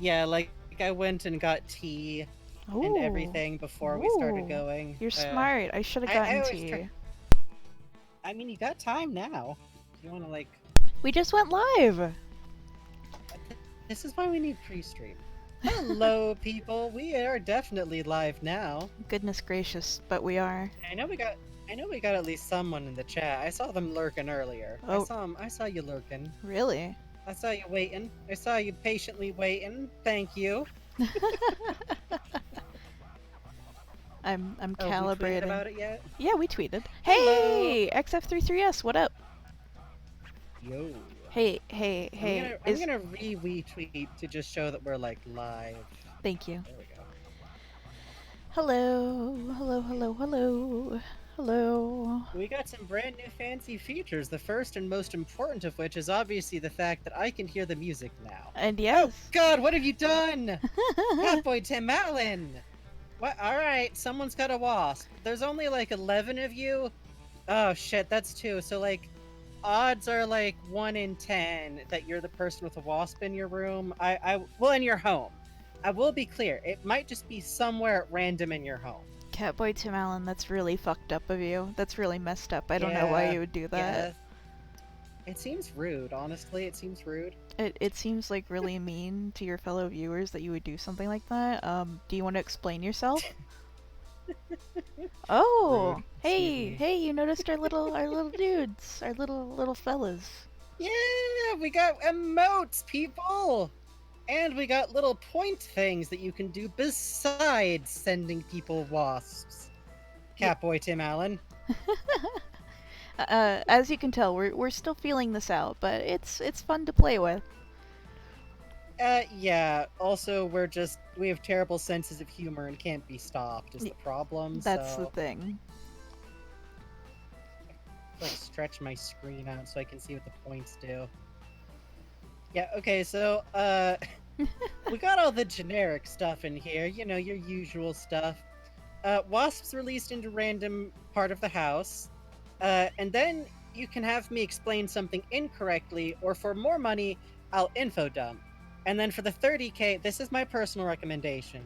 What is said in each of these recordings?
Yeah, like I went and got tea and Ooh. everything before we started Ooh. going. You're smart. I should have I gotten always try. tea. I mean, you got time now. If you want to We just went live. this is why we need pre-stream. Hello, people. We are definitely live now. Goodness gracious, but we are. I know we got. I know we got at least someone in the chat. I saw them lurking earlier. I Oh, saw 'em- I saw you lurking. really? I saw you waiting. I saw you patiently waiting. Thank you. I'm Oh, we tweeted calibrating. about it yet? Yeah, we tweeted. Hello. Hey, XF33S, what up? Yo. Hey, hey, hey. I'm gonna retweet to just show that we're like live. Thank you. There we go. Hello, hello, hello, hello, hello. We got some brand new fancy features. The first and most important of which is obviously the fact that I can hear the music now. And Oh yes. God, what have you done? Catboy Tim Allen! What? Alright, someone's got a wasp. There's only like 11 of you. Oh shit, that's two. So like, odds are like 1 in 10 that you're the person with a wasp in your room. Well, in your home. I will be clear, it might just be somewhere at random in your home. Catboy Tim Allen, that's really fucked up of you. That's really messed up. I don't know why Yeah, you would do that. yeah. It seems rude, honestly. It seems rude. It seems like really mean to your fellow viewers that you would do something like that. Do you want to explain yourself? Rude. Oh, Excuse hey, me. hey! You noticed our little dudes, our little fellas. Yeah, we got emotes, people! And we got little point things that you can do besides sending people wasps. Yeah. Catboy Tim Allen. As you can tell, we're still feeling this out, but it's fun to play with. Yeah. Also, we have terrible senses of humor and can't be stopped is Y- the problem, That's the so thing. like stretch my screen out so I can see what the points do. Yeah, okay, so we got all the generic stuff in here, you know, your usual stuff. Wasps released into random part of the house. And then you can have me explain something incorrectly, or for more money, I'll info dump. And then for the 30k, this is my personal recommendation.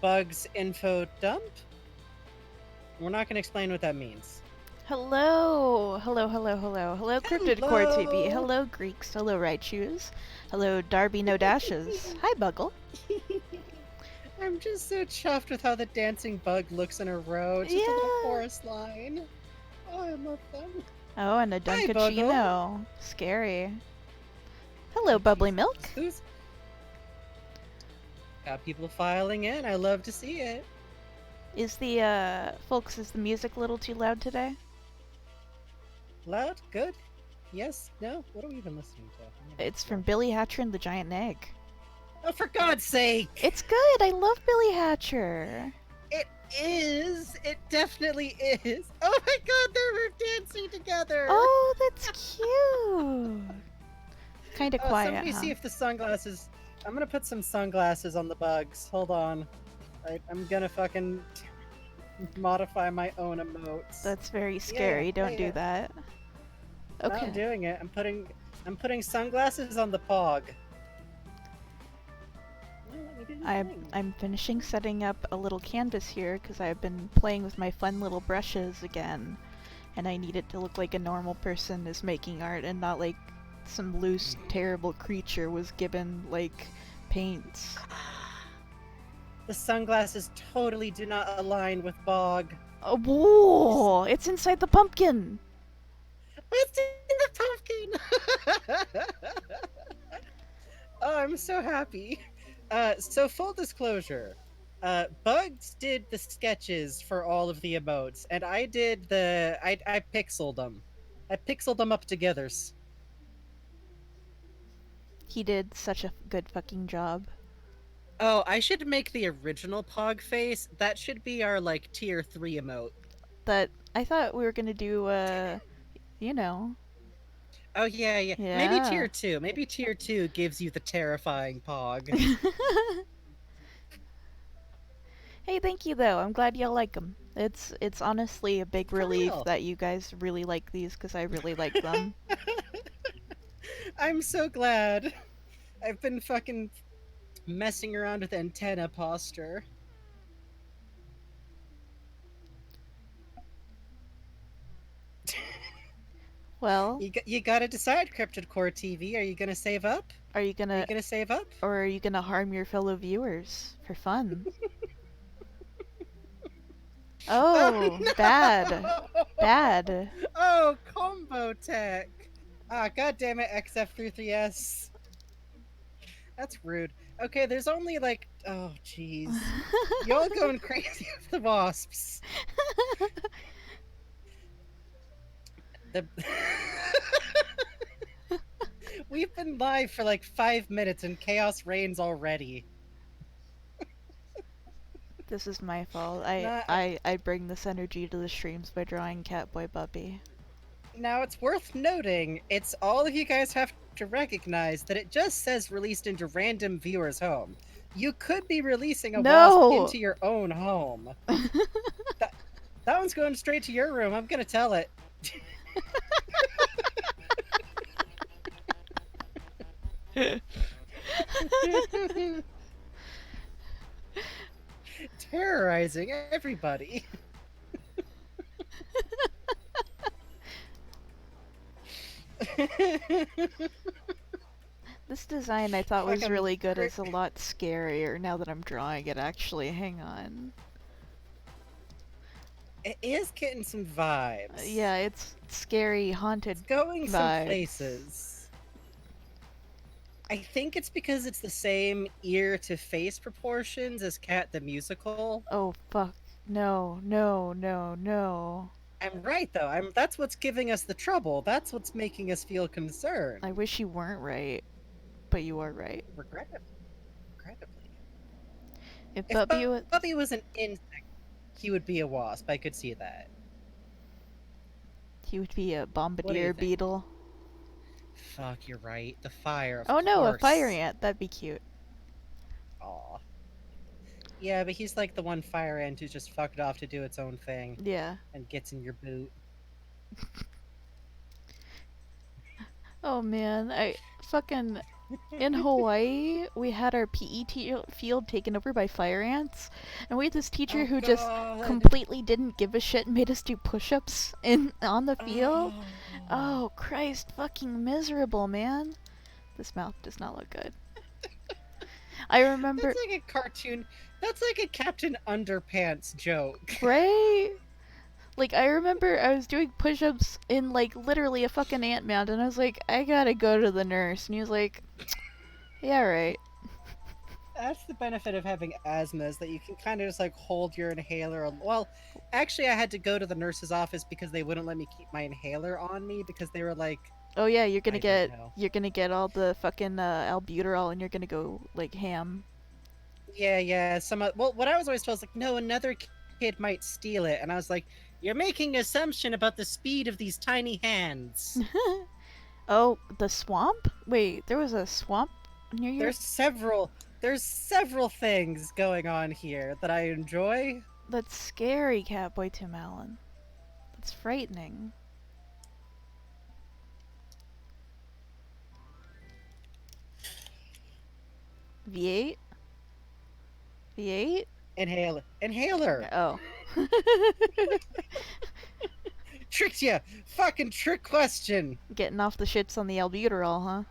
Bugs info dump? We're not going to explain what that means. Hello, hello, hello, hello, hello, Cryptid Core TV. Hello! Hello, Greeks. Hello, Raichus. Hello, Darby No Dashes. Hi, Buggle. I'm just so chuffed with how the dancing bug looks in a row. Just a little Yeah. chorus line. Oh, I love them. Oh, and a Hi, Buggle. Dunkachino. Scary. Hello, Bubbly Jesus. Milk. Who's got people filing in? I love to see it. Is the music a little too loud today? Loud? Good? Yes? No? What are we even listening to? It's from Billy Hatcher and the Giant Egg. Oh, for God's sake! It's good. I love Billy Hatcher. It is! It definitely is! Oh my God, they're dancing together! Oh, that's cute. Kind of quiet, Somebody huh? see if the sunglasses... I'm gonna put some sunglasses on the bugs. Hold on. I'm gonna fucking modify my own emotes. That's very scary. Don't do yeah. that. No, Okay. I'm doing it. I'm putting sunglasses on the pog. I'm finishing setting up a little canvas here because I've been playing with my fun little brushes again, and I need it to look like a normal person is making art and not like some loose, terrible creature was given like paints. The sunglasses totally do not align with bog. Oh, whoa! It's inside the pumpkin. It's in the pumpkin. Oh, I'm so happy. So full disclosure, Bugs did the sketches for all of the emotes, and I did I pixeled them. I pixeled them up together. He did such a good fucking job. Oh, I should make the original Pog face. That should be our like tier 3 emote. That I thought we were gonna do, you know. Oh yeah. Maybe Yeah. tier 2. Maybe tier 2 gives you the terrifying Pog. Hey, thank you though. I'm glad y'all like them. It's honestly a big For relief real. that you guys really like these because I really like them. I'm so glad. I've been fucking messing around with antenna posture. Well, You gotta decide, Cryptid Core TV. Are you gonna save up? are you Are gonna you gonna save up? or are you gonna harm your fellow viewers for fun? Oh, bad. Oh no! Bad. Oh, combo tech. Ah, god damn it, XF33S. That's rude. Okay, there's only like, oh jeez. Y'all going crazy with the wasps. The We've been live for like 5 minutes and chaos reigns already. This is my fault. I, Not I I bring this energy to the streams by drawing Catboy Puppy. Now, it's worth noting, it's all of you guys have to recognize that it just says released into random viewer's home. You could be releasing a wasp No! into your own home. That, that one's going straight to your room. I'm gonna tell it. Terrorizing everybody. This design I thought was Fucking really good is a lot scarier now that I'm drawing it actually. Hang on. It is getting some vibes. Yeah, it's scary, haunted It's going some vibes. places. I think it's because it's the same ear to face proportions as Cat the Musical. Oh fuck. No, no, no, no. I'm right though. That's what's giving us the trouble. That's what's making us feel concerned. I wish you weren't right, but you are right. Regrettably. If If Bubby Bubby was an insect, he would be a wasp. I could see that. he would be a What do bombardier you think? beetle. Fuck, you're right. The fire, of Oh no, a course. fire ant. That'd be cute. Aw. Yeah, but he's like the one fire ant who's just fucked off to do its own thing Yeah. and gets in your boot. Oh man, I fucking in Hawaii we had our field taken over by fire ants, and we had this teacher Oh, who just God. completely didn't give a shit and made us do push-ups on the field. Oh Christ, fucking miserable, man. This mouth does not look good. I remember. That's like a cartoon. That's like a Captain Underpants joke. Right? Like, I remember I was doing push-ups in, like, literally a fucking ant mound, and I was like, I gotta go to the nurse. And he was like, yeah, right. That's the benefit of having asthma, is that you can kind of just like hold your inhaler. Well, actually, I had to go to the nurse's office because they wouldn't let me keep my inhaler on me because they were like, Oh yeah, you're gonna I don't get know. you're gonna get all the fucking albuterol, and you're gonna go like ham. Yeah. Well, what I was always told is like, no, another kid might steal it, and I was like, you're making an assumption about the speed of these tiny hands. Oh, the swamp? Wait, there was a swamp near your. There's several things going on here that I enjoy. That's scary, Catboy Tim Allen. That's frightening. V8? V8? Inhaler. Oh. Tricked ya. Fucking trick question. Getting off the shits on the albuterol, huh?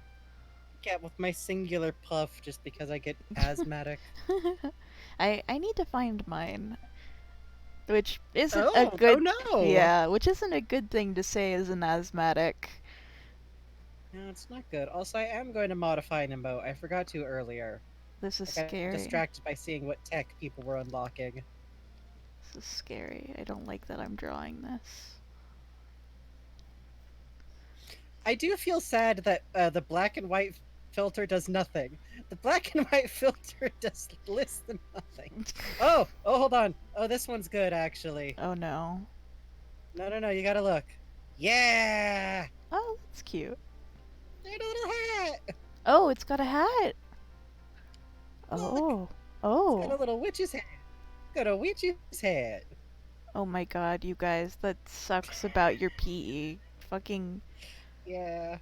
Get with my singular puff just because I get asthmatic. I need to find mine. Which isn't a Oh good no. Yeah, which isn't a good thing to say as an asthmatic. No, it's not good. Also, I am going to modify an emote. I forgot to earlier. This is I got scary. distracted by seeing what tech people were unlocking. This is scary. I don't like that I'm drawing this. I do feel sad that the black and white filter does nothing. The black and white filter does less than nothing. Oh, hold on. Oh, this one's good, actually. Oh no. No, you gotta look. Yeah! Oh, that's cute. There's a little hat! Oh, it's got a hat. Oh. Look. It's got a Oh. little witch's hat. Got a witch's hat. Oh my god, you guys, that sucks about your PE. Fucking. Yeah.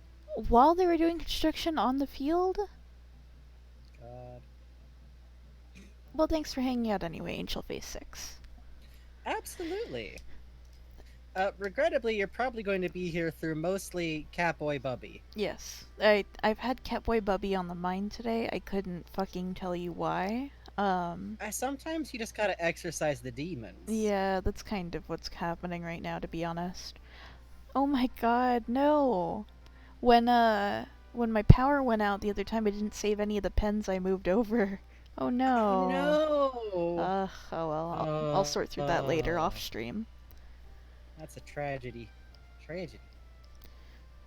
While they were doing construction on the field? God. Well, thanks for hanging out anyway, Angel Face 6. Absolutely. Regrettably, you're probably going to be here through mostly Catboy Bubby. Yes. I've had Catboy Bubby on the mind today. I couldn't fucking tell you why. Sometimes you just gotta exercise the demons. Yeah, that's kind of what's happening right now, to be honest. Oh my god, no. When my power went out the other time, I didn't save any of the pens I moved over. Oh Oh no. no! Oh well, I'll Uh, sort through that later uh, off stream. that's a tragedy. Tragedy.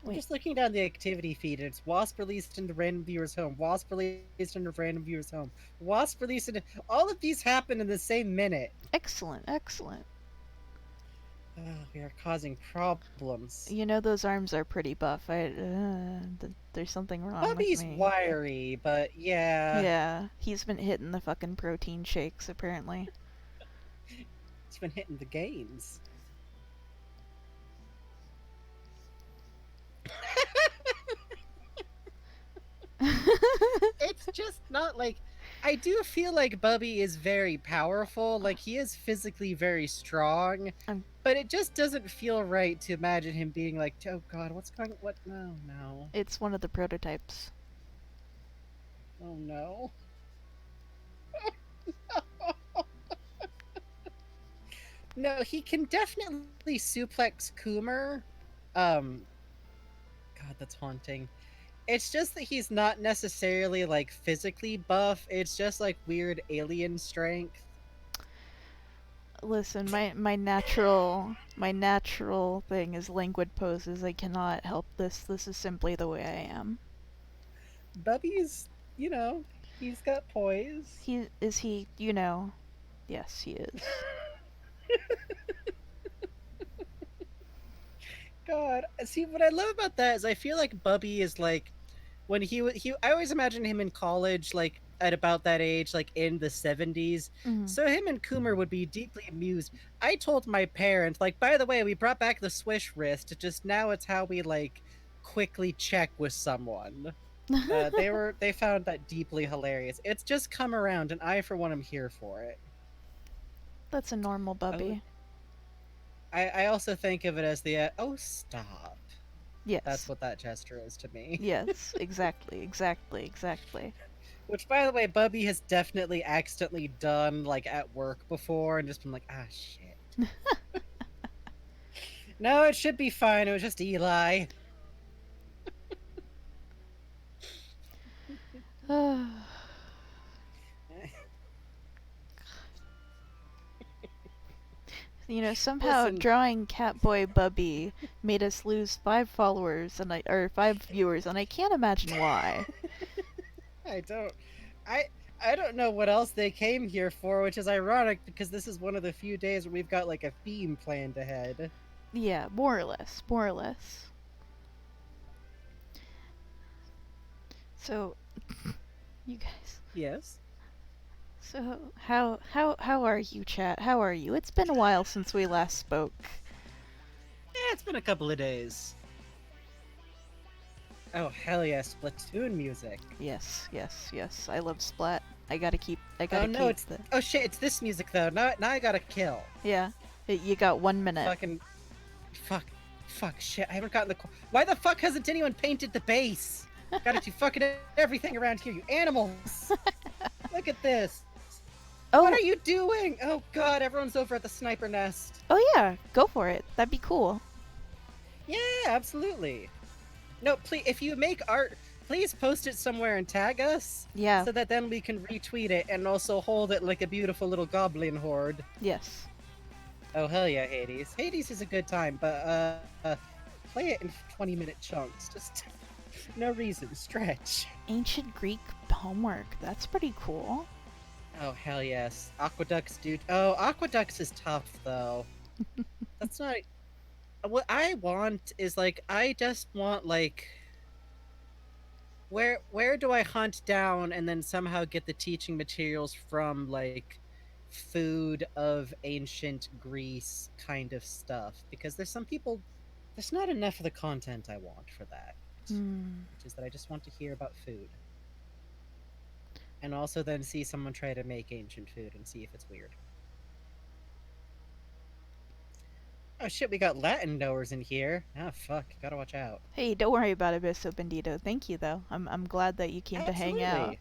I'm Wait, just looking down the activity feed, and it's Wasp released into random viewers' home. Wasp released into random viewers' home. Wasp released into. All of these happen in the same minute. excellent, excellent. We are causing problems. You know those arms are pretty buff. There's something wrong with Bubby's me. wiry, but yeah, Yeah, he's been hitting the fucking protein shakes apparently. he's been hitting the gains. It's just not like I do feel like Bubby is very powerful, like he is physically very strong, I'm, but it just doesn't feel right to imagine him being like, "Oh god, what's going what no, no. it's one of the prototypes. Oh no." No, he can definitely suplex Coomer. God, that's haunting. It's just that he's not necessarily like physically buff. It's just like weird alien strength. Listen, my natural thing is languid poses. I cannot help this. This is simply the way I am. Bubby's, he's got poise. He? Yes, he is. God, see what I love about that is I feel like Bubby is like when he I always imagine him in college like at about that age like in the 70s. Mhm. So him and Coomer would be deeply amused. I told my parents like by the way, we brought back the swish wrist. Just now it's how we like quickly check with someone. They found that deeply hilarious. It's just come around and I for one am here for it. That's a normal Oh, bubby. I also think of it as the oh stop. That's Yes. what that gesture is to me. Yes, exactly, exactly, exactly. Which, by the way, Bubby has definitely accidentally done like at work before and just been like, ah, shit. No, it should be fine. It was just Eli. Somehow Listen, drawing Catboy Bubby made us lose 5 followers or 5 viewers, and I can't imagine why. I don't, I, I don't know what else they came here for, which is ironic because this is one of the few days where we've got like a theme planned ahead. Yeah, more or less, more or less. So, you guys. Yes. So, how are you, chat? How are you? It's been a while since we last spoke. Yeah, it's been a couple of days. Oh hell yeah, Splatoon music. Yes, yes, yes. I love Splat. I Oh gotta no, keep it's the. oh shit, it's this music though. Now I gotta kill. Yeah, you got 1 minute. Fucking fuck, shit. I haven't gotten the. Why the fuck hasn't anyone painted the base? Gotta do fucking everything around here, you animals! Look at this. What Oh, are you doing? Oh god, everyone's over at the sniper nest. oh yeah, go for it. That'd be cool. Yeah, absolutely. No, please, if you make art, please post it somewhere and tag us, Yeah, so that then we can retweet it and also hold it like a beautiful little goblin horde. yes. Oh hell yeah, Hades. Hades is a good time, but play it in 20-minute chunks. Just no reason, stretch. Ancient Greek homework. That's pretty cool. Oh hell yes, aqueducts, dude. Oh, aqueducts is tough though. That's not what I want. Is like I just want like where do I hunt down and then somehow get the teaching materials from like food of ancient Greece kind of stuff because there's some people there's not enough of the content I want for that. Hmm. Which is that I just want to hear about food. and also then see someone try to make ancient food and see if it's weird. Oh shit, we got Latin knowers in here. Ah, fuck, gotta watch out. Hey, don't worry about it, Bisso Bandito. Thank you, though. I'm glad that you came to hang out. Absolutely.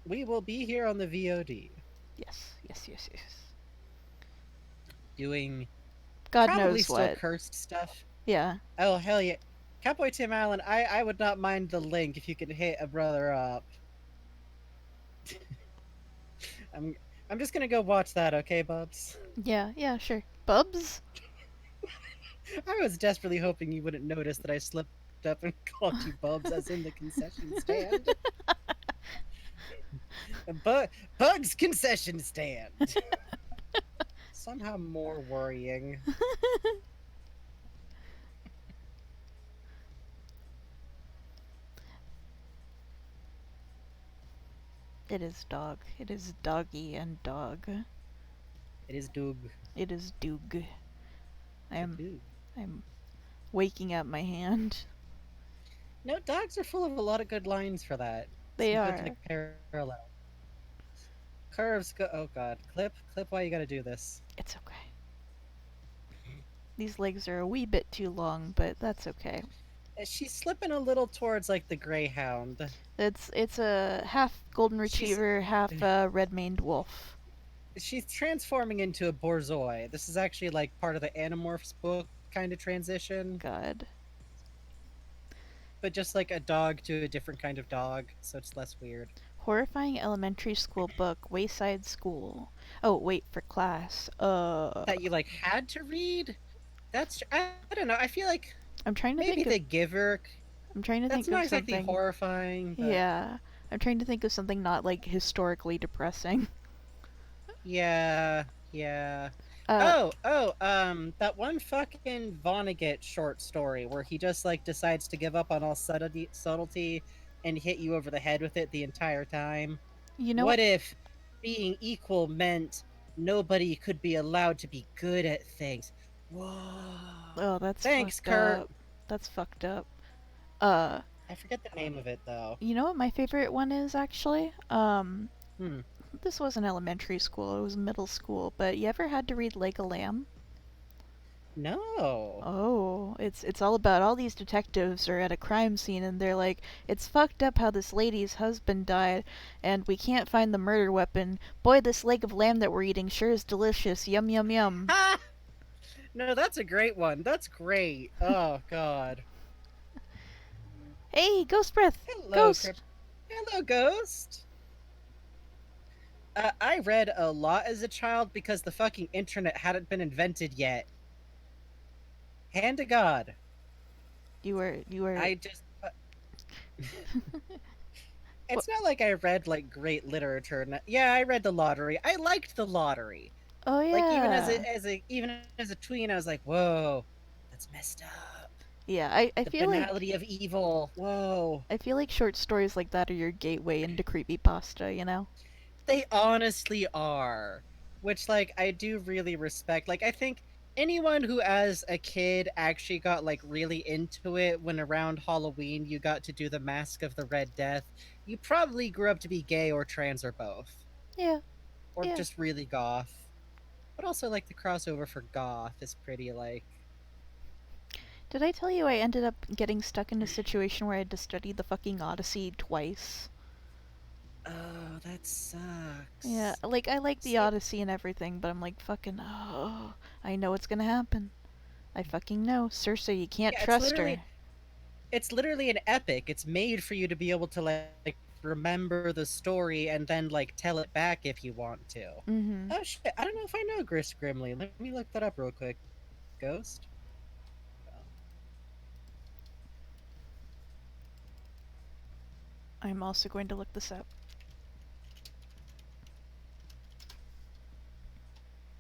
We will be here on the VOD Yes, yes, yes, yes. doing God probably knows still what. cursed stuff. Yeah. Oh, hell yeah. Cowboy Tim Allen, I would not mind the link if you could hit a brother up. I'm I'm just gonna go watch that, okay, Bubs? Yeah, yeah, sure. Bubs? I was desperately hoping you wouldn't notice that I slipped up and called you Bubs as in the concession stand. Bugs concession stand. Somehow more worrying. It is dog. It is doggy and dog. It is Doug. It is Doog. I am Doug. I'm waking up my hand. No, dogs are full of a lot of good lines for that. They Some good are. like parallel. Curves go oh god. Clip why you gotta do this. It's okay. These legs are a wee bit too long, but that's okay. She's slipping a little towards like the greyhound. It's a half golden She's retriever, half red-maned wolf. she's transforming into a borzoi. This is actually like part of the Animorphs book kind of transition, God. but just like a dog to a different kind of dog, so it's less weird. Horrifying elementary school book, Wayside School. Oh, wait for class. That you like had to read. That's I don't know. I feel like I'm trying to maybe think of The Giver. I'm trying to That's think not of exactly something. horrifying, but Yeah. I'm trying to think of something not like historically depressing. yeah, yeah. Uh That one fucking Vonnegut short story where he just like decides to give up on all subtlety and hit you over the head with it the entire time. you know what? What if being equal meant nobody could be allowed to be good at things? Whoa. Oh, that's Thanks, fucked Kurt. up. That's fucked up. Uh I forget the name of it though. you know what my favorite one is actually? Hmm. This wasn't elementary school, it was middle school, but you ever had to read Like a Lamb? No. Oh, it's all about all these detectives are at a crime scene and they're like, it's fucked up how this lady's husband died and we can't find the murder weapon. Boy, this leg of lamb that we're eating sure is delicious. Yum yum yum. Ha! No, that's a great one. That's great. Oh god. Hey, ghost breath. Hello, Ghost. Hello, Ghost. I read a lot as a child because the fucking internet hadn't been invented yet. Hand to God. You were I just. What? It's not like I read like great literature. Yeah, I read the lottery. I liked the lottery. Oh Like even yeah. even as a tween, I was like, whoa, that's messed up. Yeah, I The feel like banality of evil. Whoa. I feel like short stories like that are your gateway into creepypasta, you know? They honestly are. Which like I do really respect. Like I think anyone who as a kid actually got like really into it when around Halloween you got to do the Mask of the Red Death, you probably grew up to be gay or trans or both. Yeah, Or yeah. just really goth. But also like the crossover for goth is pretty like Did I tell you I ended up getting stuck in a situation where I had to study the fucking Odyssey twice? oh, that Yeah, sucks. like I like the See, Odyssey and everything, but I'm like fucking oh, I know what's gonna happen. I fucking know. Cersei, you can't yeah, trust her. it's literally an epic. It's made for you to be able to like remember the story and then like tell it back if you want to. Mm-hmm. Oh shit, I don't know if I know Gris Grimley. Let me look that up real quick. Ghost? Oh. I'm also going to look this up.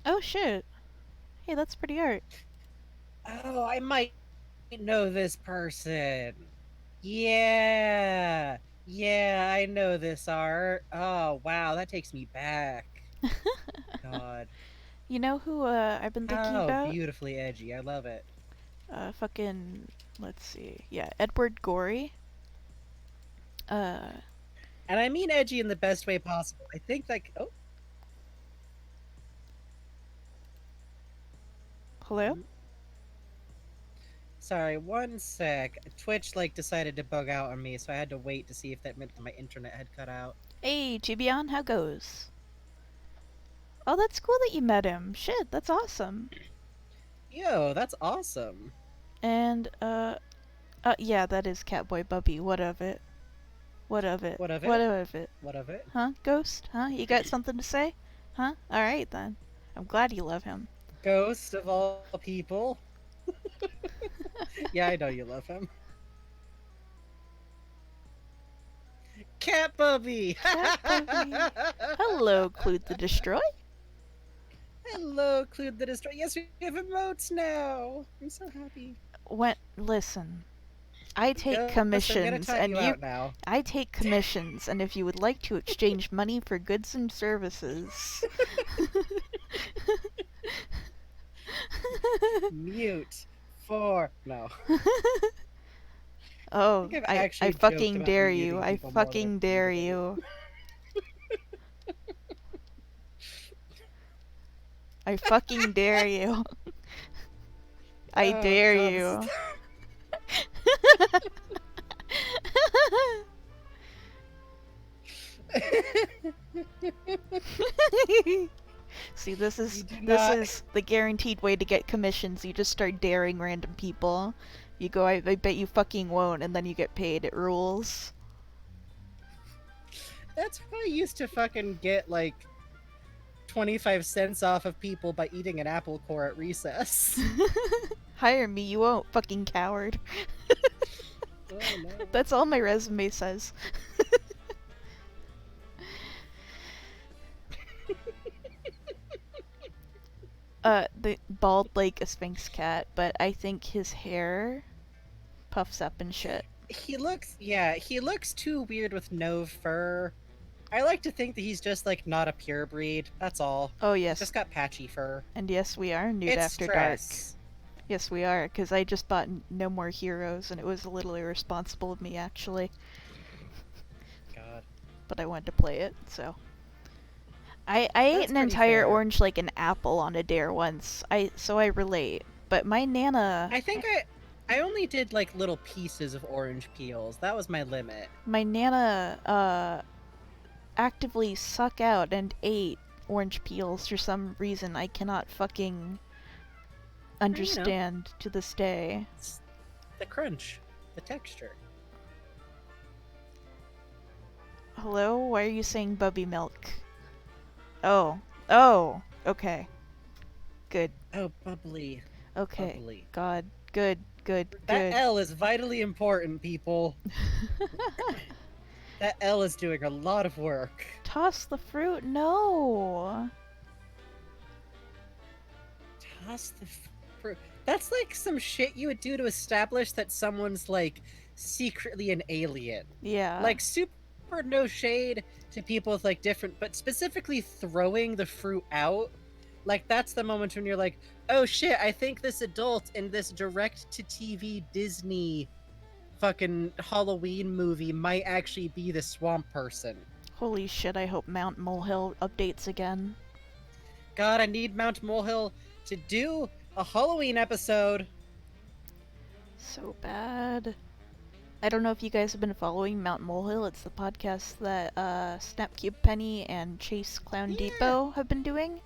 Oh shit. Hey, that's pretty art. Oh, I might know this person. Yeah. Yeah, I know this art. Oh, wow, that takes me back. God. You know who I've been thinking How about? beautifully edgy. I love it. Fucking let's see. Yeah, Edward Gorey. Uh And I mean edgy in the best way possible. I think that. Oh. Hello? Sorry, one sec. Twitch decided to bug out on me, so I had to wait to see if that meant that my internet had cut out. Hey, Chibion, how goes? Oh, that's cool that you met him. Shit, that's awesome. Yo, that's awesome. And, yeah, that is Catboy Bubby. What of it? What of it? What of What it? of it? What of it? Huh, Ghost? Huh? You got something to say? Huh? Alright then. I'm glad you love him. Ghost of all people. Yeah, I know you love him. Cat Bubby! Cat Bubby. Hello, Clued the Destroy. Hello, Clued the Destroyer. Yes, we have emotes now. I'm so happy. Listen. I take Ghost, commissions, I'm and gonna time you out now. I take commissions, and if you would like to exchange money for goods and services. Mute. For no. Oh, I've I actually joked fucking about dare muting you. I people more than fucking I've dare muted you. I fucking dare you. I Oh, dare God, you. See, this is the guaranteed way to get commissions. You just start daring random people. You go, I bet you fucking won't, and then you get paid. It rules. That's how I used to fucking get 25 cents off of people by eating an apple core at recess. Hire me, you won't, fucking coward. Oh, no. That's all my resume says. The bald like a Sphinx cat, but I think his hair puffs up and shit. He looks too weird with no fur. I like to think that he's just not a pure breed. That's all. Oh He's yes, just got patchy fur. and yes, we are nude It's after stress. dark. Yes, we are, because I just bought No More Heroes, and it was a little irresponsible of me, actually. God. But I wanted to play it, so. I ate That's an pretty entire fair. orange like an apple on a dare once. So I relate. But my nana. I think I only did little pieces of orange peels. That was my limit. My nana actively suck out and ate orange peels for some reason I cannot fucking understand to this day. It's the crunch, the texture. Hello? Why are you saying bubby milk? Oh. Oh. Okay. Good. Oh, bubbly. Okay. Bubbly. God. Good. Good. That Good. L is vitally important, people. That L is doing a lot of work. Toss the fruit? No. Toss the fruit. That's some shit you would do to establish that someone's secretly an alien. Yeah. Super no shade to people with different, but specifically throwing the fruit out. That's the moment when you're like, oh shit, I think this adult in this direct-to-TV Disney fucking Halloween movie might actually be the swamp person. Holy shit, I hope Mount Molehill updates again. God, I need Mount Molehill to do a Halloween episode. So bad. I don't know if you guys have been following Mount Molehill. It's the podcast that Snapcube Penny and Chase Clown Depot have been doing.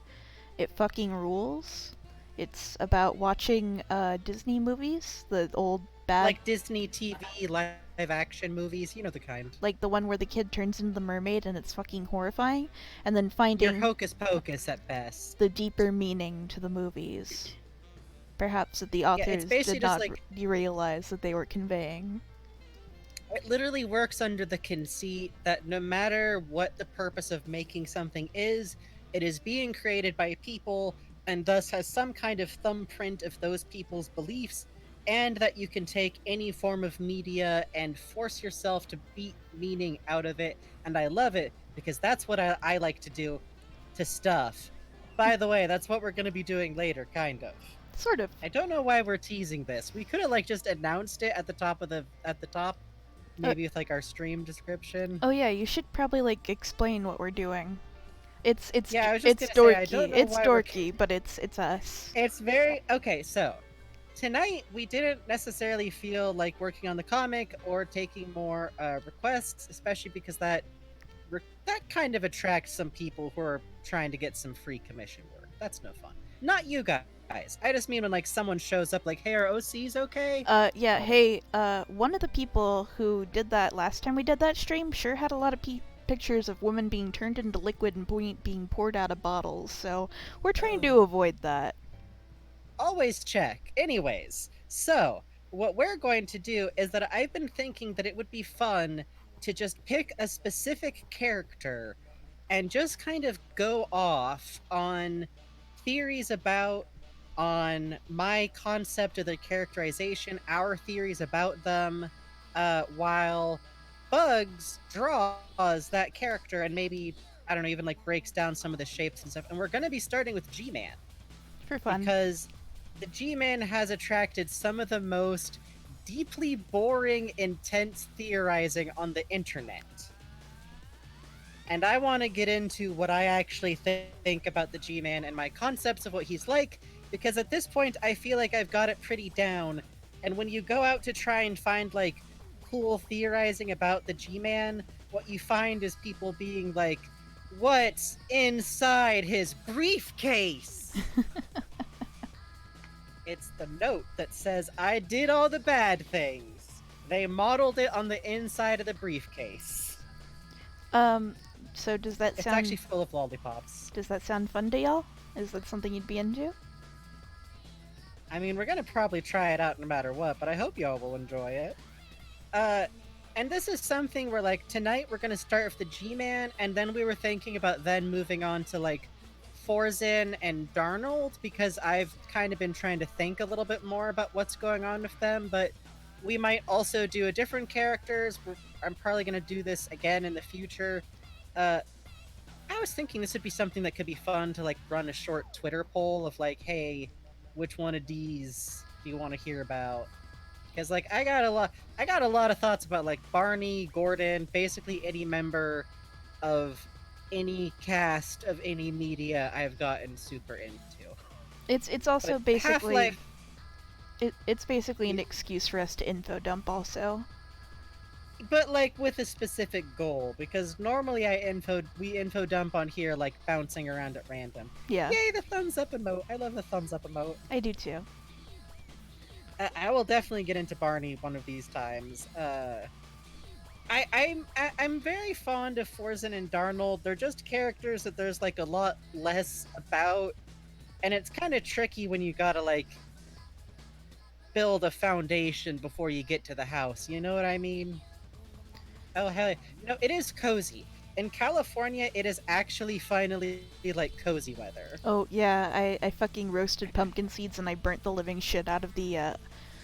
It fucking rules. It's about watching Disney movies, the old bad Disney TV live action movies, you know the kind. Like the one where the kid turns into the mermaid and it's fucking horrifying, and then finding Your hocus pocus at best. the deeper meaning to the movies. Perhaps that the authors did not realize that they were conveying. It literally works under the conceit that no matter what the purpose of making something is, it is being created by people and thus has some kind of thumbprint of those people's beliefs, and that you can take any form of media and force yourself to beat meaning out of it. And I love it because that's what I like to do to stuff. By the way, that's what we're going to be doing later, kind of. Sort of. I don't know why we're teasing this. We could have just announced it at the top. Uh, maybe with like our stream description. oh yeah, you should probably like explain what we're doing. Yeah, I was just It's gonna say I don't dorky. know It's why we're. dorky, but it's us. It's very okay. So tonight we didn't necessarily feel like working on the comic or taking more requests, especially because that kind of attracts some people who are trying to get some free commission work. That's no fun. Not you guys. I just mean when like someone shows up like, "Hey, are OCs okay?" Yeah, Well, hey, one of the people who did that last time we did that stream sure had a lot of pictures of women being turned into liquid and being poured out of bottles, so we're trying to avoid that. always check. Anyways, so what we're going to do is that I've been thinking that it would be fun to just pick a specific character and just kind of go off on theories about on my concept of the characterization, our theories about them, while Bugs draws that character and maybe I don't know, even like breaks down some of the shapes and stuff. And we're gonna be starting with G-Man For fun. because the G-Man has attracted some of the most deeply boring, intense theorizing on the internet. And I want to get into what I actually think about the G-Man and my concepts of what he's like, because at this point I feel like I've got it pretty down. And when you go out to try and find like cool theorizing about the G-Man, what you find is people being like, "What's inside his briefcase?" It's the note that says, "I did all the bad things." They modeled it on the inside of the briefcase. Um, so It's actually full of lollipops. does that sound fun to y'all? Is that something you'd be into? I mean, we're gonna probably try it out no matter what, but I hope y'all will enjoy it. Uh, and this is something where, like, tonight we're gonna start with the G-Man, and then we were thinking about then moving on to, like, Forzin and Darnold, because I've kind of been trying to think a little bit more about what's going on with them, but we might also do a different characters. I'm probably gonna do this again in the future. Uh, I was thinking this would be something that could be fun to, like, run a short Twitter poll of, like, hey, which one of these do you want to hear about? Because like I got a lot of thoughts about like Barney, Gordon, basically any member of any cast of any media I've gotten super into. It's also But basically Half-Life, it's basically an excuse for us to info dump also. but like with a specific goal, because normally we info dump on here like bouncing around at random. Yeah, Yay, the thumbs up emote! I love the thumbs up emote. I do too. I will definitely get into Barney one of these times. I'm very fond of Forzin and Darnold. They're just characters that there's like a lot less about, and it's kind of tricky when you gotta like build a foundation before you get to the house. You know what I mean? Oh hell, no, it is cozy. In California, it is actually finally like cozy weather. Oh yeah, I fucking roasted pumpkin seeds and I burnt the living shit out of the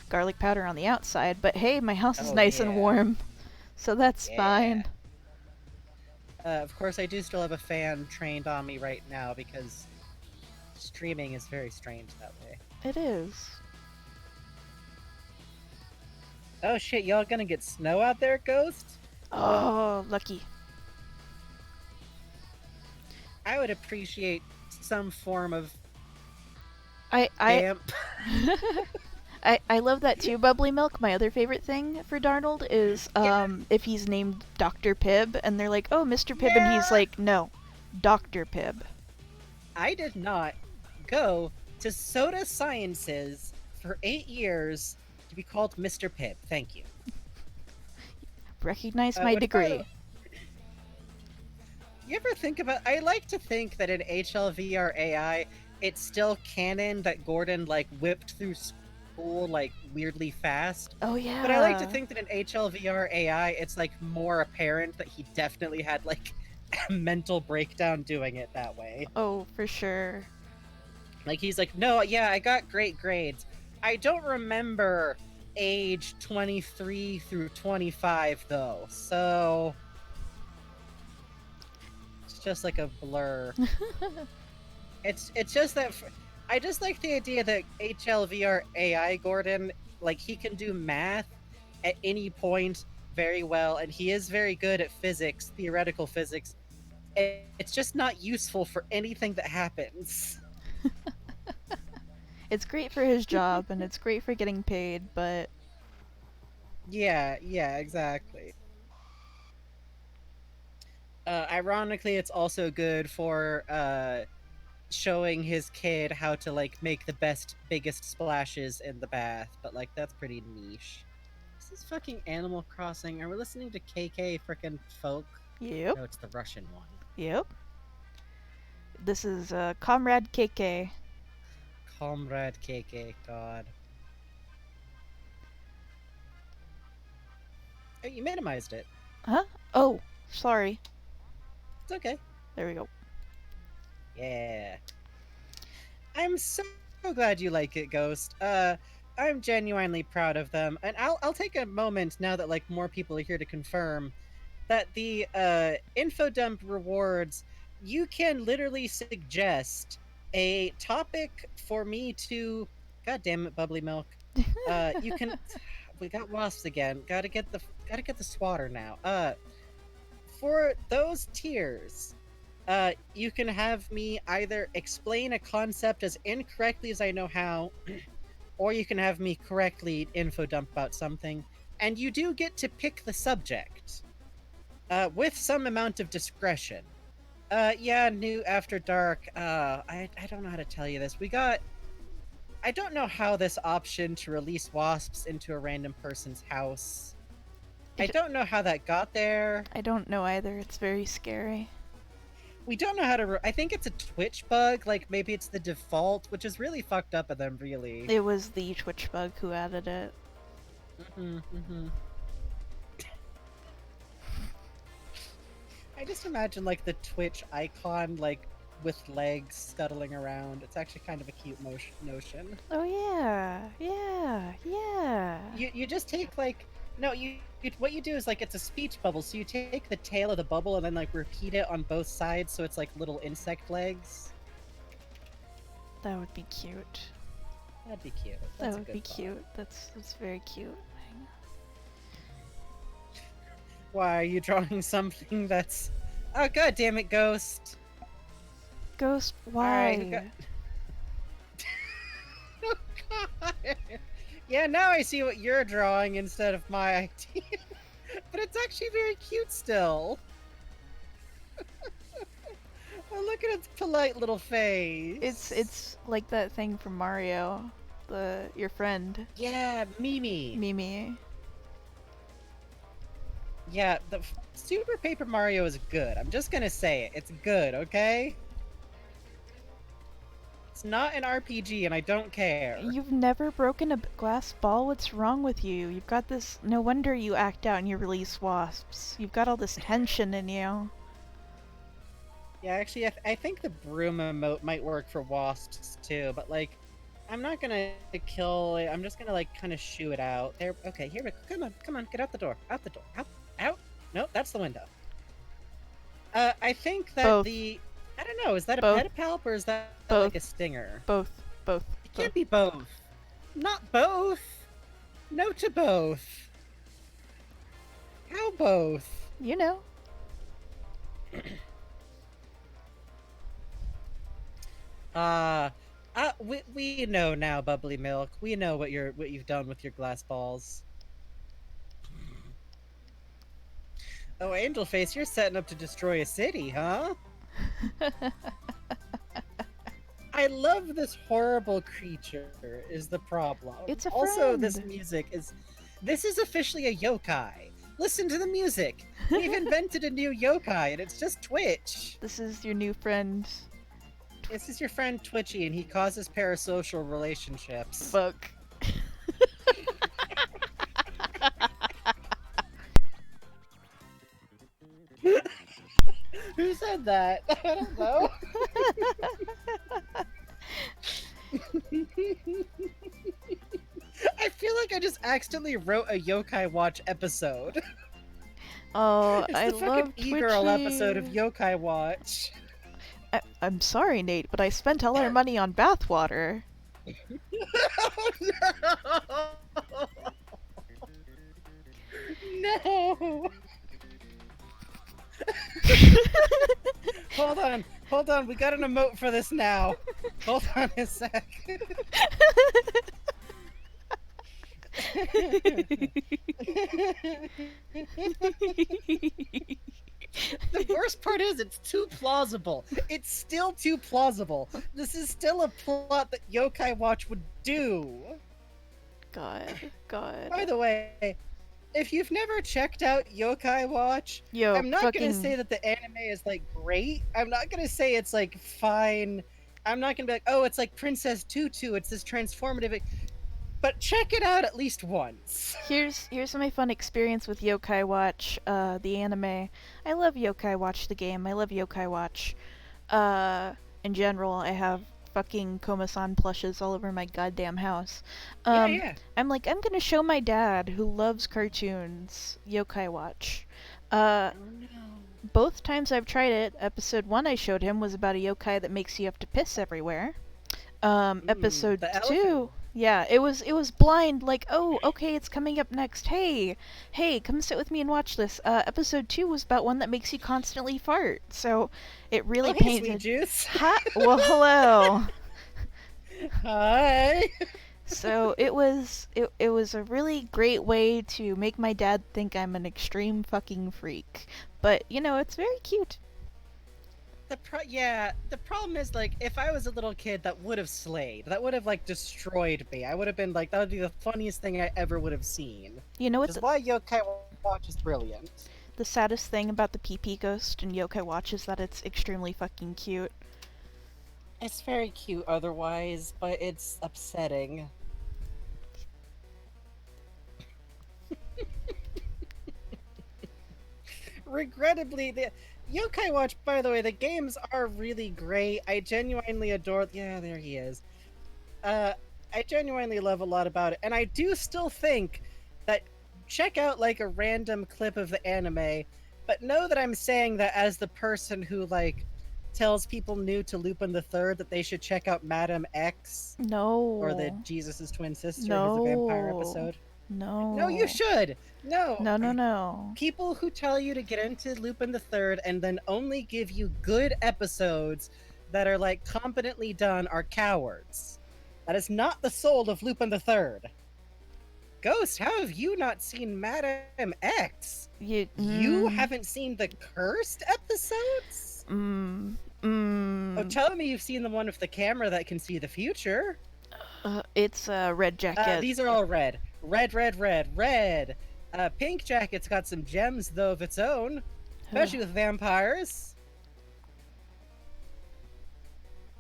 garlic powder on the outside, but hey, my house is Oh nice and yeah, warm, so that's yeah. fine. Of course, I do still have a fan trained on me right now because streaming is very strange that way. It is. Oh shit, y'all gonna get snow out there, Ghost? Oh, lucky. I would appreciate some form of I damp. I love that too, Bubbly Milk. My other favorite thing for Darnold is Yeah. if he's named Dr. Pibb and they're like, "Oh, Mr. Pibb," and he's Yeah. like, "No, Dr. Pibb." I did not go to Soda Sciences for 8 years to be called Mr. Pibb. Thank you. Recognize my What degree. about? You ever think about? I like to think that in HLVR AI, it's still canon that Gordon like whipped through school like weirdly fast. Oh yeah. But I like to think that in HLVR AI, it's like more apparent that he definitely had like a mental breakdown doing it that way. Oh, for sure. Like he's like, no, yeah, I got great grades. I don't remember age 23 through 25 though, so it's just like a blur. It's just that I just like the idea that HLVR AI Gordon, like he can do math at any point very well, and he is very good at physics, theoretical physics. It's just not useful for anything that happens. It's great for his job and it's great for getting paid, but Yeah, exactly. Ironically, it's also good for showing his kid how to like make the best, biggest splashes in the bath. But like, that's pretty niche. This is fucking Animal Crossing. Are we listening to KK frickin' folk? yep, No, it's the Russian one. yep. This is Comrade KK. Comrade KK. God. Oh, you minimized it. Huh? Oh, sorry. It's okay. There we go. Yeah. I'm so glad you like it, Ghost. I'm genuinely proud of them, and I'll take a moment now that like more people are here to confirm that the info dump rewards, you can literally suggest a topic for me to. God damn it, bubbly milk. You can. We got wasps again. Gotta get the swatter now. For those tiers, you can have me either explain a concept as incorrectly as I know how, or you can have me correctly info dump about something, and you do get to pick the subject, with some amount of discretion. Yeah, new After Dark. I don't know how to tell you this. I don't know how this option to release wasps into a random person's house. I It, don't know how that got there. I don't know either. It's very scary. We don't know how to. I think it's a Twitch bug. Like maybe it's the default, which is really fucked up of them. Really. It was the Twitch bug who added it. Mm-hmm. I just imagine like the Twitch icon, like with legs scuttling around. It's actually kind of a cute notion. Oh yeah, yeah, yeah. You just take like no you what you do is like it's a speech bubble. So you take the tail of the bubble and then like repeat it on both sides, so it's like little insect legs. That would be cute. That'd be cute. That That's a would good be thought. cute. That's very cute. Why are you drawing something that's? Oh god damn it, Ghost! Ghost, Alright, why? Oh god! Yeah, now I see what you're drawing instead of my idea. But it's actually very cute still. Oh, look at its polite little face. It's like that thing from Mario, your friend Yeah, Mimi. Mimi. Yeah, the Super Paper Mario is good. I'm just gonna say it. It's good, okay? It's not an RPG, and I don't care. You've never broken a glass ball? What's wrong with you? You've got this. No wonder you act out and you release wasps. You've got all this tension in you. Yeah, actually, I think the broom emote might work for wasps too, but like, I'm not gonna kill it. I'm just gonna like kind of shoo it out. There. Okay, here we go. Come on, get out the door. Out the door. Out. No, that's the window. I think that Both. I don't know. Is that a Both. pedipalp or is that Both. like a stinger? Both. Both. It can't be both. Not both. No to both. How both? You know. We know now, Bubbly Milk. We know what you've done with your glass balls. Oh, Angel Face, you're setting up to destroy a city, huh? I love this horrible creature. Is the problem? It's a Also, friend. this music is. This is officially a yokai. Listen to the music. We've invented a new yokai, and it's just Twitch. This is your new friend. This is your friend Twitchy, and he causes parasocial relationships. Fuck. Who said that? I don't know. I feel like I just accidentally wrote a Yokai Watch episode. Oh, It's I the fucking love e-girl Twitchy. episode of Yokai Watch. I'm sorry, Nate, but I spent all our money on bathwater. Oh, no! No! Hold on, we got an emote for this now. Hold on a sec. The worst part is it's too plausible. It's still too plausible. This is still a plot that Yokai Watch would do. God. By the way, if you've never checked out Yokai Watch, Yo, I'm not gonna say fucking. that the anime is like great. I'm not gonna say it's like fine. I'm not gonna be like, oh, it's like Princess Tutu. It's this transformative. But check it out at least once. Here's my fun experience with Yokai Watch, the anime. I love Yokai Watch the game. I love Yokai Watch. In general, I have fucking Komasan plushes all over my goddamn house. Yeah, yeah. I'm like, I'm gonna show my dad, who loves cartoons, Yokai Watch. Uh, Oh no. both times I've tried it, episode 1 I showed him was about a yokai that makes you have to piss everywhere. Episode The elephant. 2, yeah, it was blind, like, oh, okay, it's coming up next. Hey, come sit with me and watch this. Episode 2 was about one that makes you constantly fart. So it really Oh, hey, sweet painted. juice. Ha! Well, hello. Hi. So it was a really great way to make my dad think I'm an extreme fucking freak. But it's very cute. The problem is like if I was a little kid, that would have slayed. That would have like destroyed me. I would have been like, that would be the funniest thing I ever would have seen. You know Which what is why Yokai Watch is brilliant. the saddest thing about the PP Ghost in Yokai Watch is that it's extremely fucking cute. It's very cute otherwise, but it's upsetting. Regrettably, the Yokai Watch, by the way, the games are really great. I genuinely adore. Yeah, there he is. Uh, I genuinely love a lot about it, and I do still think that check out like a random clip of the anime, but know that I'm saying that as the person who like tells people new to Lupin the Third that they should check out Madame X or the No. Jesus's twin sister, his vampire No. episode. No, you No. should. No, No. people who tell you to get into Lupin the Third and then only give you good episodes that are like competently done are cowards. That is not the soul of Lupin the Third. Ghost, how have you not seen Madame X? You haven't seen the cursed episodes? Oh, tell me you've seen the one with the camera that can see the future. It's a red jacket. These are all red. Red. Pink jacket's got some gems, though, of its own. Especially with vampires.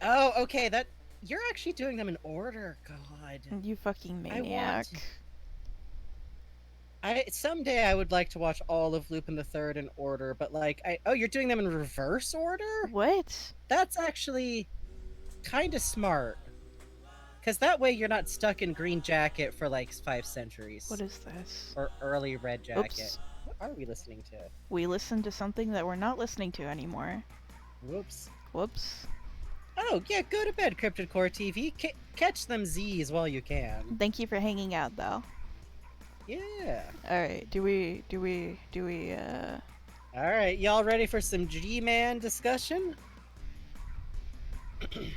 Oh, okay, that... You're actually doing them in order, God. You fucking maniac. Someday I would like to watch all of Lupin the Third in order, but like, oh, you're doing them in reverse order? What? That's actually kind of smart. Because that way you're not stuck in green jacket for like 5 centuries. What is this? Or early red jacket. Oops. What are we listening to? We listened to something that we're not listening to anymore. Whoops. Whoops. Oh, yeah, go to bed, Cryptid Core TV. Catch them Z's while you can. Thank you for hanging out, though. Yeah. Alright, do we, Alright, y'all ready for some G-Man discussion? And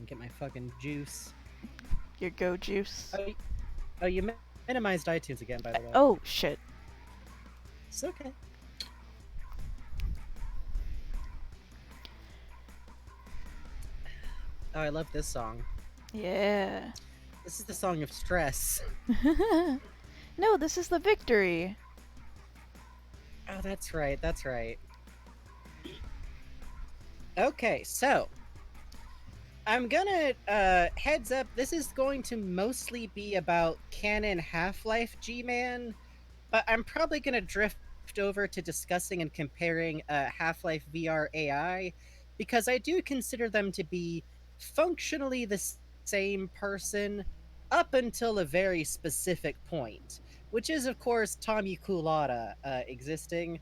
get my fucking juice. your go juice? Oh, you minimized iTunes again, by the way. Oh, shit. It's okay. Oh, I love this song. Yeah. This is the song of stress. No, this is the victory. Oh, that's right. Okay, so I'm gonna heads up. This is going to mostly be about canon Half-Life G-Man, but I'm probably gonna drift over to discussing and comparing Half-Life VR AI because I do consider them to be functionally the same person up until a very specific point, which is of course Tommy Culotta existing.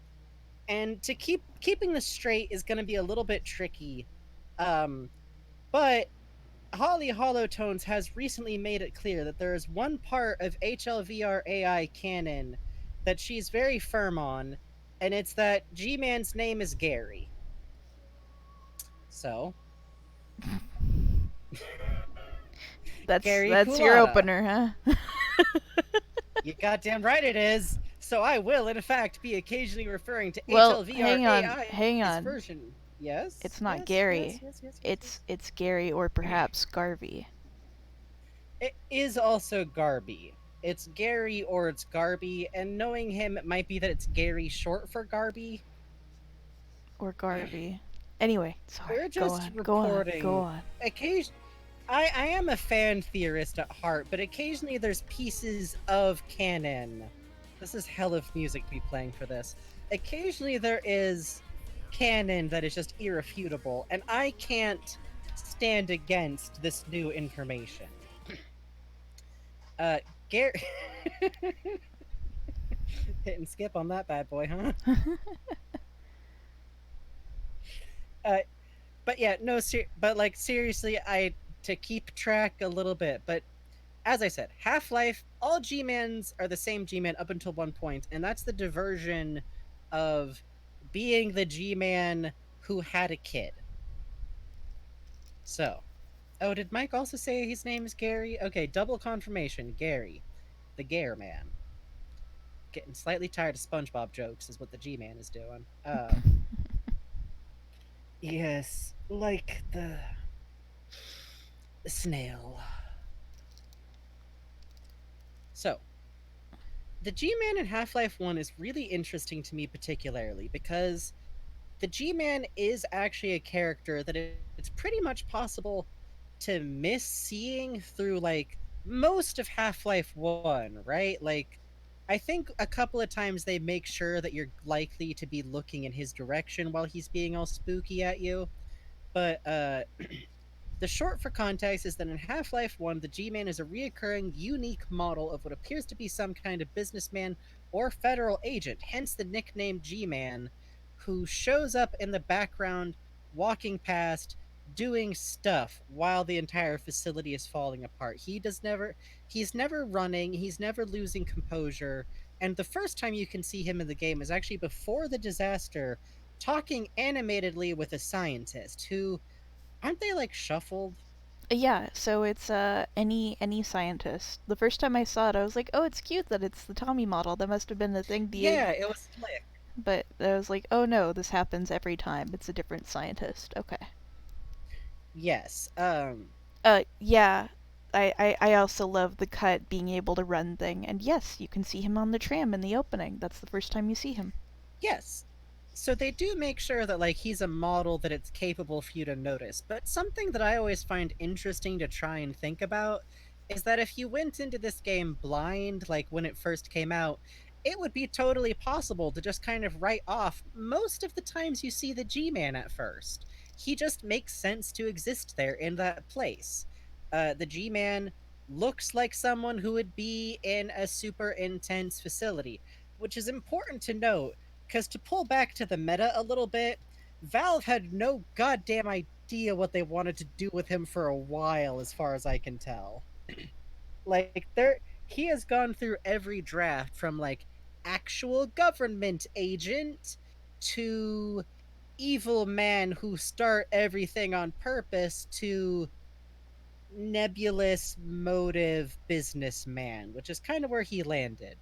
And to keeping this straight is going to be a little bit tricky, but Holly Holotones has recently made it clear that there is one part of HLVR AI canon that she's very firm on, and it's that G-Man's name is Gary. So, Gary That's your Culata. opener, huh? You goddamn right it is. So I will, in fact, be occasionally referring to Well, HLVR hang on, hang AI's on. version. Yes, It's not yes, yes, Gary. yes, yes, yes, It's yes. it's Gary or perhaps Garvey. It is also Garby. It's Gary or it's Garby, and knowing him, it might be that it's Gary short for Garby. Or Garvey. Anyway, sorry. We're Go just on, go on, go reporting. on. Occasion, I am a fan theorist at heart, but occasionally there's pieces of canon. This is hell of music to be playing for this. Occasionally there is canon that is just irrefutable, and I can't stand against this new information. Uh, Gary. Hit and skip on that bad boy, huh? Uh, but yeah, no, but like seriously, I to keep track a little bit. But as I said, Half Life, all G-Mans are the same G-Man up until one point, and that's the diversion of being the G-Man who had a kid. So, oh, did Mike also say his name is Gary? Okay, double confirmation, Gary, the Gare Man. Getting slightly tired of SpongeBob jokes is what the G-Man is doing. Yes, like the snail. So, the G-Man in Half-Life 1 is really interesting to me particularly because the G-Man is actually a character that it's pretty much possible to miss seeing through like most of Half-Life 1, right? Like I think a couple of times they make sure that you're likely to be looking in his direction while he's being all spooky at you. But the short for context is that in Half Life 1, the G Man is a reoccurring, unique model of what appears to be some kind of businessman or federal agent, hence the nickname G Man, who shows up in the background, walking past, doing stuff while the entire facility is falling apart. He's never running, he's never losing composure, and the first time you can see him in the game is actually before the disaster, talking animatedly with a scientist who aren't they like shuffled? Yeah, so it's any scientist. The first time I saw it, I was like, oh, it's cute that it's the Tommy model. That must have been the thing. Yeah, it was slick. But I was like, oh no, this happens every time. It's a different scientist. Okay. Yes. Yeah. I also love the cut being able to run thing. And yes, you can see him on the tram in the opening. That's the first time you see him. Yes. So they do make sure that like he's a model that it's capable for you to notice. But something that I always find interesting to try and think about is that if you went into this game blind like when it first came out, it would be totally possible to just kind of write off most of the times you see the G-Man at first. He just makes sense to exist there in that place. The G-Man looks like someone who would be in a super intense facility, which is important to note because to pull back to the meta a little bit, Valve had no goddamn idea what they wanted to do with him for a while, as far as I can tell. Like he has gone through every draft from like actual government agent to evil man who start everything on purpose to nebulous motive businessman, which is kind of where he landed.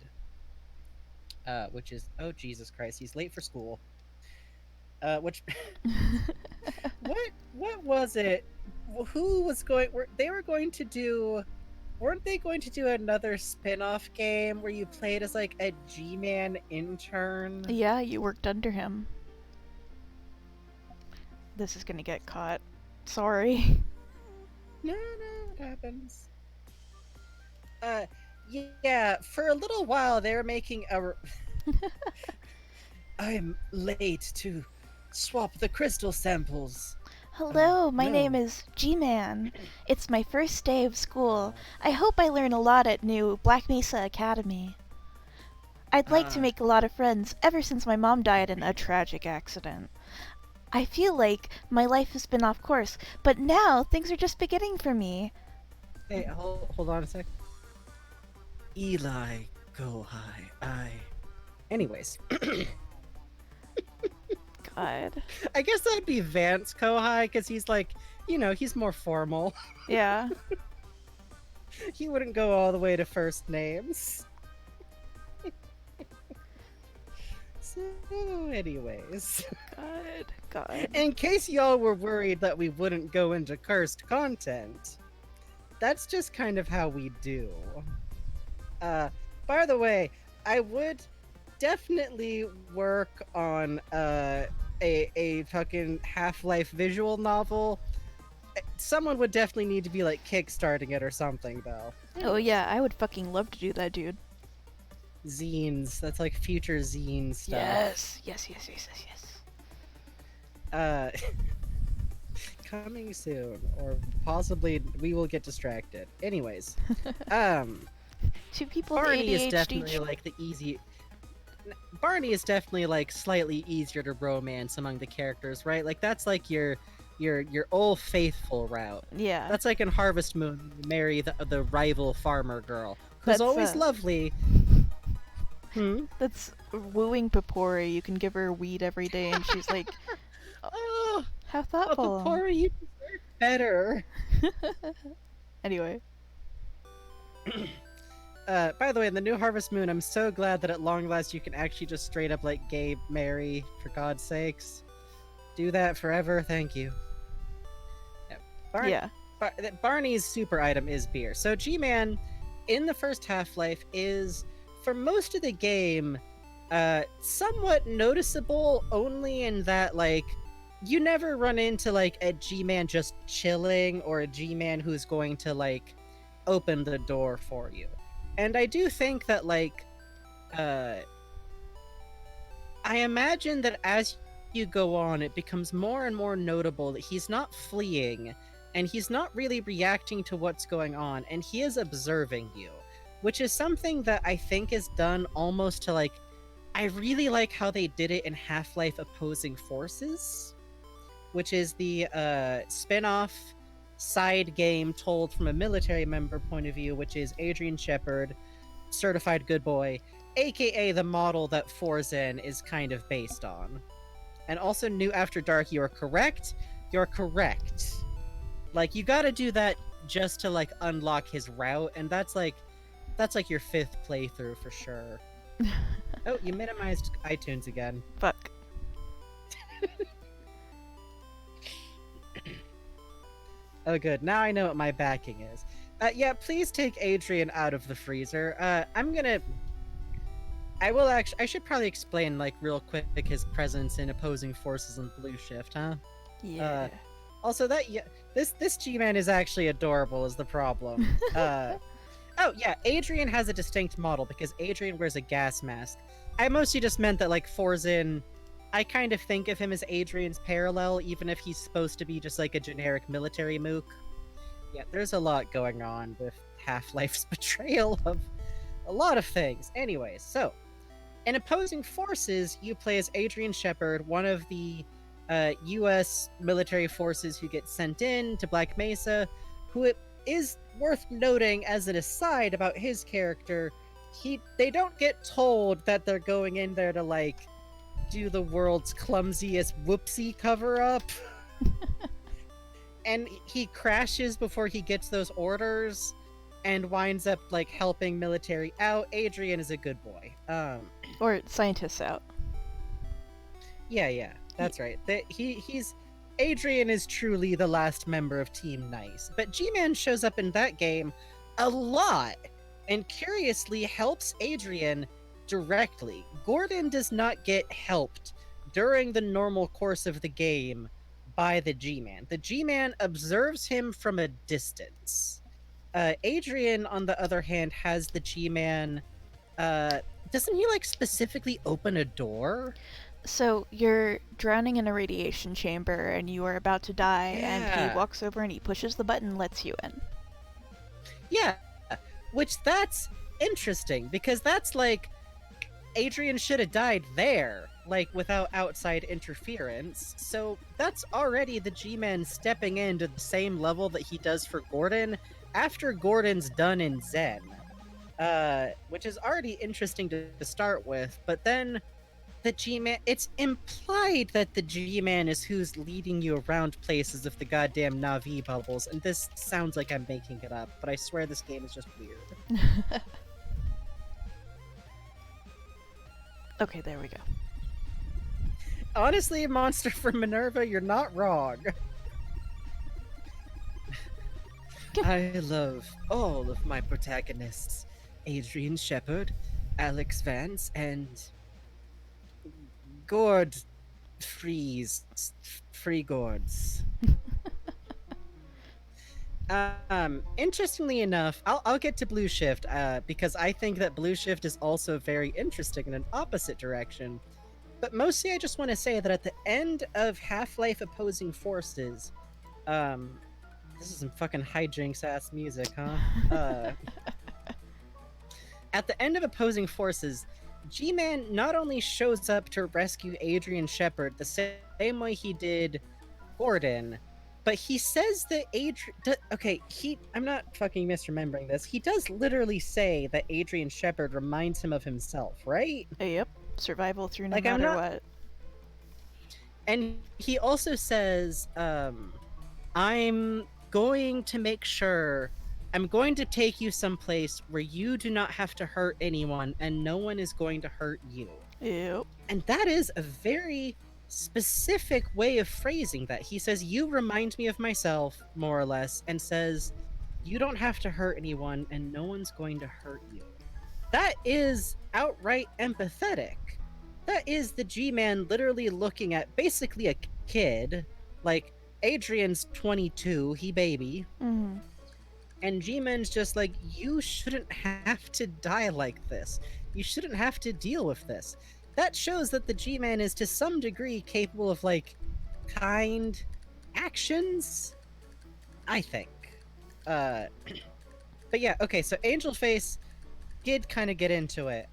Which is oh Jesus Christ, he's late for school. Which what was it? Who was going? They were going to do? Weren't they going to do another spin-off game where you played as like a G-Man intern? Yeah, you worked under him. This is gonna get caught. Sorry. No, no, it happens. Uh, yeah. For a little while, they were making a. I'm late to swap the crystal samples. Hello, my name No. is G-Man. It's my first day of school. I hope I learn a lot at new Black Mesa Academy. I'd like to Uh, make a lot of friends ever since my mom died in a tragic accident. I feel like my life has been off course, but now things are just beginning for me. Hey, hold on a sec. Eli, go high. Anyways, God. I guess that'd be Vance Kohai because he's like, he's more formal. Yeah. He wouldn't go all the way to first names. So, anyways, God. in case y'all were worried that we wouldn't go into cursed content, that's just kind of how we do. By the way, I would definitely work on a fucking Half-Life visual novel. Someone would definitely need to be like kickstarting it or something though. Oh yeah, I would fucking love to do that, dude. Zines, that's like future zine stuff. Yes. Coming soon, or possibly we will get distracted. Anyways, Two people Barney with ADHD. is definitely like the easy. Barney is definitely like slightly easier to romance among the characters, right? Like that's like your old faithful route. Yeah. That's like in Harvest Moon, you marry the rival farmer girl, who's That's, always lovely. That's wooing Papori. You can give her weed every day, and she's like, Oh, how thoughtful. Poor, you deserve better. Anyway. By the way, in the new Harvest Moon, I'm so glad that at long last you can actually just straight up like gay marry, for God's sakes. Do that forever, thank you. Yeah. Barney's super item is beer. So G-Man, in the first Half-Life, is, for most of the game, somewhat noticeable only in that, like, you never run into, like, a G-Man just chilling or a G-Man who's going to, like, open the door for you. And I do think that, like, I imagine that as you go on, it becomes more and more notable that he's not fleeing, and he's not really reacting to what's going on, and he is observing you, which is something that I think is done almost to, like, I really like how they did it in Half-Life Opposing Forces, which is the spin-off side game told from a military member point of view, which is Adrian Shepard, certified good boy, aka the model that Forzen is kind of based on. And also New After Dark, you're correct. Like, you gotta do that just to, like, unlock his route, and that's like your 5th playthrough for sure. Oh, you minimized iTunes again. Fuck. Oh, good. Now I know what my backing is. Yeah, please take Adrian out of the freezer. I should probably explain, like, real quick his presence in Opposing Forces and Blue Shift, huh? Yeah. Also, this G-Man is actually adorable is the problem. Oh, yeah, Adrian has a distinct model because Adrian wears a gas mask. I mostly just meant that, like, Forzen, I kind of think of him as Adrian's parallel, even if he's supposed to be just, like, a generic military mook. Yeah, there's a lot going on with Half-Life's betrayal of a lot of things. Anyways, so, in Opposing Forces, you play as Adrian Shepard, one of the U.S. military forces who get sent in to Black Mesa, who it is worth noting as an aside about his character, they don't get told that they're going in there to, like, do the world's clumsiest whoopsie cover-up. And he crashes before he gets those orders and winds up, like, helping military out. Adrian is a good boy. Or scientists out. Yeah, that's right. Adrian is truly the last member of Team Nice, but G-Man shows up in that game a lot, and curiously helps Adrian directly. Gordon does not get helped during the normal course of the game by the G-Man. The G-Man observes him from a distance. Adrian, on the other hand, has the G-Man... doesn't he, like, specifically open a door? So you're drowning in a radiation chamber and you are about to die, and he walks over and he pushes the button and lets you in. Yeah, which that's interesting because that's like Adrian should have died there. like without outside interference. So that's already the G-Man stepping into the same level that he does for Gordon after Gordon's done in Zen. Which is already interesting to start with, but then the G-Man, it's implied that the G-Man is who's leading you around places of the goddamn Na'vi bubbles, and this sounds like I'm making it up, but I swear this game is just weird. Okay, there we go. Honestly, Monster from Minerva, you're not wrong. I love all of my protagonists. Adrian Shepard, Alex Vance, and Gord Freeze. Free Gords. Interestingly enough, I'll get to Blue Shift, because I think that Blue Shift is also very interesting in an opposite direction. But mostly I just want to say that at the end of Half-Life Opposing Forces, this is some fucking hijinks ass music, huh? At the end of Opposing Forces, G-Man not only shows up to rescue Adrian Shepard the same way he did Gordon, but he says that I'm not fucking misremembering this. He does literally say that Adrian Shepard reminds him of himself, right? Yep. Survival through no Like, matter what. And he also says, I'm going to make sure I'm going to take you someplace where you do not have to hurt anyone and no one is going to hurt you. Yep. And that is a very specific way of phrasing that. He says, you remind me of myself, more or less, and says, you don't have to hurt anyone and no one's going to hurt you. That is outright empathetic. That is the G-Man literally looking at basically a kid, like, Adrian's 22, he baby. Mm-hmm. And G-Man's just like, you shouldn't have to die like this. You shouldn't have to deal with this. That shows that the G-Man is to some degree capable of, like, kind actions, I think. But yeah, okay, so Angel Face did kind of get into it.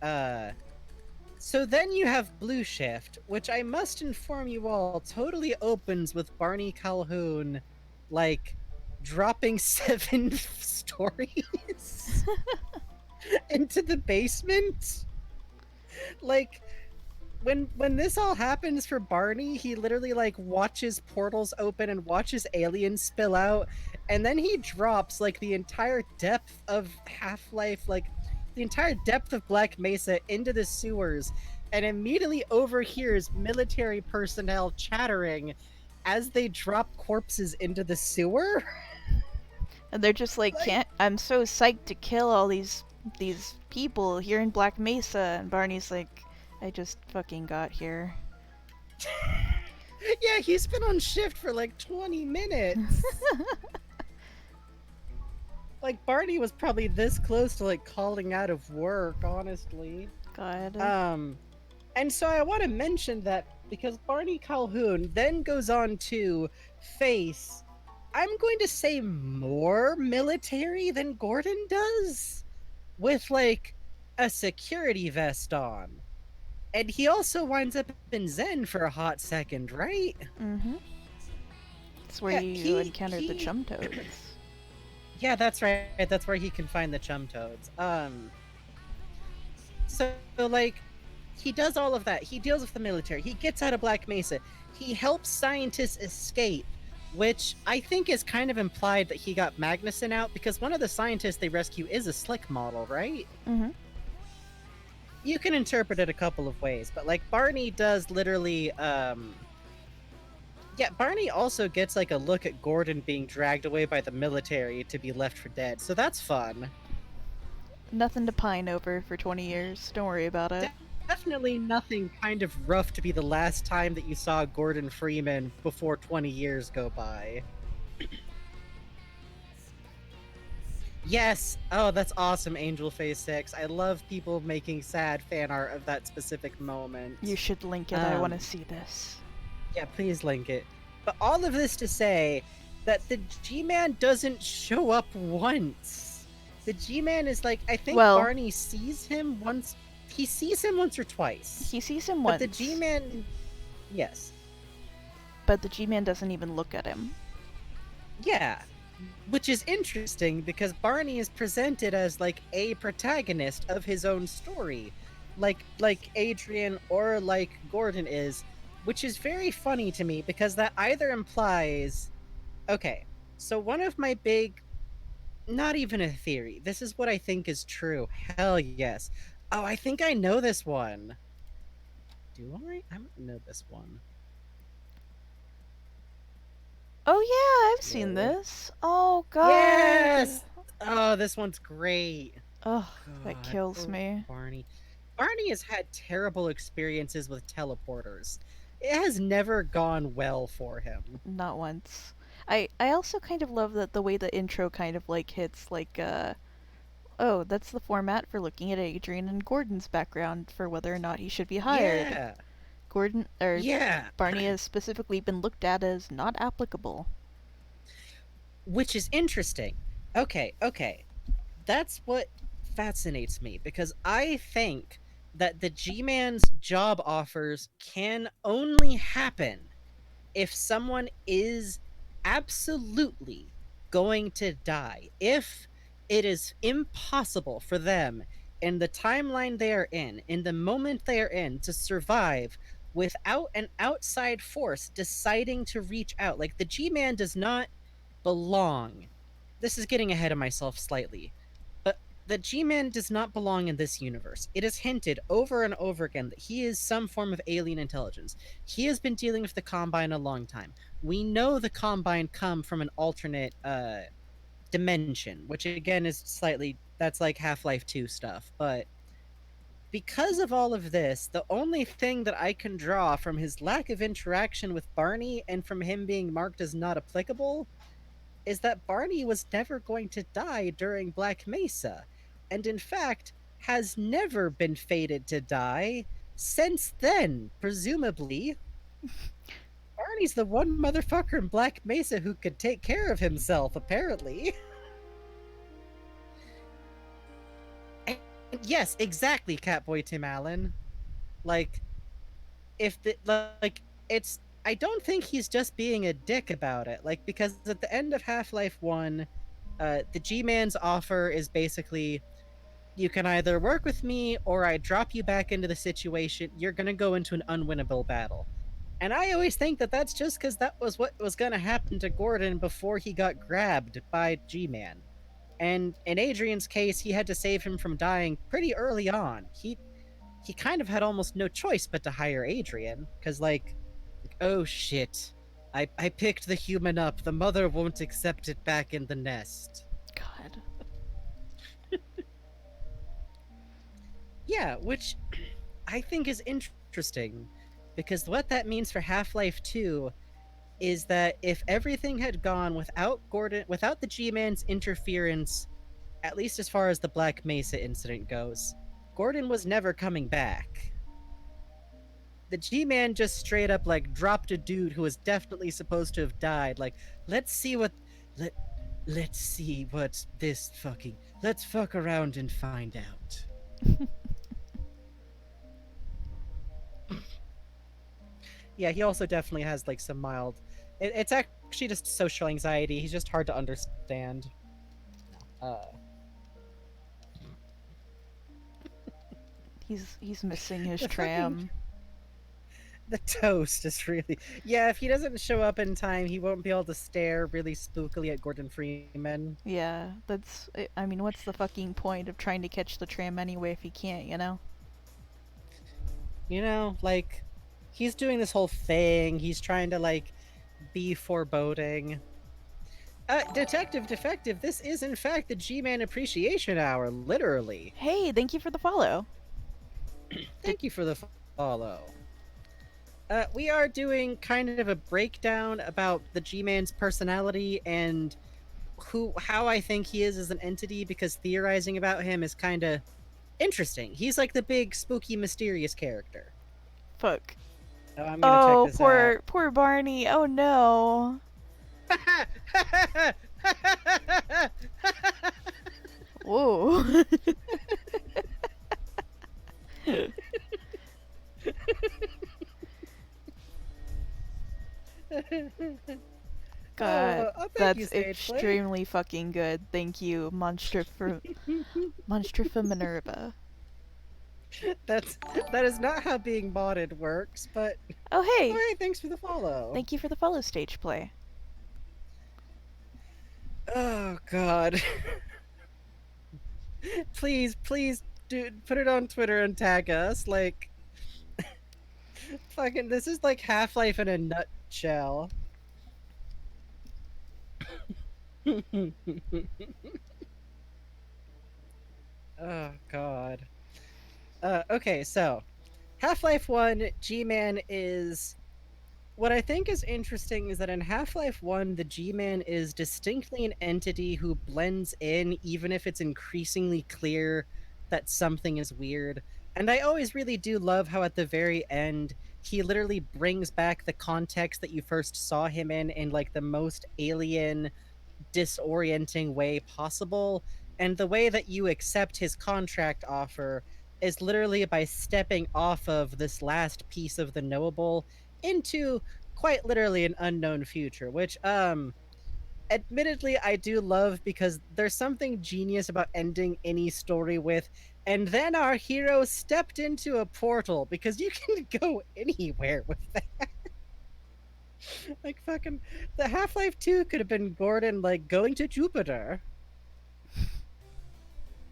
So then you have Blue Shift, which I must inform you all totally opens with Barney Calhoun, like, dropping 7 stories into the basement. Like, when this all happens for Barney, he literally, like, watches portals open and watches aliens spill out, and then he drops, like, the entire depth of Half-Life, like, the entire depth of Black Mesa into the sewers, and immediately overhears military personnel chattering as they drop corpses into the sewer. And they're just like, I'm so psyched to kill all these people here in Black Mesa. And Barney's like, I just fucking got here. Yeah, he's been on shift for like 20 minutes. Like, Barney was probably this close to, like, calling out of work, honestly. God. And so I want to mention that because Barney Calhoun then goes on to face, I'm going to say, more military than Gordon does, with, like, a security vest on. And he also winds up in Zen for a hot second, right? Mm-hmm. That's where you encountered the Chum Toads. Yeah, that's right. That's where he can find the Chum Toads. So, like, he does all of that. He deals with the military. He gets out of Black Mesa. He helps scientists escape, which I think is kind of implied that he got Magnuson out, because one of the scientists they rescue is a Slick model, right? Mm-hmm. You can interpret it a couple of ways, but, like, Barney does literally, yeah, Barney also gets, like, a look at Gordon being dragged away by the military to be left for dead, so that's fun. Nothing to pine over for 20 years. Don't worry about it. Definitely nothing kind of rough to be the last time that you saw Gordon Freeman before 20 years go by. Yes! Oh, that's awesome, Angel Face 6. I love people making sad fan art of that specific moment. You should link it. I want to see this. Yeah, please link it. But all of this to say that the G-Man doesn't show up once. The G-Man is like, I think Barney sees him once he sees him once or twice. He sees him But the once, G-Man, yes. but the G-Man doesn't even look at him. Yeah. Which is interesting because Barney is presented as like a protagonist of his own story. Like Adrian or like Gordon is, which is very funny to me because that either implies okay, so one of my big not even a theory. This is what I think is true. Hell yes. Oh, I think I know this one. Do I? I might know this one. Oh yeah, I've seen Whoa. this. Oh god. Yes! Oh, this one's great. Ugh, that God, kills poor me. Barney. Barney has had terrible experiences with teleporters. It has never gone well for him. Not once. I also kind of love that the way the intro kind of like hits like oh, that's the format for looking at Adrian and Gordon's background for whether or not he should be hired. Yeah. Gordon or Yeah. Barney has specifically been looked at as not applicable. Which is interesting. Okay. That's what fascinates me because I think that the G-Man's job offers can only happen if someone is absolutely going to die, if it is impossible for them in the timeline they are in the moment they are in, to survive without an outside force deciding to reach out. Like, the G Man does not belong. This is getting ahead of myself slightly, but the G Man does not belong in this universe. It is hinted over and over again that he is some form of alien intelligence. He has been dealing with the Combine a long time. We know the Combine come from an alternate dimension, which again is slightly that's like Half-Life 2 stuff, but because of all of this, the only thing that I can draw from his lack of interaction with Barney and from him being marked as not applicable is that Barney was never going to die during Black Mesa, and in fact has never been fated to die since then, presumably. Barney's the one motherfucker in Black Mesa who could take care of himself, apparently. And yes, exactly, Catboy Tim Allen. Like, if the like it's I don't think he's just being a dick about it. Like, because at the end of Half-Life 1, the G-Man's offer is basically you can either work with me or I drop you back into the situation. You're going to go into an unwinnable battle. And I always think that that's just because that was what was going to happen to Gordon before he got grabbed by G-Man. And in Adrian's case, he had to save him from dying pretty early on. He kind of had almost no choice but to hire Adrian, because oh shit, I picked the human up. The mother won't accept it back in the nest. God. Yeah, which I think is interesting, because what that means for Half-Life 2 is that if everything had gone without Gordon, without the G-Man's interference, at least as far as the Black Mesa incident goes, Gordon was never coming back. The G-Man just straight up like dropped a dude who was definitely supposed to have died. Like, let's see what let let's see what this fucking let's fuck around and find out. Yeah, he also definitely has like some mild. It's actually just social anxiety. He's just hard to understand. Uh, He's missing his the tram. the toast is really yeah. If he doesn't show up in time, he won't be able to stare really spookily at Gordon Freeman. Yeah, that's. I mean, what's the fucking point of trying to catch the tram anyway if you can't, you know? You know, like he's doing this whole thing. He's trying to like be foreboding. Detective Defective, this is in fact the G-Man Appreciation Hour, literally. Hey, thank you for the follow. Thank you for the follow. We are doing kind of a breakdown about the G-Man's personality and how I think he is as an entity, because theorizing about him is kind of interesting. He's like the big, spooky, mysterious character. Fuck. Oh, I'm gonna check this Poor Barney. Oh no. out. Whoa. God, Oh, thank you, that's Stage Play. extremely fucking good. Thank you, Monster for Minerva. That's that is not how being modded works, but Oh hey, oh hey, thanks for the follow. thank you for the follow, Stage Play. Oh god. Please dude, put it on Twitter and tag us. Like fucking this is like Half-Life in a nutshell. Oh god. Okay, so Half-Life 1 G-Man is what I think is interesting is that in Half-Life 1 the G-Man is distinctly an entity who blends in even if it's increasingly clear that something is weird. And I always really do love how at the very end he literally brings back the context that you first saw him in like the most alien disorienting way possible. And the way that you accept his contract offer is literally by stepping off of this last piece of the knowable into quite literally an unknown future, which admittedly I do love because there's something genius about ending any story with and then our hero stepped into a portal because you can go anywhere with that. Like fucking the Half-Life 2 could have been Gordon like going to Jupiter.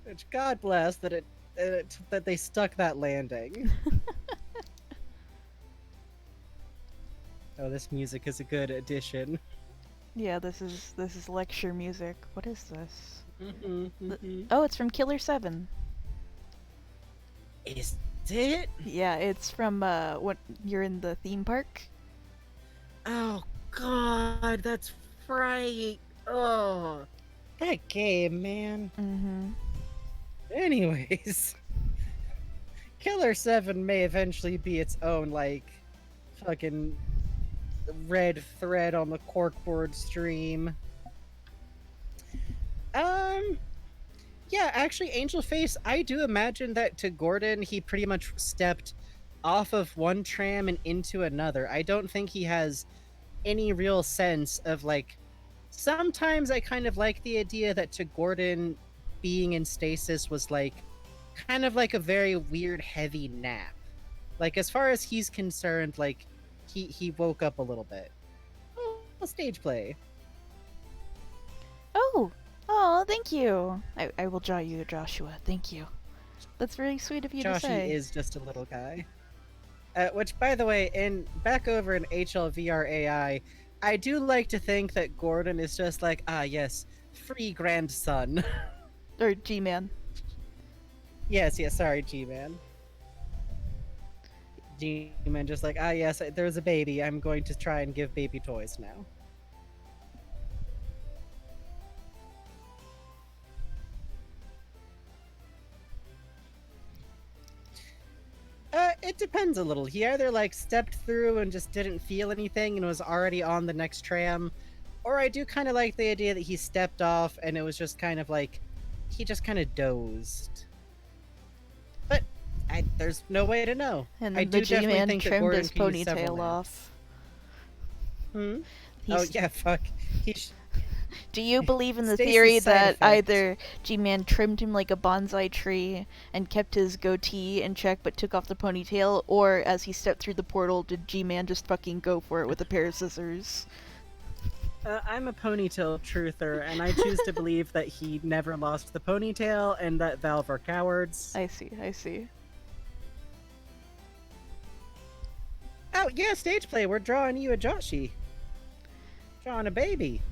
Which God bless that that they stuck that landing. Oh, this music is a good addition. Yeah, this is lecture music. What is this? Mm-hmm, mm-hmm. Oh, it's from Killer 7. Is it? Yeah, it's from what you're in the theme park. Oh God, that's right. Oh, that game, man. Mm-hmm. Anyways, Killer 7 may eventually be its own like fucking red thread on the corkboard stream. Um, yeah, actually, Angel Face, I do imagine that to Gordon, he pretty much stepped off of one tram and into another. I don't think he has any real sense of like. Sometimes I kind of like the idea that to Gordon, being in stasis was like kind of like a very weird, heavy nap. Like, as far as he's concerned, like, he woke up a little bit. Oh, stage play. Oh, oh, thank you. I will draw you, Joshua. Thank you. That's really sweet of you to Joshy say. is just a little guy. Which, by the way, in back over in HLVR I do like to think that Gordon is just like, ah, yes, free grandson. Or G-Man. Yes, sorry, G-Man. G-Man just like, ah, yes, there's a baby. I'm going to try and give baby toys now. It depends a little. He either like stepped through and just didn't feel anything and was already on the next tram, or I do kind of like the idea that he stepped off and it was just kind of like he just kind of dozed. But there's no way to know. And I then the do definitely G-Man think that trimmed Gordon his could use several ponytail naps. off. Hmm. He's... Oh yeah, fuck. Do you believe in the Stacy's theory side that effect. either G-Man trimmed him like a bonsai tree and kept his goatee in check but took off the ponytail, or as he stepped through the portal, did G-Man just fucking go for it with a pair of scissors? I'm a ponytail truther, and I choose to believe that he never lost the ponytail and that Valve are cowards. I see. Oh, yeah, stage play. We're drawing you a Joshi. Drawing a baby.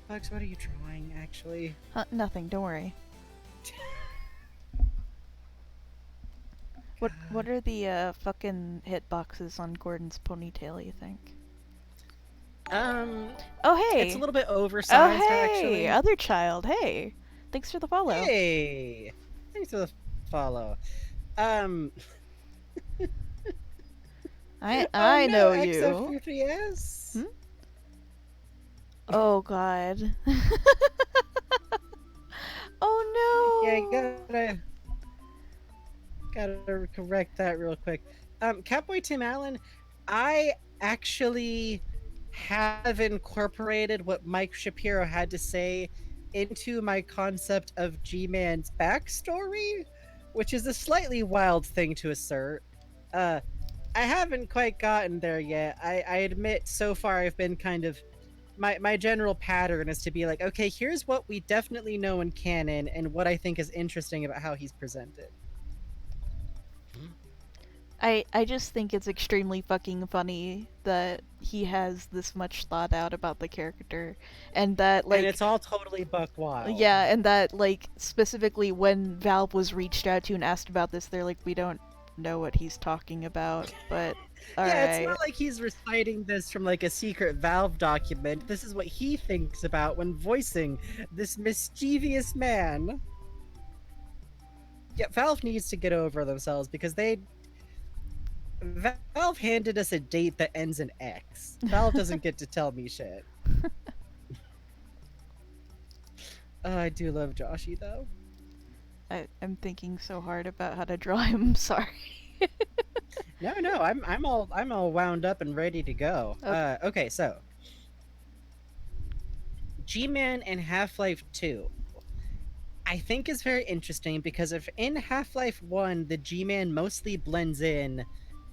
Bugs, what are you drawing, actually? Nothing, don't worry. What are the fucking hitboxes on Gordon's ponytail, you think? Oh, hey! It's a little bit oversized, oh, hey! actually. Other child, hey! Thanks for the follow. Hey! Thanks for the follow. I oh, no, know you. XF33S? Hmm? Oh, God. oh, no! Yeah, you Gotta correct that real quick. Catboy Tim Allen, I actually have incorporated what Mike Shapiro had to say into my concept of G-Man's backstory, which is a slightly wild thing to assert. Uh, I haven't quite gotten there yet. I admit so far I've been kind of my general pattern is to be like, okay, here's what we definitely know in canon and what I think is interesting about how he's presented. I just think it's extremely fucking funny that he has this much thought out about the character, and that And like it's all totally buck wild. yeah, and that like specifically when Valve was reached out to and asked about this, they're like, we don't know what he's talking about, but all Yeah, it's not right. like he's reciting this from like a secret Valve document. This is what he thinks about when voicing this mischievous man. Yeah, Valve needs to get over themselves because Valve handed us a date that ends in X. Valve doesn't get to tell me shit. I do love Joshy though. I'm thinking so hard about how to draw him. Sorry. No, I'm all wound up and ready to go. Okay. Okay, so G-Man and Half-Life 2 I think is very interesting because if in Half-Life 1 the G-Man mostly blends in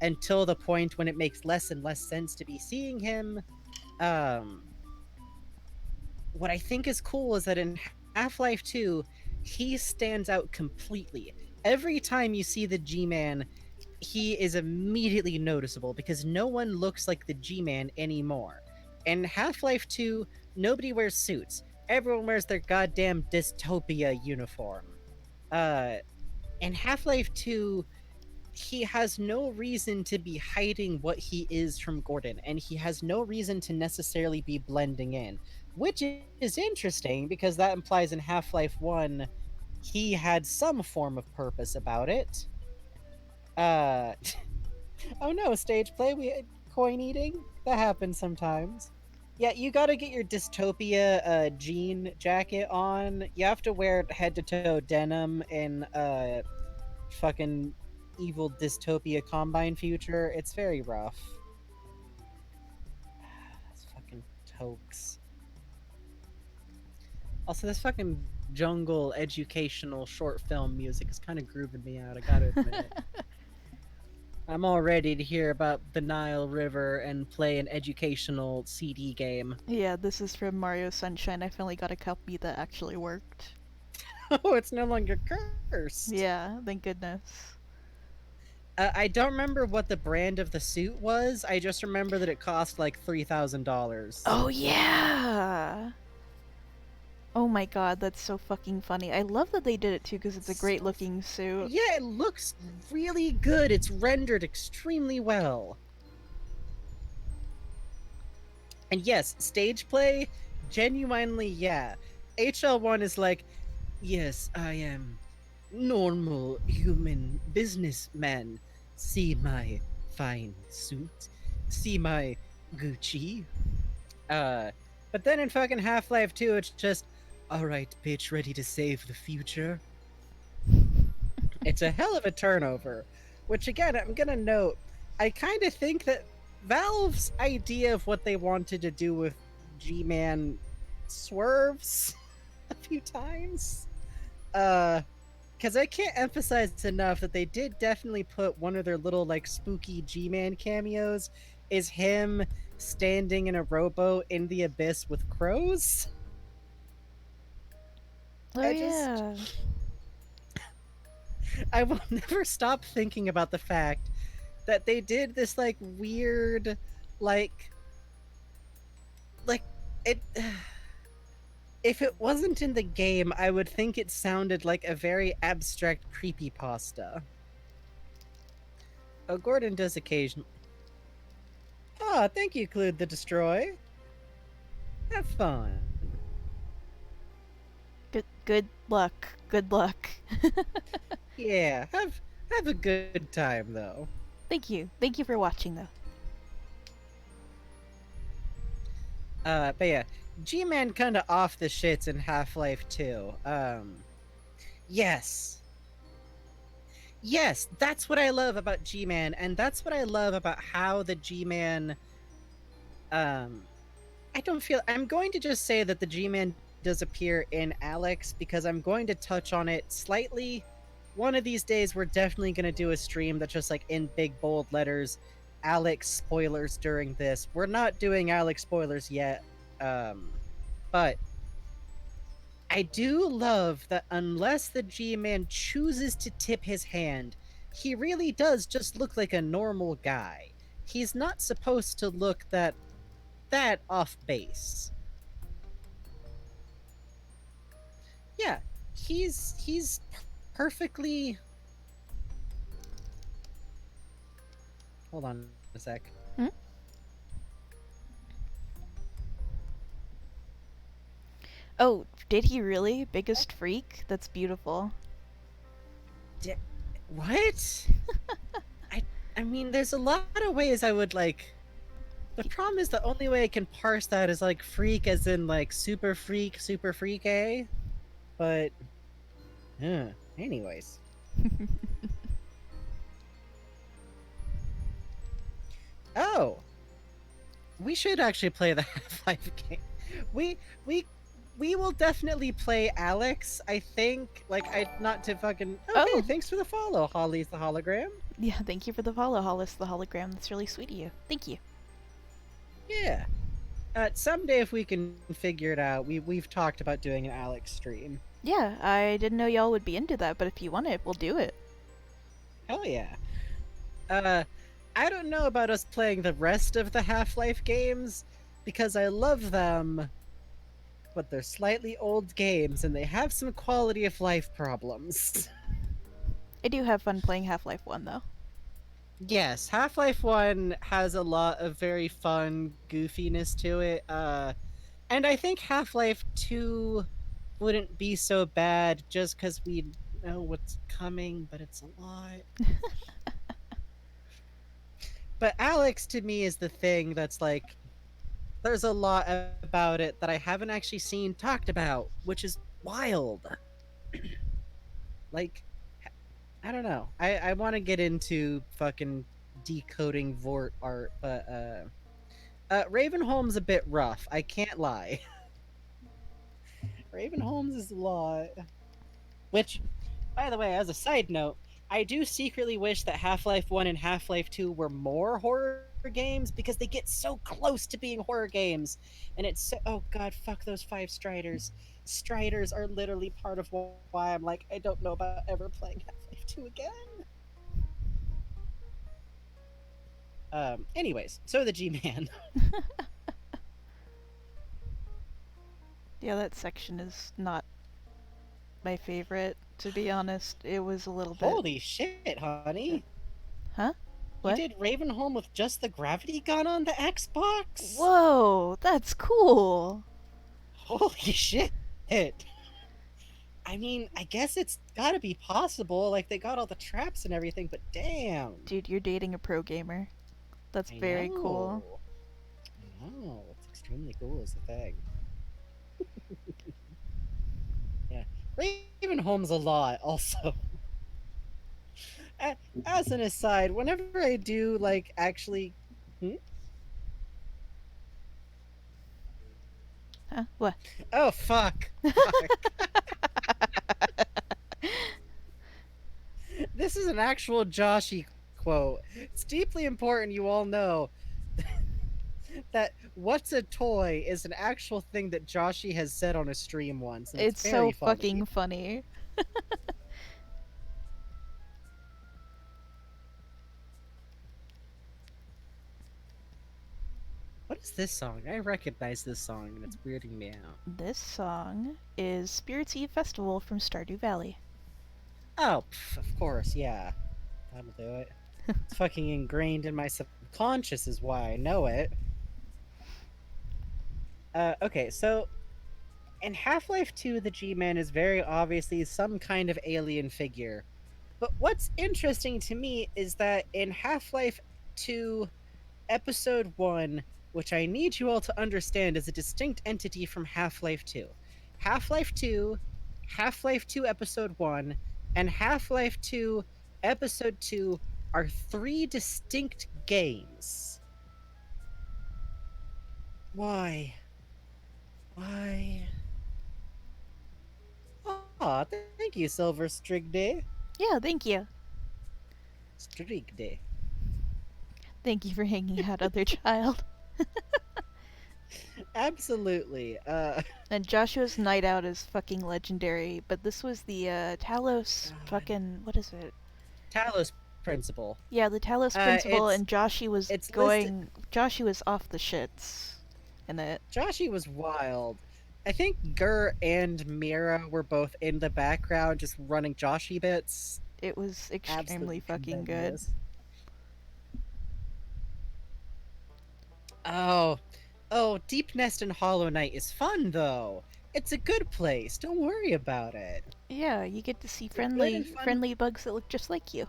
until the point when it makes less and less sense to be seeing him, um what I think is cool is that in Half-Life 2 he stands out completely. Every time you see the G-Man, he is immediately noticeable because no one looks like the G-Man anymore. In Half-Life 2, nobody wears suits. Everyone wears their goddamn dystopia uniform. Uh, in Half-Life 2, he has no reason to be hiding what he is from Gordon, and he has no reason to necessarily be blending in, which is interesting because that implies in Half-Life 1 he had some form of purpose about it. Uh Oh no, stage play. We had coin eating. That happens sometimes. Yeah, you gotta get your dystopia jean jacket on. You have to wear head to toe denim in fucking evil dystopia combine future. It's very rough. That's fucking tokes. Also, this fucking jungle educational short film music is kind of grooving me out. I gotta admit. I'm all ready to hear about the Nile River and play an educational CD game. Yeah, this is from Mario Sunshine. I finally got a copy that actually worked. Oh, it's no longer cursed. Yeah, thank goodness. I don't remember what the brand of the suit was. I just remember that it cost like $3,000. Oh yeah. Oh my god, that's so fucking funny. I love that they did it too because it's a great So, looking suit. yeah, it looks really good. It's rendered extremely well. And yes, stage play, genuinely, yeah. HL1 is like, yes, I am normal human businessman. See my fine suit. See my Gucci. Uh, but then in fucking Half-Life 2, it's just, all right, bitch, ready to save the future. It's a hell of a turnover. Which again, I'm gonna note, I kind of think that Valve's idea of what they wanted to do with G-Man swerves a few times. Because I can't emphasize enough that they did definitely put one of their little like spooky G-Man cameos is him standing in a rowboat in the abyss with crows. Oh I just yeah. I will never stop thinking about the fact that they did this like weird like like it if it wasn't in the game, I would think it sounded like a very abstract creepypasta. Oh, Gordon does occasionally. Ah, thank you, Clued the Destroy. Have fun. Good luck. Good luck. Yeah, have a good time though. Thank you. Thank you for watching though. But yeah, G-Man kind of off the shits in Half-Life 2. Yes. Yes, that's what I love about G-Man, and that's what I love about how the G-Man um I don't feel I'm going to just say that the G-Man does appear in Alex because I'm going to touch on it slightly. One of these days we're definitely going to do a stream that's just like in big bold letters Alex spoilers during this. We're not doing Alex spoilers yet. But I do love that unless the G-Man chooses to tip his hand, he really does just look like a normal guy. He's not supposed to look that off base. Yeah, he's perfectly. Hold on a sec. Hmm? Oh, did he really? Biggest freak? That's beautiful. D- what? I I mean, there's a lot of ways I would like. The problem is the only way I can parse that is like freak, as in like super freak, eh? But, anyways. Oh, we should actually play the Half-Life game. We we we will definitely play Alex. I think. Like, I not to fucking. Okay, Oh, thanks for the follow, Holly's the hologram. yeah, thank you for the follow, Hollis the hologram. That's really sweet of you. Thank you. Yeah. Someday if we can figure it out, we've talked about doing an Alex stream. Yeah, I didn't know y'all would be into that, but if you want it, we'll do it. Hell yeah. Uh, I don't know about us playing the rest of the Half-Life games because I love them, but they're slightly old games and they have some quality of life problems. I do have fun playing Half-Life 1, though. Yes, Half-Life 1 has a lot of very fun goofiness to it. And I think Half-Life 2 wouldn't be so bad just cuz we know what's coming, but it's a lot. But Alex to me is the thing that's like there's a lot about it that I haven't actually seen talked about, which is wild. Like, I don't know. I want to get into fucking decoding Vort art, but Ravenholm's a bit rough. I can't lie. Ravenholm's is a lot. Which, by the way, as a side note, I do secretly wish that Half-Life 1 and Half-Life 2 were more horror games because they get so close to being horror games. And it's so, oh god, fuck those 5 Striders. Striders are literally part of why I'm like, I don't know about ever playing Half-Life 2 again. Anyways, so the G-Man. Yeah, that section is not my favorite, to be honest. It was a little bit. Holy shit, honey. Huh? You What? did Ravenholm with just the gravity gun on the Xbox? Whoa, that's cool! Holy shit. I mean, I guess it's gotta be possible. Like, they got all the traps and everything, but damn. Dude, you're dating a pro gamer. That's I very cool. know. I know. It's extremely cool, is the thing. Yeah. Ravenholm's a lot, also. As an aside, whenever I do, like, actually. Hmm? Huh? What? Oh, fuck. Fuck. This is an actual Joshy quote. It's deeply important you all know that "what's a toy" is an actual thing that Joshy has said on a stream once, and it's It's so very funny. fucking funny. What is this song? I recognize this song, and it's weirding me out. This song is Spirits Eve Festival from Stardew Valley. Oh, of course, yeah. That'll do it. It's fucking ingrained in my subconscious is why I know it. Okay, so in Half-Life 2, the G-Man is very obviously some kind of alien figure. But what's interesting to me is that in Half-Life 2 Episode 1, which I need you all to understand is a distinct entity from Half-Life 2. Half-Life 2, Half-Life 2 Episode 1, and Half-Life 2 Episode 2 are three distinct games. Why? Why? Aw, thank you, Silver Strigday. Yeah, thank you. Strigday. Thank you for hanging out, other child. Absolutely. And Joshua's night out is fucking legendary, but this was the Talos God. fucking what is it? Talos Principle. Yeah, the Talos principal, It's and Joshy was it's listed. going. Joshy was off the shits in it. Joshy was wild. I think Gur and Mira were both in the background just running Joshy bits. It was extremely Absolutely fucking good. tremendous. Oh, oh, Deep Nest and Hollow Knight is fun though. It's a good place. Don't worry about it. Yeah, you get to see It's a good and fun. friendly bugs that look just like you.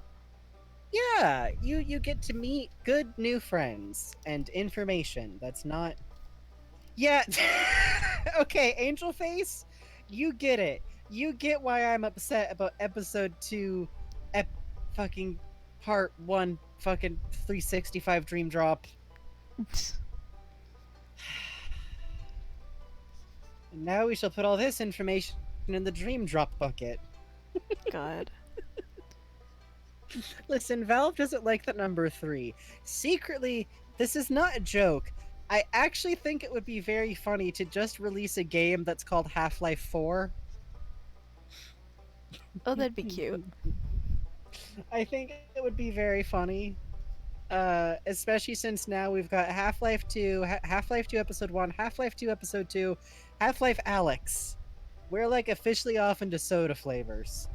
Yeah, you get to meet good new friends and information that's not. Yeah. Okay, Angel Face, you get it. You get why I'm upset about episode 2 fucking part 1 fucking 365 Dream Drop. And now we shall put all this information in the Dream Drop bucket. God. Listen, Valve doesn't like that number 3. Secretly, this is not a joke. I actually think it would be very funny to just release a game that's called Half-Life 4. Oh, that'd be cute. I think it would be very funny. Especially since now we've got Half-Life 2, Half-Life 2 Episode 1, Half-Life 2 Episode 2, Half-Life Alyx. We're like officially off into soda flavors.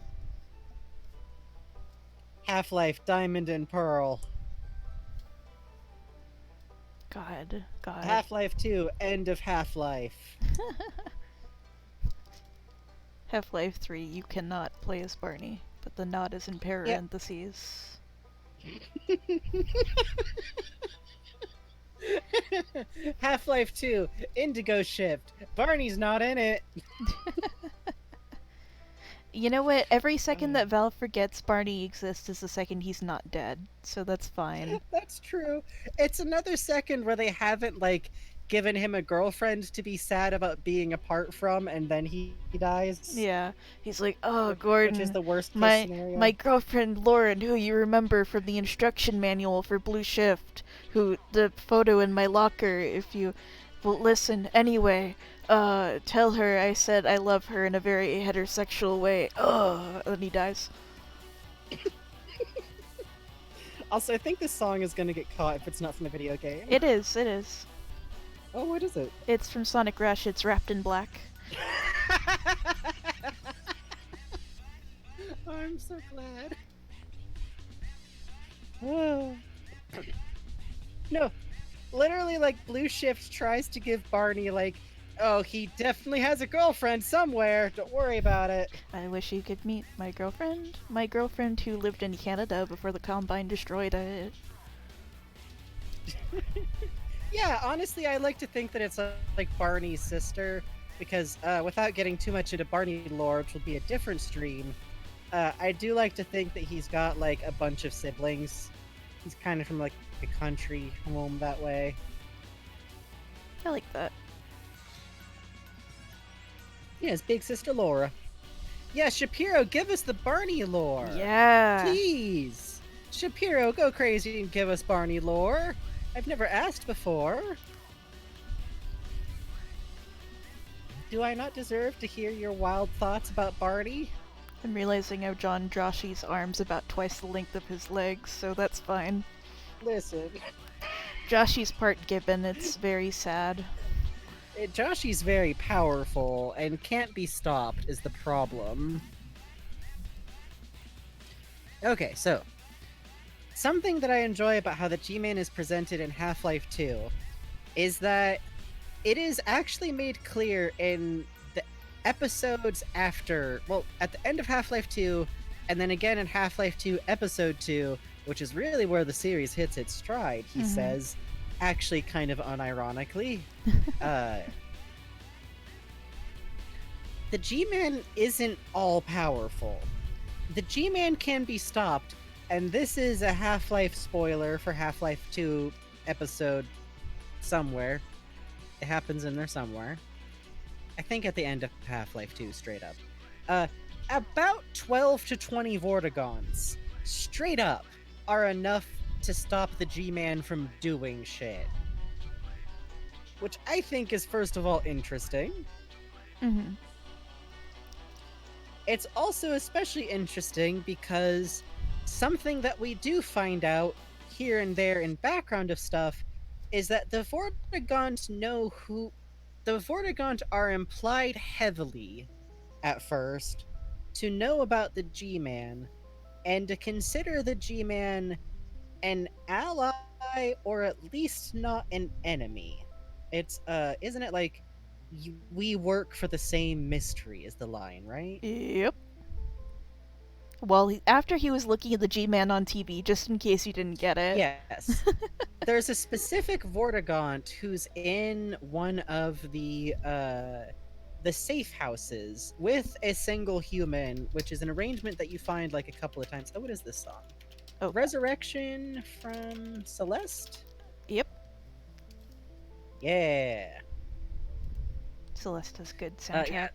Half-Life Diamond and Pearl. God. Half-Life 2 End of Half-Life. Half-Life 3, you cannot play as Barney, but the nod is in parentheses. Half-Life 2 Indigo Shift. Barney's not in it. You know what? Every second that Valve forgets Barney exists is the second he's not dead, so that's fine. That's true. It's another second where they haven't like given him a girlfriend to be sad about being apart from, and then he dies. Yeah, he's like, oh, Which Gordon, is the worst case my scenario. girlfriend Lauren, who you remember from the instruction manual for Blue Shift, who the photo in my locker. If you will listen anyway, tell her I said I love her in a very heterosexual way. And then he dies. Also, I think this song is gonna get caught if it's not from the video game. It is. It is. Oh, what is it? It's from Sonic Rush. It's wrapped in black. I'm so glad. Oh. No, literally, like, Blue Shift tries to give Barney, like, oh, he definitely has a girlfriend somewhere. Don't worry about it. I wish you could meet my girlfriend. My girlfriend who lived in Canada before the Combine destroyed it. Yeah, honestly, I like to think that it's like Barney's sister, because without getting too much into Barney lore, which will be a different stream, I do like to think that he's got like a bunch of siblings. He's kind of from like a country home that way. I like that. Yeah, his big sister Laura. Yeah, Shapiro, give us the Barney lore. Yeah. Please. Shapiro, go crazy and give us Barney lore. I've never asked before. Do I not deserve to hear your wild thoughts about Barney? I'm realizing I've drawn Joshy's arms about twice the length of his legs, so that's fine. Listen. Joshy's part gibbon, it's very sad. Joshy's very powerful and can't be stopped is the problem. Okay, so something that I enjoy about how the G-Man is presented in Half-Life 2 is that it is actually made clear in the episodes after, well, at the end of Half-Life 2, and then again in Half-Life 2 Episode 2, which is really where the series hits its stride, he says, actually kind of unironically, the G-Man isn't all-powerful. The G-Man can be stopped, and this is a Half-Life spoiler for Half-Life 2 episode somewhere. It happens in there somewhere. I think at the end of Half-Life 2, straight up. Uh, about 12 to 20 Vortigons, straight up, are enough to stop the G-Man from doing shit. Which I think is, first of all, interesting. Mm-hmm. It's also especially interesting because something that we do find out here and there in background of stuff is that the Vortigons know who. The Vortigons are implied heavily, at first, to know about the G-Man and to consider the G-Man an ally or at least not an enemy. It's isn't it like we work for the same mystery is the line, right? Yep. Well, after he was looking at the G-Man on TV, just in case you didn't get it. Yes. There's a specific Vortigaunt who's in one of the safe houses with a single human, which is an arrangement that you find like a couple of times. Oh, what is this song? Oh, Resurrection from Celeste? yep. Yeah. Celeste has good soundtrack. Yeah.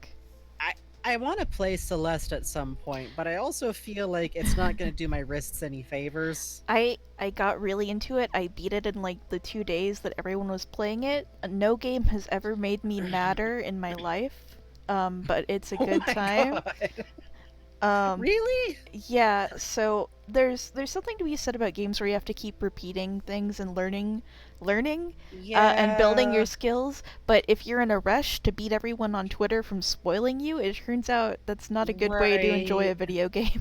I want to play Celeste at some point, but I also feel like it's not going to do my wrists any favors. I got really into it. I beat it in like the 2 days that everyone was playing it. No game has ever made me madder in my life. But it's a good time. Really? Yeah, so there's something to be said about games where you have to keep repeating things and learning and building your skills, but if you're in a rush to beat everyone on Twitter from spoiling you, it turns out that's not a good way to enjoy a video game.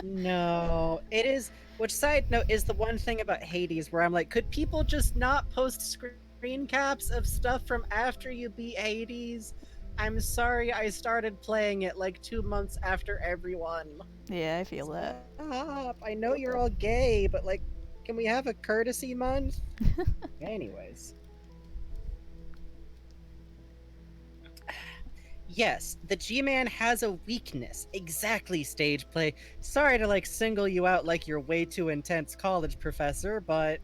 No, it is. Which, side note, is the one thing about Hades where I'm like, could people just not post screen caps of stuff from after you beat Hades? I'm sorry, I started playing it like 2 months after everyone. Yeah, I feel that. Stop. I know you're all gay, but like, can we have a courtesy month? Anyways. Yes, the G-Man has a weakness. Exactly, stage play. Sorry to like single you out like you're way too intense college professor, but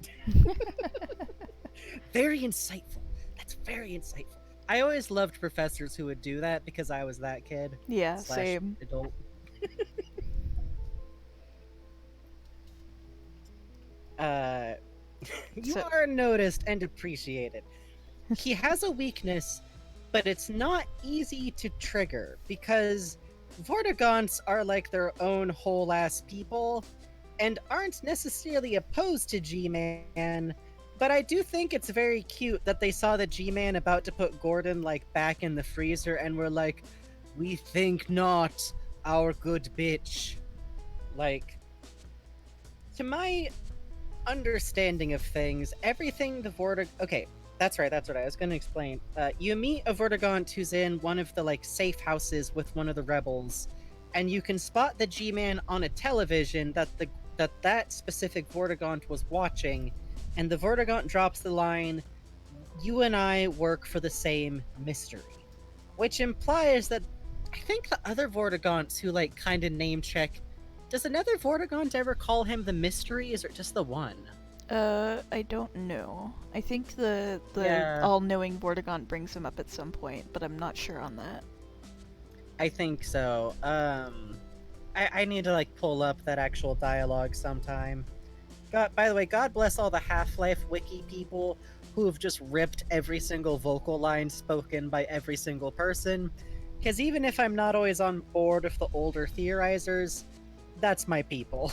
very insightful. That's very insightful. I always loved professors who would do that because I was that kid. Yeah, same. Adult. You are noticed and appreciated. He has a weakness, but it's not easy to trigger because Vortigaunts are like their own whole ass people and aren't necessarily opposed to G-Man, but I do think it's very cute that they saw the G-Man about to put Gordon like back in the freezer and were like, "We think not, our good bitch." Like, to my understanding of things, everything the Okay, that's right, that's what I was going to explain. You meet a Vortigaunt who's in one of the like safe houses with one of the rebels, and you can spot the G-Man on a television that specific Vortigaunt was watching, and the Vortigaunt drops the line, "You and I work for the same mystery," which implies that I think the other Vortigaunts who like kind of name check. Does another Vortigaunt ever call him the mystery? Is it just the one? I don't know. I think the all-knowing Vortigaunt brings him up at some point, but I'm not sure on that. I think so. I need to like pull up that actual dialogue sometime. God, by the way, God bless all the Half-Life wiki people who have just ripped every single vocal line spoken by every single person. Because even if I'm not always on board with the older theorizers, that's my people.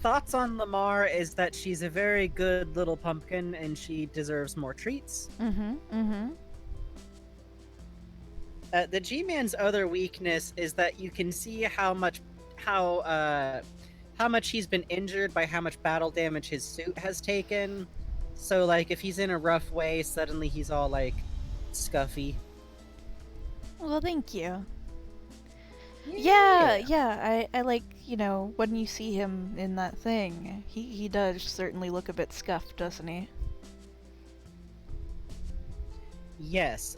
Thoughts on Lamar is that she's a very good little pumpkin and she deserves more treats. The G-Man's other weakness is that you can see how much he's been injured by how much battle damage his suit has taken. So like if he's in a rough way, suddenly he's all like scuffy. Well, thank you. Yeah, I like, when you see him in that thing, he does certainly look a bit scuffed, doesn't he? Yes,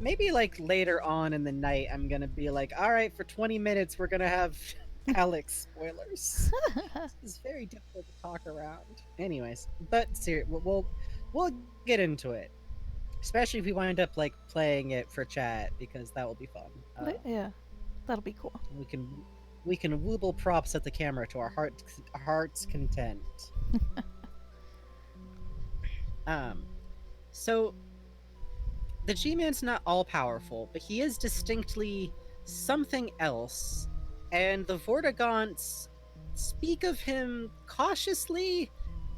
maybe like later on in the night, I'm gonna be like, all right, for 20 minutes, we're gonna have Alex spoilers. This is very difficult to talk around. Anyways, but we'll get into it, especially if we wind up like playing it for chat because that will be fun. Yeah, that'll be cool. We can we can wooble props at the camera to our heart's content. Um, so the G-Man's not all powerful, but he is distinctly something else, and the Vortigaunts speak of him cautiously,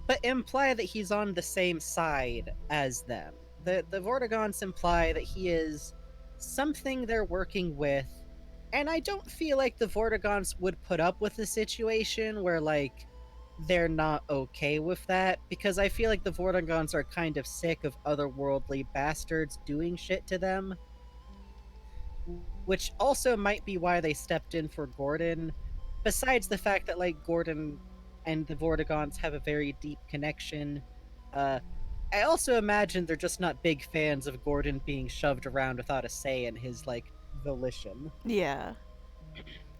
but imply that he's on the same side as them. The Vortigaunts imply that he is something they're working with, and I don't feel like the Vortigaunts would put up with a situation where like they're not okay with that, because I feel like the Vortigaunts are kind of sick of otherworldly bastards doing shit to them, which also might be why they stepped in for Gordon. Besides the fact that like Gordon and the Vortigaunts have a very deep connection, uh, I also imagine they're just not big fans of Gordon being shoved around without a say in his like volition. Yeah.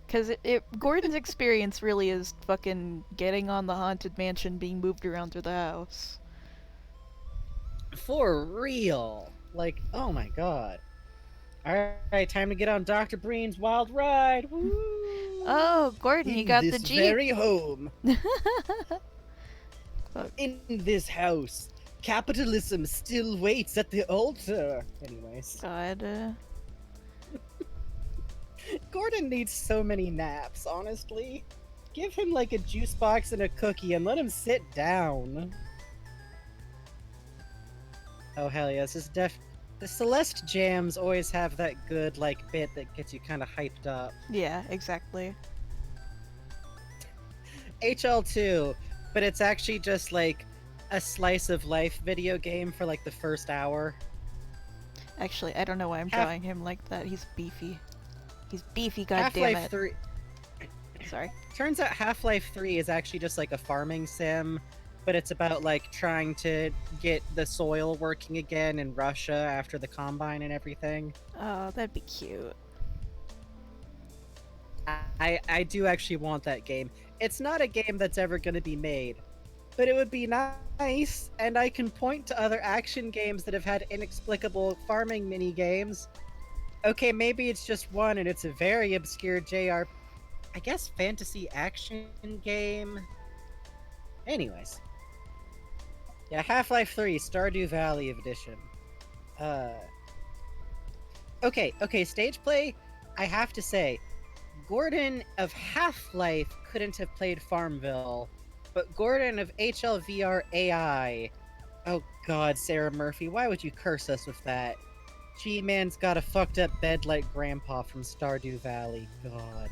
Because Gordon's experience really is fucking getting on the Haunted Mansion being moved around through the house. For real. Like, oh my god. Alright, time to get on Dr. Breen's wild ride. Woo! Oh, Gordon, you got the this Jeep. very home. Fuck. In this house, capitalism still waits at the altar. Anyways, God. Gordon needs so many naps, honestly. Give him like a juice box and a cookie and let him sit down. Oh hell yeah, this is the Celeste jams always have that good like bit that gets you kind of hyped up. Yeah, exactly. HL2, but it's actually just like a slice of life video game for like the first hour. Actually, I don't know why I'm drawing him like that. He's beefy. He's beefy, goddammit. Half-Life 3. Sorry. Turns out Half-Life 3 is actually just like a farming sim, but it's about like trying to get the soil working again in Russia after the Combine and everything. Oh, that'd be cute. I do actually want that game. It's not a game that's ever going to be made, but it would be nice, and I can point to other action games that have had inexplicable farming mini games. Okay, maybe it's just one and it's a very obscure I guess fantasy action game. Anyways. Yeah, Half-Life 3 Stardew Valley edition. Okay, stage play, I have to say, Gordon of Half-Life couldn't have played Farmville, but Gordon of HLVR AI... Oh god, Sarah Murphy, why would you curse us with that? G-Man's got a fucked up bed like grandpa from Stardew Valley. God.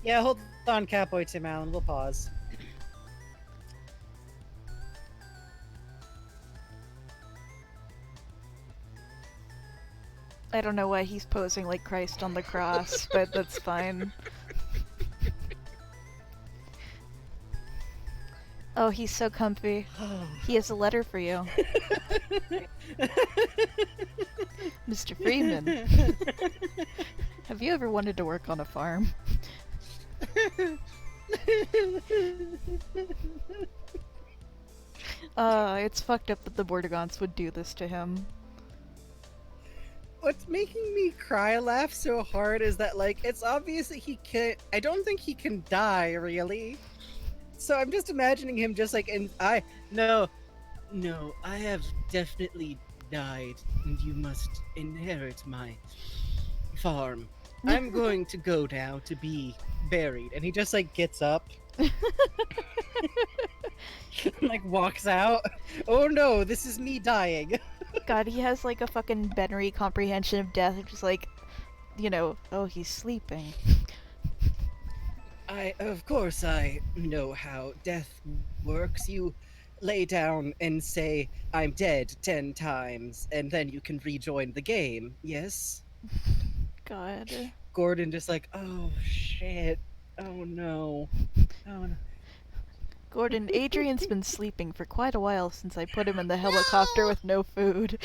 Yeah, hold on, Catboy Tim Allen, we'll pause. I don't know why he's posing like Christ on the cross, but that's fine. Oh, he's so comfy. He has a letter for you. Mr. Freeman. Have you ever wanted to work on a farm? It's fucked up that the Vortigaunts would do this to him. What's making me cry laugh so hard is that, like, it's obvious that he can't... I don't think he can die, really. So I'm just imagining him just like, No, I have definitely died, and you must inherit my farm. I'm going to go now to be buried. And he just, like, gets up. Like, walks out. Oh no, this is me dying. God, he has like a fucking Benry comprehension of death, just like, you know, oh, he's sleeping. Of course I know how death works. You lay down and say, I'm dead 10 times, and then you can rejoin the game, yes? God. Gordon just like, oh shit, oh no, oh no. Gordon, Adrian's been sleeping for quite a while since I put him in the helicopter with no food.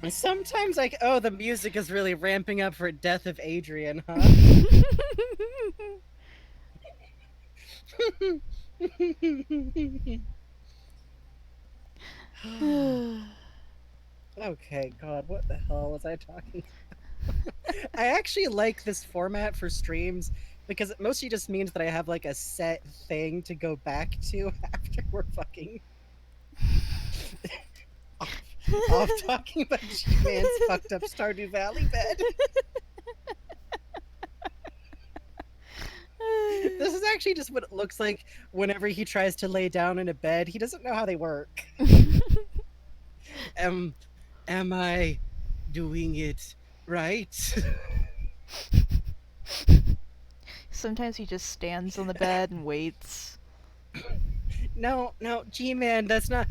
Sometimes oh, the music is really ramping up for Death of Adrian, huh? Okay, God, what the hell was I talking? I actually like this format for streams because it mostly just means that I have like a set thing to go back to after we're fucking off, off talking about G-Man's fucked up Stardew Valley bed. This is actually just what it looks like whenever he tries to lay down in a bed. He doesn't know how they work. Am am I doing it right? Sometimes he just stands on the bed and waits. No, no, G-Man, that's not.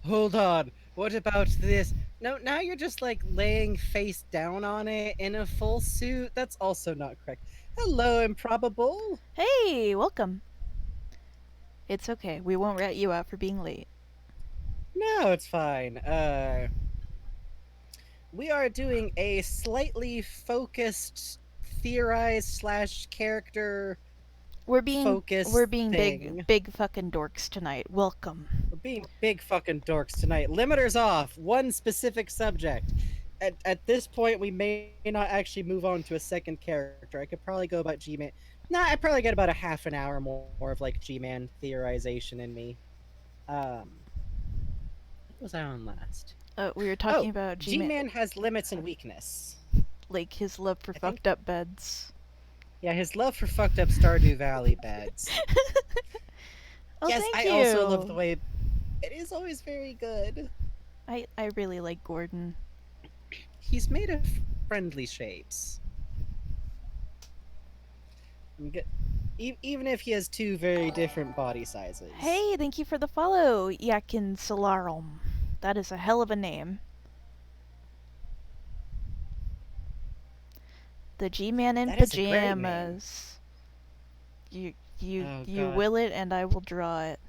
Hold on. What about this? No, now you're just like laying face down on it in a full suit. That's also not correct. Hello, Improbable. Hey, welcome. It's okay. We won't rat you out for being late. No, it's fine. We are doing a slightly focused, theorized slash character We're focused being thing. big fucking dorks tonight. Welcome. We're being big fucking dorks tonight. Limiters off. One specific subject. At this point, we may not actually move on to a second character. I could probably go about G-Man. Nah, I probably get about a half an hour more of like G-Man theorization in me. What was I on last? We were talking Oh, about G-Man, G-Man has limits and weakness. like his love for I think. fucked up beds. Yeah, his love for fucked up Stardew Valley beds. Oh, Yes, thank I you. also love the way it is always very good. I really like Gordon. He's made of friendly shapes. Even if he has two very different body sizes. Hey, thank you for the follow, Yakin Solarum. That is a hell of a name. The G-Man in That is a great name. pajamas. You Oh, you God. will it, and I will draw it.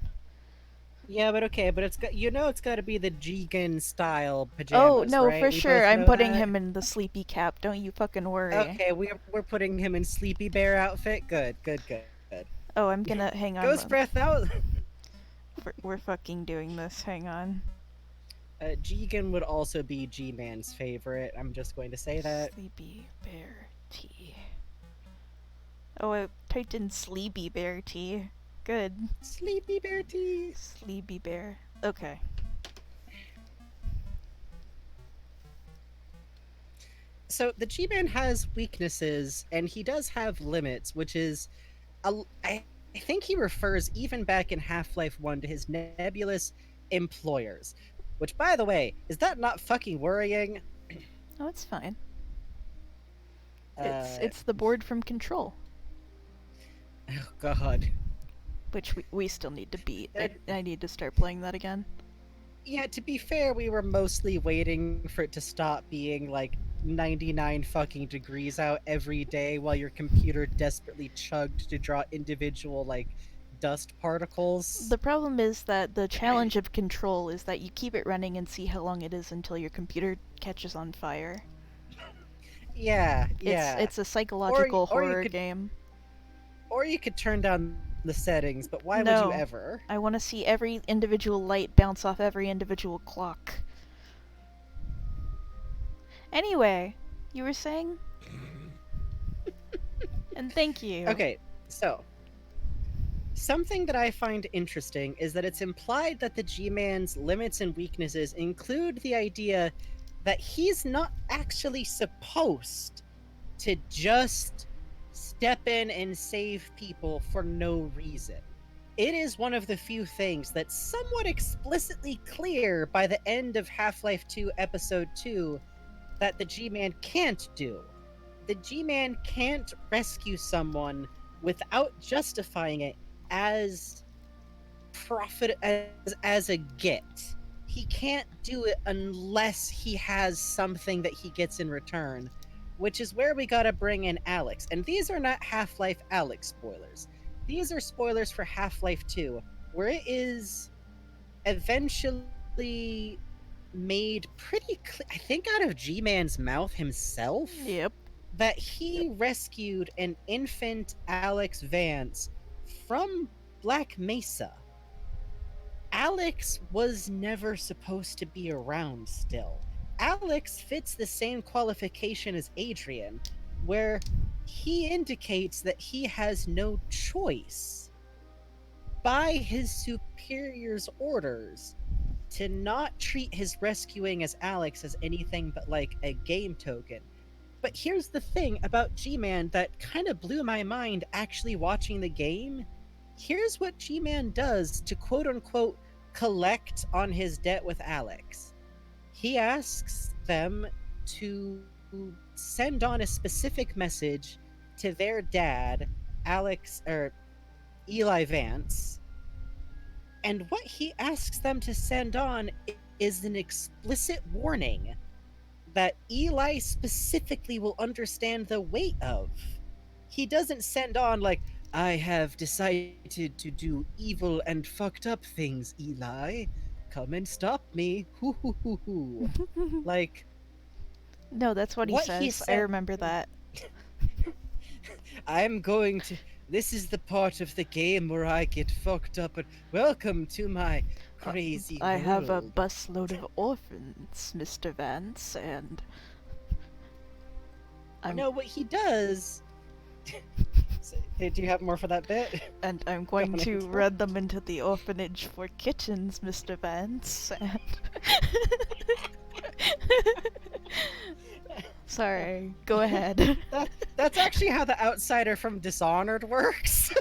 Yeah, but okay, but it's got to be the Jigen style Oh pajamas, no, right? for We sure. both I'm know putting that. him in the sleepy cap. Don't you fucking worry. Okay, we're putting him in Sleepy Bear outfit. Good, good, good. Oh, I'm gonna hang on. Ghost Breath out. We're fucking doing this. Hang on. Jigen would also be G-Man's favorite. I'm just going to say that. Sleepy bear tea. Oh, I typed in sleepy bear tea. Good. Sleepy Bear tea. Sleepy bear. Okay. So the G-Man has weaknesses, and he does have limits, which is, I think he refers even back in Half-Life 1 to his nebulous employers. Which, by the way, is that not fucking worrying? Oh, it's fine. Uh, It's the board from Control, oh God. which we still need to beat. I need to start playing that again. Yeah, to be fair, we were mostly waiting for it to stop being like 99 fucking degrees out every day while your computer desperately chugged to draw individual like dust particles. The problem is that the challenge of Control is that you keep it running and see how long it is until your computer catches on fire. Yeah, yeah. It's a psychological or horror game. Or you could turn down the settings, but why would No. you ever? I want to see every individual light bounce off every individual clock. Anyway, you were saying? And thank you. Okay, so something that I find interesting is that it's implied that the G-Man's limits and weaknesses include the idea that he's not actually supposed to just step in and save people for no reason. It is one of the few things that's somewhat explicitly clear by the end of Half-Life 2 Episode 2 that the G-Man can't do. The G-Man can't rescue someone without justifying it as profit as a get. He can't do it unless he has something that he gets in return. which is where we gotta bring in Alex. And these are not Half-Life Alex spoilers. These are spoilers for Half-Life 2, where it is eventually made pretty clear, I think out of G-Man's mouth himself, Yep. that he rescued an infant Alex Vance from Black Mesa. Alex was never supposed to be around still. Alex fits the same qualification as Adrian, where he indicates that he has no choice by his superior's orders to not treat his rescuing as Alex as anything but like a game token. But here's the thing about G-Man that kind of blew my mind actually watching the game. Here's what G-Man does to quote unquote collect on his debt with Alex. He asks them to send on a specific message to their dad, Alex or Eli Vance. And what he asks them to send on is an explicit warning that Eli specifically will understand the weight of. He doesn't send on like, I have decided to do evil and fucked up things, Eli. Come and stop me. Hoo hoo hoo hoo. Like, No, that's what he what says. he I said. remember that. I'm going to. This is the part of the game where I get fucked up, and welcome to my crazy I world. have a busload of orphans, Mr. Vance, and No, what he does. Hey, do you have more for that bit? and I'm going Go on, to Angel. run them into the orphanage for kittens, Mr. Vance, and sorry, go ahead. That's actually how the outsider from Dishonored works.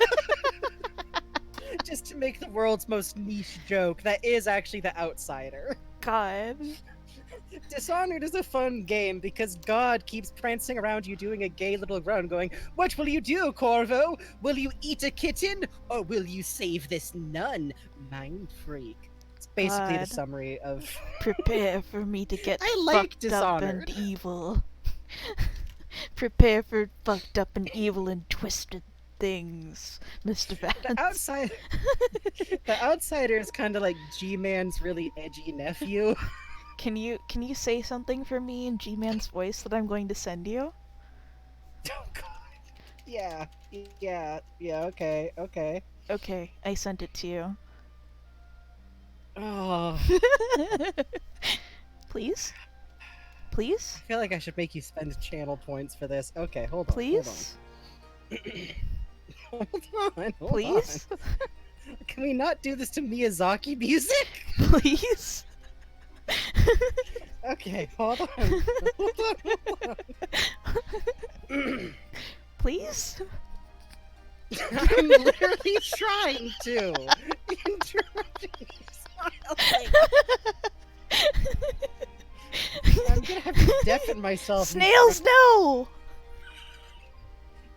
Just to make the world's most niche joke, that is actually the outsider. God. Dishonored is a fun game because God keeps prancing around you doing a gay little groan going, "What will you do, Corvo? Will you eat a kitten? Or will you save this nun? Mind freak." It's basically the God. summary of... Prepare for me to get I like fucked up Dishonored. and evil. Prepare for fucked up and evil and twisted things, Mr. Vance. The outsider is kind of like G-Man's really edgy nephew. Can you say something for me in G-Man's voice that I'm going to send you? Oh god. Yeah, okay. Okay, I sent it to you. Oh, Please? Please? I feel like I should make you spend channel points for this. Okay, hold on. Please? Hold on. Please? Can we not do this to Miyazaki music? Please? Okay, hold on. Hold on. Please? I'm literally trying to. Interrupting me smiling. I'm gonna have to deafen myself. Snails, no!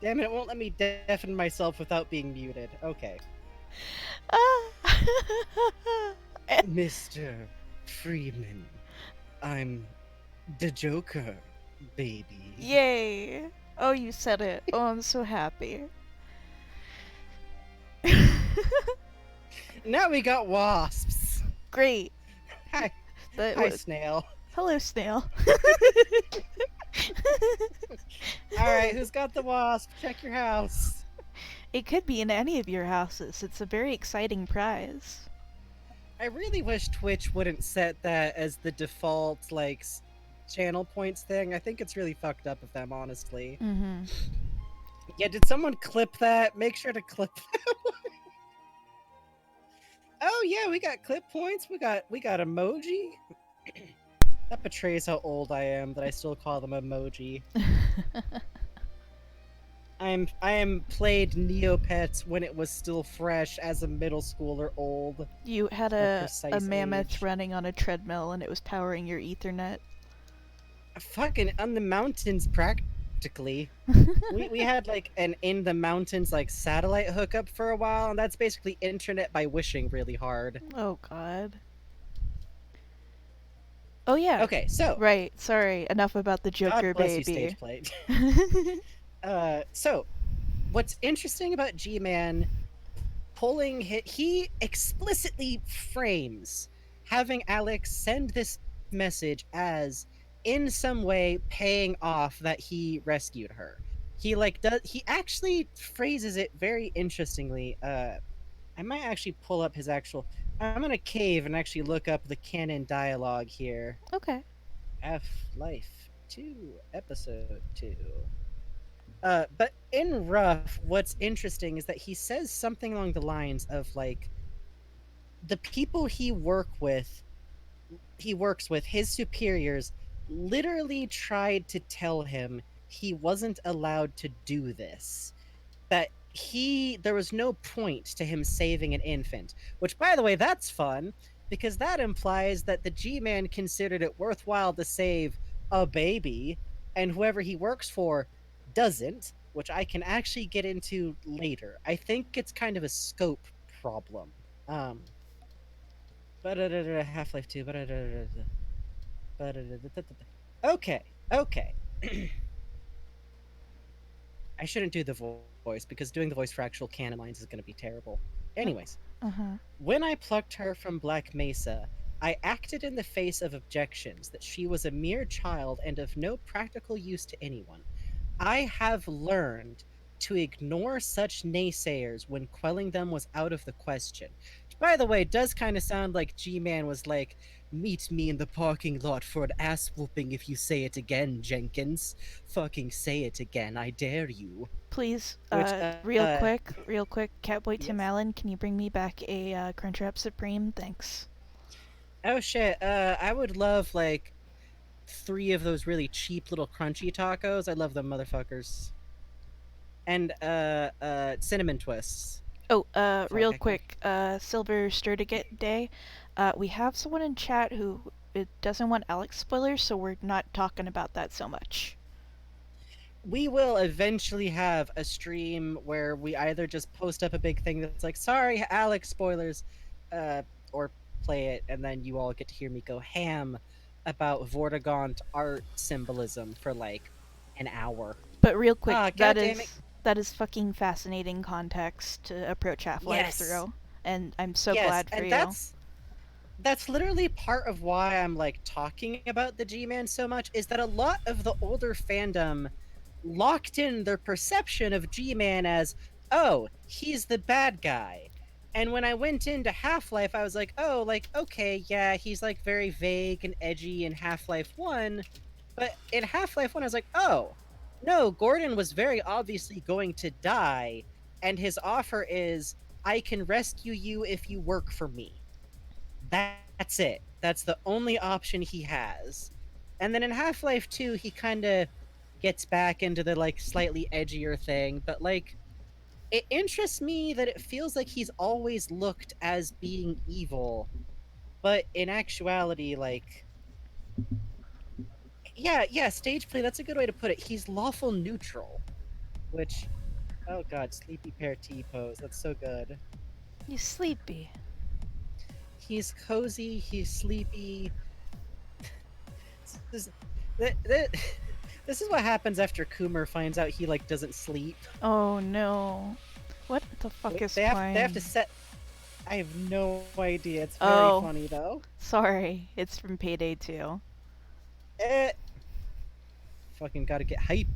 Damn it, it won't let me deafen myself without being muted. Okay. Mr. Freeman, I'm the Joker, baby. Yay! Oh, you said it. Oh, I'm so happy. Now we got wasps. Great. Hi, That hi, was- snail. Hello, snail. Alright, who's got the wasp? Check your house. It could be in any of your houses. It's a very exciting prize. I really wish Twitch wouldn't set that as the default, like, channel points thing. I think it's really fucked up of them, honestly. Mm-hmm. Yeah, did someone clip that? Make sure to clip that one. Oh yeah, we got clip points. We got emoji. That betrays how old I am that I still call them emoji. I am played Neopets when it was still fresh as a middle schooler old. You had My a precise mammoth age. running on a treadmill and it was powering your Ethernet. Fucking on the mountains practically. we had like an in the mountains like satellite hookup for a while, and that's basically internet by wishing really hard. Oh god. Oh yeah. Okay, so Right. Sorry. Enough about the God Joker bless you, baby. stage plate. So what's interesting about G-Man pulling he explicitly frames having Alex send this message as in some way paying off that he rescued her. He actually phrases it very interestingly. I might actually pull up his actual I'm gonna cave and actually look up the canon dialogue here. Okay. Half-Life 2, Episode 2. But in rough, what's interesting is that he says something along the lines of like the people he works with, his superiors, literally tried to tell him he wasn't allowed to do this. That there was no point to him saving an infant. Which, by the way, that's fun because that implies that the G-Man considered it worthwhile to save a baby, and whoever he works for doesn't, which I can actually get into later. I think it's kind of a scope problem. Half-Life 2. Okay, okay. I shouldn't do the voice because doing the voice for actual canon lines is going to be terrible. Anyways, Uh huh. when I plucked her from Black Mesa, I acted in the face of objections that she was a mere child and of no practical use to anyone. I have learned to ignore such naysayers when quelling them was out of the question. Which, by the way, does kind of sound like G-Man was like, meet me in the parking lot for an ass whooping if you say it again, Jenkins. Fucking say it again, I dare you. Please, Which, real quick, Catboy Tim yes. Allen, can you bring me back a Crunchwrap Supreme? Thanks. Oh shit, I would love like three of those really cheap little crunchy tacos. I love them motherfuckers. And cinnamon twists. Oh, Fuck, real I can't. quick, Silver Sturdigate Day. We have someone in chat who it doesn't want Alex spoilers, so we're not talking about that so much. We will eventually have a stream where we either just post up a big thing that's like, sorry, Alex, spoilers, or play it, and then you all get to hear me go ham about Vortigaunt art symbolism for like an hour. But real quick, Ah, god damn it. that is fucking fascinating context to approach Half-Life Yes. through, and I'm so Yes, glad for and you. that's literally part of why I'm like talking about the G-Man so much is that a lot of the older fandom locked in their perception of G-Man as, oh, he's the bad guy. And when I went into Half-Life, I was like, oh, like, okay, yeah, he's like very vague and edgy in Half-Life 1. But in Half-Life 1, I was like, oh, no, Gordon was very obviously going to die. And his offer is, I can rescue you if you work for me. That's it. That's the only option he has. And then in Half-Life 2, he kind of gets back into the like slightly edgier thing, but like it interests me that it feels like he's always looked as being evil, but in actuality like yeah, stage play, that's a good way to put it. He's lawful neutral, which oh god, sleepy pear T pose. That's so good. You sleepy. He's cozy, he's sleepy. This, this is what happens after Coomer finds out he like doesn't sleep. Oh no. What the fuck is They have to playing? set. I have no idea. It's very Oh, funny though. sorry. It's from Payday 2. Eh, fucking gotta get hype.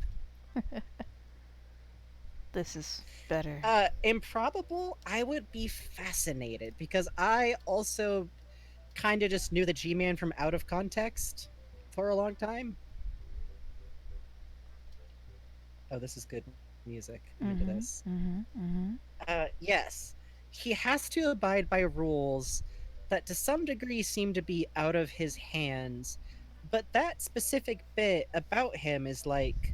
This is better. Improbable. I would be fascinated because I also kind of just knew the G-Man from out of context for a long time. Oh, this is good music. I'm into this. Mm-hmm. Mm-hmm. Mm-hmm. Yes, he has to abide by rules that to some degree seem to be out of his hands, but that specific bit about him is like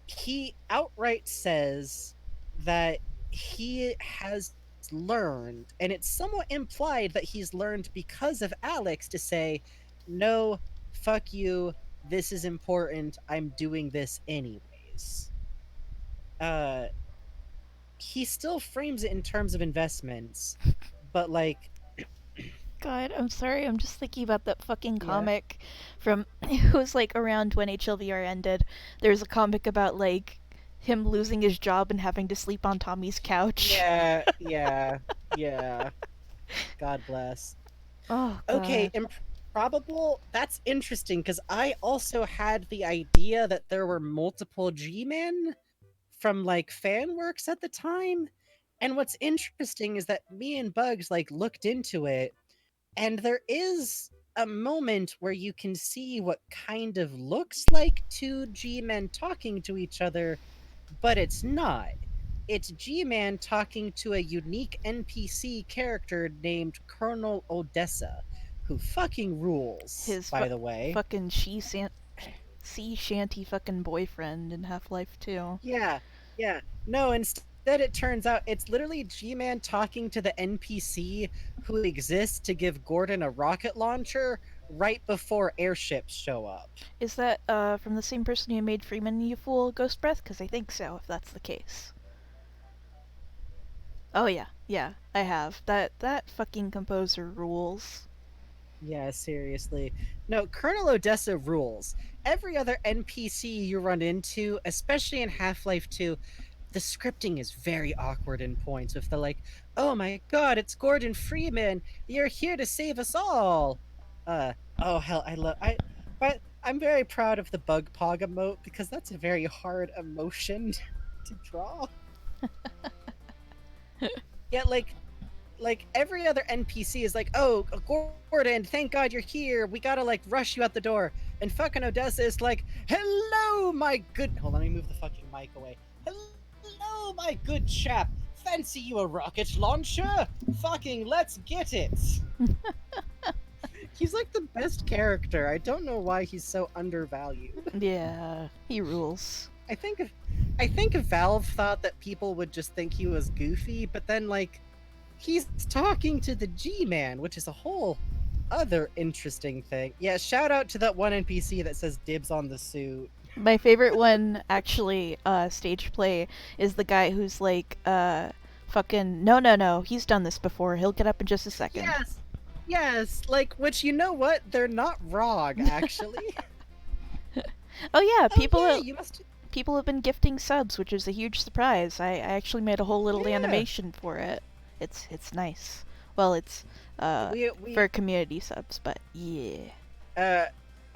he outright says that he has learned, and it's somewhat implied that he's learned because of Alex to say, no, fuck you, this is important, I'm doing this anyways. uh he still frames it in terms of investments, but like God, I'm sorry. I'm just thinking about that fucking Yeah. comic from it was like around when HLVR ended. There's a comic about like him losing his job and having to sleep on Tommy's couch. Yeah, yeah, yeah. God bless. Oh Okay, God. improbable. That's interesting because I also had the idea that there were multiple G-men from like fan works at the time. And what's interesting is that me and Bugs like looked into it, and there is a moment where you can see what kind of looks like two G-men talking to each other, but it's not. It's G-Man talking to a unique NPC character named Colonel Odessa, who fucking rules, His by the way. fucking sea shanty fucking boyfriend in Half-Life 2. Yeah, yeah. No, instead it turns out it's literally G-Man talking to the NPC who exists to give Gordon a rocket launcher right before airships show up. Is that from the same person who made Freeman You Fool Ghost Breath? Because I think so, if that's the case. Oh yeah, yeah, I have. That fucking composer rules. Yeah, seriously. No, Colonel Odessa rules. Every other NPC you run into, especially in Half-Life 2, the scripting is very awkward in points with the like, "Oh my god, it's Gordon Freeman. You're here to save us all." Oh hell, but I'm very proud of the bug pog emote because that's a very hard emotion to draw. Yeah, like every other NPC is like, "Oh, Gordon, thank God you're here. We gotta like rush you out the door." And fucking Odessa is like, "Hello, my good." Hold on, let me move the fucking mic away. Hello, my good chap. Fancy you a rocket launcher? Fucking let's get it. He's like the best character. I don't know why he's so undervalued. Yeah, he rules. I think I think Valve thought that people would just think he was goofy, but then like he's talking to the G-Man, which is a whole other interesting thing. Yeah, shout out to that one NPC that says dibs on the suit. My favorite one, actually, stage play, is the guy who's like, fucking, no, no, no, he's done this before. He'll get up in just a second. Yes. Yes, like which you know what? They're not wrong actually. Oh yeah, Oh yeah, you must people have been gifting subs, which is a huge surprise. I actually made a whole little yeah. animation for it. It's nice. Well, it's We for community subs, but yeah. uh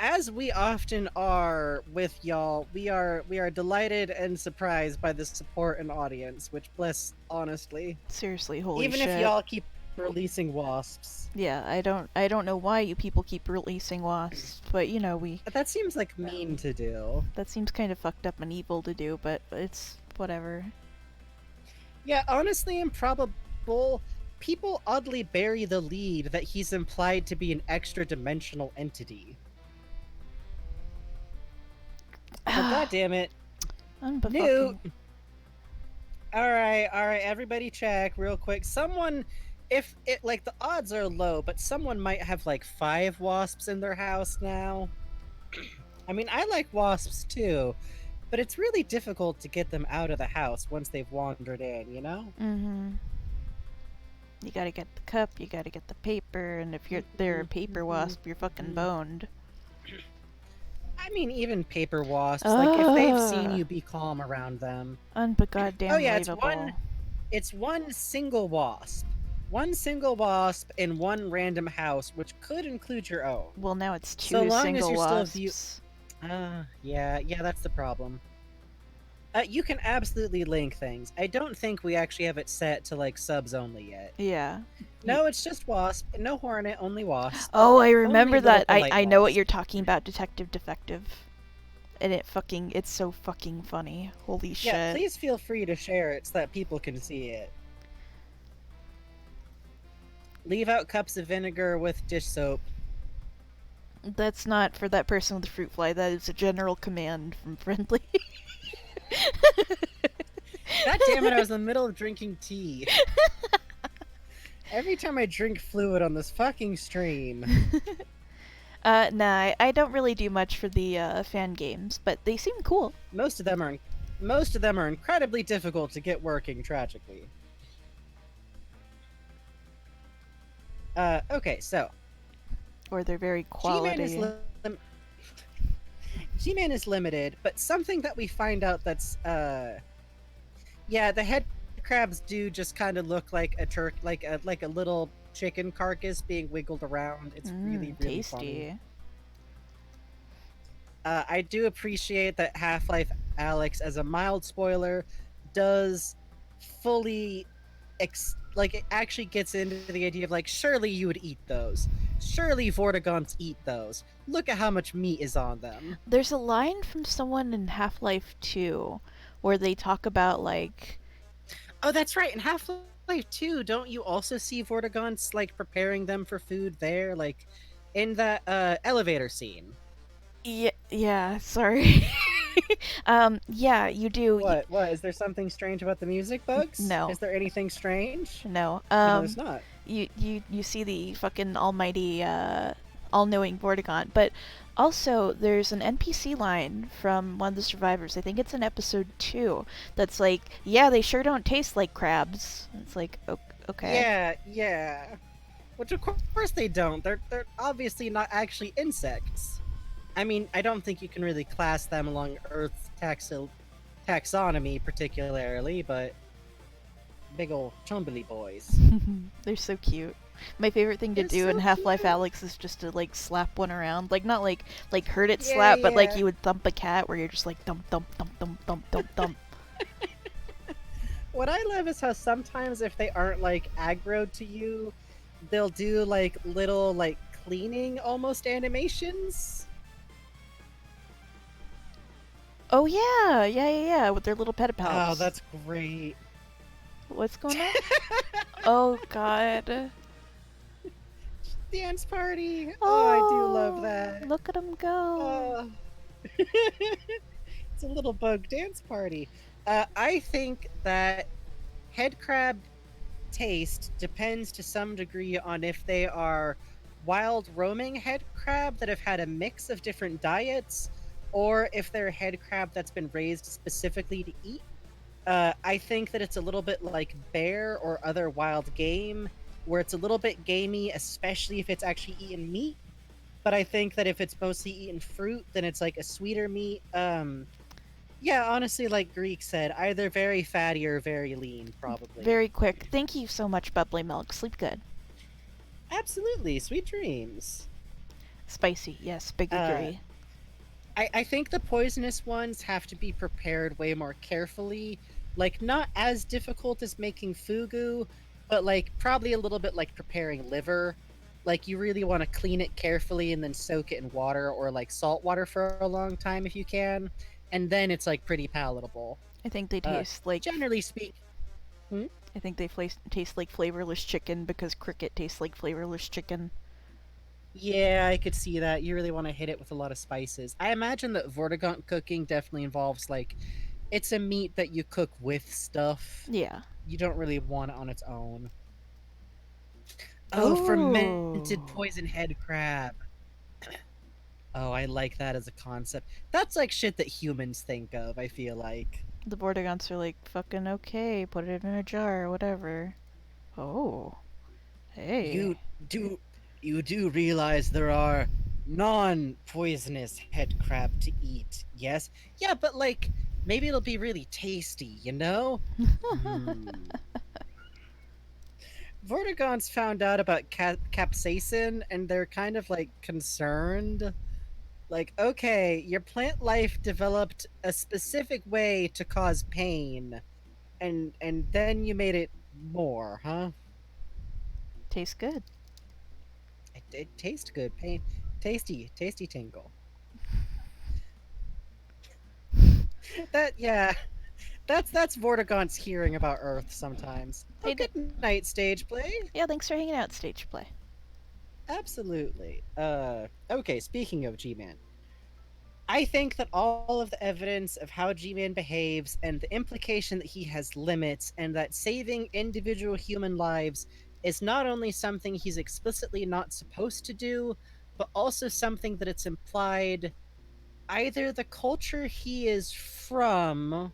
as we often are with y'all, we are delighted and surprised by the support and audience, which bless honestly. Seriously, holy Even shit. if y'all keep releasing wasps. Yeah, I don't know why you people keep releasing wasps, but you know, That seems like mean to do. that seems kind of fucked up and evil to do, but it's whatever. Yeah, honestly, improbable. People oddly bury the lead that he's implied to be an extra dimensional entity. But god damn it. Newt! Alright, everybody check real quick. Someone, if it, like, the odds are low, but someone might have, like, 5 wasps in their house now. I mean, I like wasps too, but it's really difficult to get them out of the house once they've wandered in, you know? Mm-hmm. You gotta get the cup, you gotta get the paper, and if they're a paper wasp, you're fucking boned. I mean, even paper wasps, like, if they've seen you be calm around them. Unbegoddamn Oh yeah, relatable. it's one single wasp. One single wasp in one random house, which could include your own. Well, now it's two So long as single you're still wasps. yeah, that's the problem. You can absolutely link things. I don't think we actually have it set to, like, subs only yet. Yeah. No, it's just wasp. No hornet, only wasp. Oh, I remember Only little that. polite I know what wasp. you're talking about, Detective Defective. And it's so fucking funny. Holy shit. Yeah, please feel free to share it so that people can see it. Leave out cups of vinegar with dish soap. That's not for that person with the fruit fly. That is a general command from Friendly. God damn it, I was in the middle of drinking tea. Every time I drink fluid on this fucking stream. Nah, I don't really do much for the fan games, but they seem cool. Most of them are incredibly difficult to get working, tragically. Okay, so Or they're very G-Man is quality. G-Man is limited, but something that we find out that's yeah, the head crabs do just kind of look like a like a little chicken carcass being wiggled around. It's really Mmm, really funny. tasty. I do appreciate that Half-Life Alex, as a mild spoiler, does fully like it actually gets into the idea of like surely you would eat those. Surely Vortigons eat those. Look at how much meat is on them. There's a line from someone in Half Life 2 where they talk about, like, Oh, that's right. In Half-Life 2, don't you also see Vortigons like preparing them for food there? Like in that elevator scene. yeah, yeah, sorry. Yeah, you do. What? What? Is there something strange about the music bugs? No, Is there anything strange? no. No, there's not. You see the fucking almighty, all-knowing Vortigaunt, but also there's an NPC line from one of the survivors. I think it's in episode 2. That's like, yeah, they sure don't taste like crabs. It's like, okay. Yeah, yeah. Which of course they don't. They're obviously not actually insects. I mean, I don't think you can really class them along Earth's taxonomy particularly, but big ol' chumbly boys. They're so cute. My favorite thing to They're do in so Half-Life cute. Alex is just to like slap one around, like not like hurt it Yeah, slap, but like yeah. you would thump a cat where you're just like thump thump thump thump thump thump thump. What I love is how sometimes if they aren't like aggroed to you, they'll do like little like cleaning almost animations. Oh yeah, yeah, yeah, yeah, with their little Oh, pedipalps. that's great. What's going on? Oh god. Dance party. Oh, I do love Oh, that. look at them go. Oh. It's a little bug dance party. I think that head crab taste depends to some degree on if they are wild roaming head crab that have had a mix of different diets, or if they're head crab that's been raised specifically to eat. I think that it's a little bit like bear or other wild game, where it's a little bit gamey, especially if it's actually eating meat. But I think that if it's mostly eating fruit, then it's like a sweeter meat. Yeah, honestly, like Greek said, either very fatty or very lean, probably. Very quick. Thank you so much, Bubbly Milk. Sleep good. Absolutely, sweet dreams. Spicy, yes, big Uh, agree. I think the poisonous ones have to be prepared way more carefully. Like, not as difficult as making fugu, but like probably a little bit like preparing liver. Like, you really want to clean it carefully and then soak it in water or like salt water for a long time if you can. And then it's like pretty palatable. I think they Uh, taste like Generally speak. Hmm? I think they taste like flavorless chicken because cricket tastes like flavorless chicken. Yeah, I could see that. You really want to hit it with a lot of spices. I imagine that Vortigaunt cooking definitely involves like it's a meat that you cook with stuff. Yeah. You don't really want it on its own. Oh, fermented Oh. poison head crab. Oh, I like that as a concept. That's like shit that humans think of, I feel like. The Vortigaunts are like, fucking okay, put it in a jar, whatever. Oh. You Hey. do you do realize there are non-poisonous head crab to eat, yes? Yeah, but like maybe it'll be really tasty, you know? Hmm. Vortigons found out about capsaicin and they're kind of like concerned. Like, okay, your plant life developed a specific way to cause pain, and then you made it more, huh? Tastes good. It tastes good. Pain, tasty tingle. That yeah, that's Vortigaunt's hearing about Earth sometimes. Oh, Hey, good night, stage play. yeah, thanks for hanging out, stage play. Absolutely. Okay. Speaking of G-Man, I think that all of the evidence of how G-Man behaves and the implication that he has limits and that saving individual human lives is not only something he's explicitly not supposed to do, but also something that it's implied either the culture he is from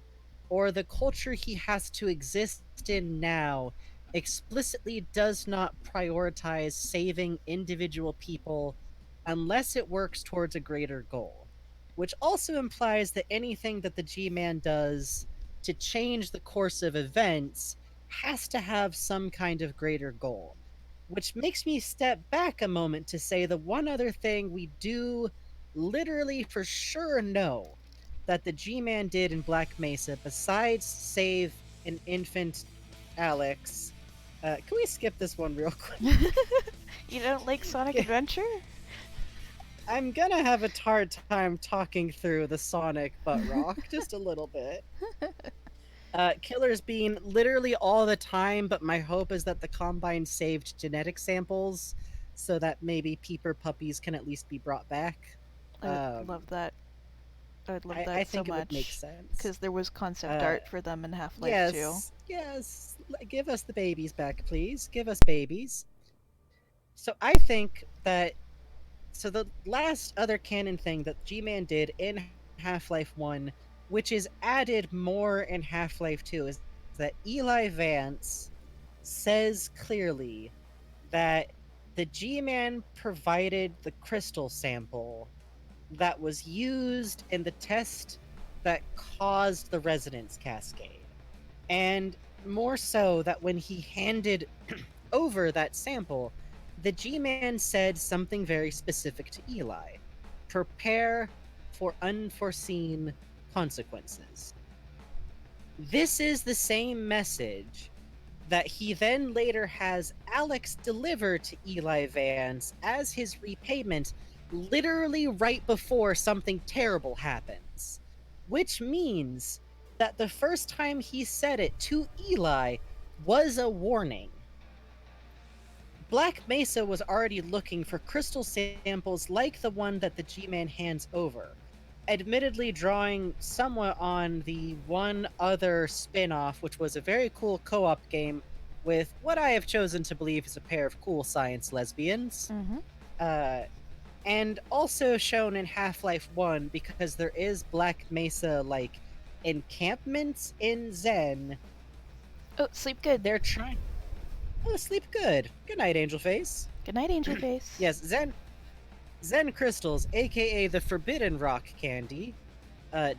or the culture he has to exist in now explicitly does not prioritize saving individual people unless it works towards a greater goal, which also implies that anything that the G Man does to change the course of events has to have some kind of greater goal. Which makes me step back a moment to say the one other thing we do literally for sure know that the G Man did in Black Mesa, besides save an infant Alex. Can we skip this one real quick? You don't like Sonic Adventure? I'm gonna have a hard time talking through the Sonic butt rock just a little bit. Killers being literally all the time, but my hope is that the Combine saved genetic samples so that maybe peeper puppies can at least be brought back. I would love that. I would love I that so think it would make much. sense. Because there was concept Uh, art for them in Half-Life 2. yes, give us the babies back, please. Give us babies. So I think that the last other canon thing that G-Man did in Half-Life 1, which is added more in Half-Life 2, is that Eli Vance says clearly that the G-Man provided the crystal sample that was used in the test that caused the resonance cascade. And more so that when he handed over that sample, the G Man said something very specific to Eli: prepare for unforeseen consequences. This is the same message that he then later has Alex deliver to Eli Vance as his repayment, literally right before something terrible happens. Which means that the first time he said it to Eli was a warning. Black Mesa was already looking for crystal samples like the one that the G Man hands over, admittedly drawing somewhat on the one other spin off, which was a very cool co op game with what I have chosen to believe is a pair of cool science lesbians. Mm-hmm. Uh, and also shown in Half Life 1 because there is Black Mesa like encampments in Zen. Oh, sleep good. They're trying. Oh, sleep good. Good night, Angel Face. Good night, Angel Face. Yes, Zen crystals, aka the Forbidden Rock candy,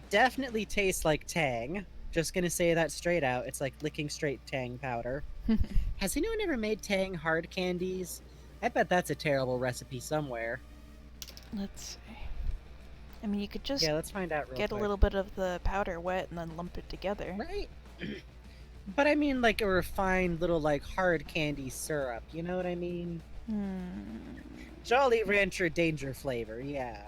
definitely taste like Tang. Just gonna say that straight out. It's like licking straight Tang powder. Has anyone ever made Tang hard candies? I bet that's a terrible recipe somewhere. Let's see. I mean, you could just Yeah, let's find out real get quick. a little bit of the powder wet and then lump it together. Right? But I mean, like a refined little, like, hard candy syrup. You know what I mean? Jolly Rancher Danger flavor, yeah.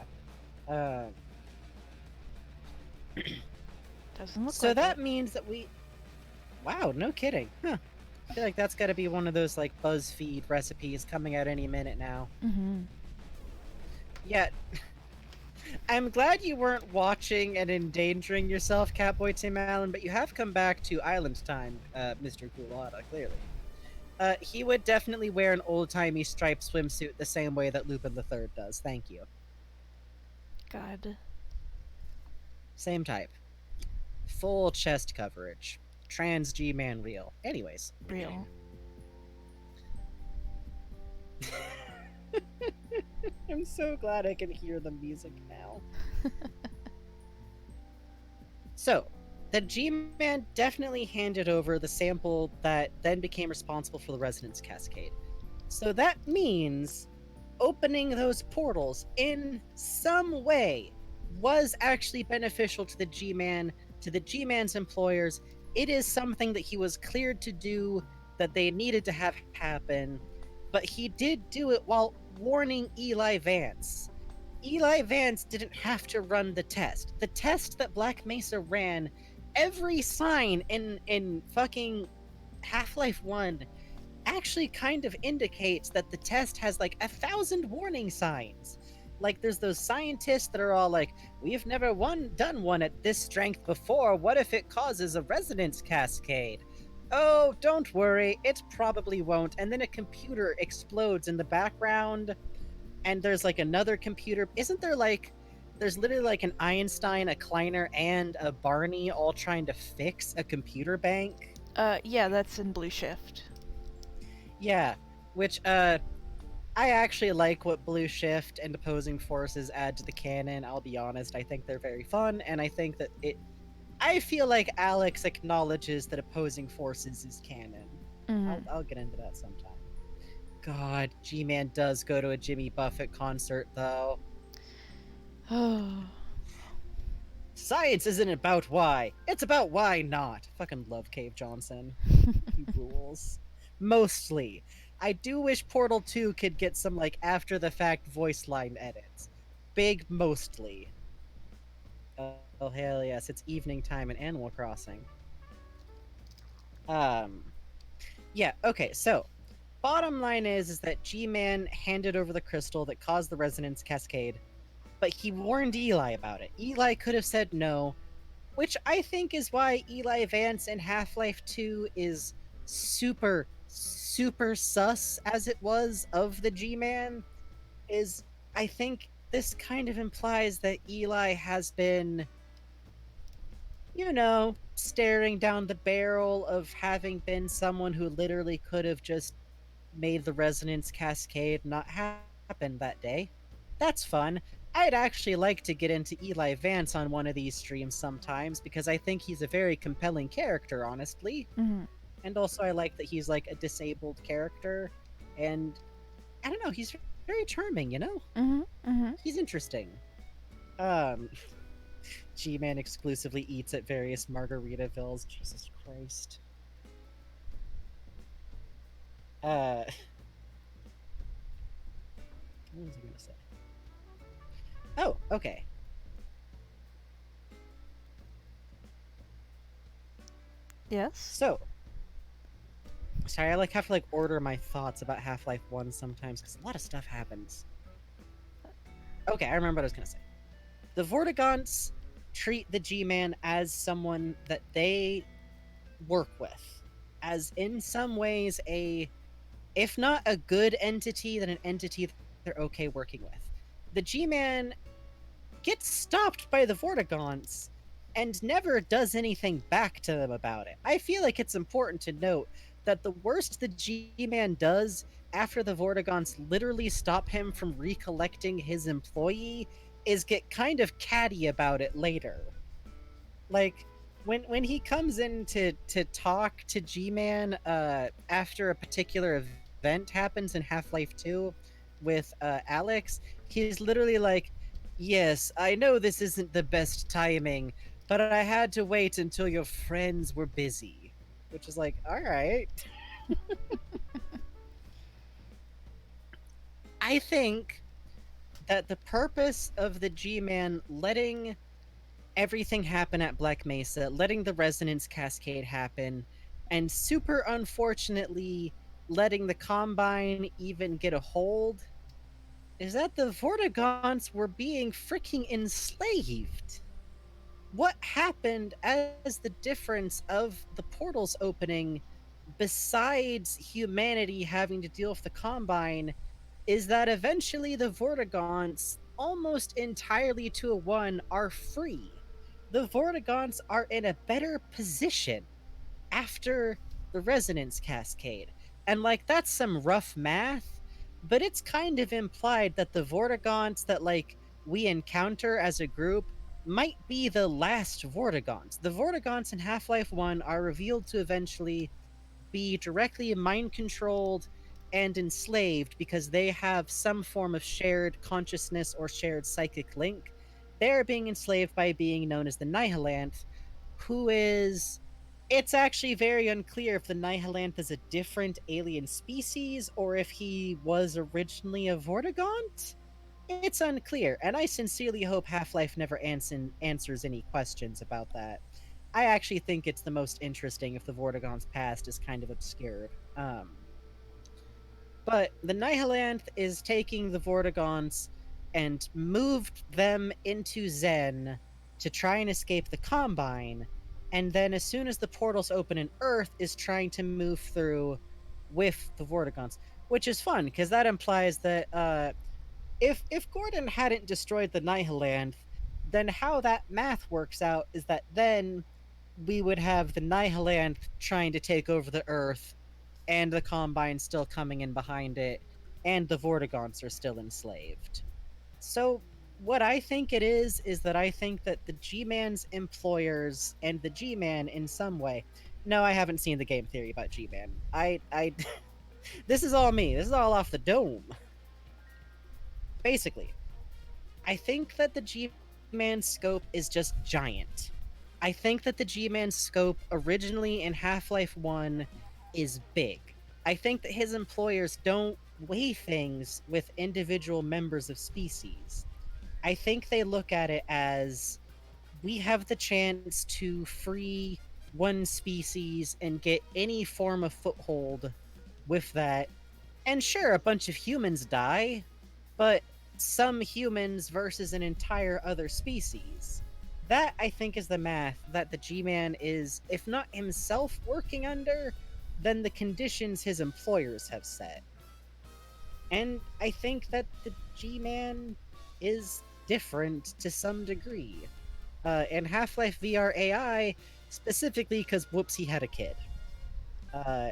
Doesn't look So like that it. means that we. Wow, no kidding. Huh. I feel like that's got to be one of those like BuzzFeed recipes coming out any minute now. Mm-hmm. Yeah, I'm glad you weren't watching and endangering yourself, Catboy Tim Allen, but you have come back to Island Time, Mr. Kulada, clearly. He would definitely wear an old-timey striped swimsuit the same way that Lupin the Third does. Thank you. God. Same type. Full chest coverage. Trans G-Man real. Anyways. Real. I'm so glad I can hear the music now. So, the G-Man definitely handed over the sample that then became responsible for the resonance cascade. So that means opening those portals in some way was actually beneficial to the G-Man, to the G-Man's employers. It is something that he was cleared to do, that they needed to have happen, but he did do it while warning Eli Vance. Eli Vance didn't have to run the test. The test that Black Mesa ran, every sign in fucking Half-Life 1 actually kind of indicates that the test has like 1,000 warning signs. Like there's those scientists that are all like, we've never done one at this strength before. What if it causes a resonance cascade? Oh, don't worry, it probably won't. And then a computer explodes in the background, and there's like another computer. Isn't there like, there's literally like an Einstein, a Kleiner, and a Barney all trying to fix a computer bank? Yeah, that's in Blue Shift. Yeah, which I actually like what Blue Shift and opposing forces add to the canon. I'll be honest, I think they're very fun, and I think that it. I feel like Alex acknowledges that opposing forces is canon. Mm. I'll get into that sometime. God, G-Man does go to a Jimmy Buffett concert though. Oh. Science isn't about why. It's about why not. Fucking love Cave Johnson. He rules. Mostly. I do wish Portal 2 could get some like after the fact voice line edits. Big mostly. Oh hell yes, it's evening time in Animal Crossing. Um yeah, okay, so bottom line is that G-Man handed over the crystal that caused the resonance cascade, but he warned Eli about it. Eli could have said no, which I think is why Eli Vance in Half-Life 2 is super sus as it was of the G-Man is I think this kind of implies that Eli has been, staring down the barrel of having been someone who literally could have just made the resonance cascade not happen that day. That's fun. I'd actually like to get into Eli Vance on one of these streams sometimes because I think he's a very compelling character, honestly. Mm. And also, I like that he's like a disabled character. And I don't know, he's very charming, Mhm. Mhm. He's interesting. Um, G Man exclusively eats at various Margaritavilles. Jesus Christ. Uh, what was I going to say? Oh, okay. Yes. So, sorry, I like have to like order my thoughts about Half-Life 1 sometimes because a lot of stuff happens. Okay, I remember what I was gonna say. The Vortigaunts treat the G-Man as someone that they work with, as in some ways a, if not a good entity, then an entity they're okay working with. The G-Man gets stopped by the Vortigaunts and never does anything back to them about it. I feel like it's important to note that the worst the G-Man does after the Vortigaunts literally stop him from recollecting his employee is get kind of catty about it later. Like when he comes in to talk to G-Man after a particular event happens in Half-Life 2 with Alex, he's literally like, "Yes, I know this isn't the best timing, but I had to wait until your friends were busy." Which is like, "All right." I think that the purpose of the G-Man letting everything happen at Black Mesa, letting the resonance cascade happen, and super unfortunately letting the Combine even get a hold, is that the Vortigaunts were being freaking enslaved. What happened as the difference of the portals opening, besides humanity having to deal with the Combine, is that eventually the Vortigaunts, almost entirely to a one, are free. The Vortigaunts are in a better position after the resonance cascade. And like that's some rough math, but it's kind of implied that the Vortigaunts that like we encounter as a group might be the last Vortigaunts. The Vortigaunts in Half-Life 1 are revealed to eventually be directly mind controlled and enslaved because they have some form of shared consciousness or shared psychic link. They're being enslaved by a being known as the Nihilanth, who is. It's actually very unclear if the Nihilanth is a different alien species or if he was originally a Vortigaunt. It's unclear, and I sincerely hope Half-Life never answers any questions about that. I actually think it's the most interesting if the Vortigaunt's past is kind of obscured. But the Nihilanth is taking the Vortigaunts and moved them into Zen to try and escape the Combine, and then as soon as the portals open in Earth, is trying to move through with the Vortigaunts, which is fun because that implies that if Gordon hadn't destroyed the Nihilanth, then how that math works out is that then we would have the Nihilanth trying to take over the Earth, and the Combine's still coming in behind it, and the Vortigaunts are still enslaved. So, what I think it is that I think that the G Man's employers and the G Man in some way. No, I haven't seen the game theory about G Man. This is all me. This is all off the dome. Basically, I think that the G Man scope is just giant. I think that the G Man scope originally in Half Life 1 is big. I think that his employers don't weigh things with individual members of species. I think they look at it as we have the chance to free one species and get any form of foothold with that. And sure, a bunch of humans die, but some humans versus an entire other species. That, I think, is the math that the G Man is, if not himself working under, then the conditions his employers have set. And I think that the G Man is different to some degree. And Half Life VR AI, specifically because whoops, he had a kid. Uh,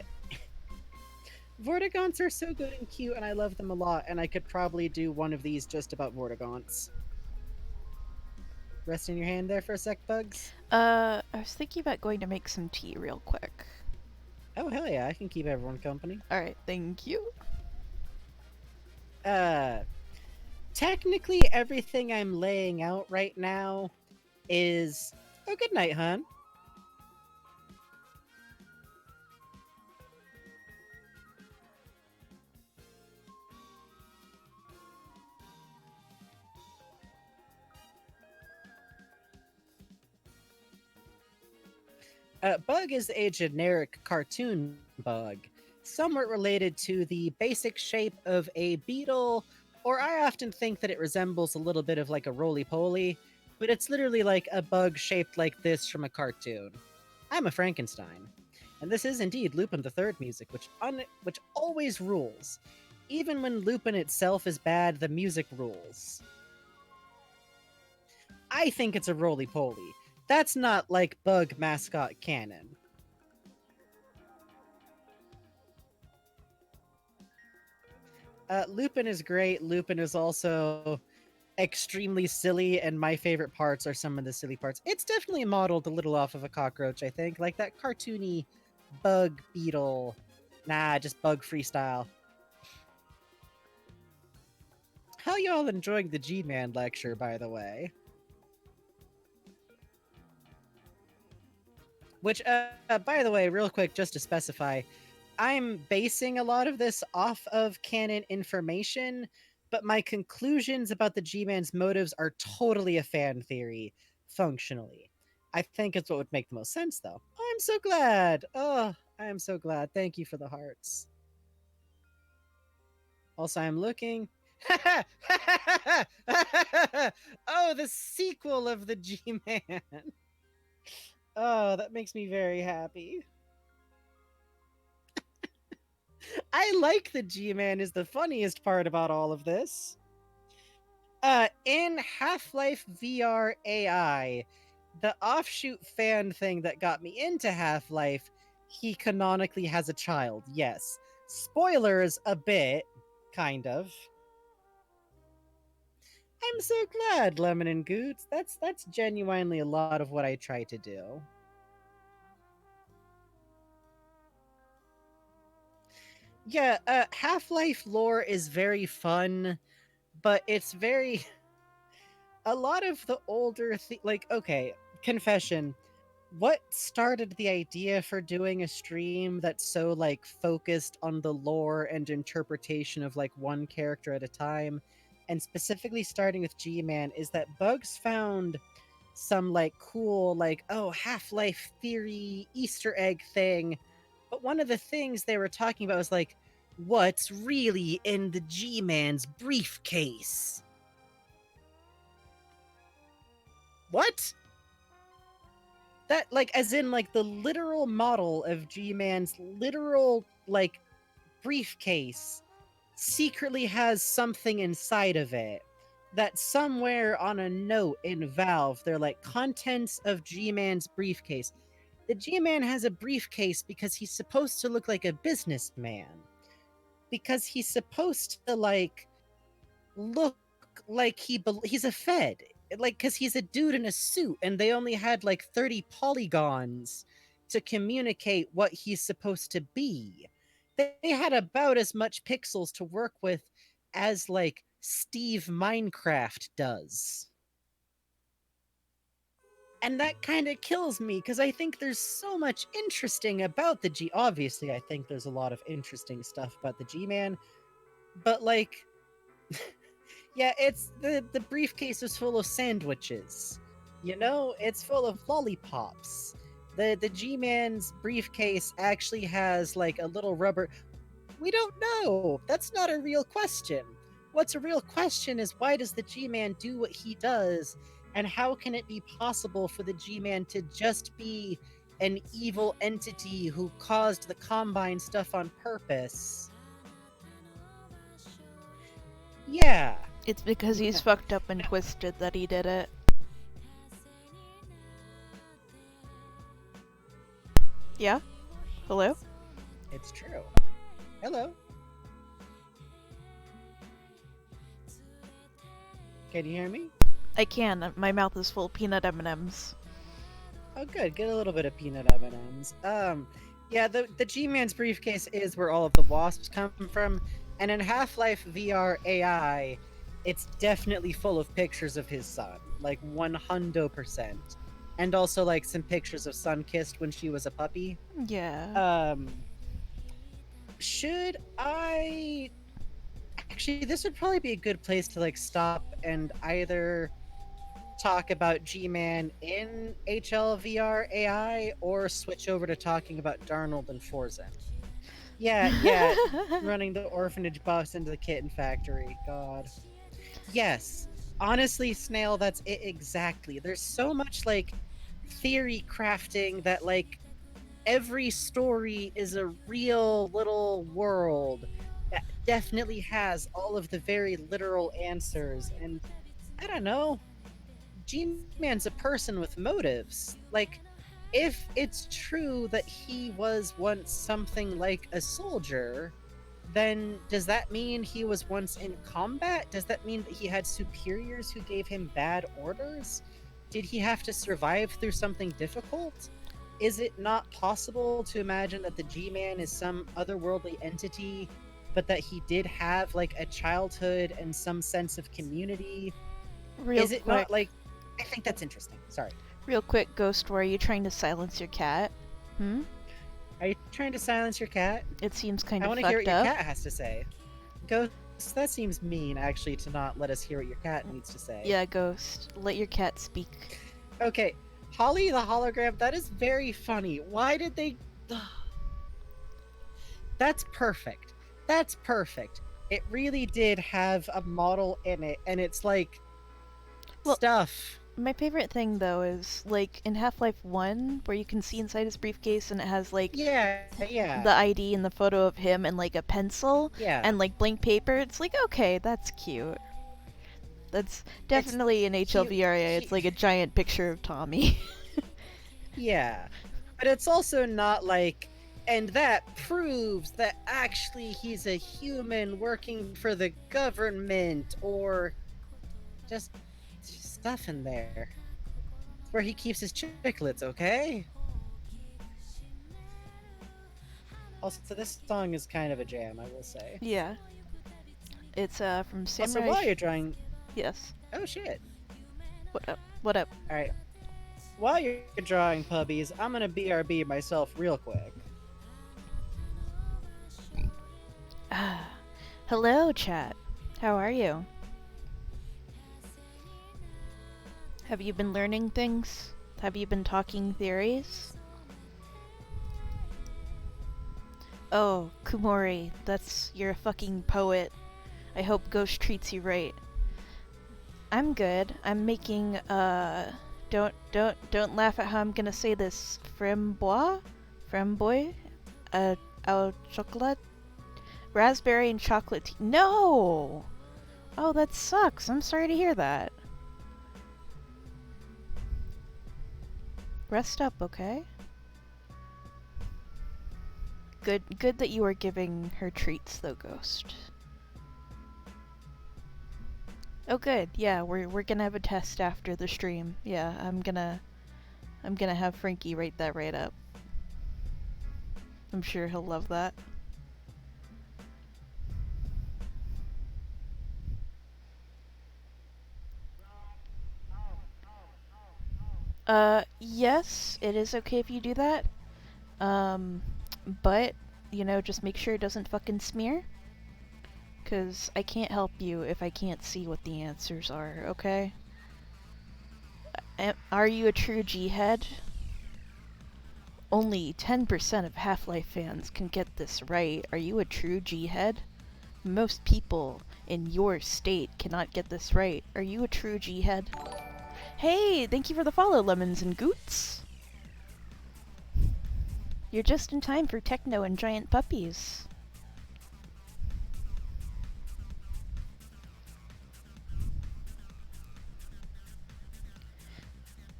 Vortigaunts are so good and cute, and I love them a lot, and I could probably do one of these just about Vortigaunts. Resting your hand there for a sec, Bugs? I was thinking about going to make some tea real quick. Oh, hell yeah, I can keep everyone company. Alright, thank you. Uh, Technically, everything I'm laying out right now is. Oh, good night, hon. Bug is a generic cartoon bug, somewhat related to the basic shape of a beetle, or I often think that it resembles a little bit of like a roly-poly, but it's literally like a bug shaped like this from a cartoon. I'm a Frankenstein. And this is indeed Lupin the Third music, which always rules. Even when Lupin itself is bad, the music rules. I think it's a roly-poly. That's not like bug mascot canon. Lupin is great. Lupin is also extremely silly, and my favorite parts are some of the silly parts. It's definitely modeled a little off of a cockroach, I think. Like that cartoony bug beetle. Nah, just bug freestyle. How y'all enjoying the G-Man lecture, by the way? Which, by the way, real quick, just to specify, I'm basing a lot of this off of canon information, but my conclusions about the G-Man's motives are totally a fan theory, functionally. I think it's what would make the most sense, though. I'm so glad! Oh, I am so glad. Thank you for the hearts. Also, I'm looking. Oh, the sequel of the G-Man! Oh, that makes me very happy. I like the G-Man is the funniest part about all of this. In Half-Life VR AI, the offshoot fan thing that got me into Half-Life, he canonically has a child, yes. Spoilers a bit, kind of. I'm so glad, Lemon and Goots. That's genuinely a lot of what I try to do. Yeah, Half-Life lore is very fun, but it's very a lot of the older like okay, confession, what started the idea for doing a stream that's so like focused on the lore and interpretation of like one character at a time, and specifically starting with G-Man, is that Bugs found some like cool like oh Half-Life theory Easter egg thing, but one of the things they were talking about was like what's really in the G-Man's briefcase. What? That like as in like the literal model of G-Man's literal like briefcase secretly has something inside of it that somewhere on a note in Valve they're like contents of G-Man's briefcase. The G-Man has a briefcase because he's supposed to look like a businessman. Because he's supposed to like look like he's a Fed. Like cuz he's a dude in a suit and they only had like 30 polygons to communicate what he's supposed to be. They had about as much pixels to work with as like Steve Minecraft does. And that kind of kills me because I think there's so much interesting about the G. Obviously, I think there's a lot of interesting stuff about the G-Man, but like, yeah, it's the briefcase is full of sandwiches. You know, it's full of lollipops. The G-Man's briefcase actually has like a little rubber. We don't know. That's not a real question. What's a real question is why does the G-Man do what he does, and how can it be possible for the G-Man to just be an evil entity who caused the Combine stuff on purpose? Yeah. It's because he's fucked up and twisted that he did it. Yeah? Hello? It's true. Hello. Can you hear me? I can. My mouth is full of peanut M&Ms. Oh, good. Get a little bit of peanut M&Ms. Yeah, the G-Man's briefcase is where all of the wasps come from, and in Half-Life VR AI, it's definitely full of pictures of his son, like 100%, and also like some pictures of Sunkissed when she was a puppy. Yeah. Should I? Actually, this would probably be a good place to like stop and either talk about G-Man in HLVR AI or switch over to talking about Darnold and Forzen. Yeah, running the orphanage bus into the kitten factory. God. Yes. Honestly, Snail, that's it exactly. There's so much like theory crafting that like every story is a real little world that definitely has all of the very literal answers. And I don't know, G-Man's a person with motives. Like, if it's true that he was once something like a soldier, then does that mean he was once in combat? Does that mean that he had superiors who gave him bad orders? Did he have to survive through something difficult? Is it not possible to imagine that the G-Man is some otherworldly entity, but that he did have like a childhood and some sense of community? Real Is it quick. not like I think that's interesting. Sorry. Real quick, Ghost, were you trying to silence your cat? Hmm? Are you trying to silence your cat? It seems kind I of want to fucked hear what your up. cat has to say. Ghost, that seems mean, actually, to not let us hear what your cat needs to say. Yeah, Ghost. Let your cat speak. Okay, Holly the hologram, that is very funny. Why did they... That's perfect. That's perfect. It really did have a model in it, and it's like... Well, stuff. My favorite thing, though, is, like, in Half-Life 1, where you can see inside his briefcase and it has, like, Yeah. the ID and the photo of him and, like, a pencil Yeah. and, like, blank paper. It's like, okay, that's cute. That's definitely an HLVRA. It's like a giant picture of Tommy. Yeah. But it's also not like, and that proves that actually he's a human working for the government, or just stuff in there. It's where he keeps his chiclets, okay? Also, this song is kind of a jam, I will say. Yeah. It's, from Also, Samurai... while you're drawing... Yes. Oh, shit. What up? What up? Alright. While you're drawing puppies, I'm gonna BRB myself real quick. Ah. Hello, chat. How are you? Have you been learning things? Have you been talking theories? Oh, Kumori, you're a fucking poet. I hope Ghost treats you right. I'm good. I'm making, don't laugh at how I'm gonna say this. Framboise? Au chocolat? Raspberry and chocolate tea. No! Oh, that sucks. I'm sorry to hear that. Rest up, okay? Good that you are giving her treats, though, Ghost. Oh, good. Yeah, we're gonna have a test after the stream. Yeah, I'm gonna have Frankie write that right up. I'm sure he'll love that. Yes, it is okay if you do that. But, just make sure it doesn't fucking smear. 'Cause I can't help you if I can't see what the answers are, okay? Are you a true G-head? Only 10% of Half-Life fans can get this right. Are you a true G-head? Most people in your state cannot get this right. Are you a true G-head? Hey, thank you for the follow, Lemons and Goots. You're just in time for techno and giant puppies.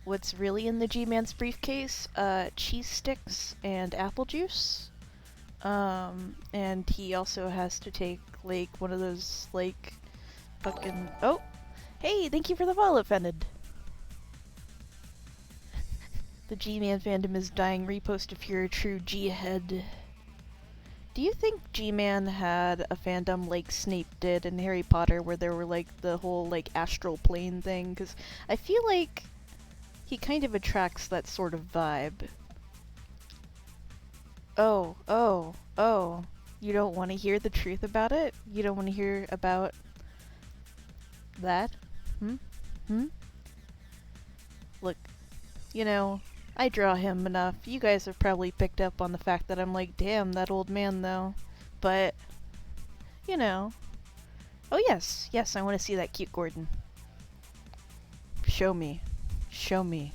What's really in the G-Man's briefcase? Cheese sticks and apple juice. And he also has to take, like, one of those, like, fucking... Oh! Hey, thank you for the follow, Fended. The G-Man fandom is dying. Repost if you're a true G-head. Do you think G-Man had a fandom like Snape did in Harry Potter, where there were, like, the whole, like, astral plane thing? Because I feel like he kind of attracts that sort of vibe. Oh. You don't want to hear the truth about it? You don't want to hear about that? Look, I draw him enough. You guys have probably picked up on the fact that I'm like, damn, that old man, though. But, Oh, yes, I want to see that cute Gordon. Show me. Show me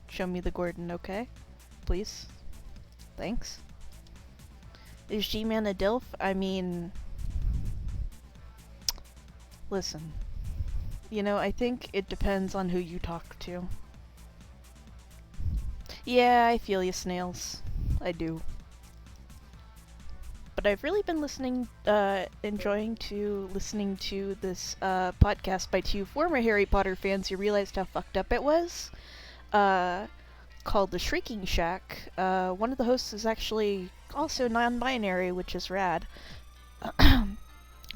the Gordon, okay? Please? Thanks. Is G-Man a DILF? I mean... Listen. I think it depends on who you talk to. Yeah, I feel you, Snails. I do. But I've really been enjoying listening to this podcast by two former Harry Potter fans who realized how fucked up it was. Called The Shrieking Shack. One of the hosts is actually also non-binary, which is rad.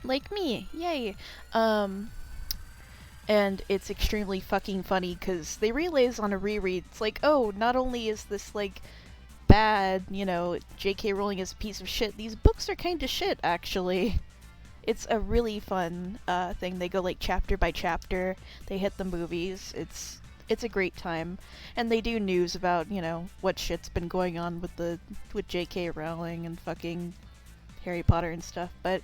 Like me, yay! And it's extremely fucking funny, because they realize on a reread, it's like, oh, not only is this, like, bad, J.K. Rowling is a piece of shit, these books are kinda shit, actually. It's a really fun thing. They go, like, chapter by chapter, they hit the movies, it's a great time. And they do news about, what shit's been going on with J.K. Rowling and fucking Harry Potter and stuff, but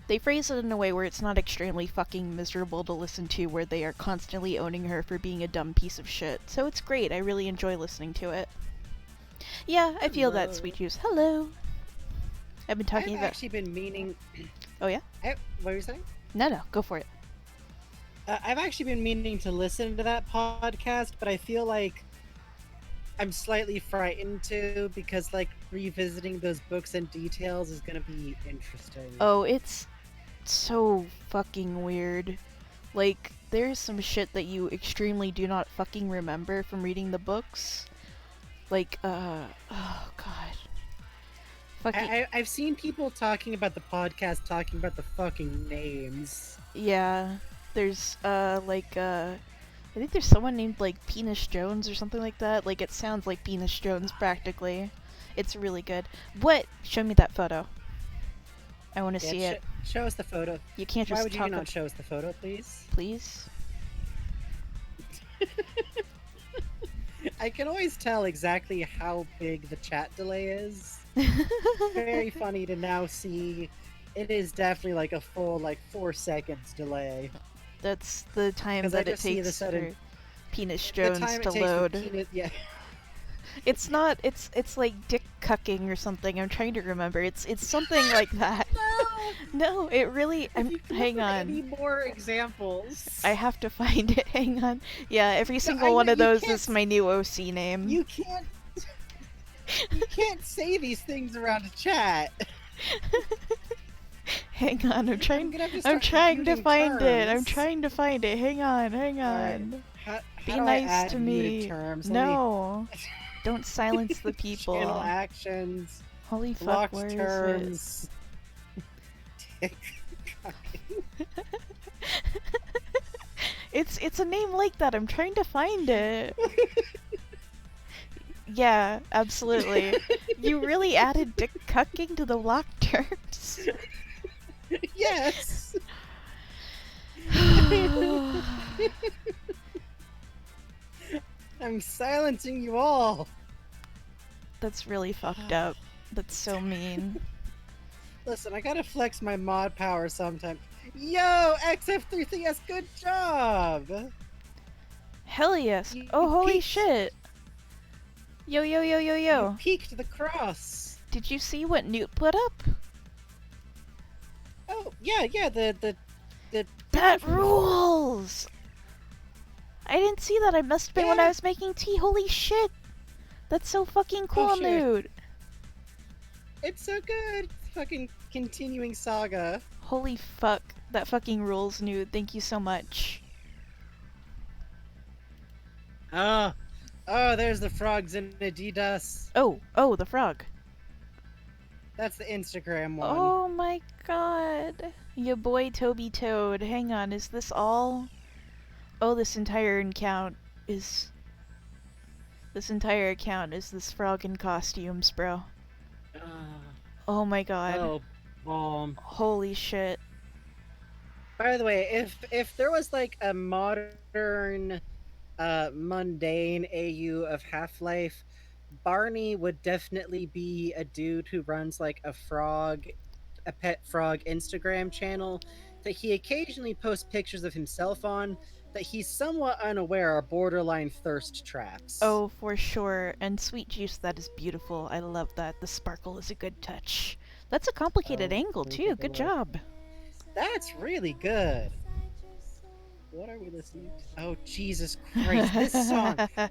they phrase it in a way where it's not extremely fucking miserable to listen to, where they are constantly owning her for being a dumb piece of shit. So it's great. I really enjoy listening to it. Yeah, I feel that, Sweet Juice. Hello. I've been talking about... I've actually been meaning... Oh, yeah? What were you saying? No, go for it. I've actually been meaning to listen to that podcast, but I feel like I'm slightly frightened to, because, like, revisiting those books and details is gonna be interesting. Oh, it's so fucking weird. Like, there's some shit that you extremely do not fucking remember from reading the books. Like, oh god. Fucking... I've seen people talking about the podcast, talking about the fucking names. Yeah. There's, I think there's someone named, like, Penis Jones or something like that. Like, it sounds like Penis Jones, practically. It's really good. What? Show me that photo. I want to see it. Show us the photo. You can't just Why would you not show us the photo, please? Please? I can always tell exactly how big the chat delay is. Very funny to now see. It is definitely like a full, 4 seconds delay. That's the time that it takes for Penis Jones to load. Yeah. It's not, it's like dick cucking or something. I'm trying to remember. It's something like that. No, it really, hang on. Any more examples? I have to find it, hang on. Yeah, every single one of those is my new OC name. You can't, You can't say these things around a chat. Hang on, I'm gonna have to I'm start trying to imputing find it. I'm terms. trying to find it. Hang on, hang Alright. on. How Be do I nice add to muted me. terms? Let me No. Don't silence the channel people. actions, Holy fuck, blocked where is it? terms. Dick cocking. It's a name like that. I'm trying to find it. Yeah, absolutely. You really added dick cucking to the block terms? Yes. I'm silencing you all. That's really fucked up. That's so mean. Listen, I gotta flex my mod power sometime. Yo, XF33S, good job! Hell yes. You Oh, holy peaked. shit. Yo, yo, yo, yo, You yo. peaked the cross. Did you see what Newt put up? Oh, yeah, the That rules! I didn't see that. I must have been when I Yeah. was making tea. Holy shit! That's so fucking cool, Oh, shit. Newt. It's so good. Fucking continuing saga. Holy fuck. That fucking rules, Newt. Thank you so much. Oh, there's the frogs in Adidas. Oh, the frog. That's the Instagram one. Oh my god. Ya boy Toby Toad. Hang on, is this all? Oh, this entire account is... This entire account is this frog in costumes, bro. Oh my god. Oh, Holy shit. By the way, if there was like a modern, mundane AU of Half-Life, Barney would definitely be a dude who runs like a pet frog Instagram channel that he occasionally posts pictures of himself on that he's somewhat unaware are borderline thirst traps. Oh, for sure. And sweet juice, that is beautiful. I love that. The sparkle is a good touch. That's a complicated angle, let me too. take a Good look. job. That's really good. What are we listening to? Oh, Jesus Christ.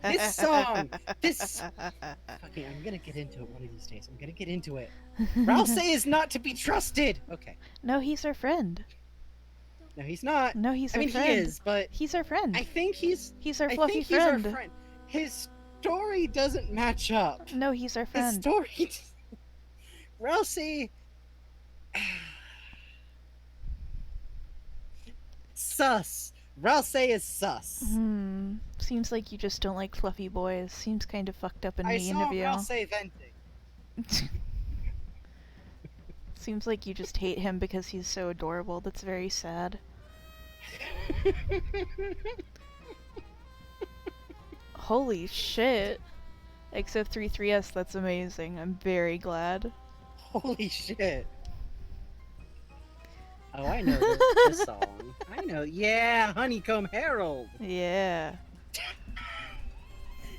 This song. Fucking, I'm gonna get into it one of these days. I'm gonna get into it. Ralsei is not to be trusted! Okay. No, he's our friend. No, he's not. No, he's I our mean, friend. he is, but He's our friend. I think he's our I fluffy think he's friend. our friend. His story doesn't match up. No, he's our His friend. story. Ralsei. Sus. Ralsei is sus. Seems like you just don't like fluffy boys. Seems kind of fucked up and I mean saw of you. Ralsei venting. Seems like you just hate him because he's so adorable. That's very sad. Holy shit. XF33S, that's amazing. I'm very glad. Holy shit. Oh, I know this song. I know. Yeah, Honeycomb Herald. Yeah.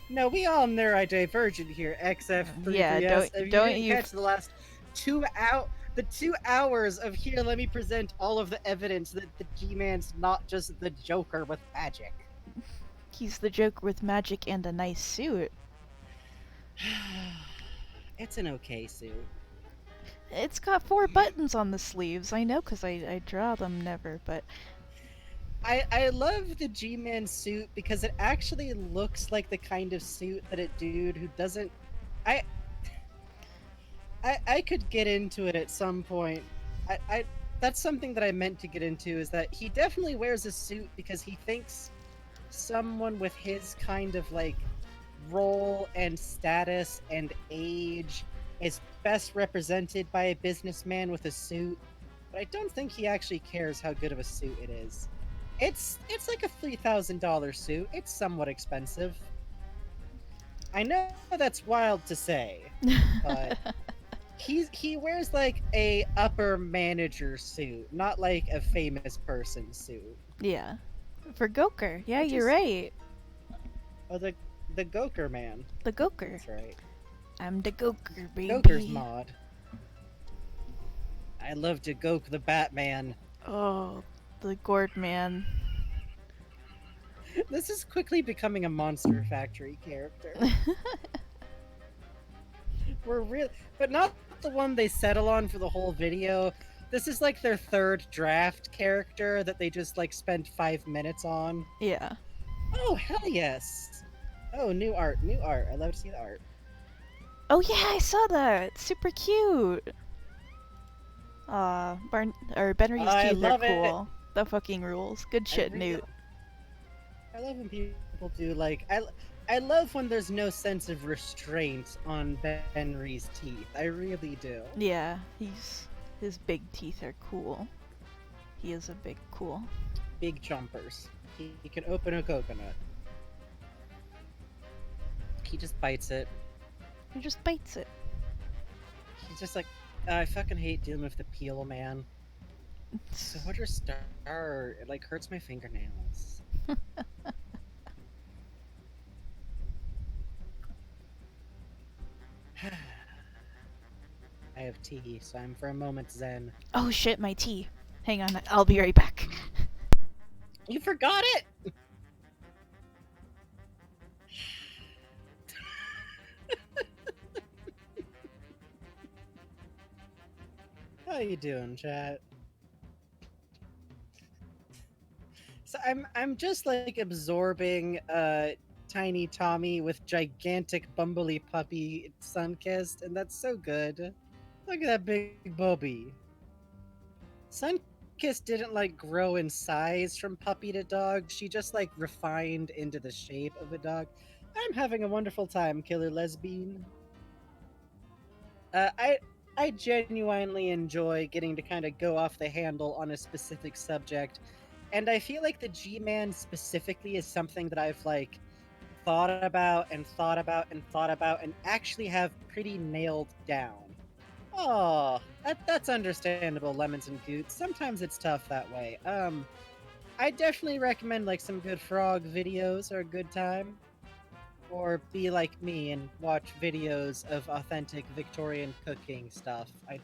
No, we all neurodivergent here. XF3DS. Yeah, If don't you didn't you catch the last 2 hours of here. Let me present all of the evidence that the G-Man's not just the Joker with magic. He's the Joker with magic and a nice suit. It's an okay suit. It's got 4 buttons on the sleeves. I know because I draw them never, but... I love the G-Man suit because it actually looks like the kind of suit that a dude who doesn't... I could get into it at some point. That's something that I meant to get into, is that he definitely wears a suit because he thinks someone with his kind of like role and status and age is best represented by a businessman with a suit. But I don't think he actually cares how good of a suit it is. It's like a $3,000 suit. It's somewhat expensive. I know that's wild to say, but he wears like a upper manager suit, not like a famous person suit. Yeah. For Goker. Yeah, Which you're is- right. Oh, the Goker man. The Goker. That's right. I'm the Goker, baby. Goker's mod. I love to Goke the Batman. Oh, the Gourd man. This is quickly becoming a Monster Factory character. We're real, but not the one they settle on for the whole video. This is like their third draft character that they just like spent 5 minutes on. Yeah. Oh hell yes! Oh, new art, new art. I love to see the art. Oh yeah, I saw that. It's super cute. Benry's I teeth are love it. cool. The fucking rules. Good I shit, real. Newt. I love when people do like I love when there's no sense of restraint on Benry's teeth. I really do. Yeah, his big teeth are cool. He is a big cool. Big jumpers. He can open a coconut. He just bites it. He just bites it. He's just like, I fucking hate dealing with the peel, man. So what your star? It like hurts my fingernails. I have tea, so I'm for a moment zen. Oh shit, my tea. Hang on, I'll be right back. You forgot it! How you doing, chat? So I'm just like absorbing tiny Tommy with gigantic bumbly puppy Sunkissed, and that's so good. Look at that big Bobby. Sunkissed didn't like grow in size from puppy to dog. She just like refined into the shape of a dog. I'm having a wonderful time, killer lesbian. Uh, I I genuinely enjoy getting to kind of go off the handle on a specific subject, and I feel like the G-Man specifically is something that I've like thought about and thought about and thought about and actually have pretty nailed down. Oh, that's understandable, Lemons and Goots. Sometimes it's tough that way. I definitely recommend like some good frog videos are a good time. Or be like me and watch videos of authentic Victorian cooking stuff. I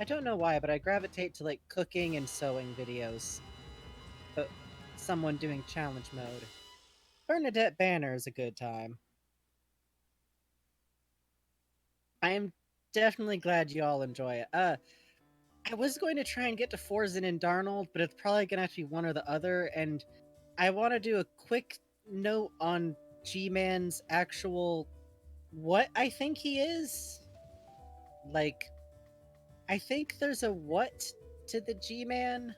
don't know why, but I gravitate to like cooking and sewing videos. But someone doing challenge mode. Bernadette Banner is a good time. I am definitely glad you all enjoy it. I was going to try and get to Forzen and Darnold, but it's probably gonna have to be one or the other, and I want to do a quick note on G-Man's actual what I think he is. Like, I think there's a what to the G-Man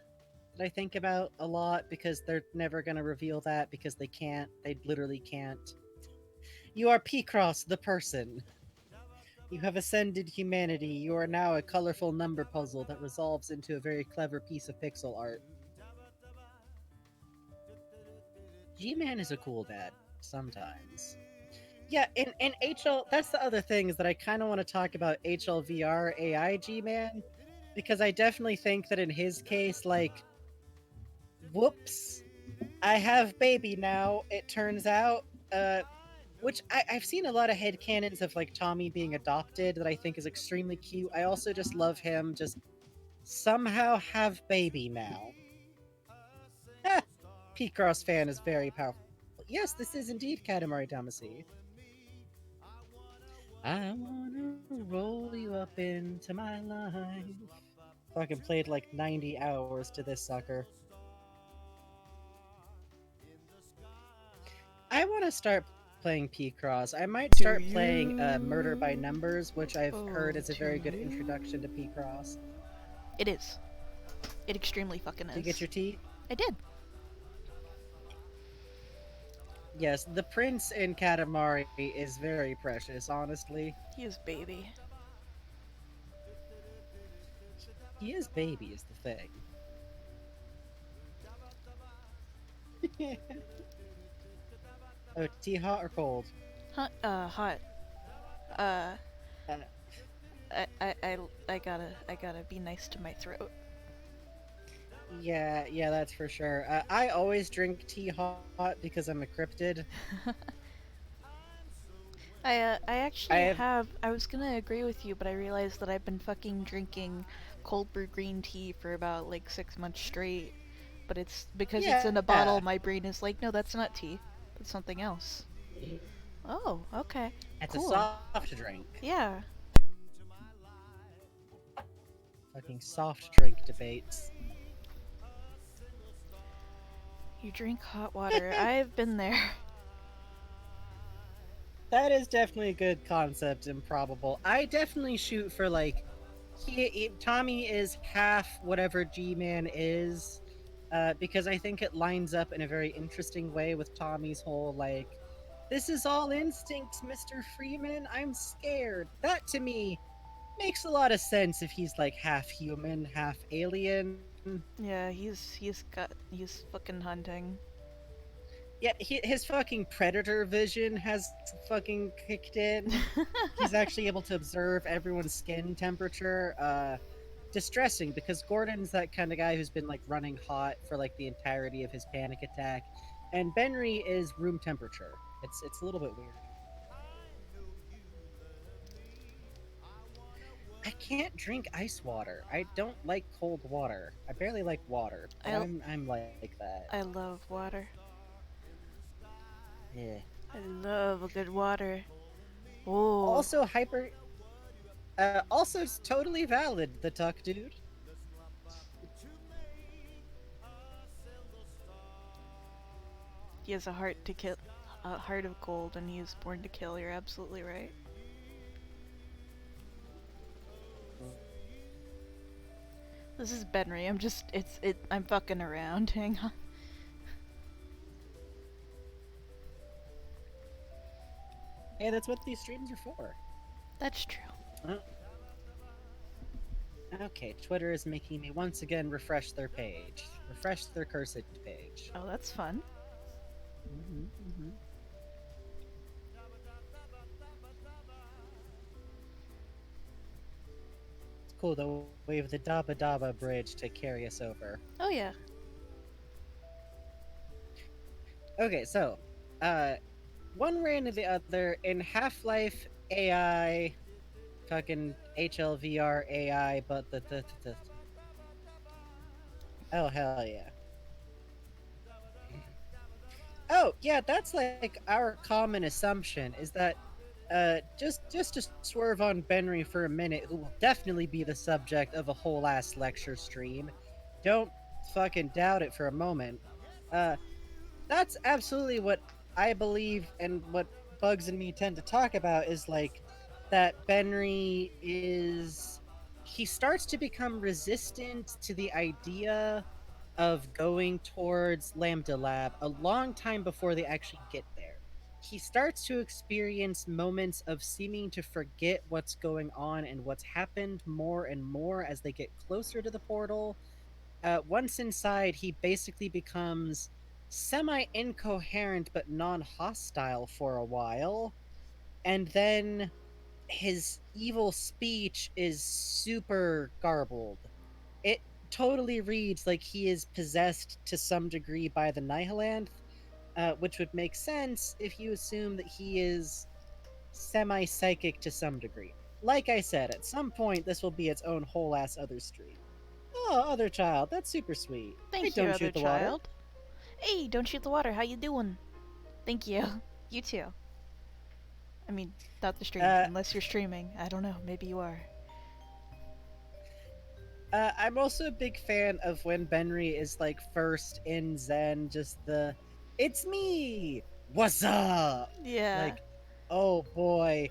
that I think about a lot because they're never gonna reveal that because they can't. They literally can't. You are P-Cross, the person. You have ascended humanity. You are now a colorful number puzzle that resolves into a very clever piece of pixel art. G-Man is a cool dad, sometimes. Yeah, in HL, that's the other thing is that I kind of want to talk about HLVR AI G-Man, because I definitely think that in his case, like, whoops, I have baby now, it turns out, which I've seen a lot of headcanons of, like, Tommy being adopted that I think is extremely cute. I also just love him just somehow have baby now. Ah, P-Cross fan is very powerful. Yes, this is indeed Katamari Damacy. I wanna roll you up into my life. Fucking played like 90 hours to this sucker. I want to start playing P-Cross. I might start playing Murder by Numbers, which I've heard is a very good introduction to P-Cross. It is. It extremely fucking is. Did you get your tea? I did. Yes, the prince in Katamari is very precious, honestly. He is baby. He is baby, is the thing. Oh, tea hot or cold? Hot. Uh, I gotta be nice to my throat. yeah, that's for sure. I always drink tea hot because I'm a cryptid. I actually I was gonna agree with you, but I realized that I've been fucking drinking cold brew green tea for about like 6 months straight. But it's because it's in a bottle, my brain is like, no, that's not tea. That's something else. Oh, okay. It's cool. a soft drink. Yeah. Fucking soft drink debates. You drink hot water. I've been there. That is definitely a good concept. Improbable. I definitely shoot for like Tommy is half whatever G-Man is, because I think it lines up in a very interesting way with Tommy's whole like, this is all instinct, Mr. Freeman. I'm scared. That to me makes a lot of sense if he's like half human, half alien. Yeah, he's fucking hunting. Yeah, his fucking predator vision has fucking kicked in. He's actually able to observe everyone's skin temperature. Distressing because Gordon's that kind of guy who's been like running hot for like the entirety of his panic attack, and Benry is room temperature. It's a little bit weird. I can't drink ice water. I don't like cold water. I barely like water, but I I'm like that. I love water. Yeah. I love a good water. Oh, Also hyper. Also, it's totally valid. The tuck dude. he has a heart to kill, a heart of gold, and he is born to kill. You're absolutely right. This is Benry. I'm fucking around. Hang on. Hey, that's what these streams are for. That's true. Uh, okay, Twitter is making me once again refresh their page. Refresh their cursed page. Oh, that's fun. Mm-hmm. It's cool though. We have the Daba Daba bridge to carry us over. Oh yeah. Okay, so, uh, one ran into the other in Half-Life AI, fucking HLVR AI, but the oh hell yeah. Oh yeah, that's like our common assumption is that just to swerve on Benry for a minute, who will definitely be the subject of a whole ass lecture stream. Don't fucking doubt it for a moment. Uh that's absolutely what I believe and what Bugs and me tend to talk about is like that Benry is he starts to become resistant to the idea of going towards Lambda Lab a long time before they actually get there. He starts to experience moments of seeming to forget what's going on and what's happened more and more as they get closer to the portal. Once inside, he basically becomes semi incoherent but non hostile for a while. And then his evil speech is super garbled. It totally reads like he is possessed to some degree by the Nihilanth, which would make sense if you assume that he is semi psychic to some degree. Like I said, at some point, this will be its own whole ass other stream. Oh, other child, that's super sweet. Hey, Thank you, don't other shoot the water. child. Hey, don't shoot the water. How you doing? Thank you. You too. I mean, not the stream, Uh, unless you're streaming. I don't know. Maybe you are. I'm also a big fan of when Benry is like first in Zen, just the "It's me, what's up?" Yeah. Like, oh boy,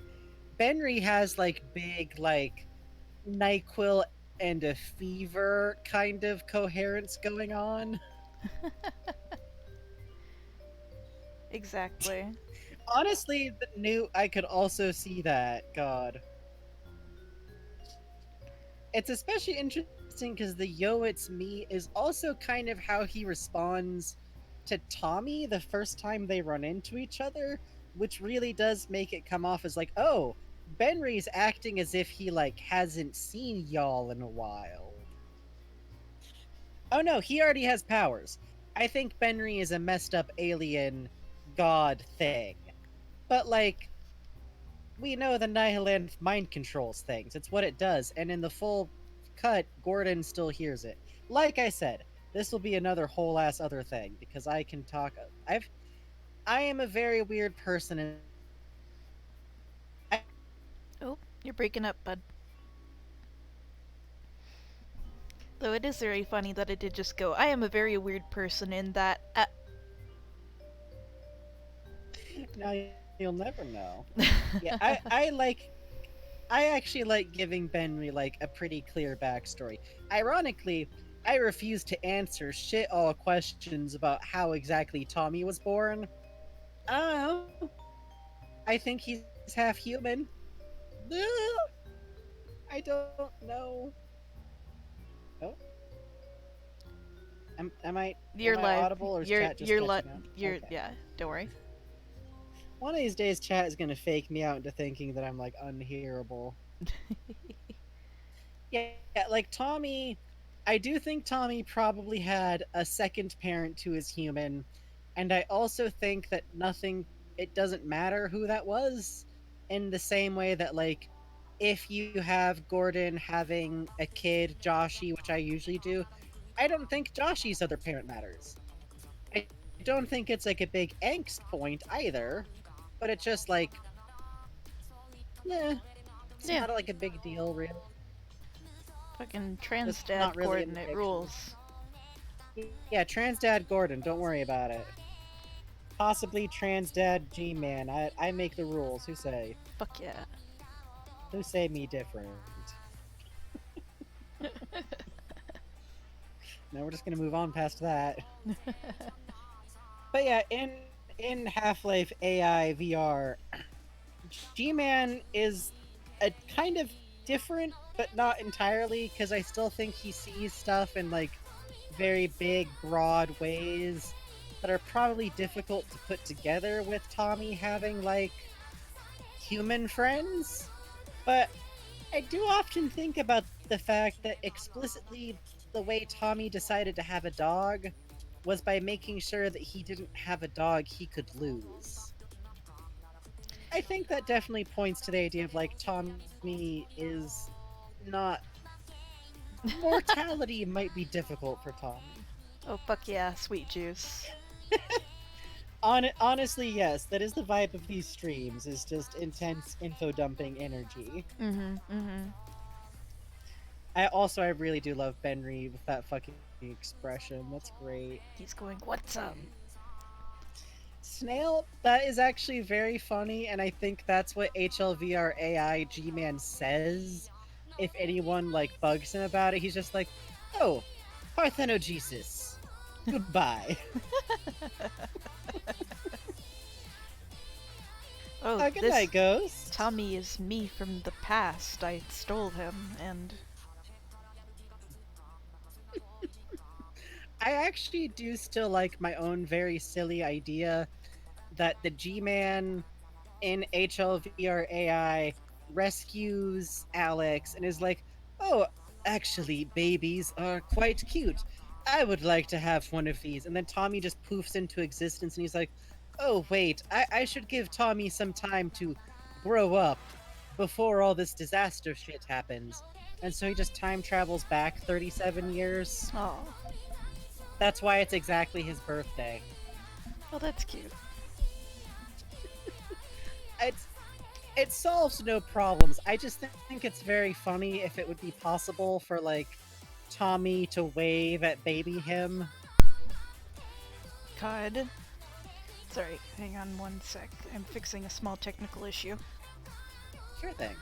Benry has like big like Nyquil and a fever kind of coherence going on. Exactly. Honestly, the new I could also see that. God, it's especially interesting because the "Yo, it's me" is also kind of how he responds to Tommy the first time they run into each other, which really does make it come off as like, oh, Benry's acting as if he like hasn't seen y'all in a while. Oh no, he already has powers. I think Benry is a messed up alien god thing. But like we know the Nihilanth mind controls things. It's what it does, and in the full cut, Gordon still hears it. Like I said, this will be another whole ass other thing because I can talk. I am a very weird person, and Oh, you're breaking up, bud. Though it is very funny that it did just go, I am a very weird person in that. Now you'll never know. Yeah, I actually like giving Benry like a pretty clear backstory. Ironically, I refuse to answer shit all questions about how exactly Tommy was born. I don't know. I think he's half human. Ugh, I don't know. Oh, am You're I live. audible or is chat just catching up? Okay. Yeah, don't worry. One of these days, chat is gonna fake me out into thinking that I'm like unhearable. Yeah, like Tommy, I do think Tommy probably had a second parent to his human, and I also think that it doesn't matter who that was, in the same way that, like, if you have Gordon having a kid, Joshy, which I usually do, I don't think Joshy's other parent matters. I don't think it's like a big angst point either, but it's just like, eh, it's Yeah, not like a big deal, really. fucking Just not transdad really in the coordinate picture. rules. Yeah, trans dad Gordon, don't worry about it. Possibly trans dad G-Man. I make the rules. Who say? Fuck yeah. Who say me different? No, we're just gonna move on past that. But yeah, in Half-Life AI VR, G-Man is a kind of different, but not entirely, because I still think he sees stuff in like very big, broad ways that are probably difficult to put together with Tommy having like human friends. But I do often think about the fact that explicitly the way Tommy decided to have a dog was by making sure that he didn't have a dog he could lose. I think that definitely points to the idea of like Tommy is not mortality might be difficult for Tommy. Oh fuck yeah, sweet juice. Honestly, yes, that is the vibe of these streams. Is just intense info dumping energy. Mm-hmm. I really do love Benry with that fucking expression. That's great. He's going, what's up? Snail, that is actually very funny, and I think that's what HLVR AI G-Man says. If anyone like bugs him about it, he's just like, "Oh, Parthenogenesis. Goodbye." Oh, Good this night, Ghost. Tommy is me from the past. I stole him, and I actually do still like my own very silly idea that the G-Man in HLVR AI rescues Alex and is like, "Oh, actually, babies are quite cute. I would like to have one of these." And then Tommy just poofs into existence and he's like, "Oh, wait, I should give Tommy some time to grow up before all this disaster shit happens." And so he just time travels back 37 years. oh, That's why it's exactly his birthday. well that's cute. It's it solves no problems. I just think it's very funny if it would be possible for like Tommy to wave at baby him. God. Sorry, hang on one sec. I'm fixing a small technical issue. Sure thing.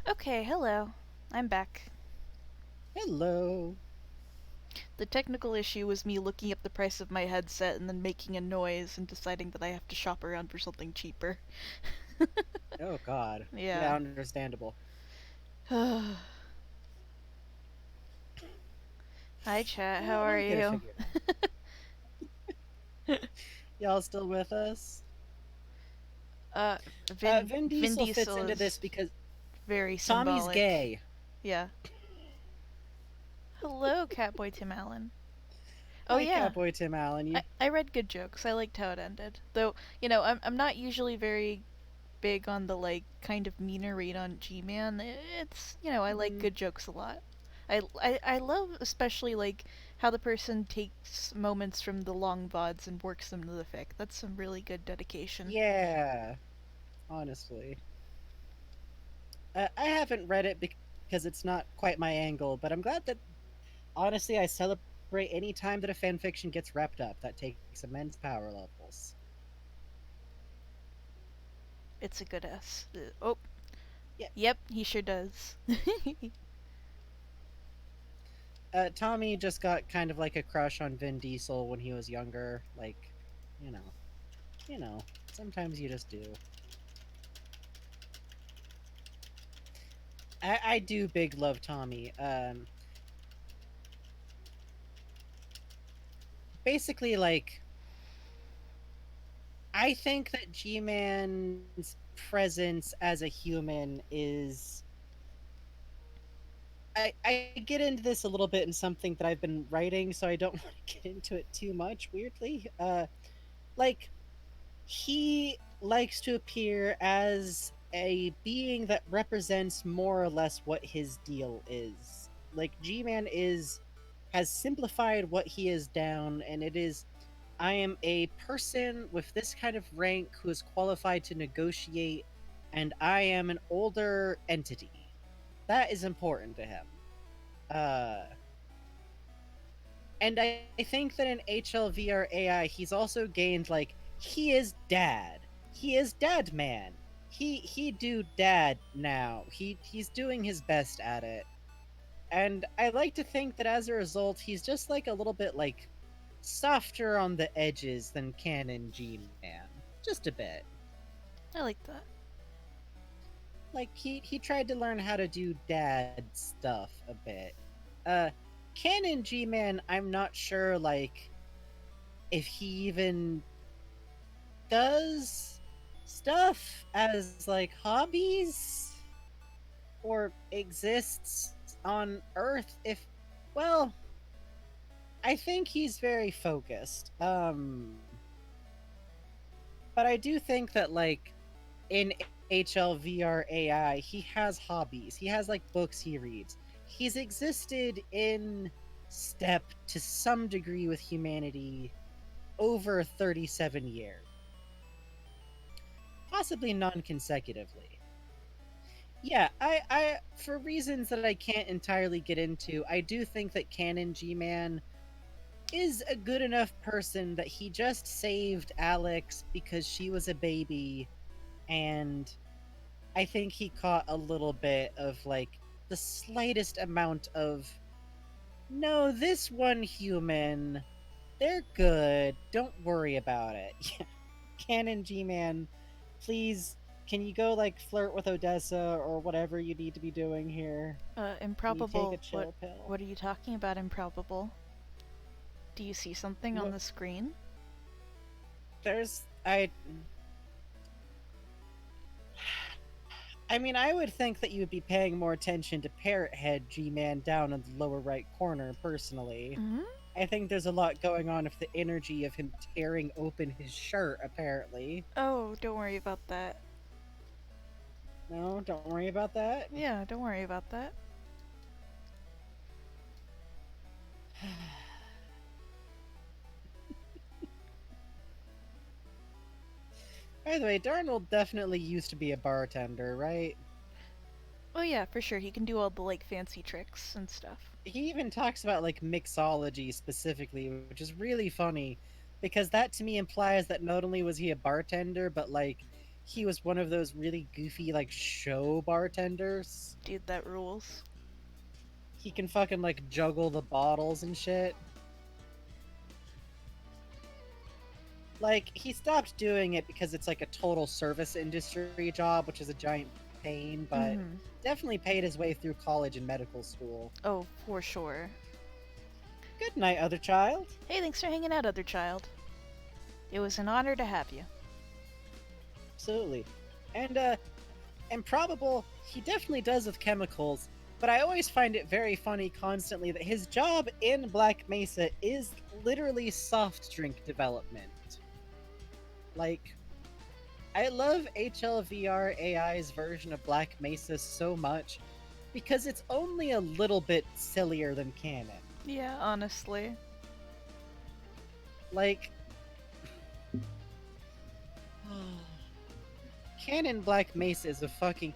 Okay, hello. I'm back. Hello. The technical issue was me looking up the price of my headset and then making a noise and deciding that I have to shop around for something cheaper. Oh God. Yeah. Yeah, understandable. Hi, chat. How Yeah, are we'll get it you? figured. Y'all still with us? uh, Vin Diesel fits into is this because very Tommy's symbolic. gay. Yeah. Hello, Catboy Tim Allen. Oh Hi, yeah. Catboy Tim Allen. I read good jokes. I liked how it ended. Though, you know, I'm not usually very big on the like kind of meaner read on G-Man. It's, you know, I like good jokes a lot. I love especially like how the person takes moments from the long VODs and works them to the fic. That's some really good dedication. Yeah, honestly. I haven't read it because it's not quite my angle, but I'm glad that honestly I celebrate any time that a fan fiction gets wrapped up. That takes immense power levels. It's a good S. Oh, Yeah, yep, he sure does. Tommy just got kind of like a crush on Vin Diesel when he was younger. Like, you know, sometimes you just do. I do big love Tommy. Basically, like, I think that G-Man's presence as a human is. I get into this a little bit in something that I've been writing, so I don't want to get into it too much. Weirdly, like he likes to appear as a being that represents more or less what his deal is. Like G-Man is has simplified what he is down, and it is I am a person with this kind of rank who is qualified to negotiate, and I am an older entity. That is important to him. Uh, and I think that in HLVR AI, he's also gained like he is dad. He is dad man. He do dad now. He's doing his best at it. And I like to think that as a result, he's just like a little bit like softer on the edges than Canon G Man. Just a bit. I like that. Like he tried to learn how to do dad stuff a bit. Uh Canon G Man, I'm not sure like if he even does stuff as like hobbies or exists on Earth if well, I think he's very focused. But I do think that like in HLVR AI, he has hobbies. He has like books he reads. He's existed in step to some degree with humanity over 37 years, possibly non-consecutively. Yeah, for reasons that I can't entirely get into, I do think that Canon G-Man is a good enough person that he just saved Alex because she was a baby, and I think he caught a little bit of like the slightest amount of no, this one human, they're good. Don't worry about it. Yeah. Canon G Man, please can you go like flirt with Odessa or whatever you need to be doing here? Can you take a Improbable. What? chill pill? What are you talking about, improbable? Do you see something on What the screen? there's I mean, I would think that you would be paying more attention to Parrot Head G Man down in the lower right corner, personally. Hmm. I think there's a lot going on with the energy of him tearing open his shirt, apparently. Oh, don't worry about that. No, don't worry about that. Yeah, don't worry about that. By the way, Darnold definitely used to be a bartender, right? Oh yeah, for sure. He can do all the like fancy tricks and stuff. He even talks about like mixology specifically, which is really funny because that to me implies that not only was he a bartender, but like he was one of those really goofy like show bartenders. Dude, that rules. He can fucking like juggle the bottles and shit. Like he stopped doing it because it's like a total service industry job, which is a giant pain, but Mm-hmm. definitely paid his way through college and medical school. Oh, for sure. Good night, other child. Hey, thanks for hanging out, other child. It was an honor to have you. Absolutely. And probable he definitely does with chemicals, but I always find it very funny constantly that his job in Black Mesa is literally soft drink development. Like I love HLVR AI's version of Black Mesa so much because it's only a little bit sillier than canon. Yeah, honestly. Like, canon Black Mesa is a fucking.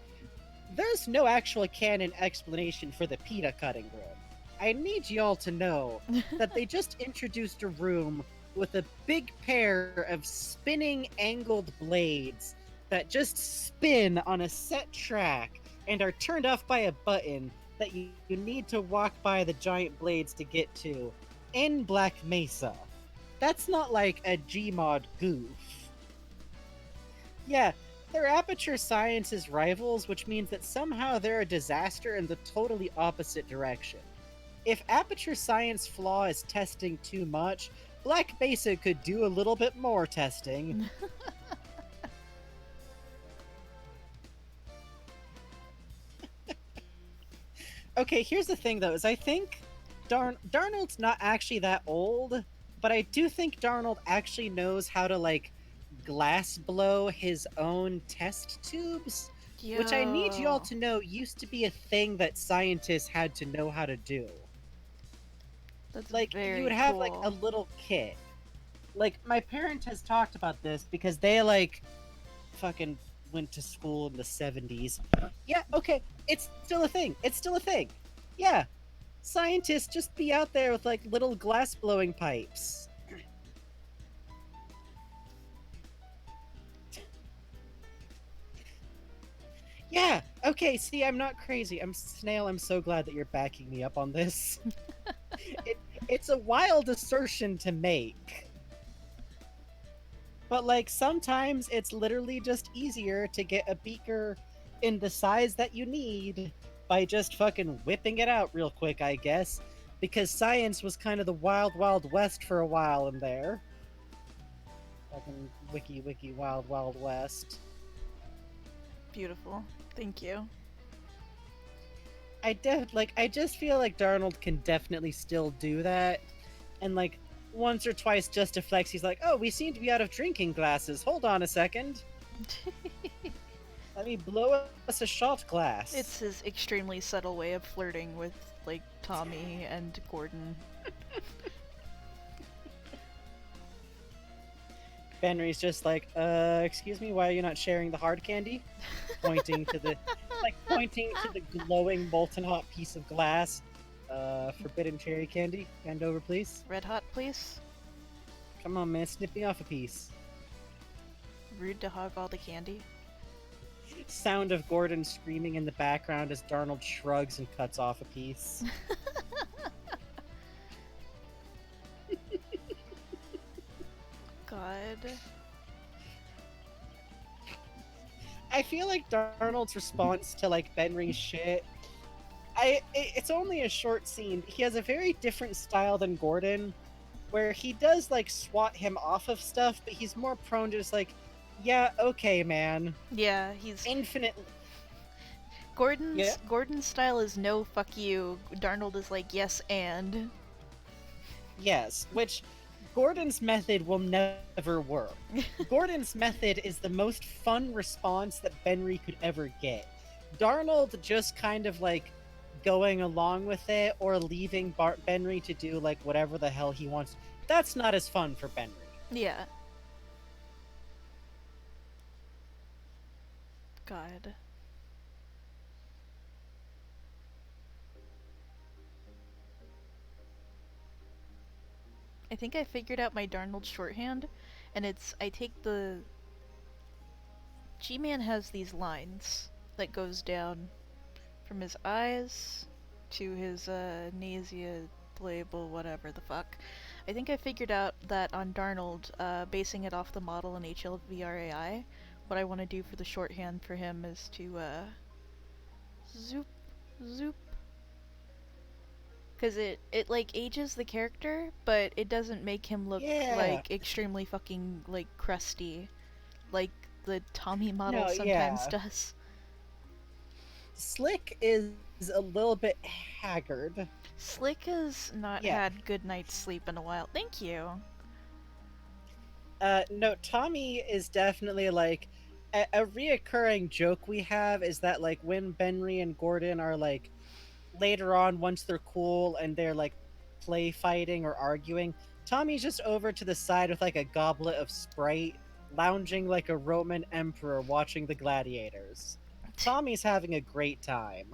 There's no actual canon explanation for the PETA cutting room. I need y'all to know that they just introduced a room with a big pair of spinning angled blades that just spin on a set track and are turned off by a button that you need to walk by the giant blades to get to in Black Mesa. That's not like a Gmod goof. Yeah, they're Aperture Science's rivals, which means that somehow they're a disaster in the totally opposite direction. If Aperture Science Flaw is testing too much, Black Mesa could do a little bit more testing. Okay, here's the thing though, is I think Darnold's not actually that old, but I do think Darnold actually knows how to like glass blow his own test tubes, which I need y'all Yo. to know used to be a thing that scientists had to know how to do. That's Like you would very have like a cool. little kit. Like my parent has talked about this because they like fucking went to school in the 70s. Yeah, okay, it's still a thing. It's still a thing. Yeah, scientists just be out there with like little glass blowing pipes. Yeah, okay, see, I'm not crazy. I'm Snail, I'm so glad that you're backing me up on this. it, it's a wild assertion to make. But like sometimes it's literally just easier to get a beaker in the size that you need by just fucking whipping it out real quick, I guess. Because science was kind of the wild, wild west for a while in there. Fucking wiki wild, wild west. Beautiful. Thank you. I just feel like Darnold can definitely still do that. And like once or twice just to flex, he's like, oh, we seem to be out of drinking glasses. Hold on a second. Let me blow us a shot glass. It's his extremely subtle way of flirting with, like, Tommy and Gordon. Benry's just like, excuse me, why are you not sharing the hard candy? Pointing to the pointing to the glowing molten hot piece of glass. Forbidden cherry candy. Hand over, please. Red hot, please. Come on, man, snip me off a piece. Rude to hog all the candy. Sound of Gordon screaming in the background as Darnold shrugs and cuts off a piece. God. I feel like Darnold's response to like Benry's shit. It's only a short scene. He has a very different style than Gordon, where he does like swat him off of stuff, but he's more prone to just like, yeah, okay, man. Yeah, he's Infinite. Gordon's style is no fuck you. Darnold is like yes and. Yes, which Gordon's method will never work. Gordon's method is the most fun response that Benry could ever get. Darnold just kind of like going along with it or leaving Benry to do like whatever the hell he wants. That's not as fun for Benry. Yeah. God. I think I figured out my Darnold shorthand, and it's I take the G-Man has these lines that goes down from his eyes to his nasia label, whatever the fuck. I think I figured out that on Darnold, basing it off the model in HLVRAI, what I want to do for the shorthand for him is to zoop, zoop. Because it like ages the character, but it doesn't make him look like extremely fucking like crusty, like the Tommy model sometimes does. Slick is a little bit haggard. Slick has not had good night's sleep in a while. Thank you. No, Tommy is definitely like, a reoccurring joke we have is that like when Benry and Gordon are like later on once they're cool and they're like play fighting or arguing, Tommy's just over to the side with like a goblet of Sprite, lounging like a Roman emperor watching the gladiators. Tommy's having a great time.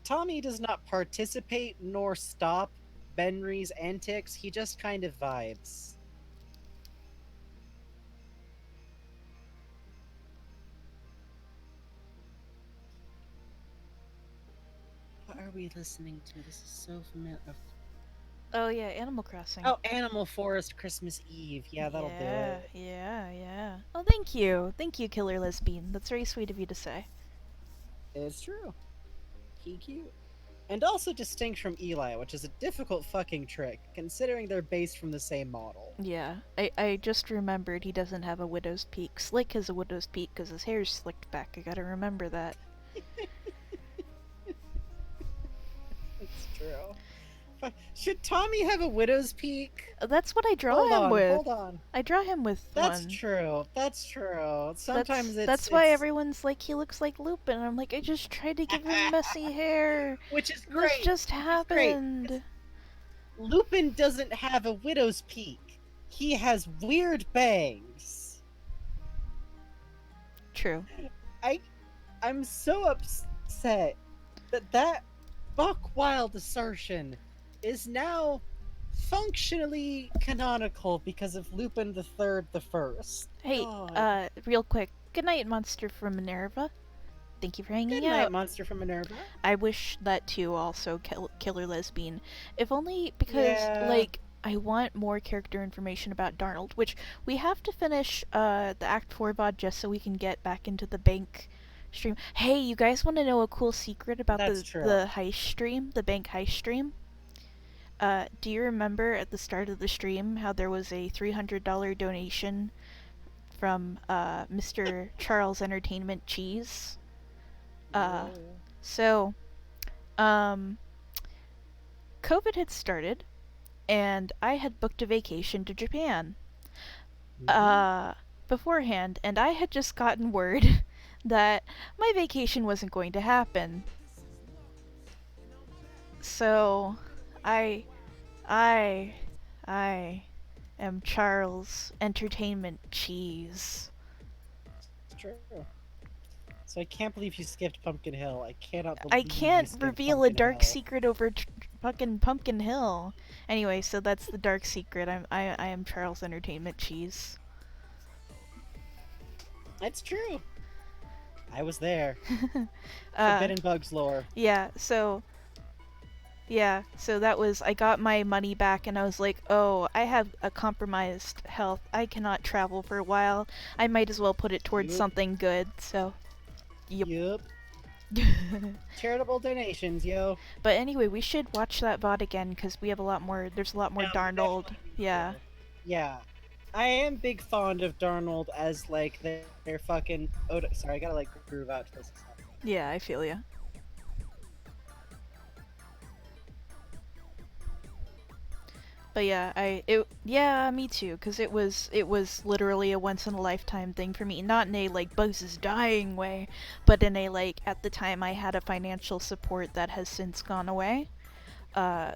Tommy does not participate nor stop Benry's antics, he just kind of vibes. What are we listening to? This is so familiar. Oh yeah, Animal Crossing. Oh, Animal Forest Christmas Eve. Yeah, that'll do Yeah, it. yeah, yeah. Oh, thank you. Thank you, Killer Lesbian. That's very sweet of you to say. It's true. He cute. And also distinct from Eli, which is a difficult fucking trick, considering they're based from the same model. Yeah, I just remembered he doesn't have a widow's peak. Slick has a widow's peak because his hair's slicked back. I gotta remember that. It's true. Should Tommy have a widow's peak? That's what I draw Hold him on, with. hold on. I draw him with That's one. true. That's true. Sometimes That's why everyone's like he looks like Lupin. I'm like I just tried to give him messy hair. which is This great. just Which is great. happened. Lupin doesn't have a widow's peak. He has weird bangs. True. I'm so upset that buck wild assertion is now functionally canonical because of Lupin the Third the First. Hey, God. real quick. Good night, Monster from Minerva. Thank you for hanging Good night, out. Monster from Minerva. I wish that too. Also, Killer Lesbian. If only because Yeah. like I want more character information about Darnold, which we have to finish the Act 4 VOD just so we can get back into the bank stream. Hey, you guys want to know a cool secret about That's true. the heist stream, the bank heist stream? Do you remember at the start of the stream how there was a $300 donation from Mr. Charles Entertainment Cheese? Yeah. So, COVID had started, and I had booked a vacation to Japan beforehand, and I had just gotten word that my vacation wasn't going to happen. So, I, I, I am Charles Entertainment Cheese. It's true. So I can't believe you skipped Pumpkin Hill. I cannot believe I you can't skipped reveal a Pumpkin dark Hill. secret over fucking Pumpkin Hill. Anyway, so that's the dark secret. I am Charles Entertainment Cheese. It's true. I was there. uh, Forbidden Bugs lore. yeah, so that was I got my money back and I was like, "Oh, I have a compromised health. I cannot travel for a while. I might as well put it towards Yup. something good." So, yep. Yup. Charitable donations, yo. But anyway, we should watch that VOD again cuz we have a lot more there's a lot more Yeah, we Darnold. definitely need Yeah. to. Yeah. I am big fond of Darnold as like their fucking sorry, I gotta like groove out to this. Yeah, I feel ya. But yeah, me too, cuz it was literally a once in a lifetime thing for me, not in a like Bugs is dying way, but in a like at the time I had a financial support that has since gone away.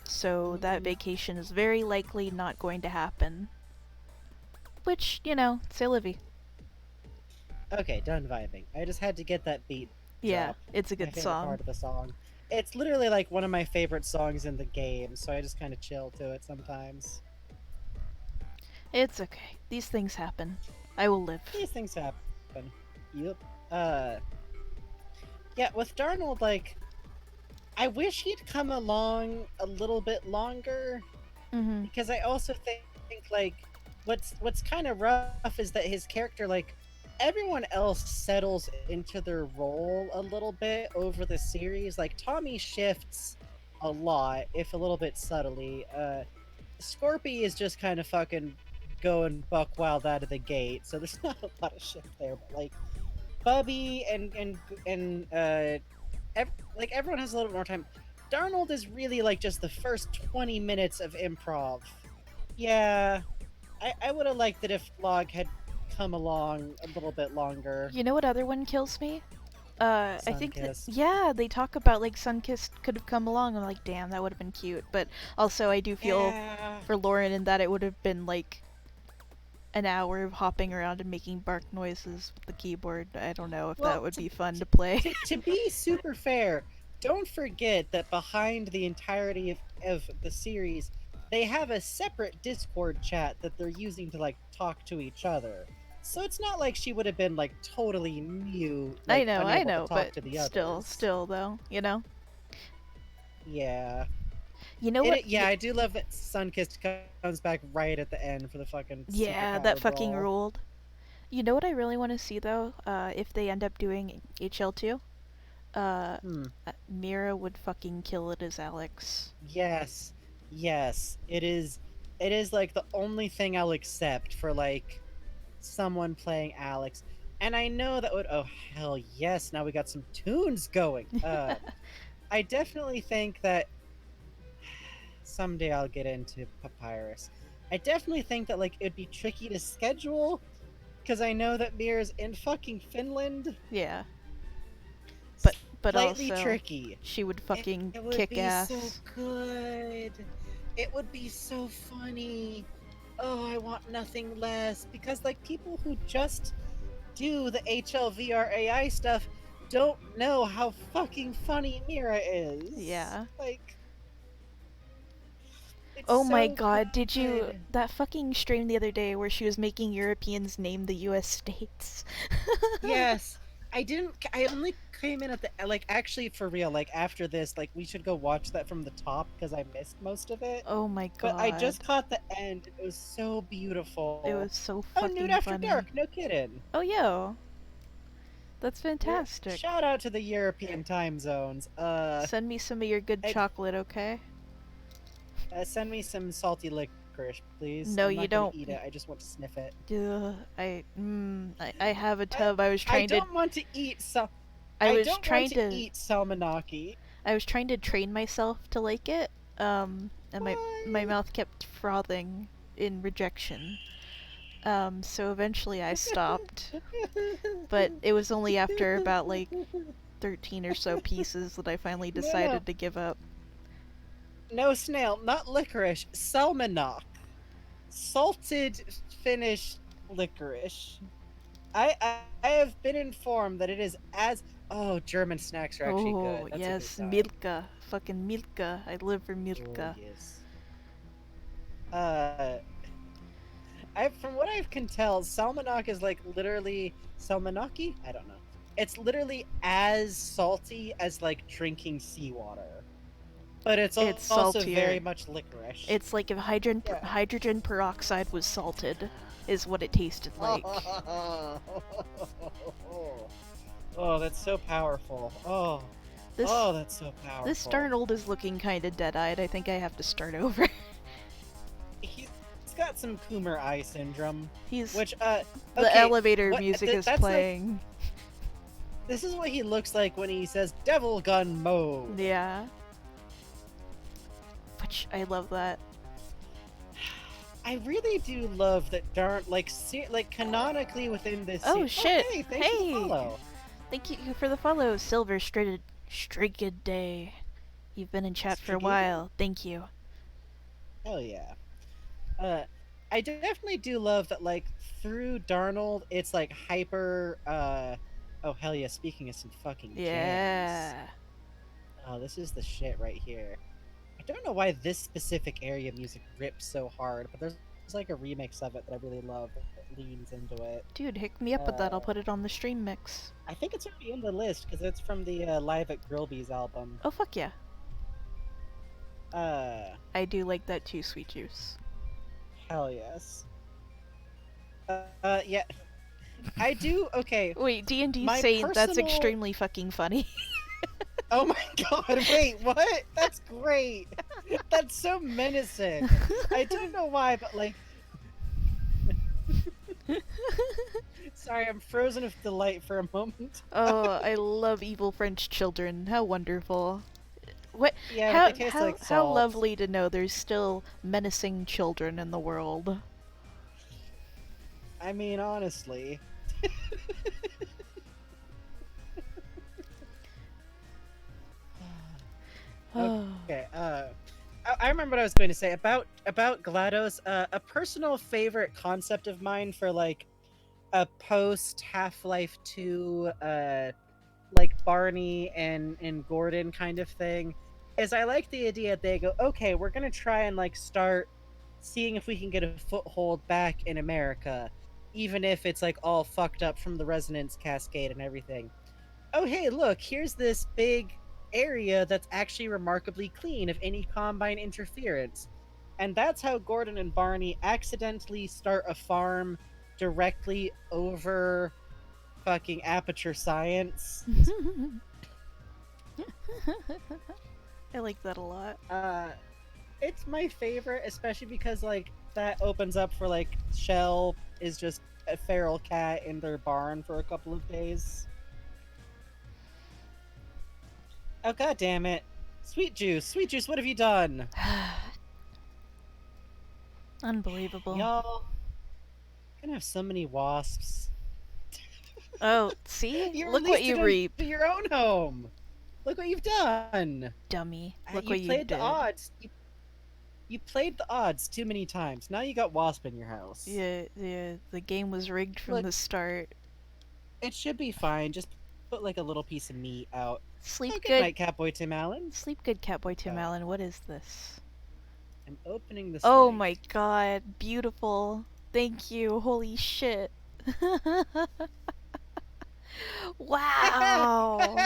So that vacation is very likely not going to happen. Which, c'est Livy. Okay, done vibing. I just had to get that beat. Yeah, drop. it's a My good favorite song. part of the song. It's literally like one of my favorite songs in the game, so I just kind of chill to it sometimes. It's okay. These things happen. I will live. These things happen. Yep. Yeah, with Darnold, like, I wish he'd come along a little bit longer, Mm-hmm. because I also think like what's kind of rough is that his character, like, everyone else settles into their role a little bit over the series. Like Tommy shifts a lot, if a little bit subtly. Scorpy is just kind of fucking going buck wild out of the gate, so there's not a lot of shift there. But like Bubby and like everyone has a little bit more time. Darnold is really like just the first 20 minutes of improv. Yeah, I would have liked it if Log had come along a little bit longer. You know what other one kills me? I think that, Sunkissed. yeah, they talk about like Sunkissed could have come along. I'm like, damn, that would have been cute. But also, I do feel Yeah. for Lauren in that it would have been like an hour of hopping around and making bark noises with the keyboard. I don't know if that Well, would to, be fun to, to play. to be super fair, don't forget that behind the entirety of the series, they have a separate Discord chat that they're using to like talk to each other. So it's not like she would have been like totally mute, like I unable to know, but talk to the still, others. still though, you know. Yeah. You know what? Yeah, I do love that Sunkissed comes back right at the end for the fucking Yeah, that superpower fucking brawl. ruled. You know what I really want to see though? If they end up doing HL2, uh, Hmm. Mira would fucking kill it as Alex. Yes. Yes. It is like the only thing I'll accept for like someone playing Alex. And I know that would oh hell yes, now we got some tunes going. I definitely think that someday I'll get into Papyrus. I definitely think that like it'd be tricky to schedule because I know that Mira's in fucking Finland. Yeah, but Slightly also tricky. she would It, fucking it would kick be so ass. good. It would be so funny. Oh, I want nothing less because like people who just do the HLVRAI stuff don't know how fucking funny Mira is. Yeah. Like it's Oh my so god, did you good. that fucking stream the other day where she was making Europeans name the US states? Yes. I didn't I only came in at the like actually for real like after this like we should go watch that from the top because I missed most of it. Oh my But I god. just caught the end. It was so It beautiful. was so Oh, Nude fucking After funny. Dark. No kidding. Oh yo, that's Yeah. fantastic. Shout out to the European time zones. Send me some of your good I, chocolate, okay? send me some salty licorice, please. No, I'm you not gonna don't. eat it. I just want to sniff it. I have a I, tub. I was I trying to don't want to eat I I was don't want trying to to eat salmonaki. I was trying to train myself to like it. And my Why? mouth kept frothing in rejection. So eventually I stopped. But it was only after about like 13 or so pieces that I finally No, no, decided to give up. no snail, not licorice. Salmonok, salted Finnish licorice. I have been informed that it is as oh German snacks are actually Oh, good. That's a good yes, sign. Milka. Fucking Milka. I live for Oh Milka. yes. Uh, I from what I can tell, salmonok is like literally salmonaki. I don't know. It's literally as salty as like drinking seawater, but it's It's also very saltier. much licorice. It's like if Yeah. hydrogen peroxide was salted, is what it tasted like. Oh, that's so powerful. Oh, This oh, that's so this powerful. Darnold is looking kind of dead-eyed. I think I have to start over. He's got some Coomer eye syndrome, He's which the okay, elevator what music is that's like playing. this is what he looks like when he says devil gun mode. Yeah. Which I love that. I really do love that darn like canonically within this Oh shit! hey, thanks for the Hey! follow. Thank you for the follow, Silver Streaked Day. You've been in chat for a Strigated? while. Thank you. Hell yeah. Uh I definitely do love that like through Darnold it's like hyper oh hell yeah, speaking of some fucking jams. Yeah. Oh, this is the shit right here. I don't know why this specific area music rips so hard, but there's like a remix of it that I really love that leans into it. Dude, hook me up with that. I'll put it on the stream mix. I think it's already in the list because it's from the Live at Grillby's album. Oh fuck yeah. Uh, I do like that too, Sweet Juice. hell yes. Yeah, I do. Okay, Wait, D&D my saying that's personal. extremely fucking funny. Oh my god! Wait, what? That's great. That's so menacing. I don't know why, but like. Sorry, I'm frozen with delight for a moment. Oh, I love evil French children. How wonderful. What? Yeah, How but they taste how like how salt. lovely to know there's still menacing children in the world. I mean, honestly. Oh. Okay. I remember what I was going to say about GLaDOS. A personal favorite concept of mine for like a post Half-Life 2 like Barney and Gordon kind of thing is I like the idea they go, okay, we're gonna try and like start seeing if we can get a foothold back in America, even if it's like all fucked up from the resonance cascade and everything. Oh hey, look, here's this big area that's actually remarkably clean of any combine interference. And that's how Gordon and Barney accidentally start a farm directly over fucking Aperture Science. I like that a lot. Uh, it's my favorite, especially because like that opens up for like Shell is just a feral cat in their barn for a couple of days. Oh god damn it. Sweet juice, what have you done? Unbelievable. Y'all gonna have so many wasps. Oh, see? You Look what released you it into reap, your own home. Look what you've done. dummy. Look You what you played the did. odds. You played the odds too many times. Now you got wasp in your house. Yeah, the game was rigged from Look, the start. it should be fine. Just put like a little piece of meat out. Sleep Oh, good good. night, Catboy Tim Allen. Sleep good, Catboy Tim Uh, Allen. What is this? I'm opening the Oh slate. my god, beautiful. Thank you. Holy shit. Wow.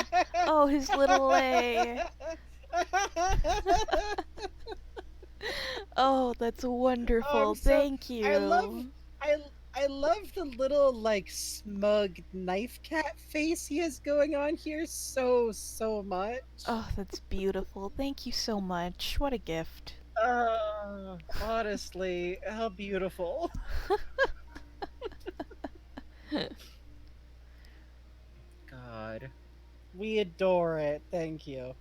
Oh, his little A. Oh, that's Oh, I'm wonderful. so Thank I love you. I I love the little like smug knife cat face he has going on here so much. Oh, that's beautiful. Thank you so much. What a gift. Honestly, how beautiful. God. We adore it. Thank you.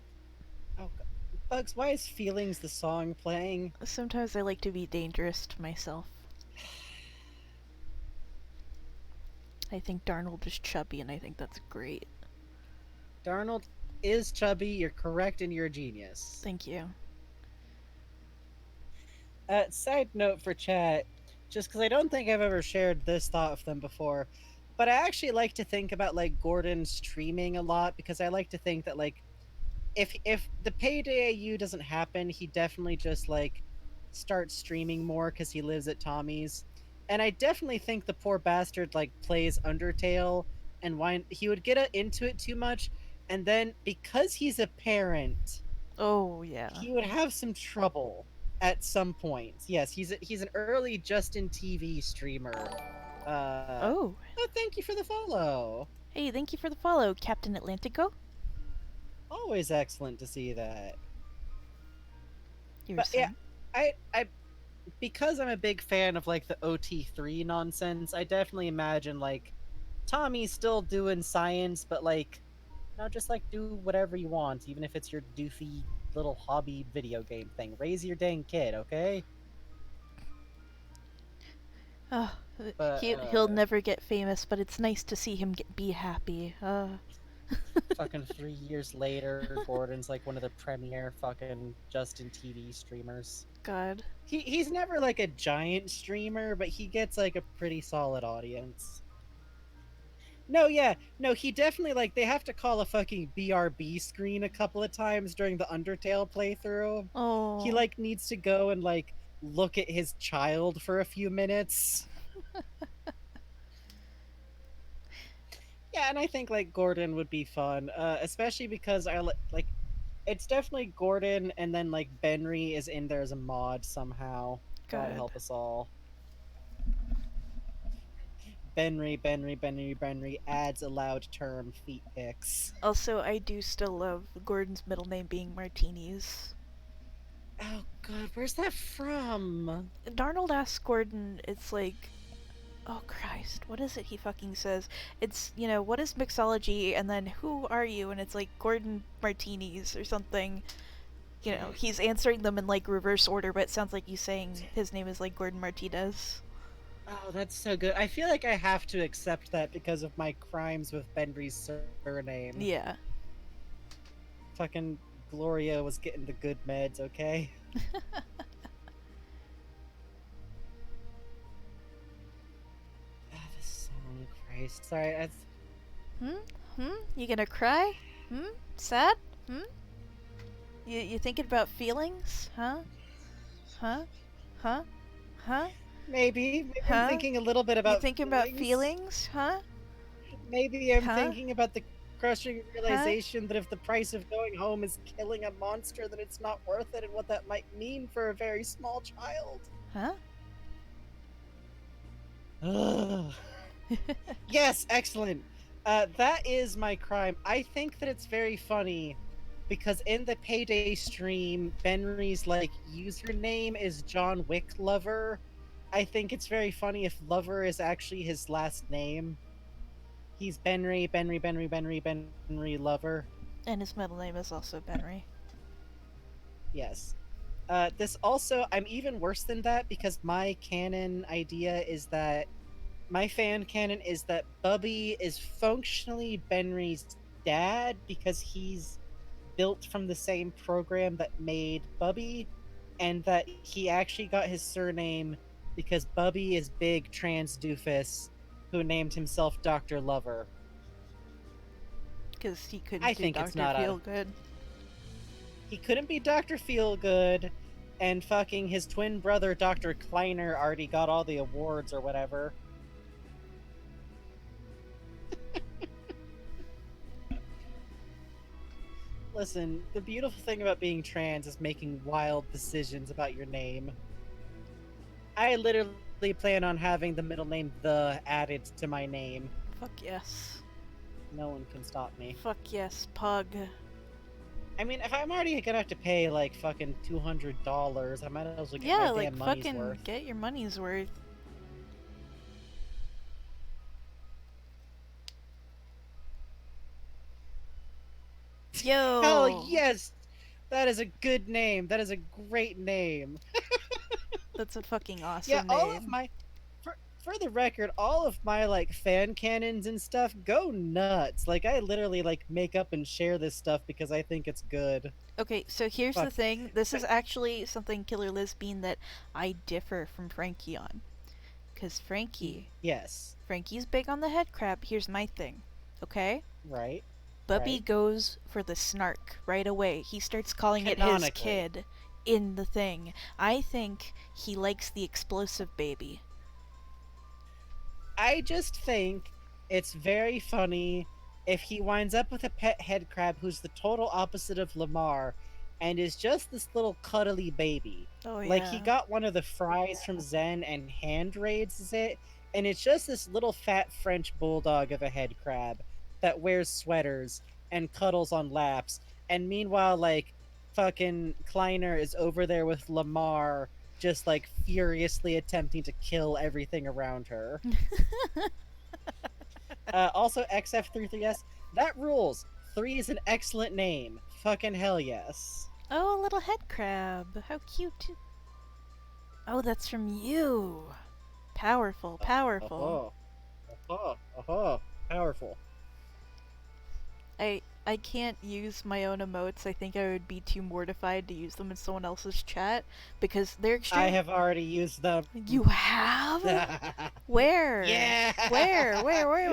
Oh, God. Bugs, why is Feelings the song playing? Sometimes I like to be dangerous to myself. I think Darnold is chubby, and I think that's great. Darnold is chubby. You're correct and you're a genius. Thank you. Side note for chat, just because I don't think I've ever shared this thought with them before, but I actually like to think about like Gordon streaming a lot because I like to think that like if the payday AU doesn't happen, he definitely just like starts streaming more because he lives at Tommy's, and I definitely think the poor bastard like plays Undertale and why he would get into it too much, and then because he's a parent Oh, yeah. he would have some trouble at some points. Yes, he's an early Justin TV streamer. Oh. Oh, thank you for the follow. Hey, thank you for the follow, Captain Atlantico. Always excellent to see that. You were But yeah, saying? I because I'm a big fan of like the OT3 nonsense. I definitely imagine like Tommy's still doing science, but like just like do whatever you want, even if it's your doofy little hobby video game thing. Raise your dang kid, okay? Oh, But he'll never get famous, but it's nice to see him be happy. fucking 3 years later, Gordon's like one of the premier fucking Justin TV streamers. God. He's never like a giant streamer, but he gets like a pretty solid audience. No, yeah, no, he definitely like they have to call a fucking BRB screen a couple of times during the Undertale playthrough. He Oh. like needs to go and like look at his child for a few minutes. Yeah, and I think like Gordon would be fun, especially because like it's definitely Gordon, and then like Benry is in there as a mod somehow. God Good. help us all. Benry adds a loud term feet pics. Also, I do still love Gordon's middle name being Martinis. Oh god, where's that from? Darnold asks Gordon, it's like, oh Christ, what is it he fucking says? It's, what is mixology, and then who are you? And it's like Gordon Martinis or something. He's answering them in like reverse order, but it sounds like he's saying his name is like Gordon Martinez. Oh, that's so good. I feel like I have to accept that because of my crimes with Benry's surname. Yeah. Fucking Gloria was getting the good meds, okay? Ah, this song, Christ. Sorry, that's... Hmm? You gonna cry? Sad? You thinking about feelings? Huh? Huh? Huh? Huh? Maybe I'm Huh? thinking a little bit You about thinking about feelings. feelings? Huh? Maybe I'm Huh? thinking about the crushing Huh? realization that if the price of going home is killing a monster, then it's not worth it, and what that might mean for a very small child. Huh? Ugh. Yes, excellent. That is my crime. I think that it's very funny because in the Payday stream, Benry's like username is John Wick Lover. I think it's very funny if Lover is actually his last name. He's Benry Lover. And his middle name is also Benry. Yes. This also, I'm even worse than that because my canon idea is that my fan canon is that Bubby is functionally Benry's dad because he's built from the same program that made Bubby, and that he actually got his surname because Bubby is big trans doofus who named himself Dr. Lover. Because he I couldn't do think it's Dr. not a Feelgood. he couldn't be Dr. Feelgood, and fucking his twin brother Dr. Kleiner already got all the awards or whatever. Listen, the beautiful thing about being trans is making wild decisions about your name. I literally plan on having the middle name The added to my name. Fuck yes. No one can stop me. Fuck yes, Pug. I mean, if I'm already gonna have to pay like fucking $200, I might as well get Yeah, my like damn money's fucking worth. get your money's worth. Hell Yo! yes! That is a good name. That is a great name. That's a fucking Yeah, awesome all of name. my for the record, all of my like fan cannons and stuff go nuts. Like I literally like make up and share this stuff because I think it's good. Okay, so here's the Fuck. thing. This is actually something Killer Lesbian that I differ from Frankie on. Because Yes. Frankie's big on the head crab. Here's my thing. Okay? Right. Bubby Right. goes for the snark right away. He starts calling it his Canonically. kid in the thing. I think he likes the explosive baby. I just think it's very funny if he winds up with a pet head crab who's the total opposite of Lamar and is just this little cuddly baby. Oh, Like he yeah. got one of the fries from Zen and hand raises it, and it's just this little fat French bulldog of a head crab that wears sweaters and cuddles on laps. And meanwhile, like fucking Kleiner is over there with Lamar just like furiously attempting to kill everything around her. Also, XF33S, that rules. 3 is an excellent name. Fucking hell yes. Oh, a little head crab. How cute. Oh, that's from you. Powerful, powerful. Oh, oh, powerful. I can't use my own emotes. I think I would be too mortified to use them in someone else's chat because they're I extreme. have already used them. You have? Where? Yeah. Where?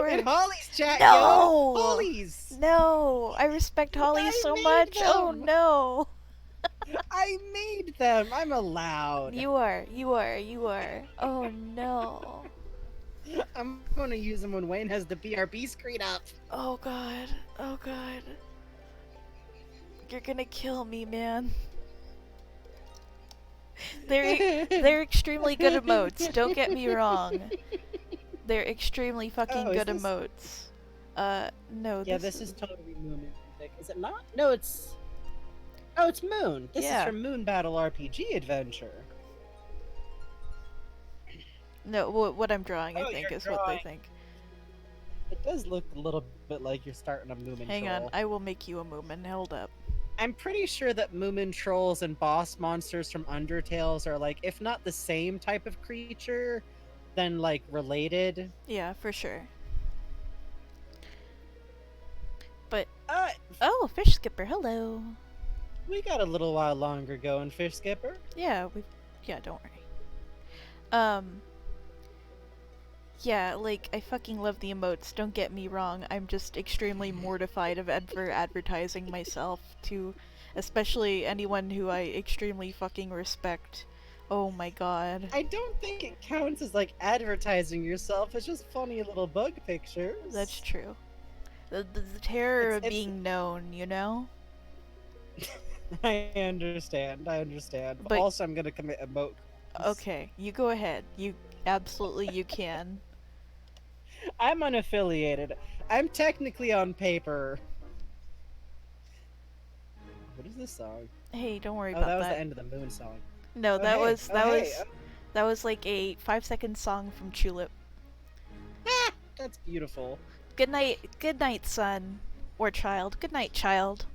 In Holly's chat, No! yo. Holly's. No! I respect Holly I so made much. Oh them. no! I made them. I'm allowed. You are. Oh no. I'm gonna use them when Wayne has the BRB screen up. Oh god. Oh god. You're gonna kill me, man. They're extremely good emotes. Don't get me wrong. They're extremely fucking Oh, is good this... emotes. No. Yeah, this is totally Moon music. Is it not? No, it's... Oh, it's Moon. This is Yeah. from Moon Battle RPG Adventure. No, what I'm drawing, I Oh, think, you're is what they drawing. think. It does look a little bit like you're starting a Moomin Hang troll. on, I will make you a Moomin. Hold up. I'm pretty sure that Moomin trolls and boss monsters from Undertales are like, if not the same type of creature, than like related. Yeah, for sure. But Uh, oh, fish skipper, hello. we got a little while longer going, Fish Skipper. Yeah, we. Yeah, don't worry. Um. Yeah, like I fucking love the emotes. Don't get me wrong. I'm just extremely mortified of ever advertising myself to, especially anyone who I extremely fucking respect. Oh my god. I don't think it counts as like advertising yourself. It's just funny little bug That's pictures. true. The terror of It's being known, you know? I understand. I understand. But But also, I'm gonna commit emote crimes. okay, you go ahead. You absolutely you can. I'm unaffiliated. I'm technically on paper. What is this song? Hey, don't worry Oh, about that was the that. end of the moon song. No, Oh that hey, was oh that hey. was that was like a 5-second song from Tulip. Ah, that's beautiful. Good night, son or child. Good night, child.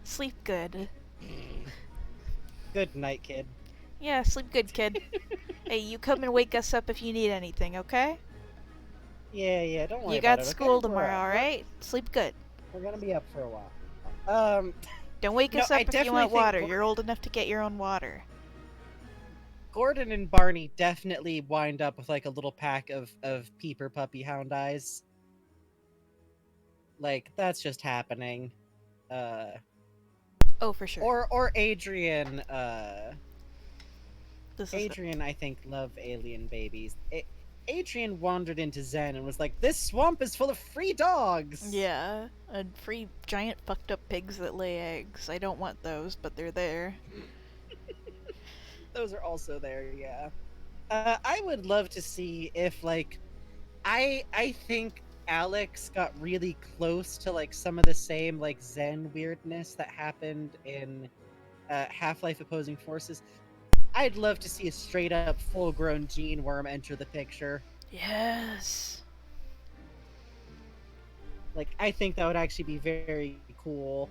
Sleep good. Good night, kid. Yeah, sleep good, kid. Hey, you come and wake us up if you need anything, okay? Yeah, yeah. Don't worry You about got it. Okay, school tomorrow, we're alright? Sleep good. we're gonna be up for a while. Um, Don't wake no, us I up if you definitely want think water. You're old enough to get your own water. Gordon and Barney definitely wind up with like a little pack of peeper puppy hound eyes. Like that's just happening. Uh, Oh, for sure. or Adrian. This is Adrian, I think, love alien babies. Adrian wandered into Zen and was like, "This swamp is full of free dogs." yeah, and free giant fucked up pigs that lay eggs. I don't want those, but they're there. Those are also there. Yeah. I would love to see if like I think Alex got really close to like some of the same like Zen weirdness that happened in Half-Life Opposing Forces. I'd love to see a straight up full grown gene worm enter the picture. Yes. Like I think that would actually be very cool.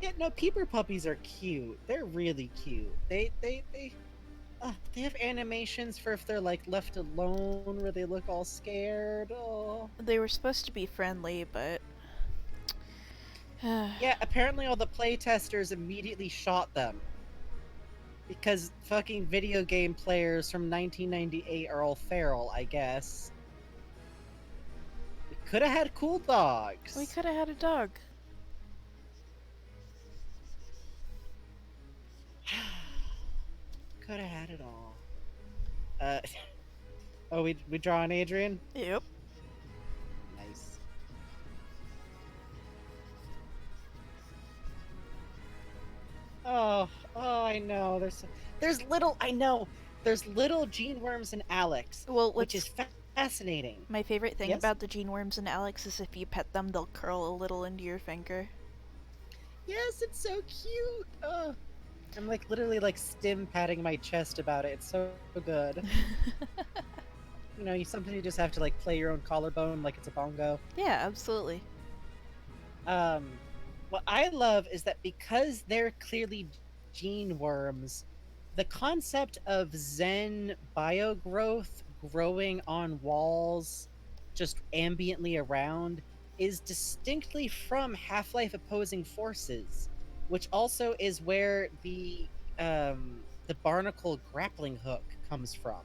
Yeah, no, peeper puppies are cute. They're really cute. They have animations for if they're like left alone where they look all scared. Oh. They were supposed to be friendly, but Yeah, apparently all the playtesters immediately shot them because fucking video game players from 1998 are all feral, I guess. We could have had cool we dogs. could have had a dog. Could have had it all. Uh, oh, we draw on Adrian. Yep. Nice. Oh, I know. There's little. I know. There's little gene worms in Alex, Well, which is what's fascinating. my favorite thing Yes. about the gene worms and Alex is if you pet them, they'll curl a little into your finger. Yes, it's so cute. Oh, I'm like literally like stim patting my chest about it. It's so good. You know, sometimes you just have to like play your own collarbone like it's a bongo. yeah, absolutely. Um, what I love is that because they're clearly gene worms, the concept of Zen biogrowth growing on walls, just ambiently around, is distinctly from Half-Life Opposing Forces, which also is where the barnacle grappling hook comes from.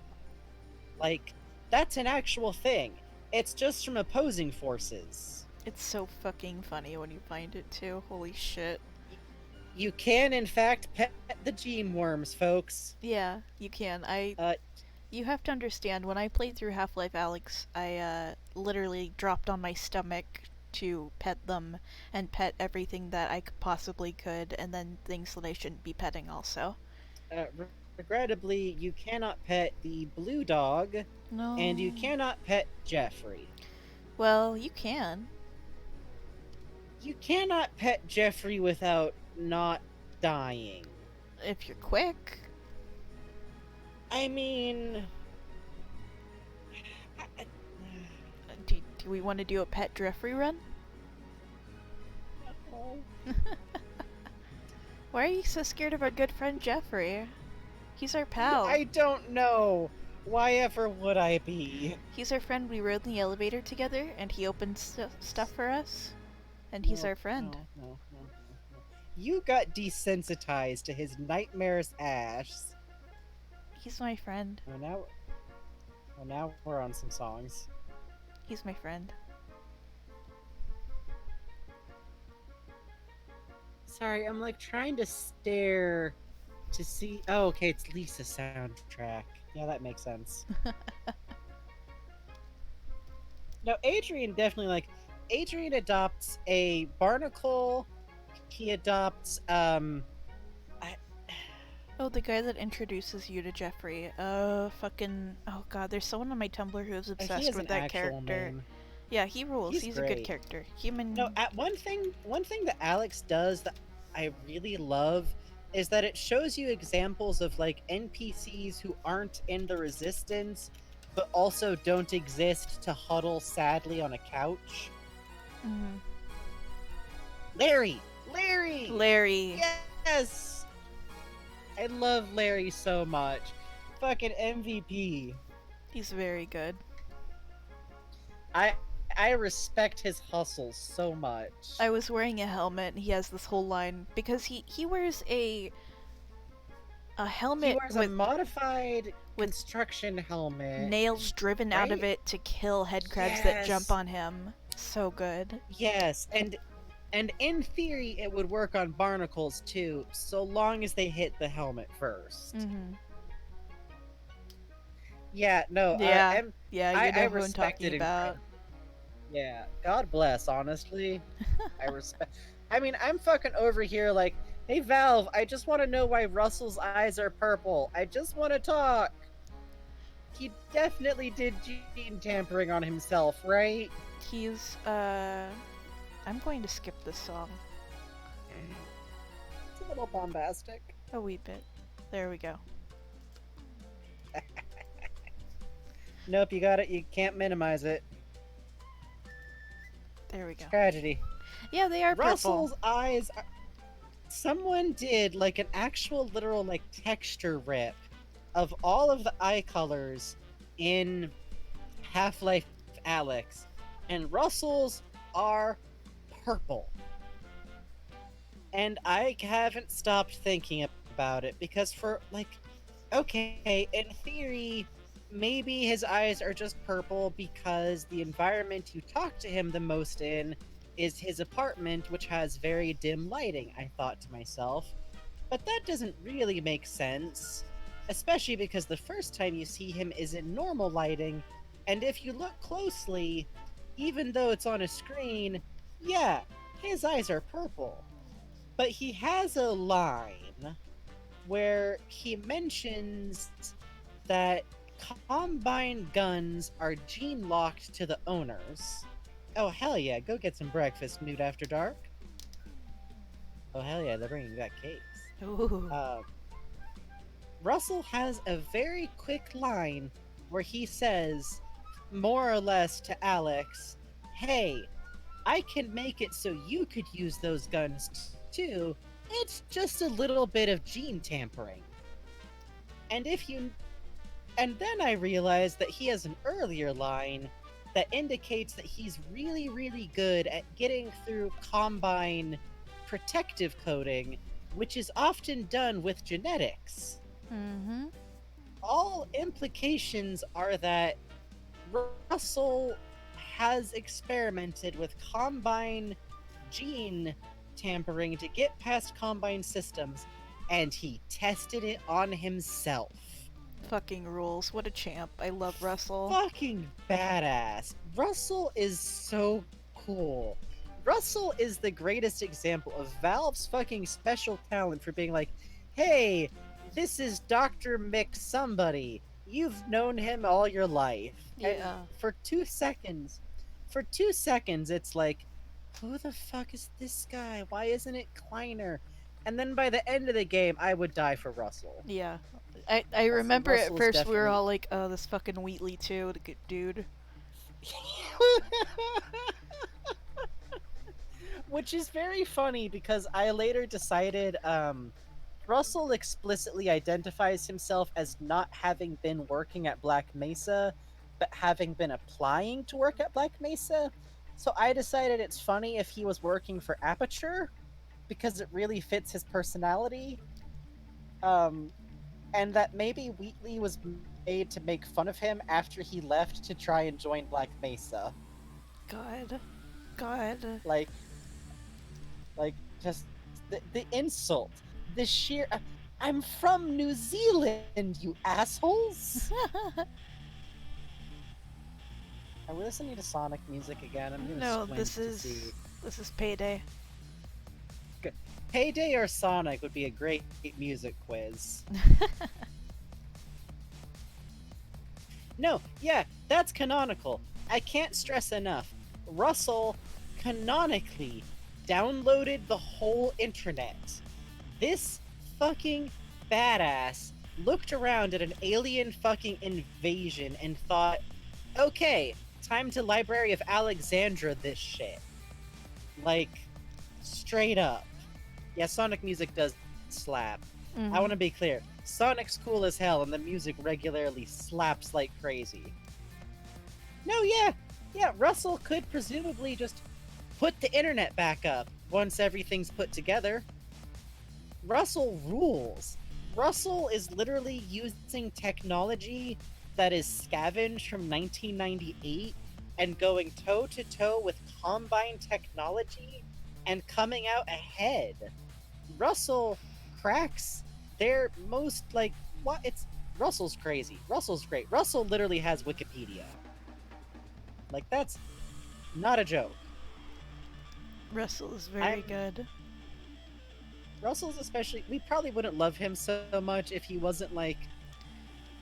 Like, that's an actual thing. It's just from Opposing Forces. It's so fucking funny when you find it too. Holy shit. You can, in fact, pet the gene worms, folks. Yeah, you can. Uh, You have to understand, when I played through Half-Life Alyx, I literally dropped on my stomach to pet them and pet everything that I possibly could, and then things that I shouldn't be petting also. Regrettably, you cannot pet the blue dog, and No. you cannot pet Jeffrey. Well, you can. You cannot pet Jeffrey without not dying. If you're quick. I mean, Do we want to do a pet Jeffrey run? Why are you so scared of our good friend Jeffrey? He's our pal. I don't know. Why ever would I be? He's our friend. We rode in the elevator together, and he opened stuff for us. And he's No, our friend. no. You got desensitized to his nightmares ass. He's my friend. Now we're on some songs. He's my friend. Sorry, I'm like trying to stare to see. Oh, okay, it's Lisa's soundtrack. Yeah, that makes sense. No, Adrian definitely like. Adrian adopts a barnacle. He adopts I, Oh, the guy that introduces you to Jeffrey. Oh god, there's someone on my Tumblr who's he obsessed has with an that actual character. name. Yeah, he rules. He's He's a good great. character. Human. No, at one thing that Alex does that I really love is that it shows you examples of like NPCs who aren't in the resistance but also don't exist to huddle sadly on a couch. Mhm. Larry! Larry! Larry. Yes! I love Larry so much. Fucking MVP. He's very good. I I respect his hustle so much. I was wearing a helmet, and he has this whole line because he wears a helmet He wears a modified with construction helmet. nails driven out of Right? it to kill head crabs that jump Yes. on him. So good. Yes, and in theory it would work on barnacles too, so long as they hit the helmet first. Mm-hmm. Yeah, no, Yeah. Yeah, you I know who I'm respect talking it about. Yeah, God bless, honestly. I respect. I mean, I'm fucking over here like, hey Valve, I just want to know why Russell's eyes are purple. I just want to talk. He definitely did gene tampering on himself, right? He's I'm going to skip this song. It's a little bombastic. A wee bit. There we go. Nope, you got it. You can't minimize it. There we go. Tragedy. Yeah, they are Russell's purple. eyes are... Someone did like an actual literal like texture rip of all of the eye colors in Half-Life Alyx, and Russell's are purple. And I haven't stopped thinking about it because for like, okay, in theory, maybe his eyes are just purple because the environment you talk to him the most in is his apartment, which has very dim lighting, I thought to myself. But that doesn't really make sense, especially because the first time you see him is in normal lighting, and if you look closely, even though it's on a screen, yeah, his eyes are purple. But he has a line where he mentions that Combine guns are gene locked to the owners. Oh, hell yeah, go get some breakfast, Newt After Dark. Oh, hell yeah, they're bringing back cakes. Ooh. Russell has a very quick line where he says, more or less to Alex, hey, I can make it so you could use those guns too. It's just a little bit of gene tampering. And if you And then I realized that he has an earlier line that indicates that he's really, really good at getting through Combine protective coding, which is often done with genetics. Mm-hmm. All implications are that Russell has experimented with Combine gene tampering to get past Combine systems, and he tested it on himself. Fucking rules. What a champ. I love Russell. Fucking badass. Russell is so cool. Russell is the greatest example of Valve's fucking special talent for being like, hey, this is Dr. Mick somebody. You've known him all your life. Yeah. And for 2 seconds, it's like, who the fuck is this guy? Why isn't it Kleiner? And then by the end of the game, I would die for Russell. Yeah. I remember at Russell's first we were definitely- all like, oh, this fucking Wheatley too, the good dude. Which is very funny because I later decided Russell explicitly identifies himself as not having been working at Black Mesa, but having been applying to work at Black Mesa. So I decided it's funny if he was working for Aperture because it really fits his personality. Um, and that maybe Wheatley was made to make fun of him after he left to try and join Black Mesa. God. God. Like, just the insult, the sheer. I'm from New Zealand, you assholes! Are we listening to Sonic music again? I'm gonna No, squint to see. this is Payday. Good. Payday or Sonic would be a great music quiz. No, yeah, that's canonical. I can't stress enough. Russell canonically downloaded the whole internet. This fucking badass looked around at an alien fucking invasion and thought, okay, time to Library of Alexandra this shit. Like, straight up. Yeah, Sonic music does slap. I want to be clear. Sonic's cool as hell, and the music regularly slaps like crazy. No, yeah, Russell could presumably just put the internet back up once everything's put together. Russell rules. Russell is literally using technology that is scavenged from 1998 and going toe to toe with Combine technology and coming out ahead. Russell cracks their most like what it's Russell's crazy. Russell's great. Russell literally has Wikipedia. Like that's not a joke. Russell is very good. Russell's especially we probably wouldn't love him so much if he wasn't like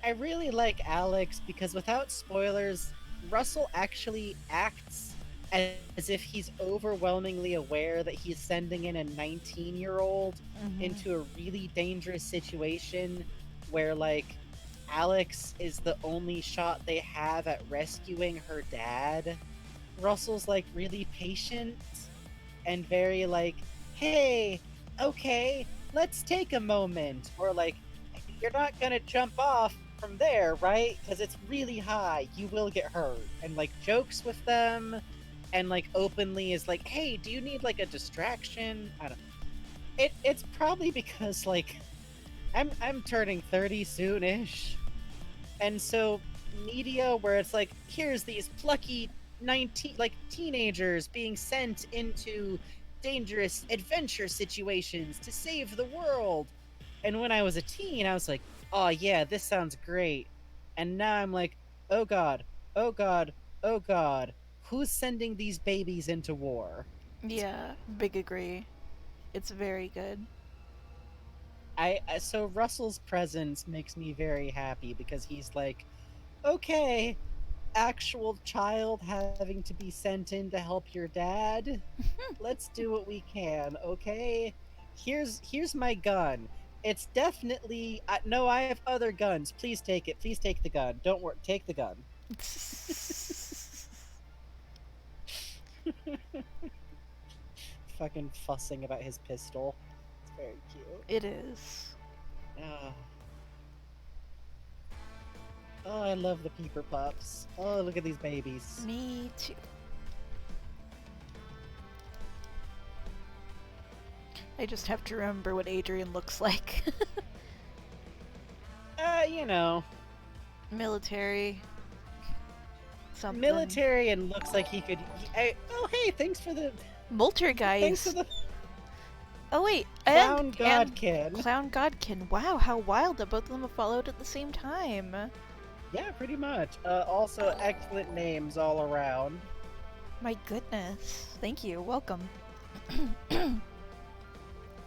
I really like Alex because without spoilers, Russell actually acts as if he's overwhelmingly aware that he's sending in a 19-year-old into a really dangerous situation where, like, Alex is the only shot they have at rescuing her dad. Russell's, like, really patient and very, like, hey, okay, let's take a moment. Or, like, you're not gonna jump off from there, right? Because it's really high. You will get hurt. And, like, jokes with them. And, like, openly is like, hey, do you need, like, a distraction? I don't know. It's probably because, like, I'm turning 30 soon-ish. And so media where it's like, here's these plucky 19, like, teenagers being sent into dangerous adventure situations to save the world. And when I was a teen, I was like, oh yeah, this sounds great. And now I'm like, oh god, oh god, oh god, who's sending these babies into war? Yeah, big agree. It's very good. So Russell's presence makes me very happy because he's like, okay, actual child having to be sent in to help your dad. Let's do what we can, okay? Here's my gun. It's definitely no. I have other guns. Please take it. Please take the gun. Don't worry. Take the gun. Fucking fussing about his pistol. It's very cute. It is. Oh. Oh, I love the peeper pups. Oh, look at these babies. Me too. I just have to remember what Adrian looks like. You know. Military. Something. Military and looks like he could. Oh, hey, thanks for the. Moltergeist. Thanks for the. Oh wait, Clown Godkin. Clown Godkin. Wow, how wild that both of them have followed at the same time. Yeah, pretty much. Also, excellent names all around. My goodness. Thank you. Welcome.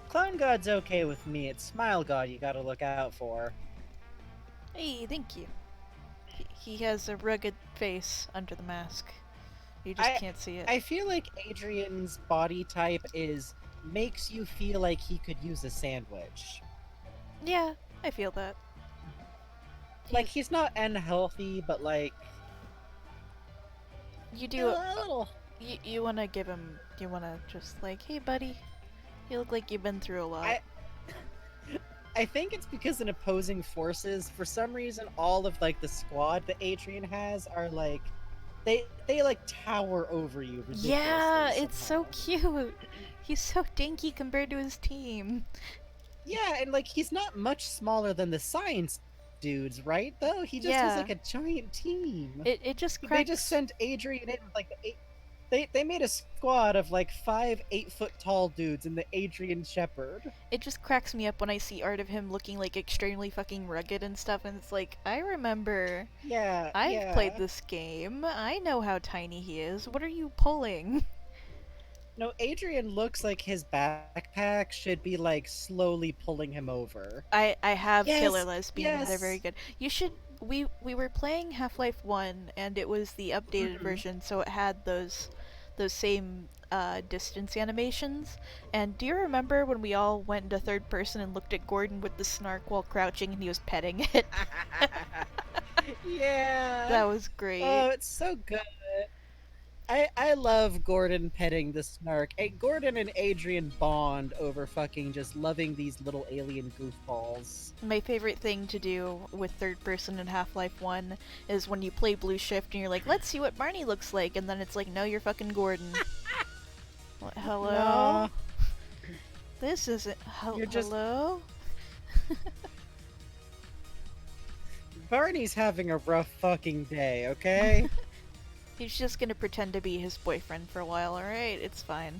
Clown God's okay with me. It's Smile God you gotta look out for. Hey, thank you. He has a rugged face under the mask. You just can't see it. I feel like Adrian's body type makes you feel like he could use a sandwich. Yeah, I feel that. Like, he's not unhealthy, but like... You do... a little... You wanna give him... You wanna just like, hey buddy, you look like you've been through a lot. I think it's because in opposing forces, for some reason, all of like the squad that Adrian has are like they like tower over you ridiculously Yeah, it's so somehow. cute. He's so dinky compared to his team. Yeah, and like he's not much smaller than the science dudes, right? Though he just has Yeah, like a giant team. it just They just cracks. sent Adrian in with like they made a squad of like 5 8 foot tall dudes in the Adrian Shepherd. It just cracks me up when I see art of him looking like extremely fucking rugged and stuff, and it's like, I remember. Yeah, I've played yeah. this game. I know how tiny he is. What are you pulling? No, Adrian looks like his backpack should be like slowly pulling him over. I have Killer Yes, Lesbian. They're very yes. good. You should. We were playing Half-Life 1, and it was the updated Mhm. version, so it had those same distance animations. And do you remember when we all went into third person and looked at Gordon with the snark while crouching and he was petting it? Yeah. That was great. Oh, it's so good. I love Gordon petting the snark. Hey, Gordon and Adrian bond over fucking just loving these little alien goofballs. My favorite thing to do with third person in Half-Life 1 is when you play Blue Shift and you're like, let's see what Barney looks like, and then it's like, no, you're fucking Gordon. What, hello? Nah, This isn't. you're just Hello? Barney's having a rough fucking day, okay? He's just gonna pretend to be his boyfriend for a while, alright? It's fine.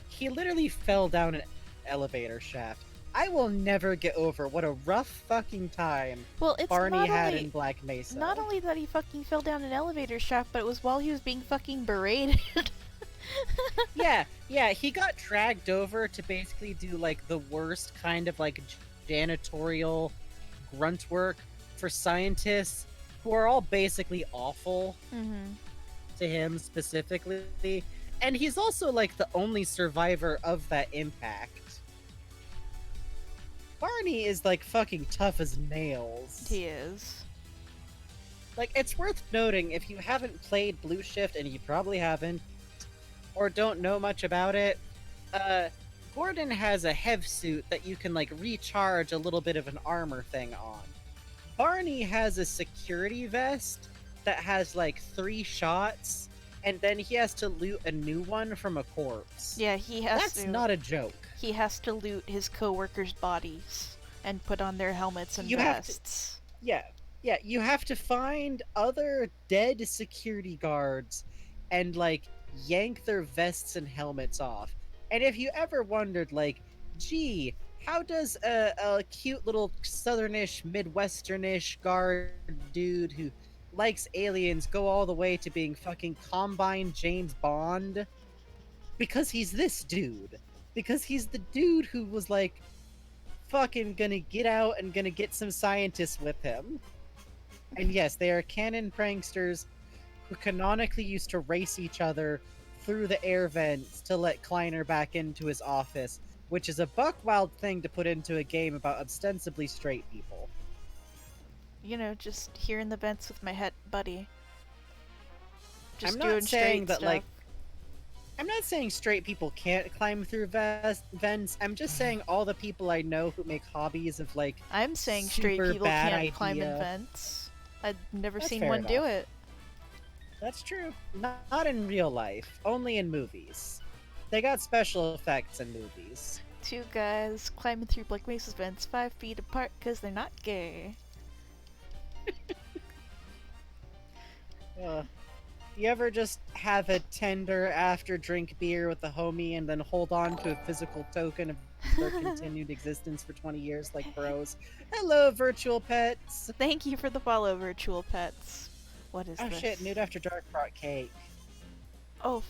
He literally fell down an elevator shaft. I will never get over what a rough fucking time Well, it's Barney had in Black Mesa. not only that he fucking fell down an elevator shaft, but it was while he was being fucking berated. Yeah, he got dragged over to basically do like the worst kind of like janitorial grunt work for scientists who are all basically awful Mm-hmm. to him specifically. And he's also like the only survivor of that impact. Barney is like fucking tough as nails. He is. Like, it's worth noting if you haven't played Blue Shift, and you probably haven't, or don't know much about it, uh, Gordon has a hev suit that you can like recharge a little bit of an armor thing on. Barney has a security vest that has like 3 shots, and then he has to loot a new one from a corpse. Yeah, he has That's to. not a joke. He has to loot his co-workers' bodies and put on their helmets and You have to, vests. yeah, yeah, you have to find other dead security guards and like yank their vests and helmets off. And if you ever wondered, like, gee, how does a cute little southernish, midwesternish guard dude who likes aliens go all the way to being fucking Combine James Bond? Because he's this dude. Because he's the dude who was like fucking gonna get out and gonna get some scientists with him. And yes, they are canon pranksters who canonically used to race each other through the air vents to let Kleiner back into his office, which is a buck wild thing to put into a game about ostensibly straight people. You know, just here in the vents with my head buddy. Just I'm doing not saying straight that, stuff. like, I'm not saying straight people can't climb through vents. I'm just saying all the people I know who make hobbies of, like, I'm saying straight super people bad can't climb in idea. vents. I've never That's seen fair one do enough. it. That's true. Not in real life, only in movies. They got special effects in movies. Two guys climbing through Black Mesa's vents 5 feet apart because they're not gay. Uh, you ever just have a tender after drink beer with a homie and then hold on to a physical token of their continued existence for 20 years like bros? Hello, virtual pets! Thank you for the follow, virtual pets. What is Oh this? shit, Nude After Dark brought cake. Oh,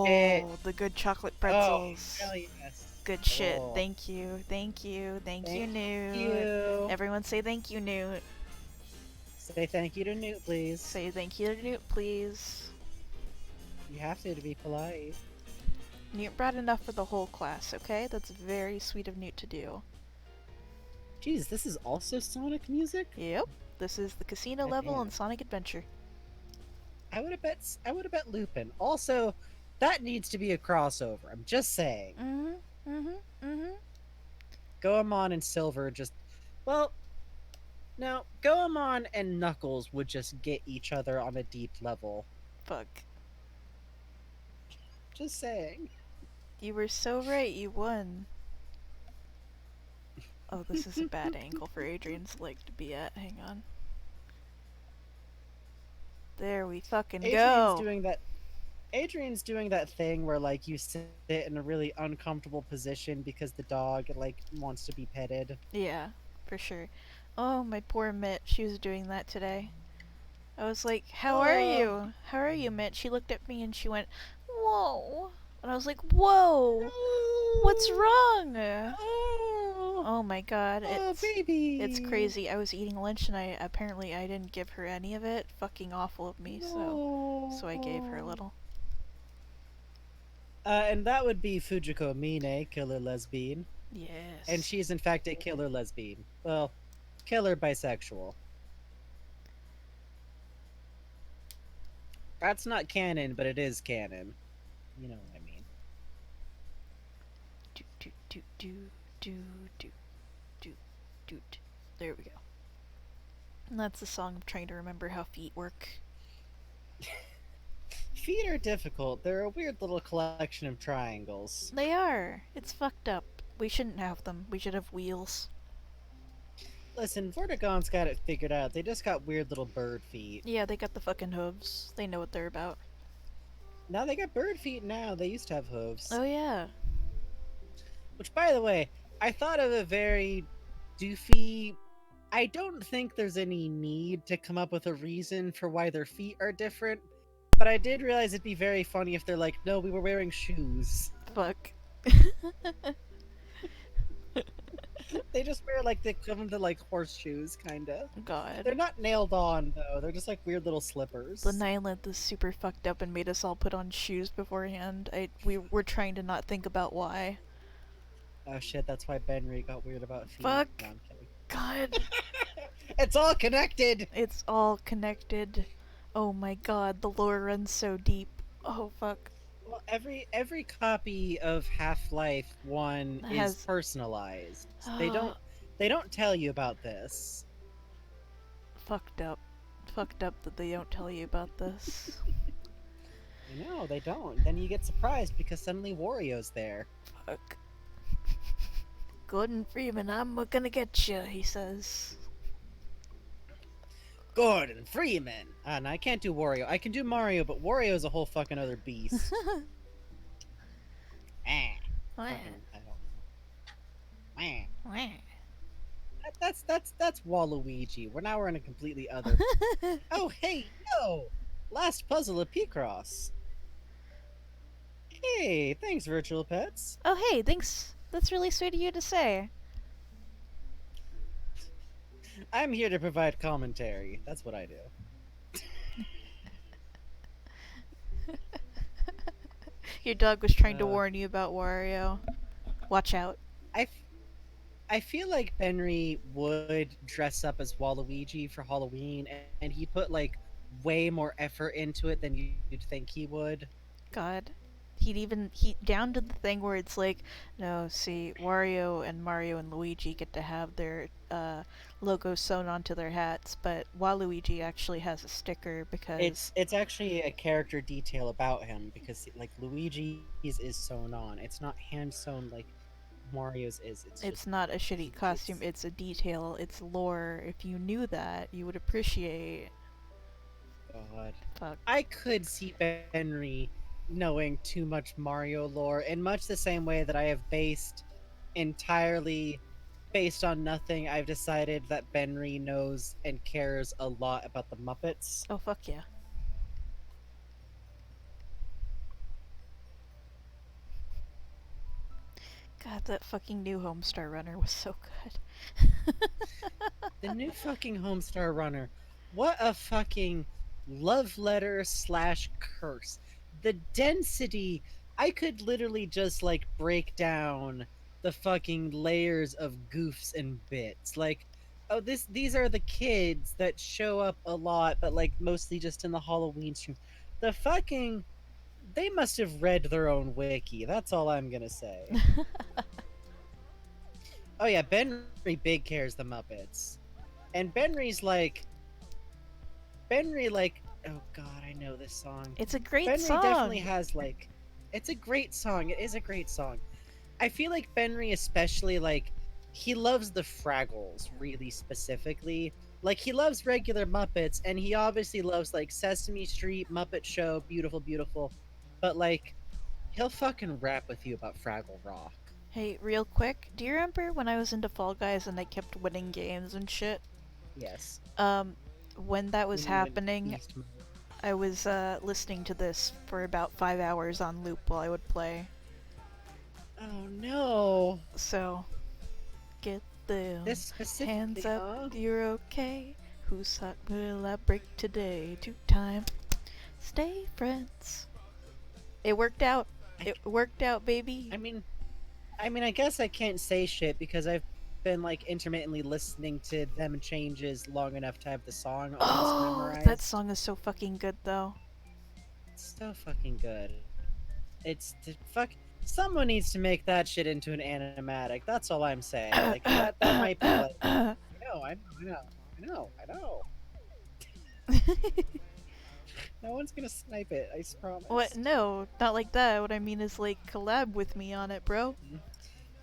shit. the good chocolate Oh, pretzels. hell yes. Good shit. Oh. Thank you, thank you, thank you, Thank Newt. you. Everyone say thank you, Newt. Say thank you to Newt, please. Say thank you to Newt, please. You have to be polite. Newt brought enough for the whole class, okay? That's very sweet of Newt to do. Jeez, this is also Sonic music? Yep. This is the casino God level damn. in Sonic Adventure. I would have bet Lupin. Also, that needs to be a crossover. I'm just saying. Mm-hmm. Goemon and Silver just, well, no, Goemon and Knuckles would just get each other on a deep level. Fuck. Just saying. You were so right, you won. Oh, this is a bad angle for Adrian's leg to be at. Hang on. There we fucking Adrian's go. doing that. Adrian's doing that thing where like you sit in a really uncomfortable position because the dog like wants to be petted. Yeah, for sure. Oh, my poor Mitt. She was doing that today. I was like, "How are Oh, you? How are you, Mitt?" She looked at me and she went, "Whoa." And I was like, "Whoa. What's no. wrong?" Oh, Oh my god, oh, it's baby. crazy. I was eating lunch and I didn't give her any of it. Fucking awful of me, so I gave her a No. little. And that would be Fujiko Mine, killer lesbian. And Yes. she's in fact a killer lesbian. Well, killer bisexual. That's not canon, but it is canon. You know what I mean. Do do do do do do do do. There we go. And that's the song I'm trying to remember how feet work. Feet are difficult. They're a weird little collection of triangles. They are. It's fucked up. We shouldn't have them. We should have wheels. Listen, Vortigaunt's got it figured out. They just got weird little bird feet. Yeah, they got the fucking hooves. They know what they're about. Now they got bird feet now. They used to have hooves. Oh yeah. Which, by the way, I thought of a very doofy. I don't think there's any need to come up with a reason for why their feet are different, but I did realize it'd be very funny if they're like, no, we were wearing shoes. Fuck. They just wear like the equivalent to like horseshoes, kinda. God. They're not nailed on though. They're just like weird little The slippers. Nyleth is super fucked up and made us all put on shoes beforehand. We were trying to not think about why. Oh shit, that's why Benry got weird about feet. Fuck. No, I'm kidding. God. It's all connected. It's all connected. Oh my god, the lore runs so deep. Oh fuck. Well, every copy of Half-Life 1 is Has personalized. They don't tell you about this. fucked up. Fucked up that they don't tell you about this. No, they don't. Then you get surprised because suddenly Wario's there. Fuck. Gordon Freeman, I'm gonna get you, he says. Gordon Freeman. And I can't do Wario. I can do Mario, but Wario's a whole fucking other beast. Eh. Fucking, I don't know. Eh. That's Waluigi. We're in a completely other. Oh hey, no! Last puzzle of Picross. Hey, thanks, virtual pets. Oh hey, thanks. That's really sweet of you to say. I'm here to provide commentary. That's what I do. Your dog was trying to Uh, warn you about Wario. Watch out. I, f- I feel like Benry would dress up as Waluigi for Halloween, and he'd put like way more effort into it than you'd think he would. God. He down to the thing where it's like, no, see, Wario and Mario and Luigi get to have their logo sewn onto their hats, but Waluigi actually has a sticker because It's actually a character detail about him because like Luigi's is sewn on. It's not hand sewn like Mario's is. It's it's just not a shitty costume, it's it's a detail, it's lore. If you knew that, you would appreciate. God. Fuck. I could see Benry knowing too much Mario lore in much the same way that I have entirely based on nothing. I've decided that Benry knows and cares a lot about the Muppets. Oh, fuck yeah. God, that fucking new Homestar Runner was so good. The new fucking Homestar Runner. What a fucking love letter slash curse. The density. I could literally just like break down the fucking layers of goofs and bits. Like, oh, these are the kids that show up a lot, but like mostly just in the Halloween streams. The fucking they must have read their own wiki. That's all I'm gonna say. Oh yeah, Benry big cares the Muppets, and Benry like oh god, I know this song. It's a great Benry definitely song. has like, it's a great song. It is a great song. I feel like Benry especially like he loves the Fraggles really specifically. Like he loves regular Muppets, and he obviously loves like Sesame Street, Muppet Show, Beautiful Beautiful, but like he'll fucking rap with you about Fraggle Rock. Hey, real quick, do you remember when I was into Fall Guys and I kept winning games and shit? Yes, Um, when that was when you went happening, beast mode. I was listening to this for about 5 hours on loop while I would play. Oh no, So, get them this hands specifically, up, huh? you're okay. Whose heart will I break today? 2 time, stay friends. It worked out. I, It worked out, baby. I mean, I guess I can't say shit because I've been like intermittently listening to them changes long enough to have the song almost Oh, that memorized. song is so fucking good, though. It's so fucking good. It's fuck. Someone needs to make that shit into an animatic. That's all I'm saying. Like that might be like. I know. No one's gonna snipe it. I What? promise. No, not like that. What I mean is, like, collab with me on it, bro.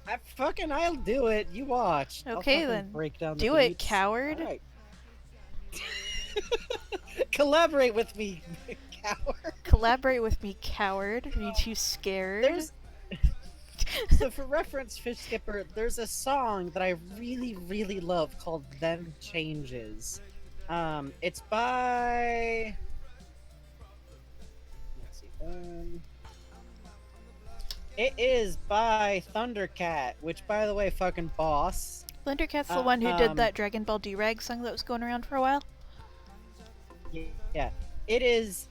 I'll do it. You watch. I'll Okay, fucking then. break down the Do it, beats. All coward. right. Collaborate with me, coward. Collaborate with me, coward. Are you too scared? There's so for reference, Fish Skipper, there's a song that I really, really love called "Them Changes." It's by let's see, it is by Thundercat, which, by the way, fucking boss. Thundercat's the Uh, one who did um, that Dragon Ball Durag song that was going around for a while? yeah, it is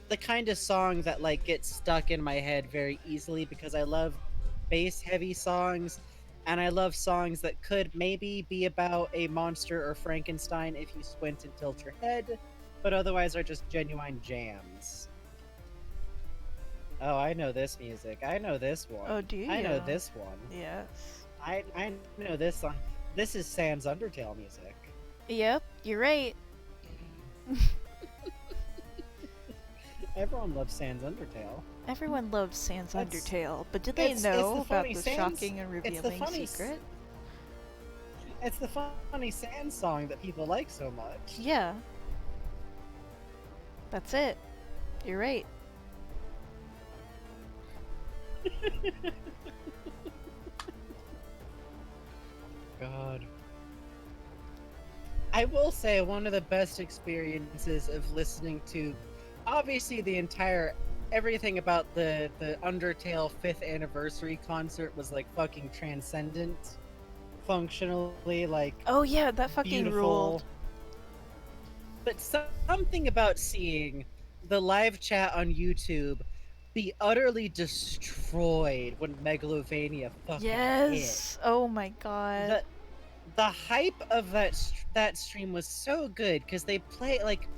the kind of song that like gets stuck in my head very easily because I love bass heavy songs, and I love songs that could maybe be about a monster or Frankenstein if you squint and tilt your head, but otherwise are just genuine jams. Oh, I know this music. I know this one. Oh, do I know you? this one. Yes. I know this song. This is Sans Undertale music. Yep, you're right. Everyone loves Sans Undertale. Everyone loves Sans That's Undertale, but did they it's know the about funny the Sans. shocking and It's the revealing funny. secret? It's the funny Sans song that people like so much. Yeah. That's it. You're right. God. I will say one of the best experiences of listening to obviously the entire everything about the Undertale 5th anniversary concert was like fucking transcendent, functionally like Oh yeah, that fucking beautiful. ruled. But something about seeing the live chat on YouTube be utterly destroyed when Megalovania fucking hit. Yes. Oh my god. The the hype of that stream was so good because they play like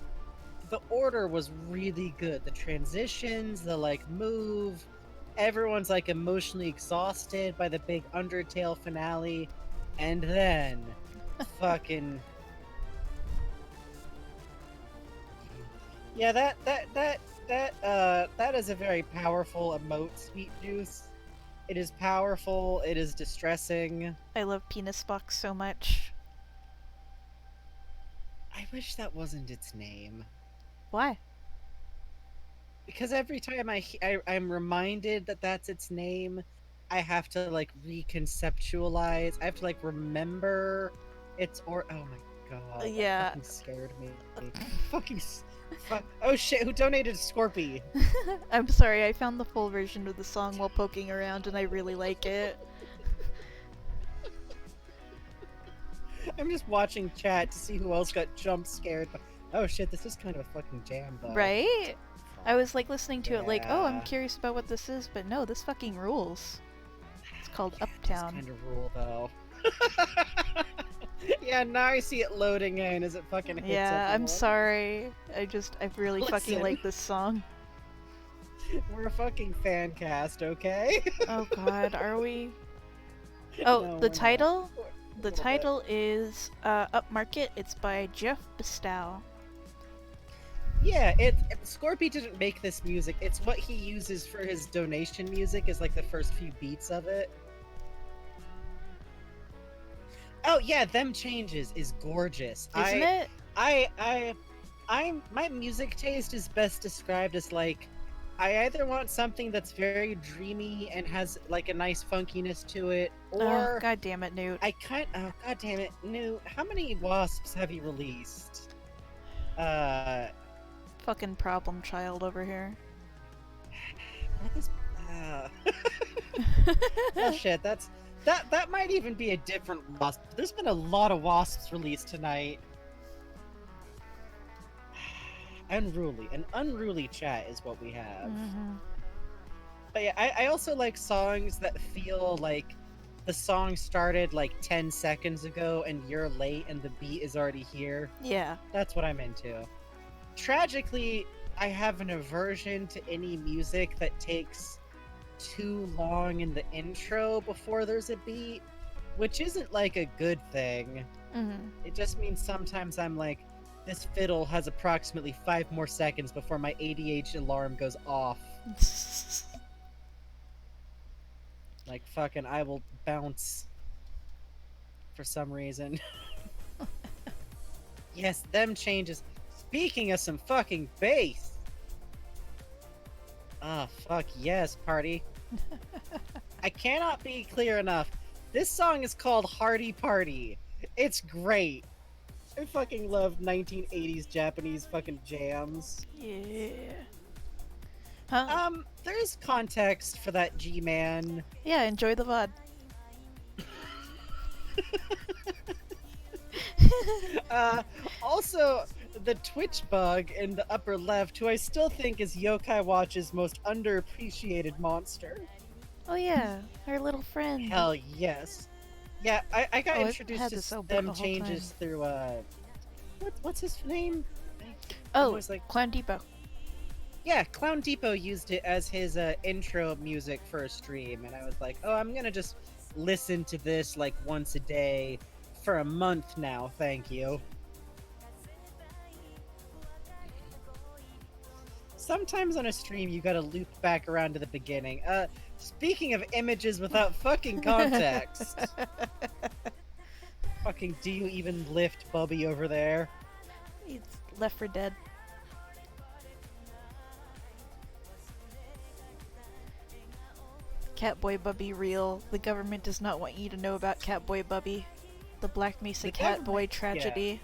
the order was really good. The transitions, the like move, everyone's like emotionally exhausted by the big Undertale finale, and then fucking yeah, that is a very powerful emote, Sweet Juice. It is powerful. It is distressing. I love Penis Box so much. I wish that wasn't its name. Why? Because every time I'm reminded that that's its name, I have to like reconceptualize. I have to like remember its or oh my god, that Yeah. fucking scared me. fucking oh shit, who donated Scorpy? I'm sorry, I found the full version of the song while poking around and I really like it. I'm just watching chat to see who else got jump scared. Oh shit, this is kind of a fucking jam though. Right? I was like listening to it like, oh, I'm Yeah. curious about what this is, but no, this fucking rules. It's called Yeah, Uptown. kind of rule though. Yeah, now I see it loading in as it fucking hits Yeah, I'm everyone. sorry. I really fucking Listen. like this song. We're a fucking fan cast, okay? Oh god, are we? Oh, No, the we're not. title? Just a The little bit. title is Upmarket. It's by Jeff Bestow. Yeah, Scorpy didn't make this music. It's what he uses for his donation music is like the first few beats of it. Oh yeah, Them Changes is gorgeous. Isn't it? My music taste is best described as like I either want something that's very dreamy and has like a nice funkiness to it, Oh, or god damn it, Newt. oh god damn it, New, how many wasps have you released? Fucking problem child over here. What is oh shit, that might even be a different wasp. There's been a lot of wasps released tonight. Unruly. An unruly chat is what we have. Mm-hmm. But yeah, I also like songs that feel like the song started like 10 seconds ago and you're late and the beat is already here. Yeah. That's what I'm into. Tragically, I have an aversion to any music that takes too long in the intro before there's a beat, which isn't like a good thing. Mm-hmm. It just means sometimes I'm like, this fiddle has approximately 5 more seconds before my ADH alarm goes off. Like, fucking, I will bounce for some reason. Yes, Them Changes. Speaking of some fucking bass. Ah, fuck yes, party. I cannot be clear enough. This song is called Hardy Party. It's great. I fucking love 1980s Japanese fucking jams. Yeah. Huh? There's context for that G-Man. Yeah, enjoy the VOD. Also, the Twitch bug in the upper left, who I still think is Yokai Watch's most underappreciated monster. Oh yeah, our little friend. Hell yes. Yeah, I got I've introduced had to this open Them the whole Changes time. through, what's his name? Oh, Always like, Clown Depot. yeah, Clown Depot used it as his intro music for a stream, and I was like, oh, I'm gonna just listen to this like once a day for a month now, thank you. Sometimes on a stream you gotta loop back around to the beginning. Speaking of images without fucking context. Fucking do you even lift Bubby over there? He's Left for Dead. Catboy Bubby real. The government does not want you to know about Catboy Bubby. The Black Mesa The Catboy government- tragedy.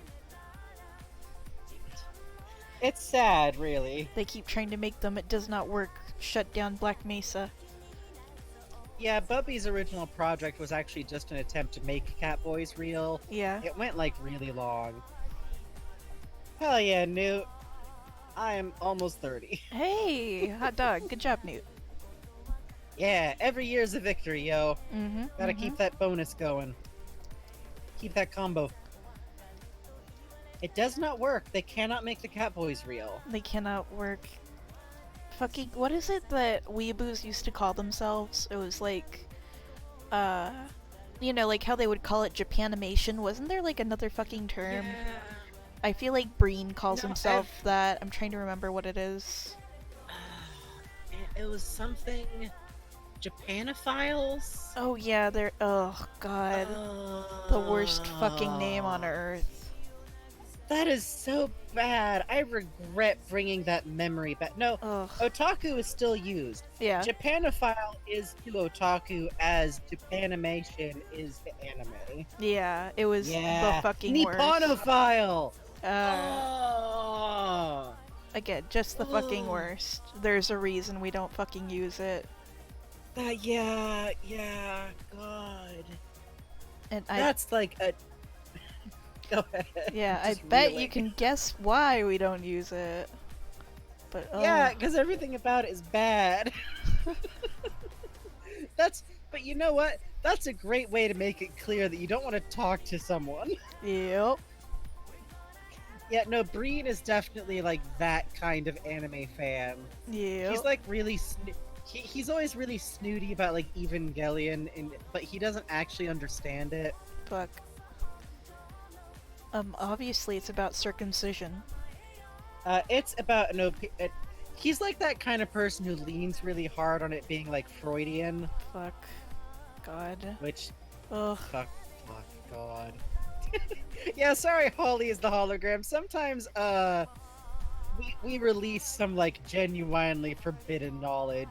It's sad, really. They keep trying to make them. It does not work. Shut down Black Mesa. Yeah, Bubby's original project was actually just an attempt to make Catboys real. Yeah. It went like really long. Hell yeah, Newt. I am almost 30. Hey, hot dog. Good job, Newt. Yeah, every year's a victory, yo. Mm-hmm. Gotta keep that bonus going. Keep that combo. It does not work. They cannot make the Catboys real. They cannot work. Fucking, what is it that weeaboos used to call themselves? It was like, you know, like how they would call it Japanimation. Wasn't there like another fucking term? Yeah. I feel like Breen calls No, himself that. I'm trying to remember what it is. It was something... Japanophiles? Oh yeah, they're, oh god. The worst fucking name on earth. That is so bad. I regret bringing that memory back. No, Ugh. otaku is still used. Yeah. Japanophile is to otaku as Japanimation is to anime. Yeah, it was the fucking worst. Nipponophile! Uh, Oh. Again, just the fucking Ugh. worst. There's a reason we don't fucking use it. Yeah, God. And That's like a... Go ahead. yeah, I Just bet reeling. you can guess why we don't use it. But Yeah, because everything about it is bad. But you know what? That's a great way to make it clear that you don't want to talk to someone. Yep. Yeah, no, Breen is definitely like that kind of anime fan. Yep. He's like really, he's always really snooty about like Evangelion, but he doesn't actually understand it. Fuck. Obviously it's about circumcision. It's about he's like that kind of person who leans really hard on it being like Freudian, Fuck. God. which Ugh. fuck God. Yeah, sorry, Holly is the hologram. Sometimes we release some like genuinely forbidden knowledge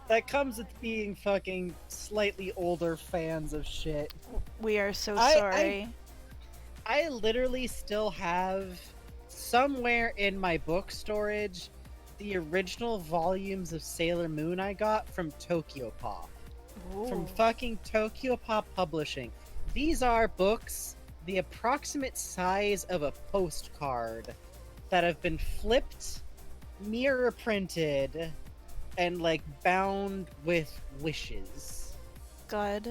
that comes with being fucking slightly older fans of shit. We are so I sorry. I literally still have somewhere in my book storage the original volumes of Sailor Moon I got from Tokyo Pop. From Ooh. fucking Tokyo Pop Publishing. These are books the approximate size of a postcard that have been flipped, mirror printed, and like bound with wishes. God.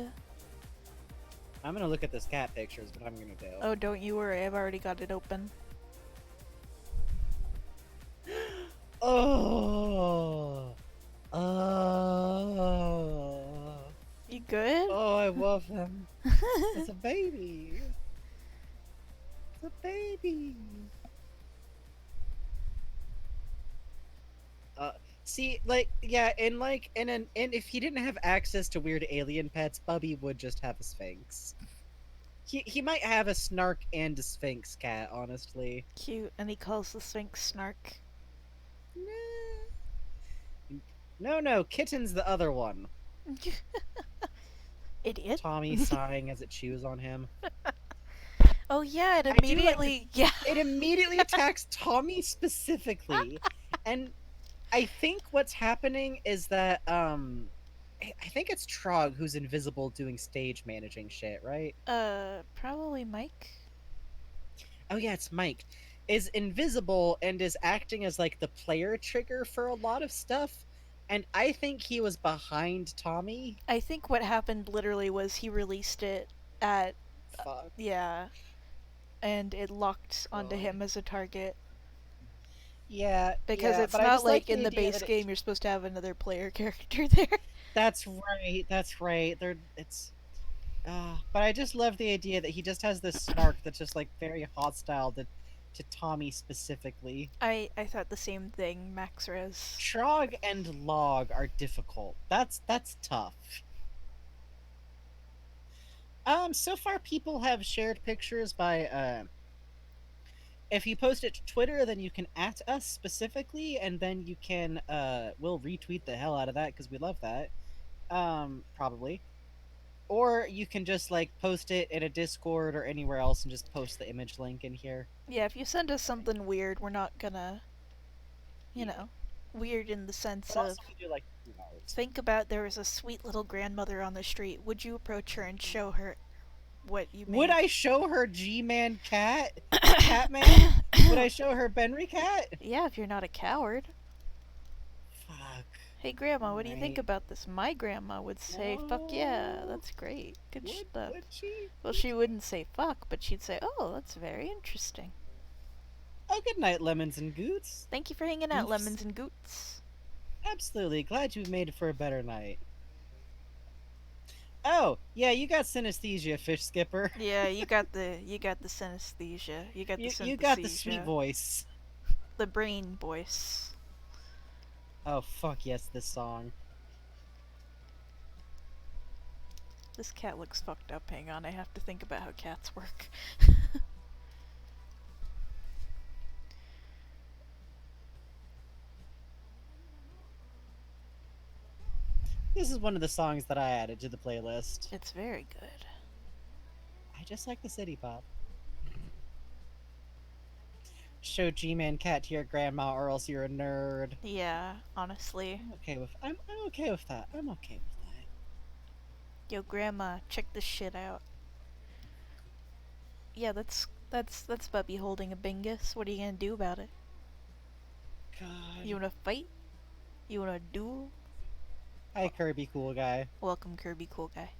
I'm gonna look at this cat pictures, but I'm gonna do. Oh, don't you worry, I've already got it open. Oh. Oh. You good? Oh, I love him. It's a baby. It's a baby. See, like, yeah, and if he didn't have access to weird alien pets, Bubby would just have a Sphinx. He might have a Snark and a Sphinx cat, honestly. Cute, and he calls the Sphinx Snark. No, Kitten's the other one. Idiot. Tommy sighing as it chews on him. Oh yeah, it I do like immediately yeah. It immediately attacks Tommy specifically, and I think what's happening is that I think it's Trog who's invisible doing stage managing shit, right? Probably Mike. Oh yeah, it's Mike. Is invisible and is acting as like the player trigger for a lot of stuff. And I think he was behind Tommy. I think what happened literally was he released it at Fuck. yeah, and it locked onto God. him as a target. Yeah, Because yeah, it's but I not just like like in the idea base that it, game you're supposed to have another player character there. that's right. That's right. It's but I just love the idea that he just has this snark that's just like very hostile to Tommy specifically. I thought the same thing, Max Rez. Trog and Log are difficult. That's tough. So far people have shared pictures by if you post it to Twitter, then you can at us specifically, and then you can we'll retweet the hell out of that because we love that. Probably. Or you can just like post it in a Discord or anywhere else and just post the image link in here. Yeah, if you send us something weird, we're not gonna, you Yeah. know, weird in the sense But of also we do like art. think about there was a sweet little grandmother on the street. Would you approach her and show her what you made? Would I show her G-Man Cat? Catman? Would I show her Benry Cat? Yeah, if you're not a coward. Fuck. Hey, Grandma, what do you think Right. about this? My grandma would say, fuck yeah, Whoa. that's great. Good stuff. Would she? Well, she wouldn't say fuck, but she'd say, oh, that's very interesting. Oh, good night, lemons and goots. Thank you for hanging out, Goofs. lemons and goots. Absolutely. Glad you've made it for a better night. Oh, yeah, you got synesthesia, fish skipper. Yeah, you got the synesthesia. You got the synesthesia. You got the sweet voice. The brain voice. Oh, fuck yes, this song. This cat looks fucked up. Hang on, I have to think about how cats work. This is one of the songs that I added to the playlist. It's very good. I just like the city pop. Show G-Man Cat to your grandma or else you're a nerd. Yeah, honestly. I'm okay with that. I'm okay with that. Yo, grandma, check this shit out. Yeah, that's Bubby holding a bingus. What are you gonna do about it? God. You wanna fight? You wanna duel? Hi, Kirby, cool guy. Welcome, Kirby, cool guy.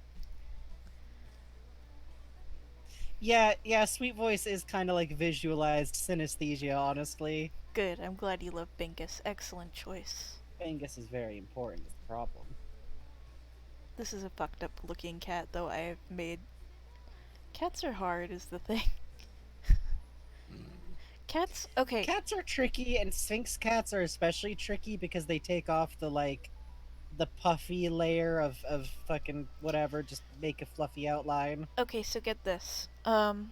Yeah, Sweet Voice is kind of like visualized synesthesia, honestly. Good, I'm glad you love bingus. Excellent choice. Angus is very important, is the problem. This is a fucked up looking cat, though I've made. Cats are hard, is the thing. Cats, okay. Cats are tricky, and Sphinx cats are especially tricky because they take off the puffy layer of fucking whatever, just make a fluffy outline. Okay, so get this. I'm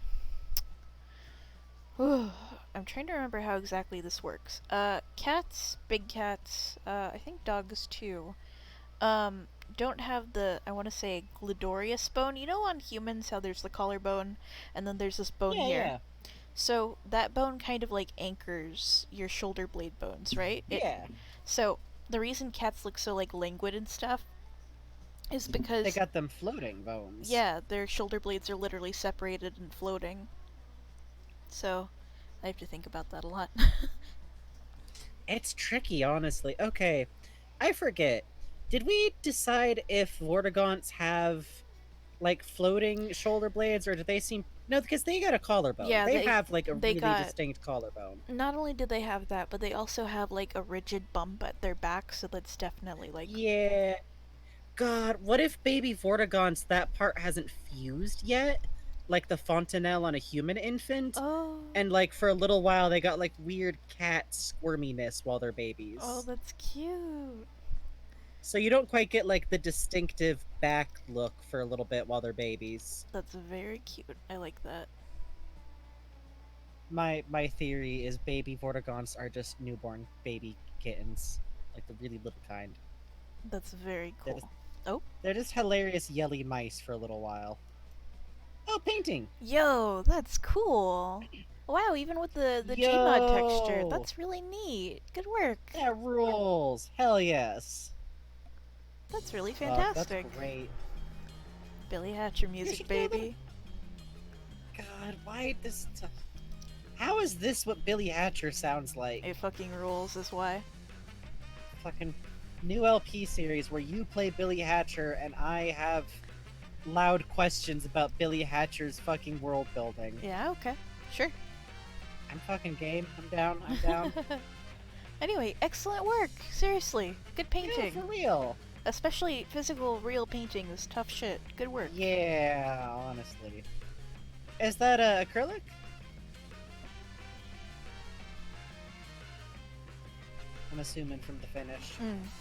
trying to remember how exactly this works. Cats, big cats, I think dogs too, um, don't have the, I want to say, glidorius bone. You know on humans how there's the collarbone and then there's this bone Yeah, here? yeah, So that bone kind of like anchors your shoulder blade bones, right? yeah. So the reason cats look so like languid and stuff is They because, got them floating bones. yeah, their shoulder blades are literally separated and floating. So I have to think about that a lot. It's tricky, honestly. Okay, I forget. Did we decide if Vortigaunts have like floating shoulder blades, or do they seem no? Because they got a collarbone. Yeah, They have like a they really got, distinct collarbone. not only do they have that, but they also have like a rigid bump at their back, so that's definitely like, Yeah. God, what if baby Vortigaunts that part hasn't fused yet? Like the fontanelle on a human infant? oh, And like for a little while they got like weird cat squirminess while they're oh, babies. that's cute. So you don't quite get like the distinctive back look for a little bit while they're babies. That's very cute. I like that. My theory is baby Vortigaunts are just newborn baby kittens, like the really little kind. That's very They're just, cool. Oh, they're just hilarious yelly mice for a little while. Oh, painting! yo, that's cool. Wow, even with the Gmod texture, Yo! that's really neat. Good work. That rules! Hell yes! That's really Oh, that's fantastic. great. Billy Hatcher You music, should do that. baby. God, why this? How is this what Billy Hatcher sounds like? It fucking rules, is why. Fucking new LP series where you play Billy Hatcher and I have loud questions about Billy Hatcher's fucking world building. Yeah, okay. Sure. I'm fucking game. I'm down. I'm down. Anyway, excellent work. Seriously. Good Yeah, painting. for real. Especially physical, real painting is tough shit. Good work. Yeah, honestly. Is that acrylic? I'm assuming from the finish.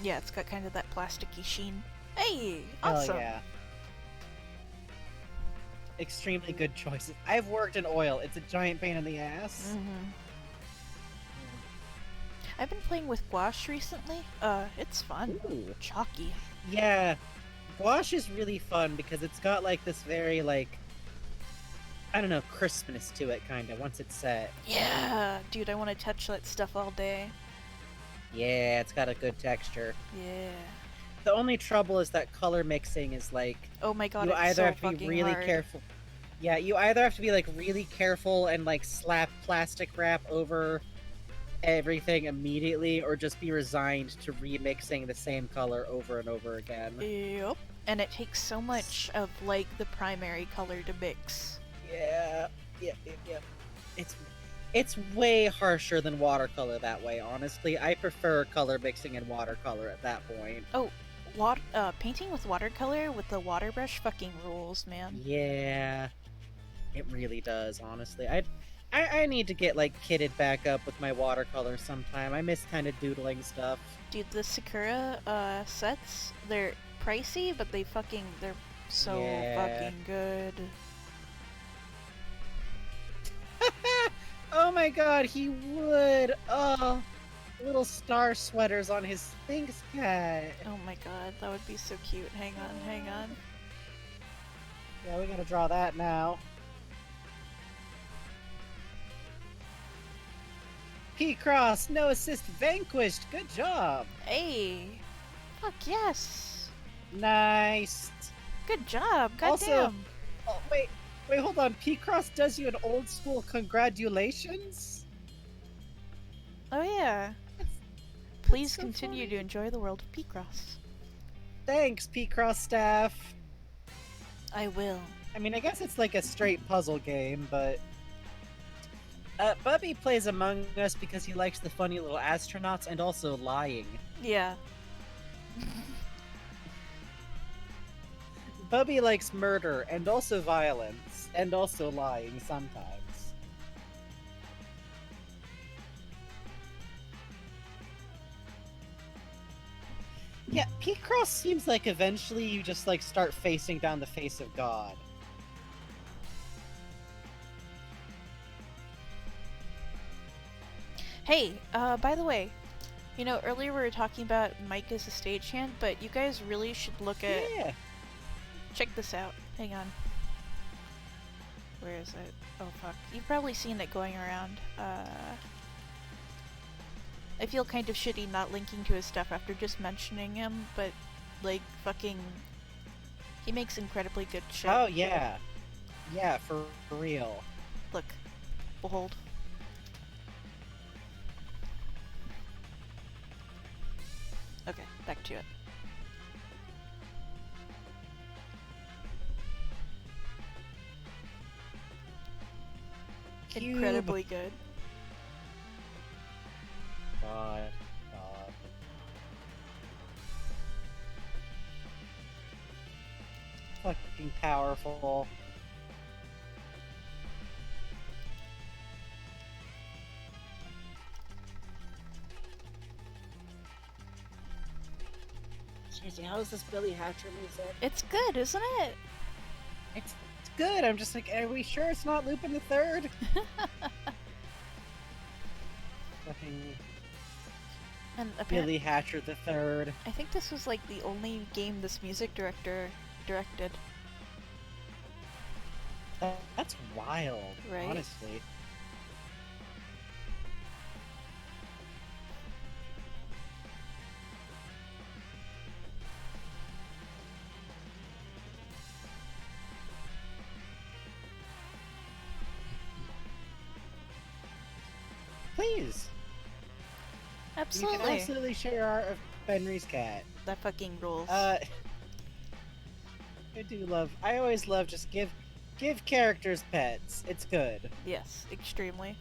Yeah, it's got kind of that plasticky sheen. Hey, Hell awesome. yeah. Extremely good choices. I've worked in oil. It's a giant pain in the ass. I've been playing with gouache recently. It's fun. Ooh. Chalky. Yeah. Gouache is really fun because it's got like this very like I don't know, crispness to it kinda once it's set. Yeah, dude, I want to touch that stuff all day. Yeah, it's got a good texture. Yeah. The only trouble is that color mixing is like Oh my god, you it's either so have to be fucking really hard. careful. Yeah, you either have to be like really careful and like slap plastic wrap over everything immediately or just be resigned to remixing the same color over and over again. Yep. And it takes so much of like the primary color to mix. Yeah. Yeah. It's way harsher than watercolor that way, honestly. I prefer color mixing in watercolor at that point. Oh, painting with watercolor with the water brush fucking rules, man. Yeah. It really does, honestly. I need to get like kitted back up with my watercolor sometime. I miss kind of doodling stuff. Dude, the Sakura sets, they're pricey, but they're so Yeah. fucking good. Oh my god, he would! Oh, little star sweaters on his Sphinx cat. Oh my god, that would be so cute. Hang on, hang on. Yeah, we gotta draw that now. P-Cross, no assist vanquished. Good job. Hey! Fuck yes! Nice. Good job, goddamn! Also- Oh, wait, hold on. P-Cross does you an old school congratulations? Oh yeah. That's Please so continue funny. to enjoy the world of P-Cross. Thanks, P-Cross staff. I will. I mean, I guess it's like a straight puzzle game, but Bubby plays Among Us because he likes the funny little astronauts and also lying. Yeah. Bubby likes murder and also violence and also lying sometimes. Yeah, P-Cross seems like eventually you just like start facing down the face of God. Hey, by the way, you know, earlier we were talking about Mike as a stagehand, but you guys really should look at... Yeah. Check this out. Hang on. Where is it? Oh, fuck. You've probably seen it going around. I feel kind of shitty not linking to his stuff after just mentioning him, but, like, fucking... He makes incredibly good shit. Oh, yeah. Yeah, for real. Look. Behold. Okay, back to it. Cube. Incredibly good. God. Fucking powerful. Jeez, how is this Billy Hatcher music? It's good, isn't it? It's good. I'm just like, are we sure it's not Lupin the Third? Fucking And Billy Hatcher the Third. I think this was like the only game this music director directed. That's wild, Right? honestly. Please. Absolutely. You can absolutely share art of Benry's cat. That fucking rules. I always love just give characters pets. It's good. Yes, extremely.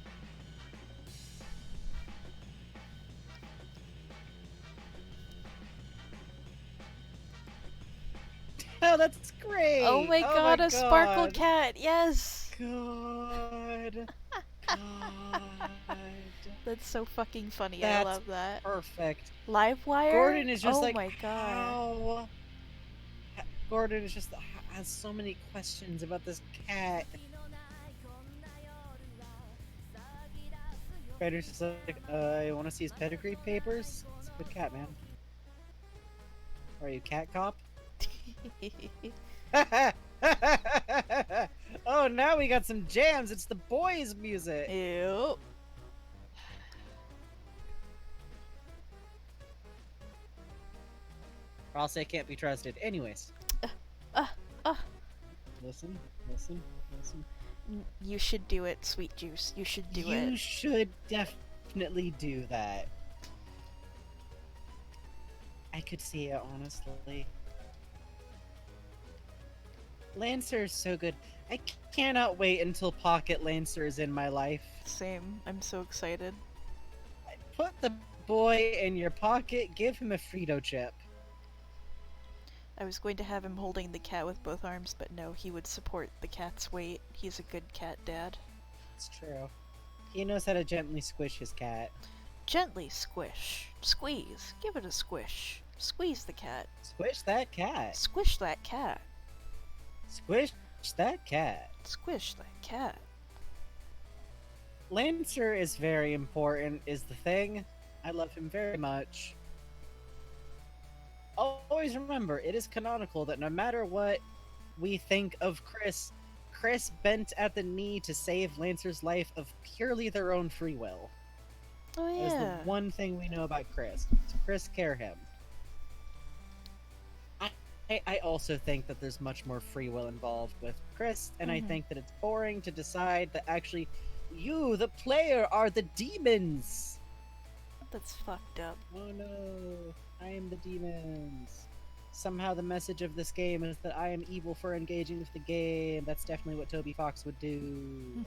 Oh, that's great. Oh my god, a sparkle cat. Yes. God. God. That's so fucking funny. That's I love that. perfect. Livewire? Gordon is just oh like, my god. how? Gordon is just has so many questions about this cat. Benry's just like, I want to see his pedigree papers. It's a good cat, man. Are you cat cop? Oh, now we got some jams. It's the boys' music. Ew. Or else they can't be trusted. Anyways. Listen. You should do it, Sweet Juice. You should do it. You should definitely do that. I could see it, honestly. Lancer is so good. I cannot wait until Pocket Lancer is in my life. Same. I'm so excited. Put the boy in your pocket, give him a Frito chip. I was going to have him holding the cat with both arms, but no, he would support the cat's weight. He's a good cat dad. It's true. He knows how to gently squish his cat. Gently squish. Squeeze. Give it a squish. Squeeze the cat. Squish that cat. Squish that cat. Squish that cat. Squish that cat. Lancer is very important, is the thing. I love him very much. Always remember, it is canonical that no matter what we think of Chris bent at the knee to save Lancer's life of purely their own free will. Oh That is yeah. the one thing we know about Chris. So Chris, care him. I also think that there's much more free will involved with Chris, and I think that it's boring to decide that actually you, the player, are the demons! That's fucked up. Oh no, I am the demons. Somehow the message of this game is that I am evil for engaging with the game. That's definitely what Toby Fox would do.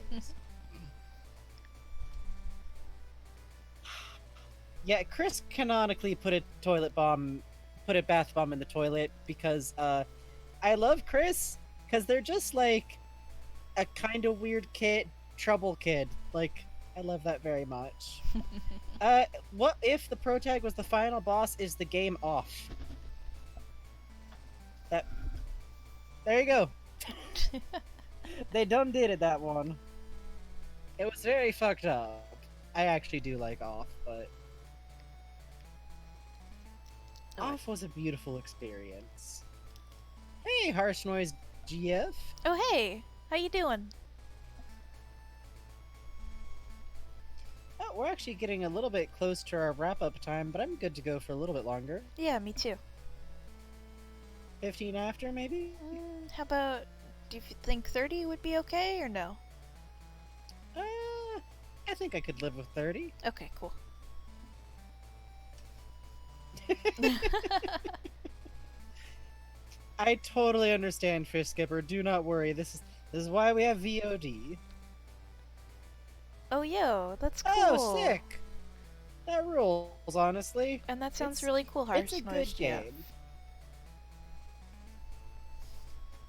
Yeah, Chris canonically put a bath bomb in the toilet because I love Chris because they're just like a kind of weird kid, trouble kid. Like I love that very much. What if the protag was the final boss? Is the game off? That there you go. They done did it that one. It was very fucked up. I actually do like off, but Oh, off was a beautiful experience. Hey, harsh noise GF. oh hey, how you doing? Oh, we're actually getting a little bit close to our wrap up time, but I'm good to go for a little bit longer. Yeah, me too. 15 after, maybe? How about, do you think 30 would be okay or no? I think I could live with 30. Okay, cool. I totally understand, Fish Skipper. Do not worry. This is why we have VOD. Oh, yo, that's cool. Oh, sick! That rules, honestly. And that sounds It's- really cool, Harsh It's a Noise good GF. game.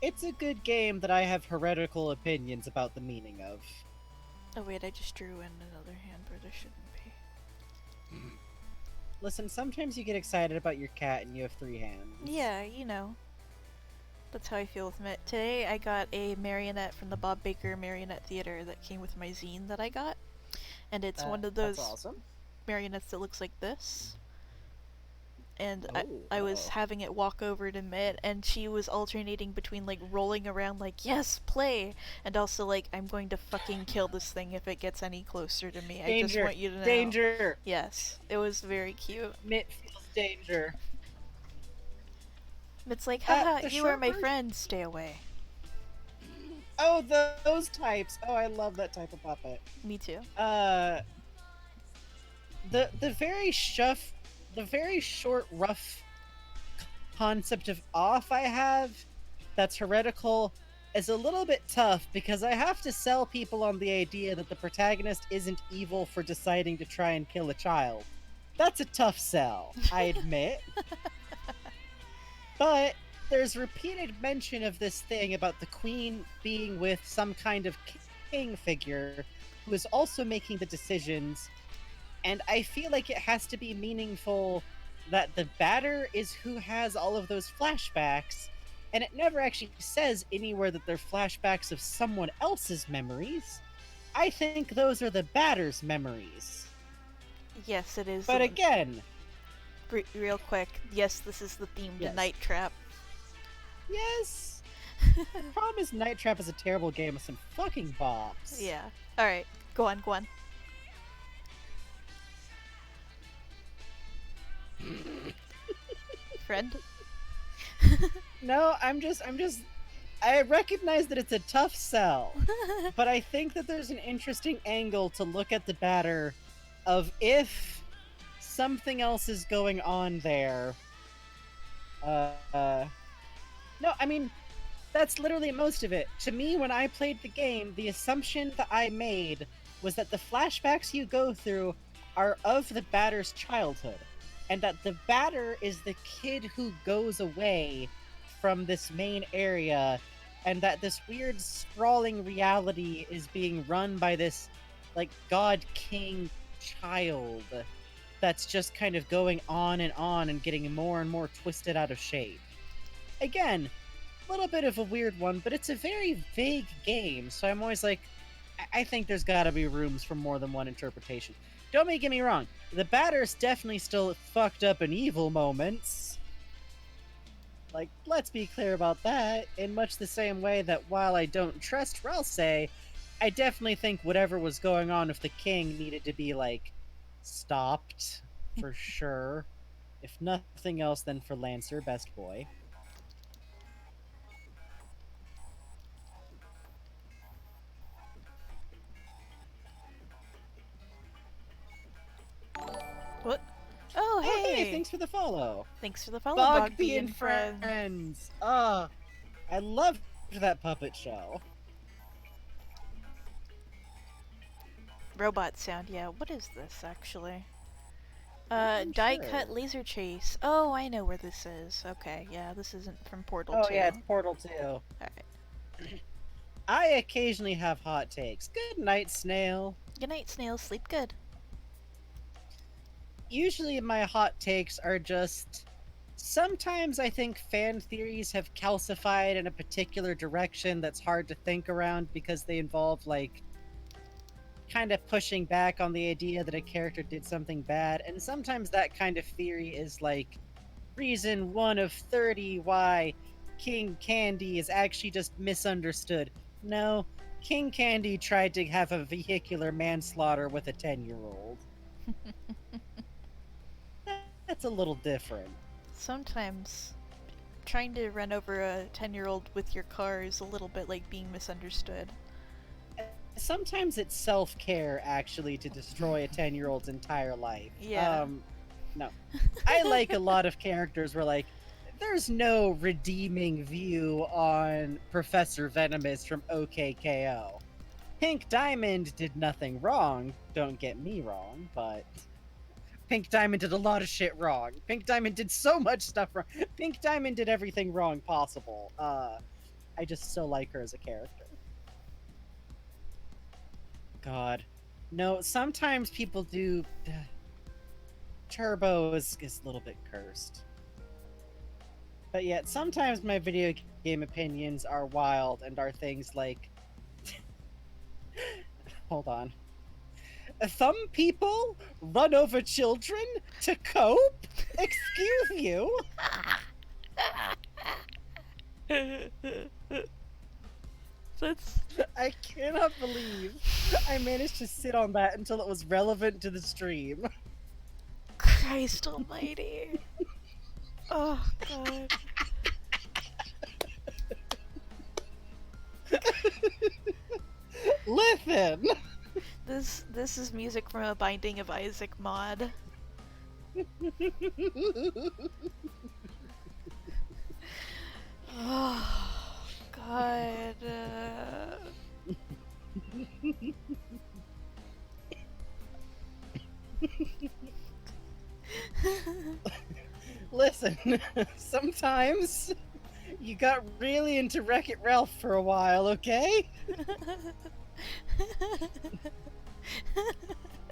It's a good game that I have heretical opinions about the meaning of. Oh wait, I just drew in another hand where there shouldn't be. Listen, sometimes you get excited about your cat and you have 3 hands. Yeah, you know. That's how I feel with it. Today I got a marionette from the Bob Baker Marionette Theater that came with my zine that I got. And it's one of those That's awesome. marionettes that looks like this. And Oh, I was oh. having it walk over to Mitt, and she was alternating between like rolling around like, yes, play, and also like, I'm going to fucking kill this thing if it gets any closer to me. I just Danger! want you to know. Danger! Yes, it was very cute. Mitt feels danger. It's like, haha, the you are short my version- friend, stay away. Oh, those types. Oh, I love that type of puppet. Me too. The very short, rough concept of off I have that's heretical is a little bit tough because I have to sell people on the idea that the protagonist isn't evil for deciding to try and kill a child. That's a tough sell, I admit. But there's repeated mention of this thing about the queen being with some kind of king figure who is also making the decisions, and I feel like it has to be meaningful that the batter is who has all of those flashbacks, and it never actually says anywhere that they're flashbacks of someone else's memories. I think those are the batter's memories. Yes, it is. But again, real quick, yes, this is the theme to Yes. Night Trap. yes. The problem is Night Trap is a terrible game with some fucking bops. Yeah. Alright, go on, go on. Friend? No, I recognize that it's a tough sell, but I think that there's an interesting angle to look at the batter of if something else is going on there. No, I mean, that's literally most of it. To me, when I played the game, the assumption that I made was that the flashbacks you go through are of the batter's childhood, and that the batter is the kid who goes away from this main area, and that this weird sprawling reality is being run by this, like, god king child that's just kind of going on and getting more and more twisted out of shape. Again, a little bit of a weird one, but it's a very vague game, so I'm always like, I think there's gotta be rooms for more than one interpretation. Don't get me wrong, the batter's definitely still fucked up and evil moments. Like, let's be clear about that, in much the same way that while I don't trust Ralsei, I definitely think whatever was going on with the king needed to be, like, stopped, for sure. If nothing else, then for Lancer, best boy. What? Oh, Oh, hey! hey, thanks for the follow. Thanks for the follow, Bogby and friend. friends. Ah, I loved that puppet show. Robot sound, yeah. What is this, actually? I'm Die cut sure. laser chase. Oh, I know where this is. Okay, yeah, this isn't from Portal Oh 2. yeah, it's Portal 2. Alright. I occasionally have hot takes. Good night, Snail. Good night, snails. Sleep good. Usually my hot takes are just sometimes I think fan theories have calcified in a particular direction that's hard to think around because they involve like kind of pushing back on the idea that a character did something bad, and sometimes that kind of theory is like reason 1 of 30 why King Candy is actually just misunderstood. No, King Candy tried to have a vehicular manslaughter with a 10-year-old. That's a little different. Sometimes trying to run over a 10-year-old with your car is a little bit like being misunderstood. Sometimes it's self-care actually to destroy a 10-year-old's entire life. Yeah. No. I like a lot of characters where like there's no redeeming view on Professor Venomous from OKKO. Pink Diamond did nothing wrong, don't get me wrong, but Pink Diamond did a lot of shit wrong. Pink Diamond did so much stuff wrong. Pink Diamond did everything wrong possible. I just still like her as a character. God. No, sometimes people do. Turbo is a little bit cursed. But yet, sometimes my video game opinions are wild and are things like. Hold on. Some people run over children to cope? Excuse you? That's I cannot believe I managed to sit on that until it was relevant to the stream. Christ almighty. Oh god. Listen! This is music from a Binding of Isaac mod. Oh god. Listen, sometimes you got really into Wreck-It Ralph for a while, okay?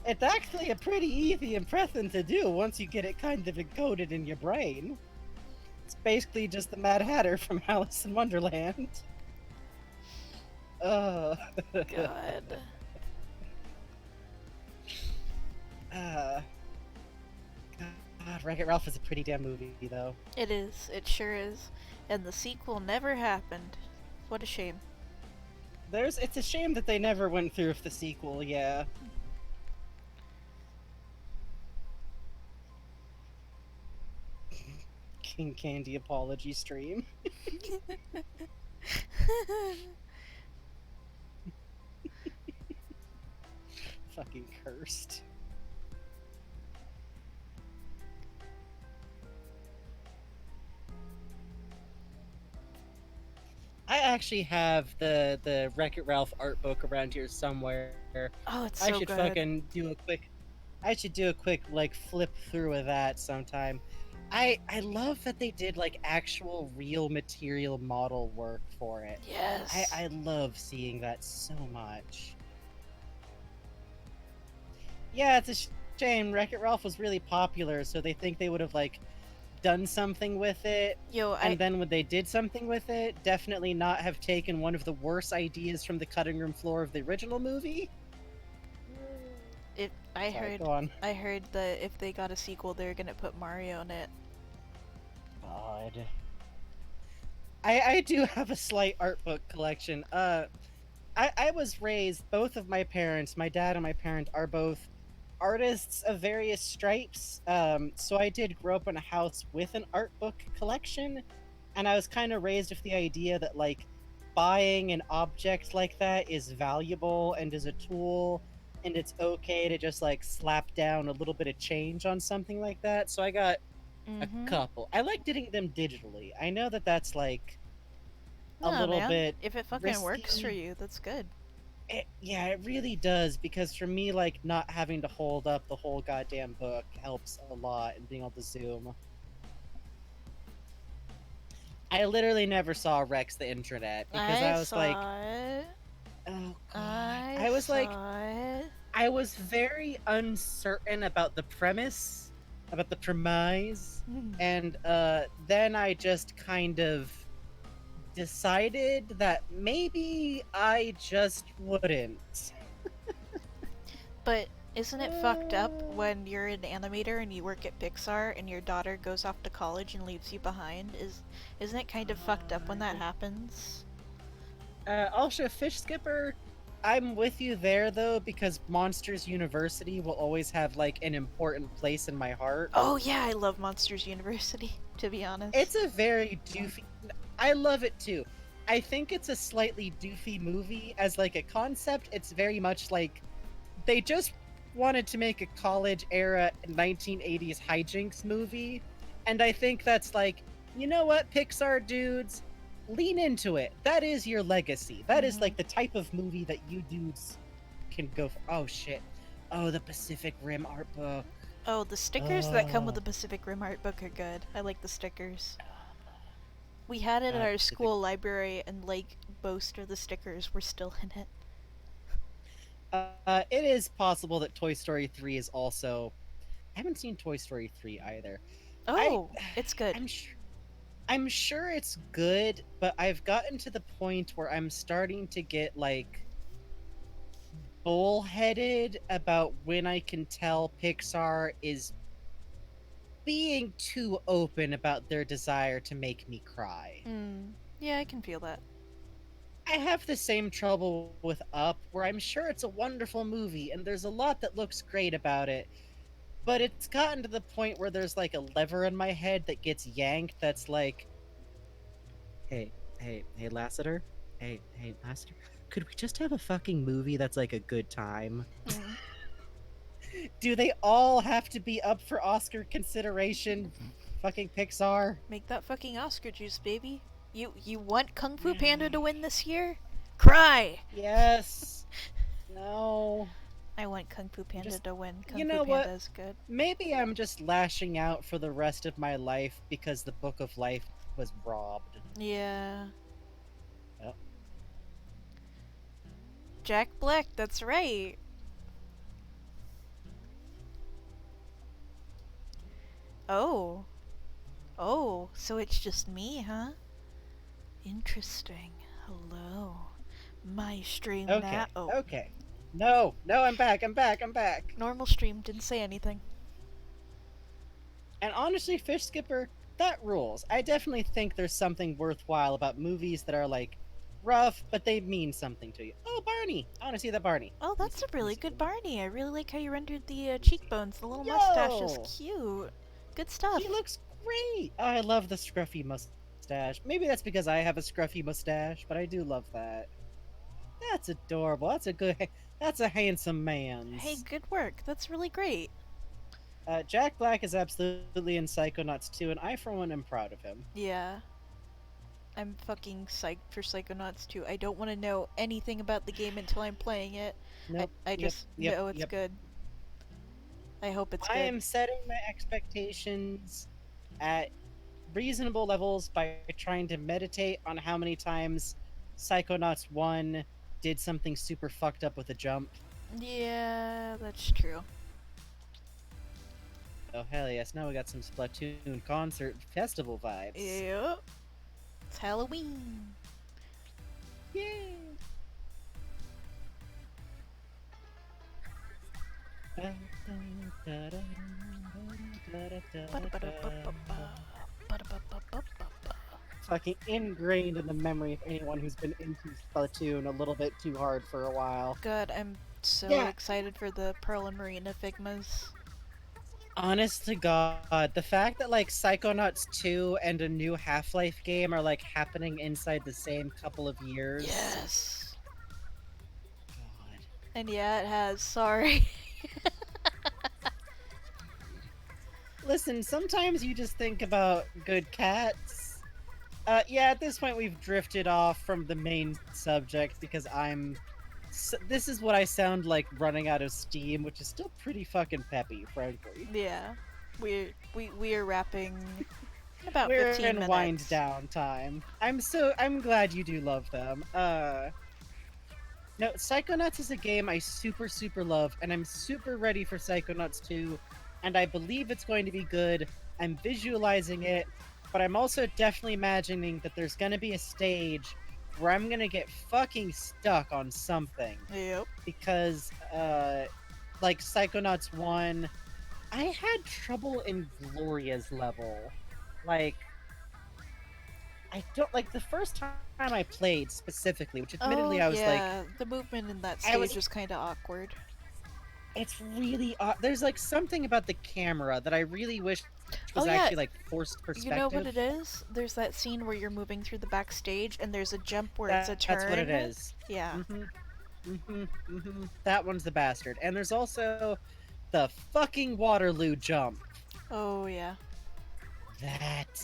It's actually a pretty easy impression to do once you get it kind of encoded in your brain. It's basically just the Mad Hatter from Alice in Wonderland. Uh, God. uh, God, Wreck-It Ralph is a pretty damn movie, though. It is. It sure is. And the sequel never happened. What a shame. It's a shame that they never went through with the sequel, yeah. King Candy apology stream. Fucking cursed. I actually have the Wreck-It Ralph art book around here somewhere. Oh, it's I so should good. fucking do a quick. I should do a quick like flip through of that sometime. I love that they did like actual real material model work for it. Yes. I love seeing that so much. Yeah, it's a shame. Wreck-It Ralph was really popular, so they think they would have like done something with it. Yo, And then when they did something with it, definitely not have taken one of the worst ideas from the cutting room floor of the original movie. Sorry, go on. I heard that if they got a sequel, they're gonna put Mario in it. God. I do have a slight art book collection. I was raised, both of my parents, my dad and my parent, are both artists of various stripes. So I did grow up in a house with an art book collection, and I was kind of raised with the idea that like buying an object like that is valuable and is a tool, and it's okay to just like slap down a little bit of change on something like that. So I got a couple. I like getting them digitally. I know that that's like a No, little man. bit If it fucking works for risky. you, that's good. Yeah, it really does because for me, like not having to hold up the whole goddamn book helps a lot, and being able to zoom. I literally never saw Rex the Internet because I I was like, saw it. oh god. I I was like, saw it. I was very uncertain about the premise, about the premise, Hmm. and then I just kind of decided that maybe I just wouldn't. But isn't it fucked up Uh, when you're an animator and you work at Pixar and your daughter goes off to college and leaves you behind? Isn't it kind of fucked up when that God. happens? Also, Fish Skipper, I'm with you there though because Monsters University will always have like an important place in my heart. Oh yeah, I love Monsters University, to be honest. It's a very doofy. I love it too. I think it's a slightly doofy movie as like a concept. It's very much like they just wanted to make a college era 1980s hijinks movie, and I think that's like, you know what, Pixar dudes, lean into it. That is your legacy. That is Hmm. like the type of movie that you dudes can go for. Oh shit. Oh, the Pacific Rim art book. Oh, the stickers that come with Oh the Pacific Rim art book are good. I like the stickers. We had it at god, our Pacific. school library, and like most of the stickers were still in it. It is possible that Toy Story 3 is also. I haven't seen Toy Story 3 either. I Oh, it's good. I'm sure I'm sure it's good, but I've gotten to the point where I'm starting to get like bullheaded about when I can tell Pixar is being too open about their desire to make me cry. Hmm. Yeah, I can feel that. I have the same trouble with Up, where I'm sure it's a wonderful movie and there's a lot that looks great about it, but it's gotten to the point where there's like a lever in my head that gets yanked that's like, hey, Lassiter? Hey, Lassiter? Could we just have a fucking movie that's like a good time? Hmm. Do they all have to be up for Oscar consideration? Fucking Pixar? Make that fucking Oscar juice, baby. You want Kung Fu Panda to Yeah. win this year? Cry! Yes. No. I want Kung Fu I'm Panda just, to win. you Kung Fu know Panda what? is good. Maybe I'm just lashing out for the rest of my life because the Book of Life was robbed. Yeah. Oh, Jack Black, that's right. Oh. Oh, so it's just me, huh? Interesting. Hello. My stream now. okay, Oh. okay. No, I'm back. Normal stream didn't say anything. And honestly, Fish Skipper, that rules. I definitely think there's something worthwhile about movies that are like rough, but they mean something to you. Oh, Barney! I want to see that Barney. Oh, Let me that's see. a Let me really see. good Let me see. Barney. I really like how you rendered the Let me see. cheekbones. The little mustache is Yo! cute. Good He stuff. looks great. Oh, I love the scruffy mustache. Maybe that's because I have a scruffy mustache, but I do love that. That's adorable. That's a good. That's a handsome Hey, man's. good work. That's really great. Jack Black is absolutely in Psychonauts 2, and I, for one, am proud of him. Yeah. I'm fucking psyched for Psychonauts 2. I don't want to know anything about the game until I'm playing it. I, Nope. I Yep. just Yep. know it's Yep. good. I hope it's I good. am setting my expectations at reasonable levels by trying to meditate on how many times Psychonauts 1 did something super fucked up with a jump. Yeah, that's true. Oh, hell yes. Now we got some Splatoon concert festival vibes. Yep. It's Halloween. Yay! Fucking ingrained in the memory of anyone who's been into Splatoon a little bit too hard for a while. God, I'm so Yeah, excited for the Pearl and Marina Figmas. honest to God, the fact that like Psychonauts 2 and a new Half-Life game are like happening inside the same couple of years. Yes. God. And yeah, it has. Sorry. Listen, sometimes you just think about good cats. Yeah, at this point we've drifted off from the main subject because I'm this is what I sound like running out of steam, which is still pretty fucking peppy, frankly. Yeah. We are wrapping in about We're 15 in wind minutes. down time. I'm glad you do love them. No, Psychonauts is a game I super love, and I'm super ready for Psychonauts 2, and I believe it's going to be good. I'm visualizing it, but I'm also definitely imagining that there's going to be a stage where I'm going to get fucking stuck on something. Yep. Because, like Psychonauts 1, I had trouble in Gloria's level. Like, I don't like the first time I played specifically, which Oh admittedly I was like, yeah, the movement in that I stage was is kind of awkward. it's really odd. There's like something about the camera that I really wish Oh was yeah, actually like forced you know what perspective. it is? There's that scene where you're moving through the backstage and there's a jump where it's a That's what it turn. is. Yeah. That one's the bastard. And there's also the fucking Waterloo jump. Oh yeah. That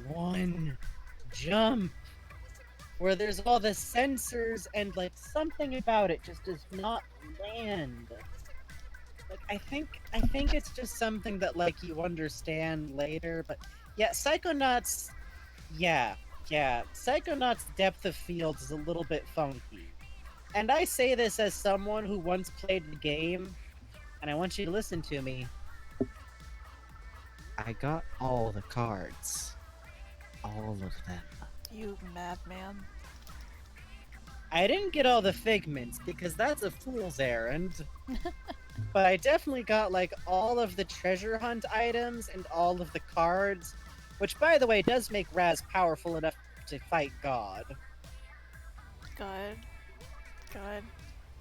one jump where there's all the sensors and like something about it just does not land. Like I think it's just something that like you understand later, but yeah, Psychonauts, yeah, yeah, Psychonauts' depth of field is a little bit funky. And I say this as someone who once played the game, and I want you to listen to me. I got all the cards. All of them. You madman. I didn't get all the figments because that's a fool's errand. But I definitely got like all of the treasure hunt items and all of the cards, which by the way does make Raz powerful enough to fight God. God. God.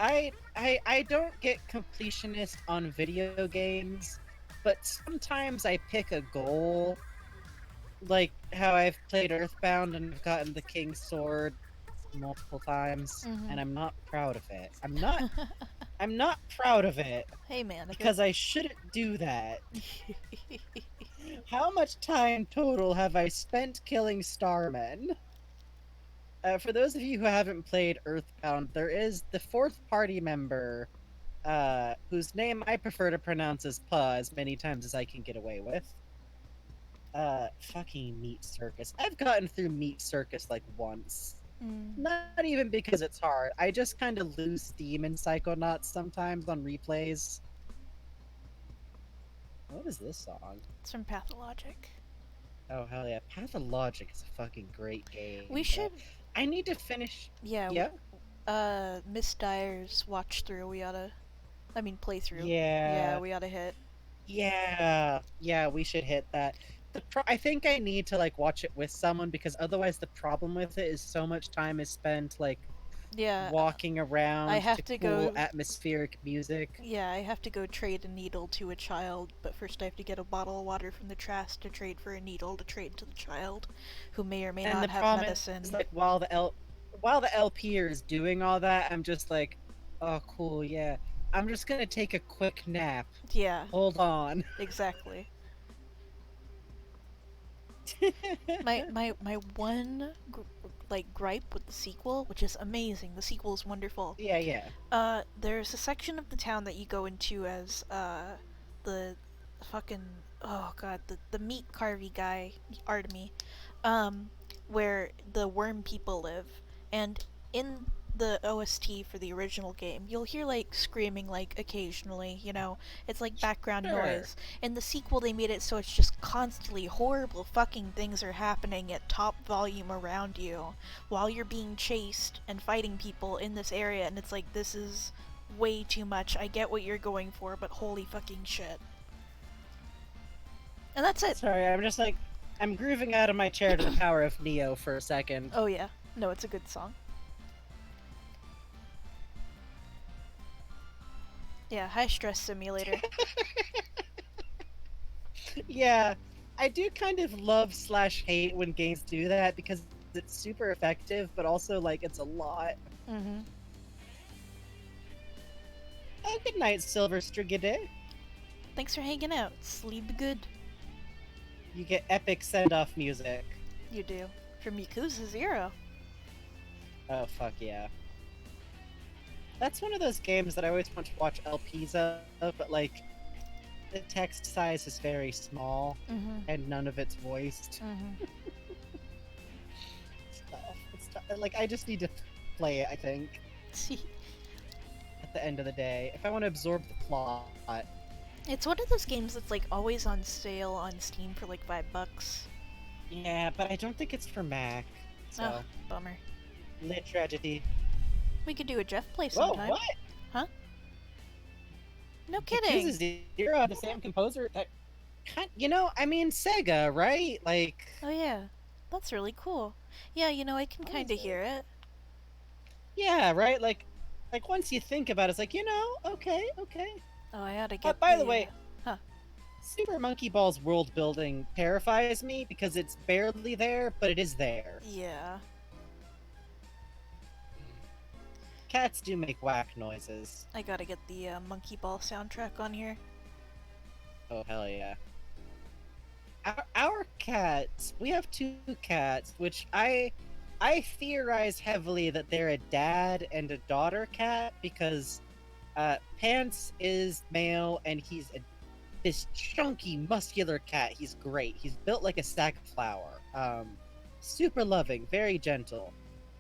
I don't get completionist on video games, but sometimes I pick a goal, like how I've played Earthbound and I've gotten the King's Sword multiple times, and I'm not proud of it. I'm not proud of it Hey man, if it. because I shouldn't do that. How much time total have I spent killing Starmen? For those of you who haven't played Earthbound, there is the fourth party member, whose name I prefer to pronounce as Pa as many times as I can get away with. Fucking Meat Circus. I've gotten through Meat Circus like once. Not even because it's hard. I just kind of lose steam in Psychonauts sometimes on replays. What is this song? It's from Pathologic. Oh hell yeah, Pathologic is a fucking great game. We should. I need to finish. Yeah. Yeah. Miss Dyer's watch through. We oughta. I mean, playthrough. Yeah. Yeah, we oughta hit. Yeah. Yeah. We should hit that. I think I need to like watch it with someone because otherwise the problem with it is so much time is spent like Yeah. walking around I have to to cool go. atmospheric music. Yeah, I have to go trade a needle to a child, but first I have to get a bottle of water from the trash to trade for a needle to trade to the child, who may or may And not the have problem medicine. is like while the LP is doing all that, I'm just like, oh cool, yeah. I'm just gonna take a quick nap. Yeah, Hold on. exactly. My one like gripe with the sequel, which is amazing. The sequel is wonderful. Yeah. There's a section of the town that you go into as the fucking oh god, the meat carvy guy, Artemy, where the worm people live, and in the OST for the original game, you'll hear like screaming like occasionally, you know, it's like background Sure. noise. In the sequel they made it so it's just constantly horrible fucking things are happening at top volume around you while you're being chased and fighting people in this area, and it's like, this is way too much. I get what you're going for, but holy fucking shit. And that's it. Sorry, I'm just like I'm grooving out of my chair to the power of Neo for a second. Oh yeah. No, it's a good song. Yeah, high stress simulator. Yeah, I do kind of love / hate when games do that because it's super effective, but also like it's a lot. Mm-hmm. Oh, good night, Silver Strigide. Thanks for hanging out. Sleep good. You get epic send-off music. You do. From Yakuza 0. Oh fuck yeah. That's one of those games that I always want to watch LPs of, but like the text size is very small Mhm. and none of it's voiced. Mhm. It's tough. It's tough. Like I just need to play it, I think, See, at the end of the day. If I want to absorb the plot. it's one of those games that's like always on sale on Steam for like $5. Yeah, but I don't think it's for Mac. Oh, So, bummer. lit tragedy. We could do a Jeff play Whoa, sometime. what? Huh? No Yakuza kidding. Zero, the same composer that I mean Sega, right? Like Oh yeah, that's really cool. Yeah, I can what kind is of it? hear it. Yeah, right? Like once you think about it, it's like, okay, okay. Oh, I ought to get By the the. way, Huh. Super Monkey Ball's world building terrifies me because it's barely there, but it is there. Yeah. Cats do make whack noises. I gotta get the Monkey Ball soundtrack on here. Oh hell yeah. Our cats, we have two cats, which I theorize heavily that they're a dad and a daughter cat because Pants is male and he's this chunky, muscular cat. He's great. He's built like a sack of flour. Super loving, very gentle.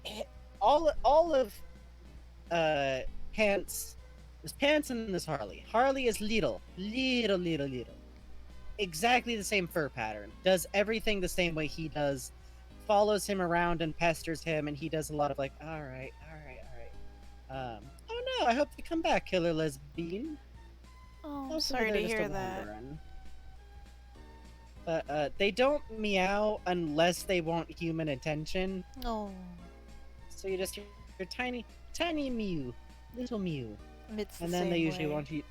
Eh, all of Pants, there's Pants and there's Harley. Harley is little, exactly the same fur pattern. Does everything the same way he does. Follows him around and pesters him, and he does a lot of like, all right, all right. Oh no, I hope they come back, killer lesbian. Oh, I'm Hopefully sorry they're to just hear a that. wandering. But they don't meow unless they want human attention. Oh, So you just hear tiny mew, little mew, it's the and then they same usually way. want you.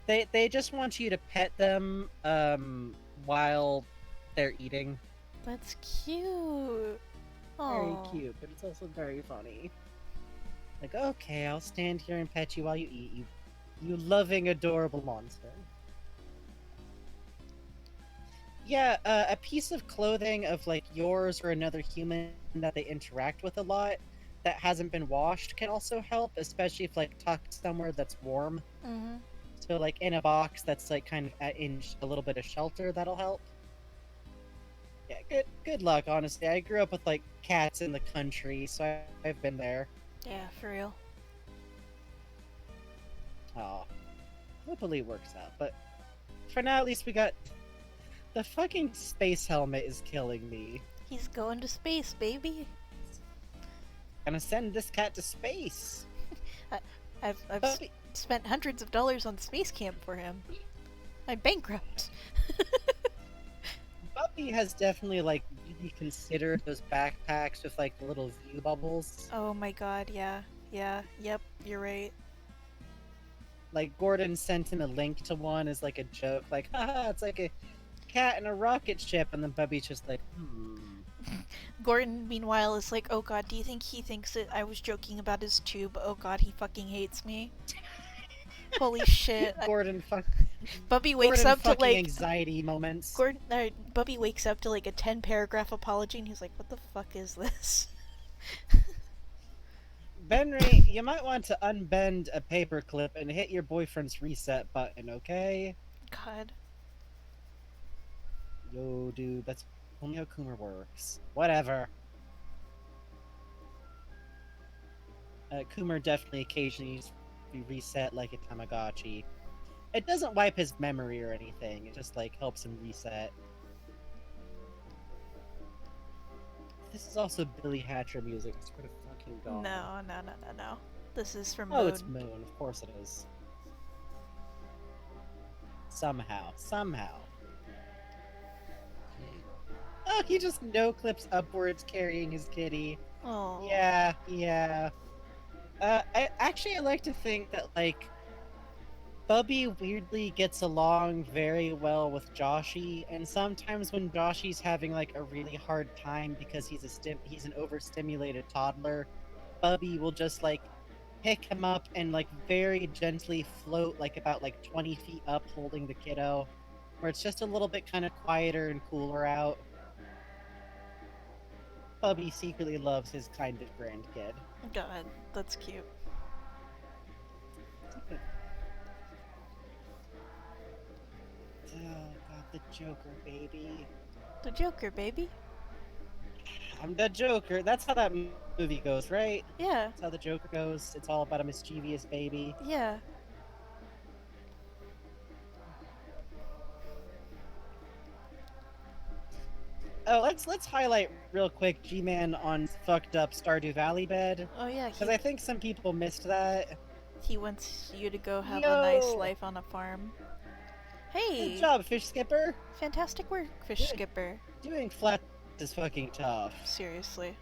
They just want you to pet them while they're eating. That's cute. Very Oh, cute, but it's also very funny. Like, okay, I'll stand here and pet you while you eat, you loving, adorable monster. Yeah, a piece of clothing of like yours or another human that they interact with a lot that hasn't been washed can also help, especially if like tucked somewhere that's warm. Mm-hmm. So like in a box that's like kind of in a little bit of shelter, that'll help. Yeah, good luck. Honestly, I grew up with like cats in the country, so I've been there. Yeah, for real. Oh, hopefully it works out. But for now, at least we got the fucking space helmet is killing me. He's going to space, baby. Gonna send this cat to space. I've But spent hundreds of dollars on space camp for him. I'm bankrupt. Bubby has definitely like really considered those backpacks with like the little view bubbles. Oh my god, yeah. Yeah, yep, you're right. Like Gordon sent him a link to one as like a joke, like, haha, it's like a cat in a rocket ship, and then Bubby's just like, Gordon, meanwhile, is like, oh god, do you think he thinks that I was joking about his tube? Oh god, he fucking hates me. Holy shit. Gordon Bubby wakes Gordon up to fucking like anxiety moments. Bubby wakes up to like a 10-paragraph apology and he's like, what the fuck is this? Benry, you might want to unbend a paperclip and hit your boyfriend's reset button, okay? God. Yo, dude, that's only how Coomer works. Whatever. Coomer definitely occasionally needs to be reset like a Tamagotchi. It doesn't wipe his memory or anything, it just, like, helps him reset. This is also Billy Hatcher music, I swear to fucking god. No. This is from Oh, Moon. it's Moon, of course it is. Somehow. Oh, he just no-clips upwards carrying his kitty. Oh. Yeah. I like to think that, like, Bubby weirdly gets along very well with Joshy, and sometimes when Joshy's having, like, a really hard time because he's an overstimulated toddler, Bubby will just, like, pick him up and, like, very gently float, like, about, like, 20 feet up holding the kiddo, where it's just a little bit kind of quieter and cooler out. Bubby secretly loves his kind of grandkid. God, that's cute. Oh god, the Joker, baby. The Joker, baby. I'm the Joker. That's how that movie goes, right? Yeah, That's how the Joker goes. It's all about a mischievous baby. yeah. Oh, let's highlight real quick G-Man on fucked up Stardew Valley bed. Oh yeah, Because I think some people missed that. he wants you to go have a nice Yo! life on a farm. Good Hey, job, Fish Skipper! fantastic work, Fish Doing, Skipper. doing flat is fucking tough. Seriously.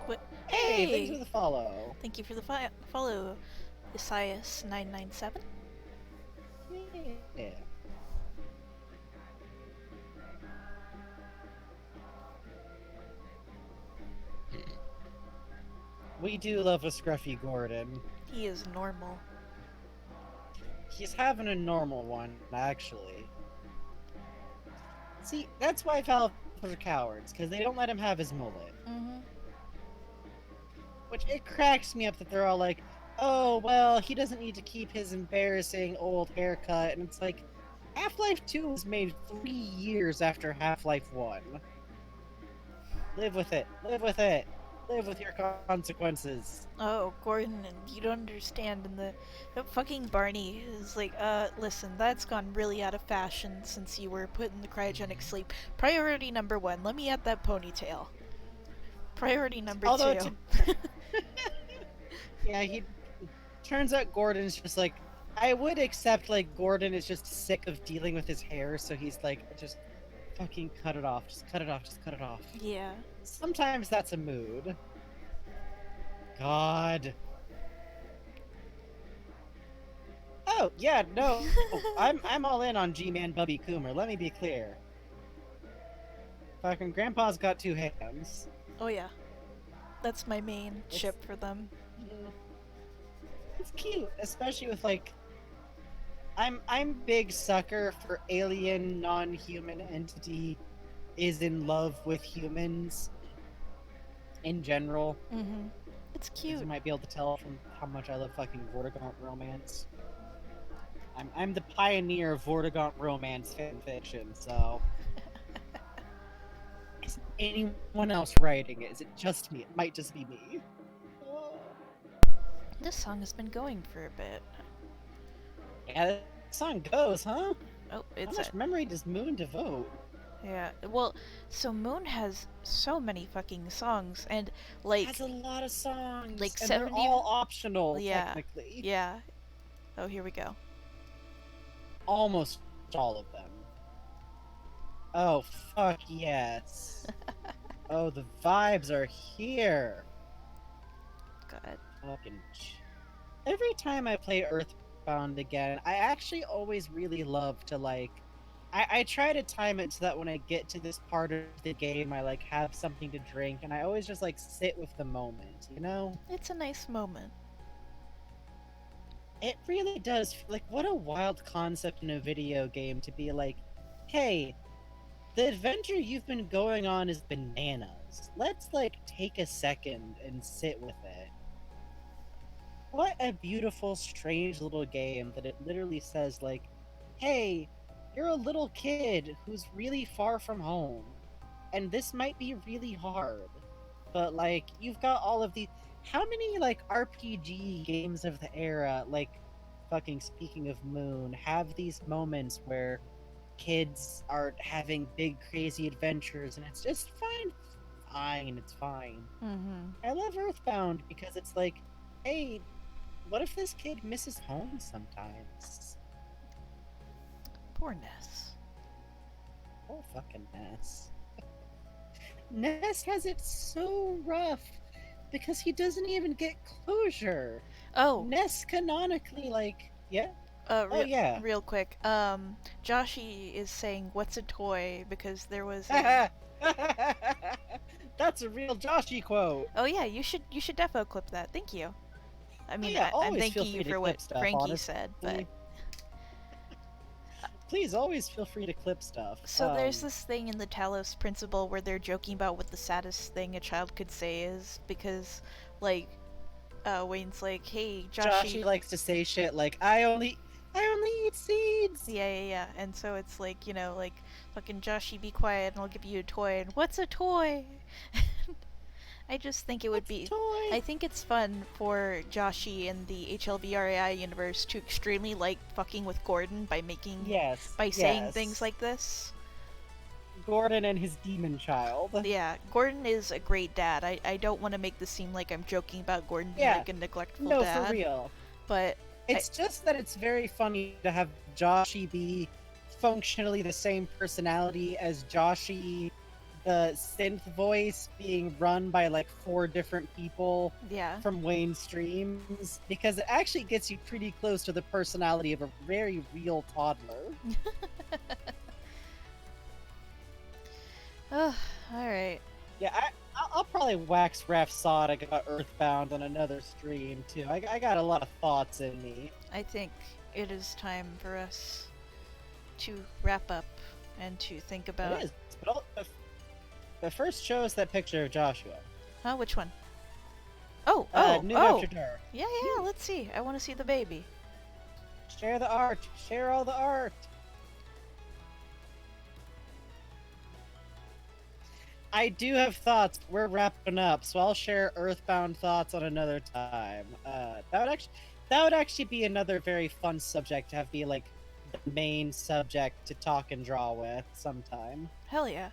What? Hey, thanks Hey! for the follow. Thank you for the follow, Isias997. Yeah. We do love a scruffy Gordon. He is normal. He's having a normal one, actually. See, that's why Valve are cowards, because they don't let him have his mullet. Mm-hmm. Which, it cracks me up that they're all like, oh, well, he doesn't need to keep his embarrassing old haircut, and it's like, Half-Life 2 was made 3 years after Half-Life 1. Live with it. Live with it. Live with your consequences. Oh, Gordon, you don't understand. And the fucking Barney is like, listen, that's gone really out of fashion since you were put in the cryogenic sleep. Priority number 1, let me add that ponytail. Priority number 2. Yeah, he... Turns out Gordon's just like... I would accept, like, Gordon is just sick of dealing with his hair, so he's like, just fucking cut it off. Just cut it off. Just cut it off. Yeah. Sometimes that's a mood. God. Oh, yeah, no. I'm all in on G-Man Bubby Coomer, let me be clear. Fucking Grandpa's got 2 hands. Oh yeah. That's my main chip for them. It's cute, especially with, like... I'm big sucker for alien non-human entity is in love with humans in general. Mm-hmm. It's As cute. you might be able to tell from how much I love fucking Vortigaunt romance. I'm the pioneer of Vortigaunt romance fanfiction, so... Is anyone else writing it? Is it just me? It might just be me. This song has been going for a bit. Yeah, that song goes, huh? Oh, How it's much memory does Moon devote? yeah. Well, so Moon has so many fucking songs, and like Has a lot of songs, like and 70 they're all optional, yeah, technically. yeah. Oh, here we go. Almost all of them. Oh, fuck yes. Oh, the vibes are here. God. Fucking every time I play Earthbound again, I actually always really love to, like... I try to time it so that when I get to this part of the game, I, like, have something to drink, and I always just, like, sit with the moment, you know? It's a nice moment. It really does. Like, what a wild concept in a video game to be like, hey, the adventure you've been going on is bananas. Let's, like, take a second and sit with it. What a beautiful, strange little game that it literally says, like, hey, you're a little kid who's really far from home, and this might be really hard, but, like, you've got all of the... How many, like, RPG games of the era, like, fucking speaking of Moon, have these moments where kids are having big, crazy adventures, and it's just fine, it's fine. Mm-hmm. I love Earthbound because it's like, hey, what if this kid misses home sometimes? Poor Ness. Oh, fucking Ness. Ness has it so rough because he doesn't even get closure. Oh. Ness canonically, like, yeah? Yeah. Real quick. Joshy is saying, "What's a toy?" because there was. A... That's a real Joshy quote. Oh yeah, you should defo clip that. Thank you. I mean, yeah, I'm thanking you for what stuff, Frankie honestly. said, but. Please always feel free to clip stuff. So there's this thing in the Talos Principle where they're joking about what the saddest thing a child could say is, because, like, Wayne's like, "Hey, Joshy Joshy." likes to say shit like, I only eat seeds. Yeah. And so it's like, like, fucking Joshy, be quiet and I'll give you a toy. And what's a toy? I just think it would What's a be. toy? I think it's fun for Joshy in the HLVRAI universe to extremely like fucking with Gordon Yes, by saying things yes. like this. Gordon and his demon child. Yeah, Gordon is a great dad. I don't want to make this seem like I'm joking about Gordon being Yeah, like a neglectful no, for dad, real. but I, It's just that it's very funny to have Joshy be functionally the same personality as Joshy, the synth voice being run by like 4 different people yeah. from Wayne streams, because it actually gets you pretty close to the personality of a very real toddler. Ugh, alright. Yeah, I'll probably wax Rhapsodic about Earthbound on another stream too. I got a lot of thoughts in me. I think it is time for us to wrap up and to think It about. is, but first show us that picture of Joshua. Huh, which one? Oh, New oh! After Dark. Yeah, let's see. I want to see the baby. Share the art. Share all the art. I do have thoughts, but we're wrapping up, so I'll share Earthbound thoughts on another time. That would actually be another very fun subject to have be like the main subject to talk and draw with sometime. Hell yeah.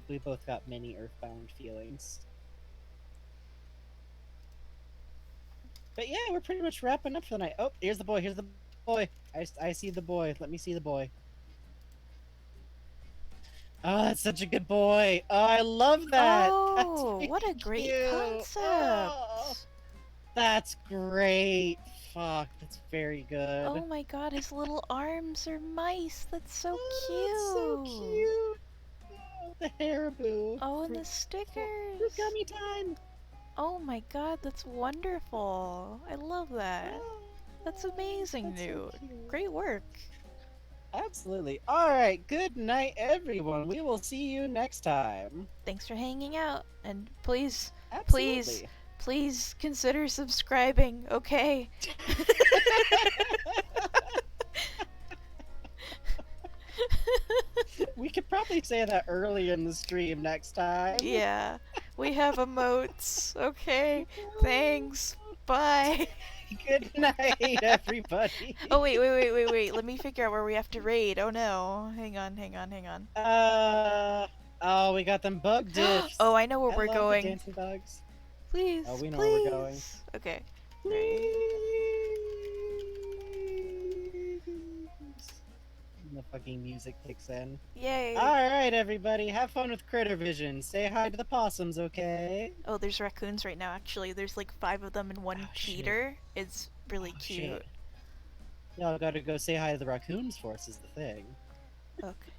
We both got many Earthbound feelings. But yeah, we're pretty much wrapping up for the night. Oh, here's the boy. Here's the boy. I see the boy. Let me see the boy. Oh, that's such a good boy. Oh, I love that. Oh, That's what a really great cute. concept. Oh, that's great. Fuck, that's very good. Oh my god, his little arms are mice. That's so Oh, that's so cute. cute. Oh, the Haribo. Oh, and the For stickers. gummy time. Oh my god, that's wonderful. I love that. Oh, That's amazing, that's so dude. cute. Great work. Absolutely. All right. Good night, everyone. We will see you next time. Thanks for hanging out. And please, please, Absolutely. please consider subscribing, okay? We could probably say that earlier in the stream next time. Yeah, we have emotes, okay? Thanks. Bye. Good night, everybody. Oh, wait. Let me figure out where we have to raid. Oh no. Hang on. Oh, we got them bug diffs. Oh, I know where I we're love going. The dancing bugs. Please, Oh, we know please. where we're going. Okay. And the fucking music kicks in. Yay. Alright, everybody. Have fun with Critter Vision. Say hi to the possums, okay? Oh, there's raccoons right now, actually. There's like 5 of them and one Oh, cheater. It's really cute. Shit. Y'all gotta go say hi to the raccoons for us is the thing. Okay.